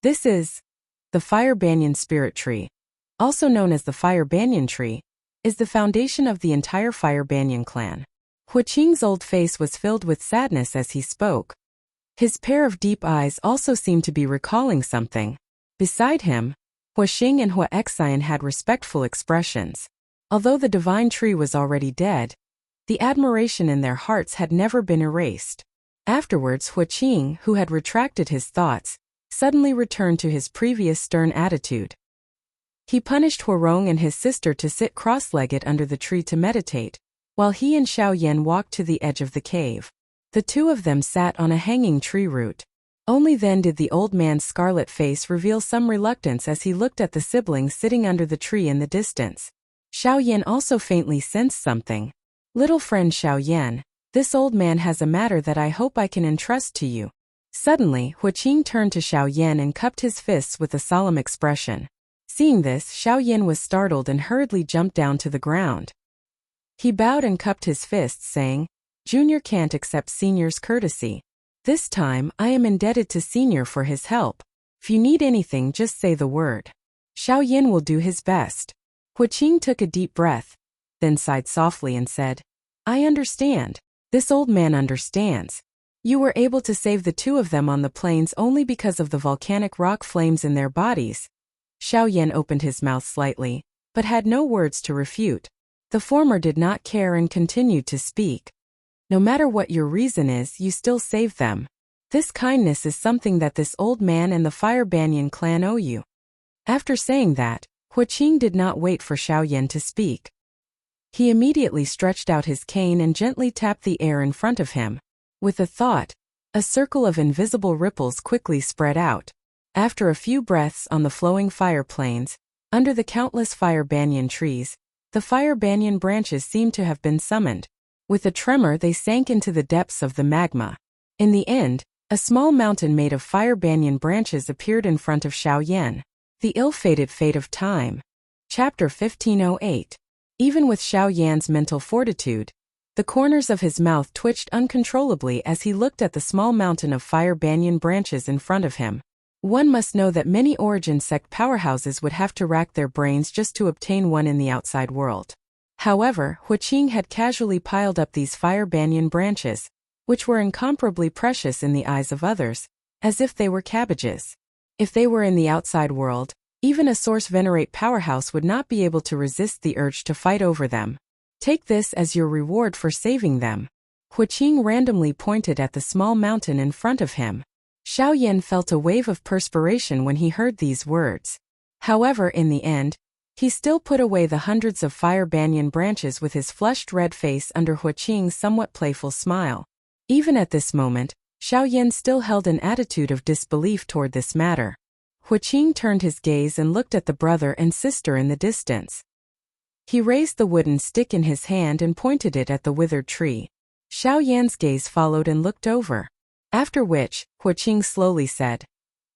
A: This is the fire banyan spirit tree, also known as the fire banyan tree, is the foundation of the entire Fire Banyan clan. Huaqing's old face was filled with sadness as he spoke. His pair of deep eyes also seemed to be recalling something. Beside him, Huaxing and Huaxian had respectful expressions. Although the divine tree was already dead, the admiration in their hearts had never been erased. Afterwards, Huaqing, who had retracted his thoughts, suddenly returned to his previous stern attitude. He punished Huarong and his sister to sit cross-legged under the tree to meditate, while he and Xiao Yan walked to the edge of the cave. The two of them sat on a hanging tree root. Only then did the old man's scarlet face reveal some reluctance as he looked at the siblings sitting under the tree in the distance. Xiao Yan also faintly sensed something. "Little friend Xiao Yan, this old man has a matter that I hope I can entrust to you." Suddenly, Huaqing turned to Xiao Yan and cupped his fists with a solemn expression. Seeing this, Xiao Yan was startled and hurriedly jumped down to the ground. He bowed and cupped his fists, saying, "Junior can't accept Senior's courtesy. This time, I am indebted to Senior for his help. If you need anything, just say the word. Xiao Yan will do his best." Huaqing took a deep breath, then sighed softly and said, "I understand. This old man understands. You were able to save the two of them on the plains only because of the volcanic rock flames in their bodies." Xiao Yan opened his mouth slightly, but had no words to refute. The former did not care and continued to speak. "No matter what your reason is, you still saved them. This kindness is something that this old man and the Fire Banyan clan owe you." After saying that, Huaqing did not wait for Xiao Yan to speak. He immediately stretched out his cane and gently tapped the air in front of him. With a thought, a circle of invisible ripples quickly spread out. After a few breaths on the flowing fire plains, under the countless fire banyan trees, the fire banyan branches seemed to have been summoned. With a tremor, they sank into the depths of the magma. In the end, a small mountain made of fire banyan branches appeared in front of Xiao Yan. The ill-fated fate of time. Chapter 1508. Even with Xiao Yan's mental fortitude, the corners of his mouth twitched uncontrollably as he looked at the small mountain of fire banyan branches in front of him. One must know that many origin sect powerhouses would have to rack their brains just to obtain one in the outside world. However, Huaqing had casually piled up these fire banyan branches, which were incomparably precious in the eyes of others, as if they were cabbages. If they were in the outside world, even a source venerate powerhouse would not be able to resist the urge to fight over them. Take this as your reward for saving them. Huaqing randomly pointed at the small mountain in front of him. Xiao Yan felt a wave of perspiration when he heard these words. However, in the end, he still put away the hundreds of fire banyan branches with his flushed red face under Huaqing's somewhat playful smile. Even at this moment, Xiao Yan still held an attitude of disbelief toward this matter. Huaqing turned his gaze and looked at the brother and sister in the distance. He raised the wooden stick in his hand and pointed it at the withered tree. Xiao Yan's gaze followed and looked over. After which, Huaqing slowly said,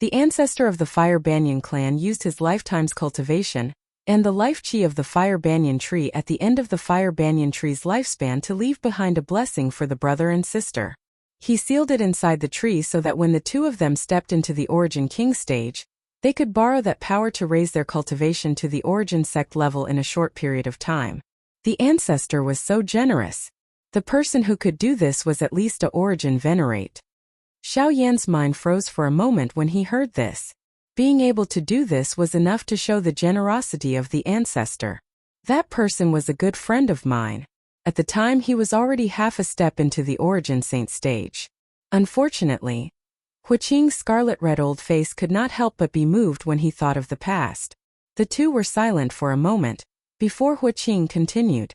A: "The ancestor of the Fire Banyan clan used his lifetime's cultivation, and the life chi of the Fire Banyan tree at the end of the Fire Banyan tree's lifespan to leave behind a blessing for the brother and sister. He sealed it inside the tree so that when the two of them stepped into the Origin King stage, they could borrow that power to raise their cultivation to the Origin Sect level in a short period of time. The ancestor was so generous. The person who could do this was at least a Origin Venerate." Xiao Yan's mind froze for a moment when he heard this. Being able to do this was enough to show the generosity of the ancestor. That person was a good friend of mine. At the time he was already half a step into the Origin Saint stage. Unfortunately, Huaqing's scarlet-red old face could not help but be moved when he thought of the past. The two were silent for a moment, before Huaqing continued.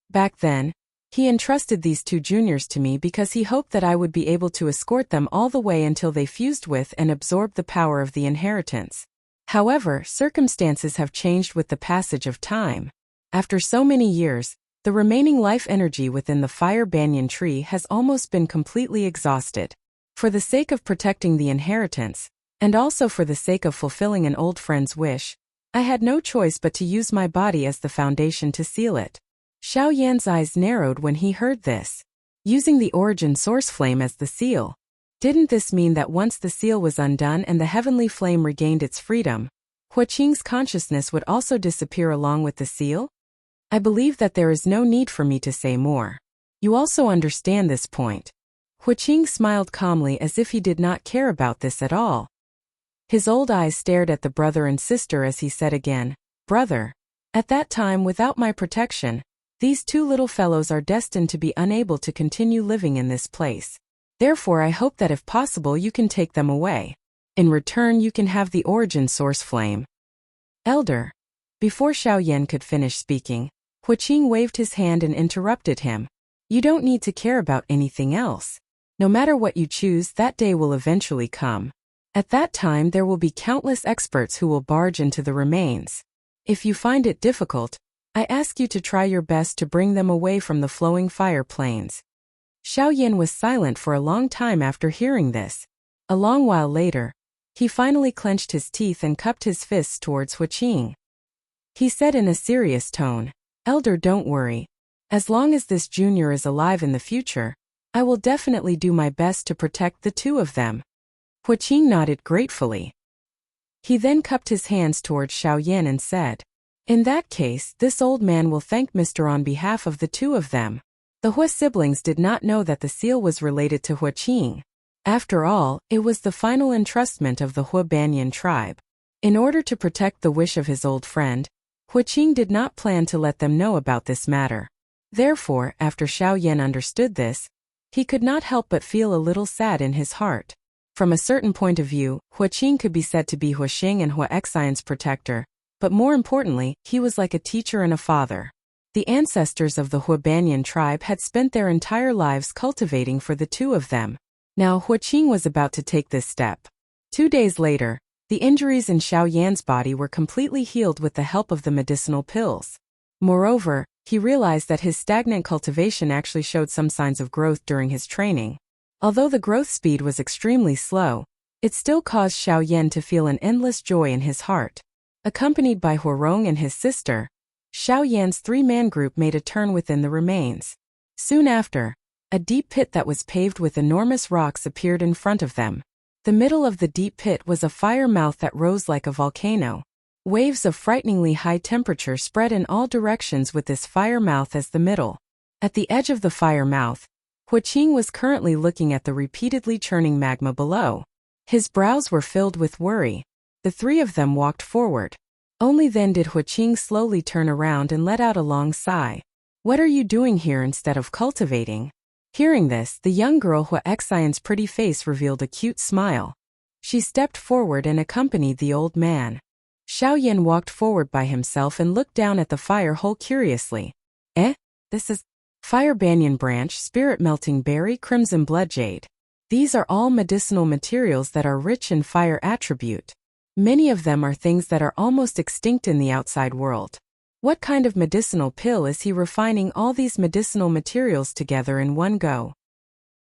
A: "Back then, he entrusted these two juniors to me because he hoped that I would be able to escort them all the way until they fused with and absorbed the power of the inheritance. However, circumstances have changed with the passage of time. After so many years, the remaining life energy within the Fire Banyan tree has almost been completely exhausted. For the sake of protecting the inheritance, and also for the sake of fulfilling an old friend's wish, I had no choice but to use my body as the foundation to seal it." Xiao Yan's eyes narrowed when he heard this. Using the Origin Source Flame as the seal. Didn't this mean that once the seal was undone and the heavenly flame regained its freedom, Huaqing's consciousness would also disappear along with the seal? I believe that there is no need for me to say more. You also understand this point. Huaqing smiled calmly as if he did not care about this at all. His old eyes stared at the brother and sister as he said again, "Brother, at that time without my protection, these two little fellows are destined to be unable to continue living in this place. Therefore I hope that if possible you can take them away. In return you can have the Origin Source Flame." "Elder." Before Xiao Yan could finish speaking, Huaqing waved his hand and interrupted him. "You don't need to care about anything else. No matter what you choose, that day will eventually come. At that time there will be countless experts who will barge into the remains. If you find it difficult, I ask you to try your best to bring them away from the flowing fire plains." Xiao Yan was silent for a long time after hearing this. A long while later, he finally clenched his teeth and cupped his fists towards Huaqing. He said in a serious tone, "Elder, don't worry. As long as this junior is alive in the future, I will definitely do my best to protect the two of them." Huaqing nodded gratefully. He then cupped his hands towards Xiao Yan and said, "In that case, this old man will thank Mr. on behalf of the two of them." The Hua siblings did not know that the seal was related to Huaqing. After all, it was the final entrustment of the Hua Banyan tribe. In order to protect the wish of his old friend, Huaqing did not plan to let them know about this matter. Therefore, after Xiao Yan understood this, he could not help but feel a little sad in his heart. From a certain point of view, Huaqing could be said to be Huaxing and Hua Xian's protector, but more importantly, he was like a teacher and a father. The ancestors of the Hua Banyan tribe had spent their entire lives cultivating for the two of them. Now Huaqing was about to take this step. 2 days later, the injuries in Xiao Yan's body were completely healed with the help of the medicinal pills. Moreover, he realized that his stagnant cultivation actually showed some signs of growth during his training. Although the growth speed was extremely slow, it still caused Xiao Yan to feel an endless joy in his heart. Accompanied by Huarong and his sister, Xiao Yan's three-man group made a turn within the remains. Soon after, a deep pit that was paved with enormous rocks appeared in front of them. The middle of the deep pit was a fire mouth that rose like a volcano. Waves of frighteningly high temperature spread in all directions with this fire mouth as the middle. At the edge of the fire mouth, Huaqing was currently looking at the repeatedly churning magma below. His brows were filled with worry. The three of them walked forward. Only then did Huaqing slowly turn around and let out a long sigh. What are you doing here instead of cultivating? Hearing this, the young girl Huaxian's pretty face revealed a cute smile. She stepped forward and accompanied the old man. Xiaoyan walked forward by himself and looked down at the fire hole curiously. This is fire banyan branch, spirit melting berry, crimson blood jade. These are all medicinal materials that are rich in fire attribute. Many of them are things that are almost extinct in the outside world. What kind of medicinal pill is he refining all these medicinal materials together in one go?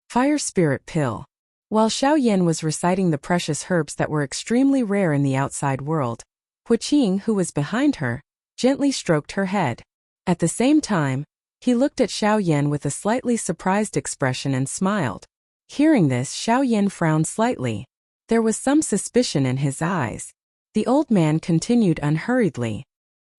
A: Fire spirit pill. While Xiaoyan was reciting the precious herbs that were extremely rare in the outside world, Huaqing, who was behind her, gently stroked her head. At the same time, he looked at Xiaoyan with a slightly surprised expression and smiled. Hearing this, Xiaoyan frowned slightly. There was some suspicion in his eyes. The old man continued unhurriedly.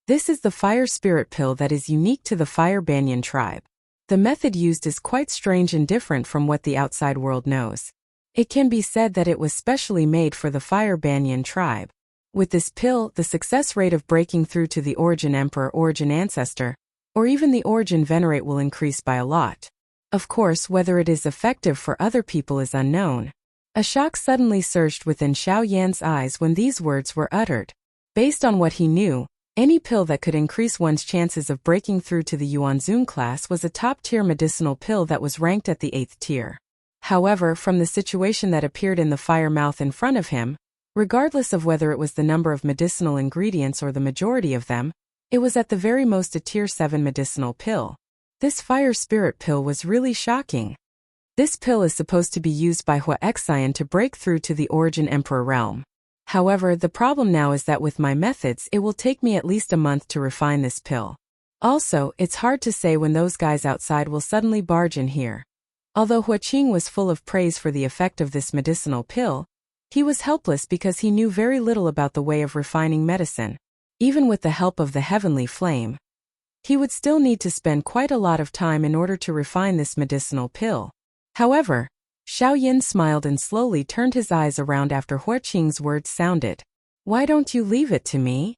A: This is the fire spirit pill that is unique to the fire banyan tribe. The method used is quite strange and different from what the outside world knows. It can be said that it was specially made for the fire banyan tribe. With this pill, the success rate of breaking through to the origin emperor, origin ancestor, or even the origin venerate will increase by a lot. Of course, whether it is effective for other people is unknown. A shock suddenly surged within Xiaoyan's eyes when these words were uttered. Based on what he knew, any pill that could increase one's chances of breaking through to the Yuanzun class was a top-tier medicinal pill that was ranked at the 8th tier. However, from the situation that appeared in the fire mouth in front of him, regardless of whether it was the number of medicinal ingredients or the majority of them, it was at the very most a tier 7 medicinal pill. This fire spirit pill was really shocking. This pill is supposed to be used by Huaxian to break through to the origin emperor realm. However, the problem now is that with my methods it will take me at least a month to refine this pill. Also, it's hard to say when those guys outside will suddenly barge in here. Although Huaqing was full of praise for the effect of this medicinal pill, he was helpless because he knew very little about the way of refining medicine. Even with the help of the heavenly flame, he would still need to spend quite a lot of time in order to refine this medicinal pill. However, Xiaoyan smiled and slowly turned his eyes around after Huaqing's words sounded. Why don't you leave it to me?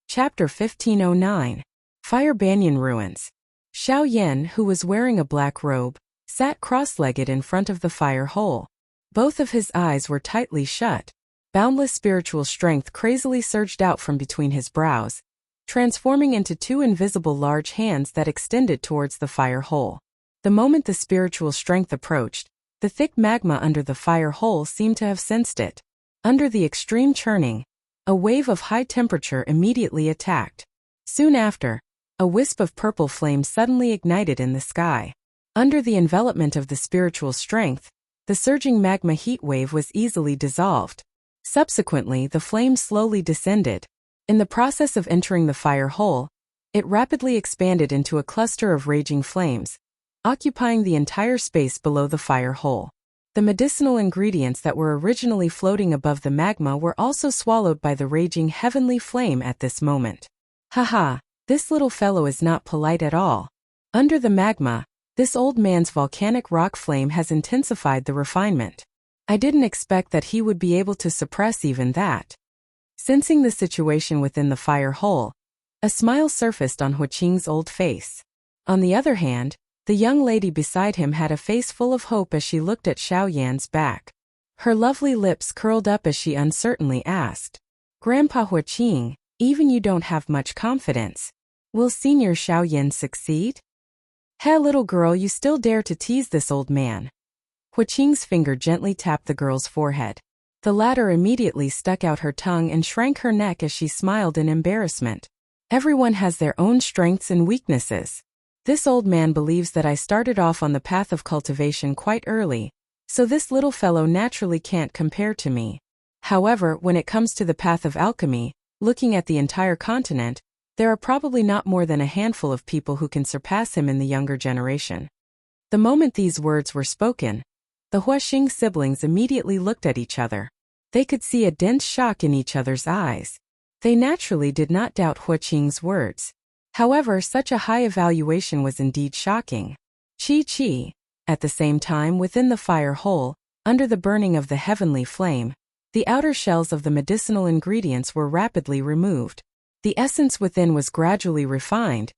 A: Chapter 1509. Fire Banyan Ruins. Xiaoyan, who was wearing a black robe, sat cross-legged in front of the fire hole. Both of his eyes were tightly shut. Boundless spiritual strength crazily surged out from between his brows, transforming into two invisible large hands that extended towards the fire hole. The moment the spiritual strength approached, the thick magma under the fire hole seemed to have sensed it. Under the extreme churning, a wave of high temperature immediately attacked. Soon after, a wisp of purple flame suddenly ignited in the sky. Under the envelopment of the spiritual strength, the surging magma heat wave was easily dissolved. Subsequently, the flame slowly descended. In the process of entering the fire hole, it rapidly expanded into a cluster of raging flames, occupying the entire space below the fire hole. The medicinal ingredients that were originally floating above the magma were also swallowed by the raging heavenly flame at this moment. Haha, this little fellow is not polite at all. Under the magma, this old man's volcanic rock flame has intensified the refinement. I didn't expect that he would be able to suppress even that. Sensing the situation within the fire hole, a smile surfaced on Huaqing's old face. On the other hand, the young lady beside him had a face full of hope as she looked at Xiaoyan's back. Her lovely lips curled up as she uncertainly asked, Grandpa Huaqing, even you don't have much confidence. Will Senior Xiaoyan succeed? Hey little girl, you still dare to tease this old man. Huaqing's finger gently tapped the girl's forehead. The latter immediately stuck out her tongue and shrank her neck as she smiled in embarrassment. Everyone has their own strengths and weaknesses. This old man believes that I started off on the path of cultivation quite early, so this little fellow naturally can't compare to me. However, when it comes to the path of alchemy, looking at the entire continent, there are probably not more than a handful of people who can surpass him in the younger generation. The moment these words were spoken, the Huaqing siblings immediately looked at each other. They could see a dense shock in each other's eyes. They naturally did not doubt Huaqing's words. However, such a high evaluation was indeed shocking. Chi. At the same time, within the fire hole, under the burning of the heavenly flame, The outer shells of the medicinal ingredients were rapidly removed. The essence within was gradually refined,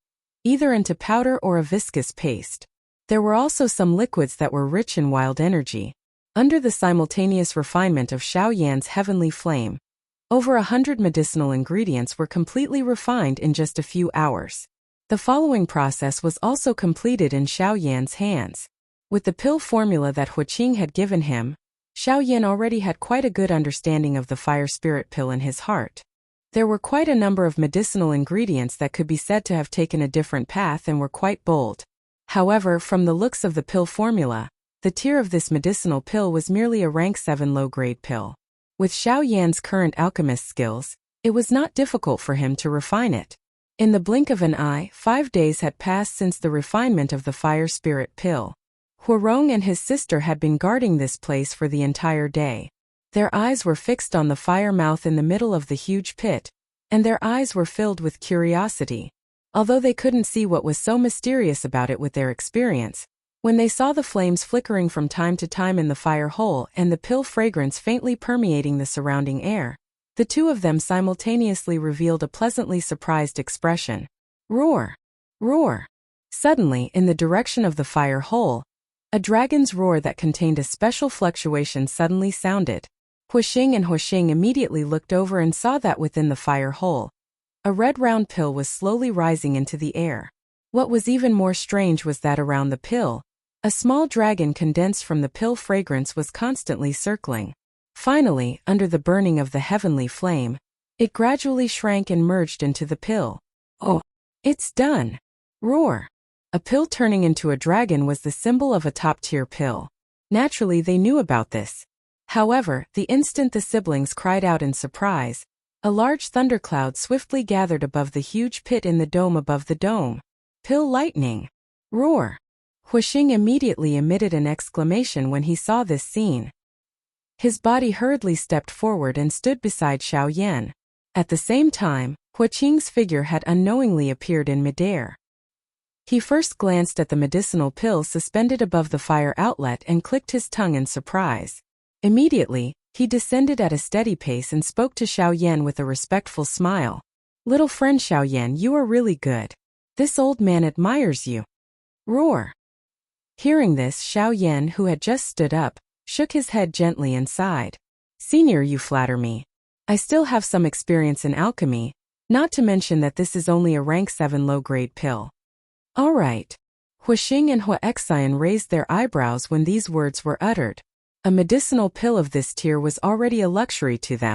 A: either into powder or a viscous paste. There were also some liquids that were rich in wild energy. Under the simultaneous refinement of Xiao Yan's heavenly flame, over 100 medicinal ingredients were completely refined in just a few hours. The following process was also completed in Xiao Yan's hands. With the pill formula that Huaqing had given him, Xiao Yan already had quite a good understanding of the fire spirit pill in his heart. There were quite a number of medicinal ingredients that could be said to have taken a different path and were quite bold. However, from the looks of the pill formula, the tier of this medicinal pill was merely a rank 7 low-grade pill. With Xiao Yan's current alchemist skills, it was not difficult for him to refine it. In the blink of an eye, 5 days had passed since the refinement of the fire spirit pill. Huarong and his sister had been guarding this place for the entire day. Their eyes were fixed on the fire mouth in the middle of the huge pit, and their eyes were filled with curiosity. Although they couldn't see what was so mysterious about it with their experience, when they saw the flames flickering from time to time in the fire hole and the pill fragrance faintly permeating the surrounding air, the two of them simultaneously revealed a pleasantly surprised expression. Roar! Roar! Suddenly, in the direction of the fire hole, a dragon's roar that contained a special fluctuation suddenly sounded. Huaqing and Huaqing immediately looked over and saw that within the fire hole, a red round pill was slowly rising into the air. What was even more strange was that around the pill, a small dragon condensed from the pill fragrance was constantly circling. Finally, under the burning of the heavenly flame, it gradually shrank and merged into the pill. Oh, it's done! Roar! A pill turning into a dragon was the symbol of a top-tier pill. Naturally, they knew about this. However, the instant the siblings cried out in surprise, a large thundercloud swiftly gathered above the huge pit in the dome above the dome. Pill lightning! Roar! Huaqing immediately emitted an exclamation when he saw this scene. His body hurriedly stepped forward and stood beside Xiao Yan. At the same time, Huaqing's figure had unknowingly appeared in midair. He first glanced at the medicinal pill suspended above the fire outlet and clicked his tongue in surprise. Immediately, he descended at a steady pace and spoke to Xiao Yan with a respectful smile. Little friend Xiao Yan, you are really good. This old man admires you. Roar! Hearing this, Xiao Yan, who had just stood up, shook his head gently and sighed. Senior, you flatter me. I still have some experience in alchemy, not to mention that this is only a rank 7 low-grade pill. All right. Huaqing and Huaxian raised their eyebrows when these words were uttered. A medicinal pill of this tier was already a luxury to them.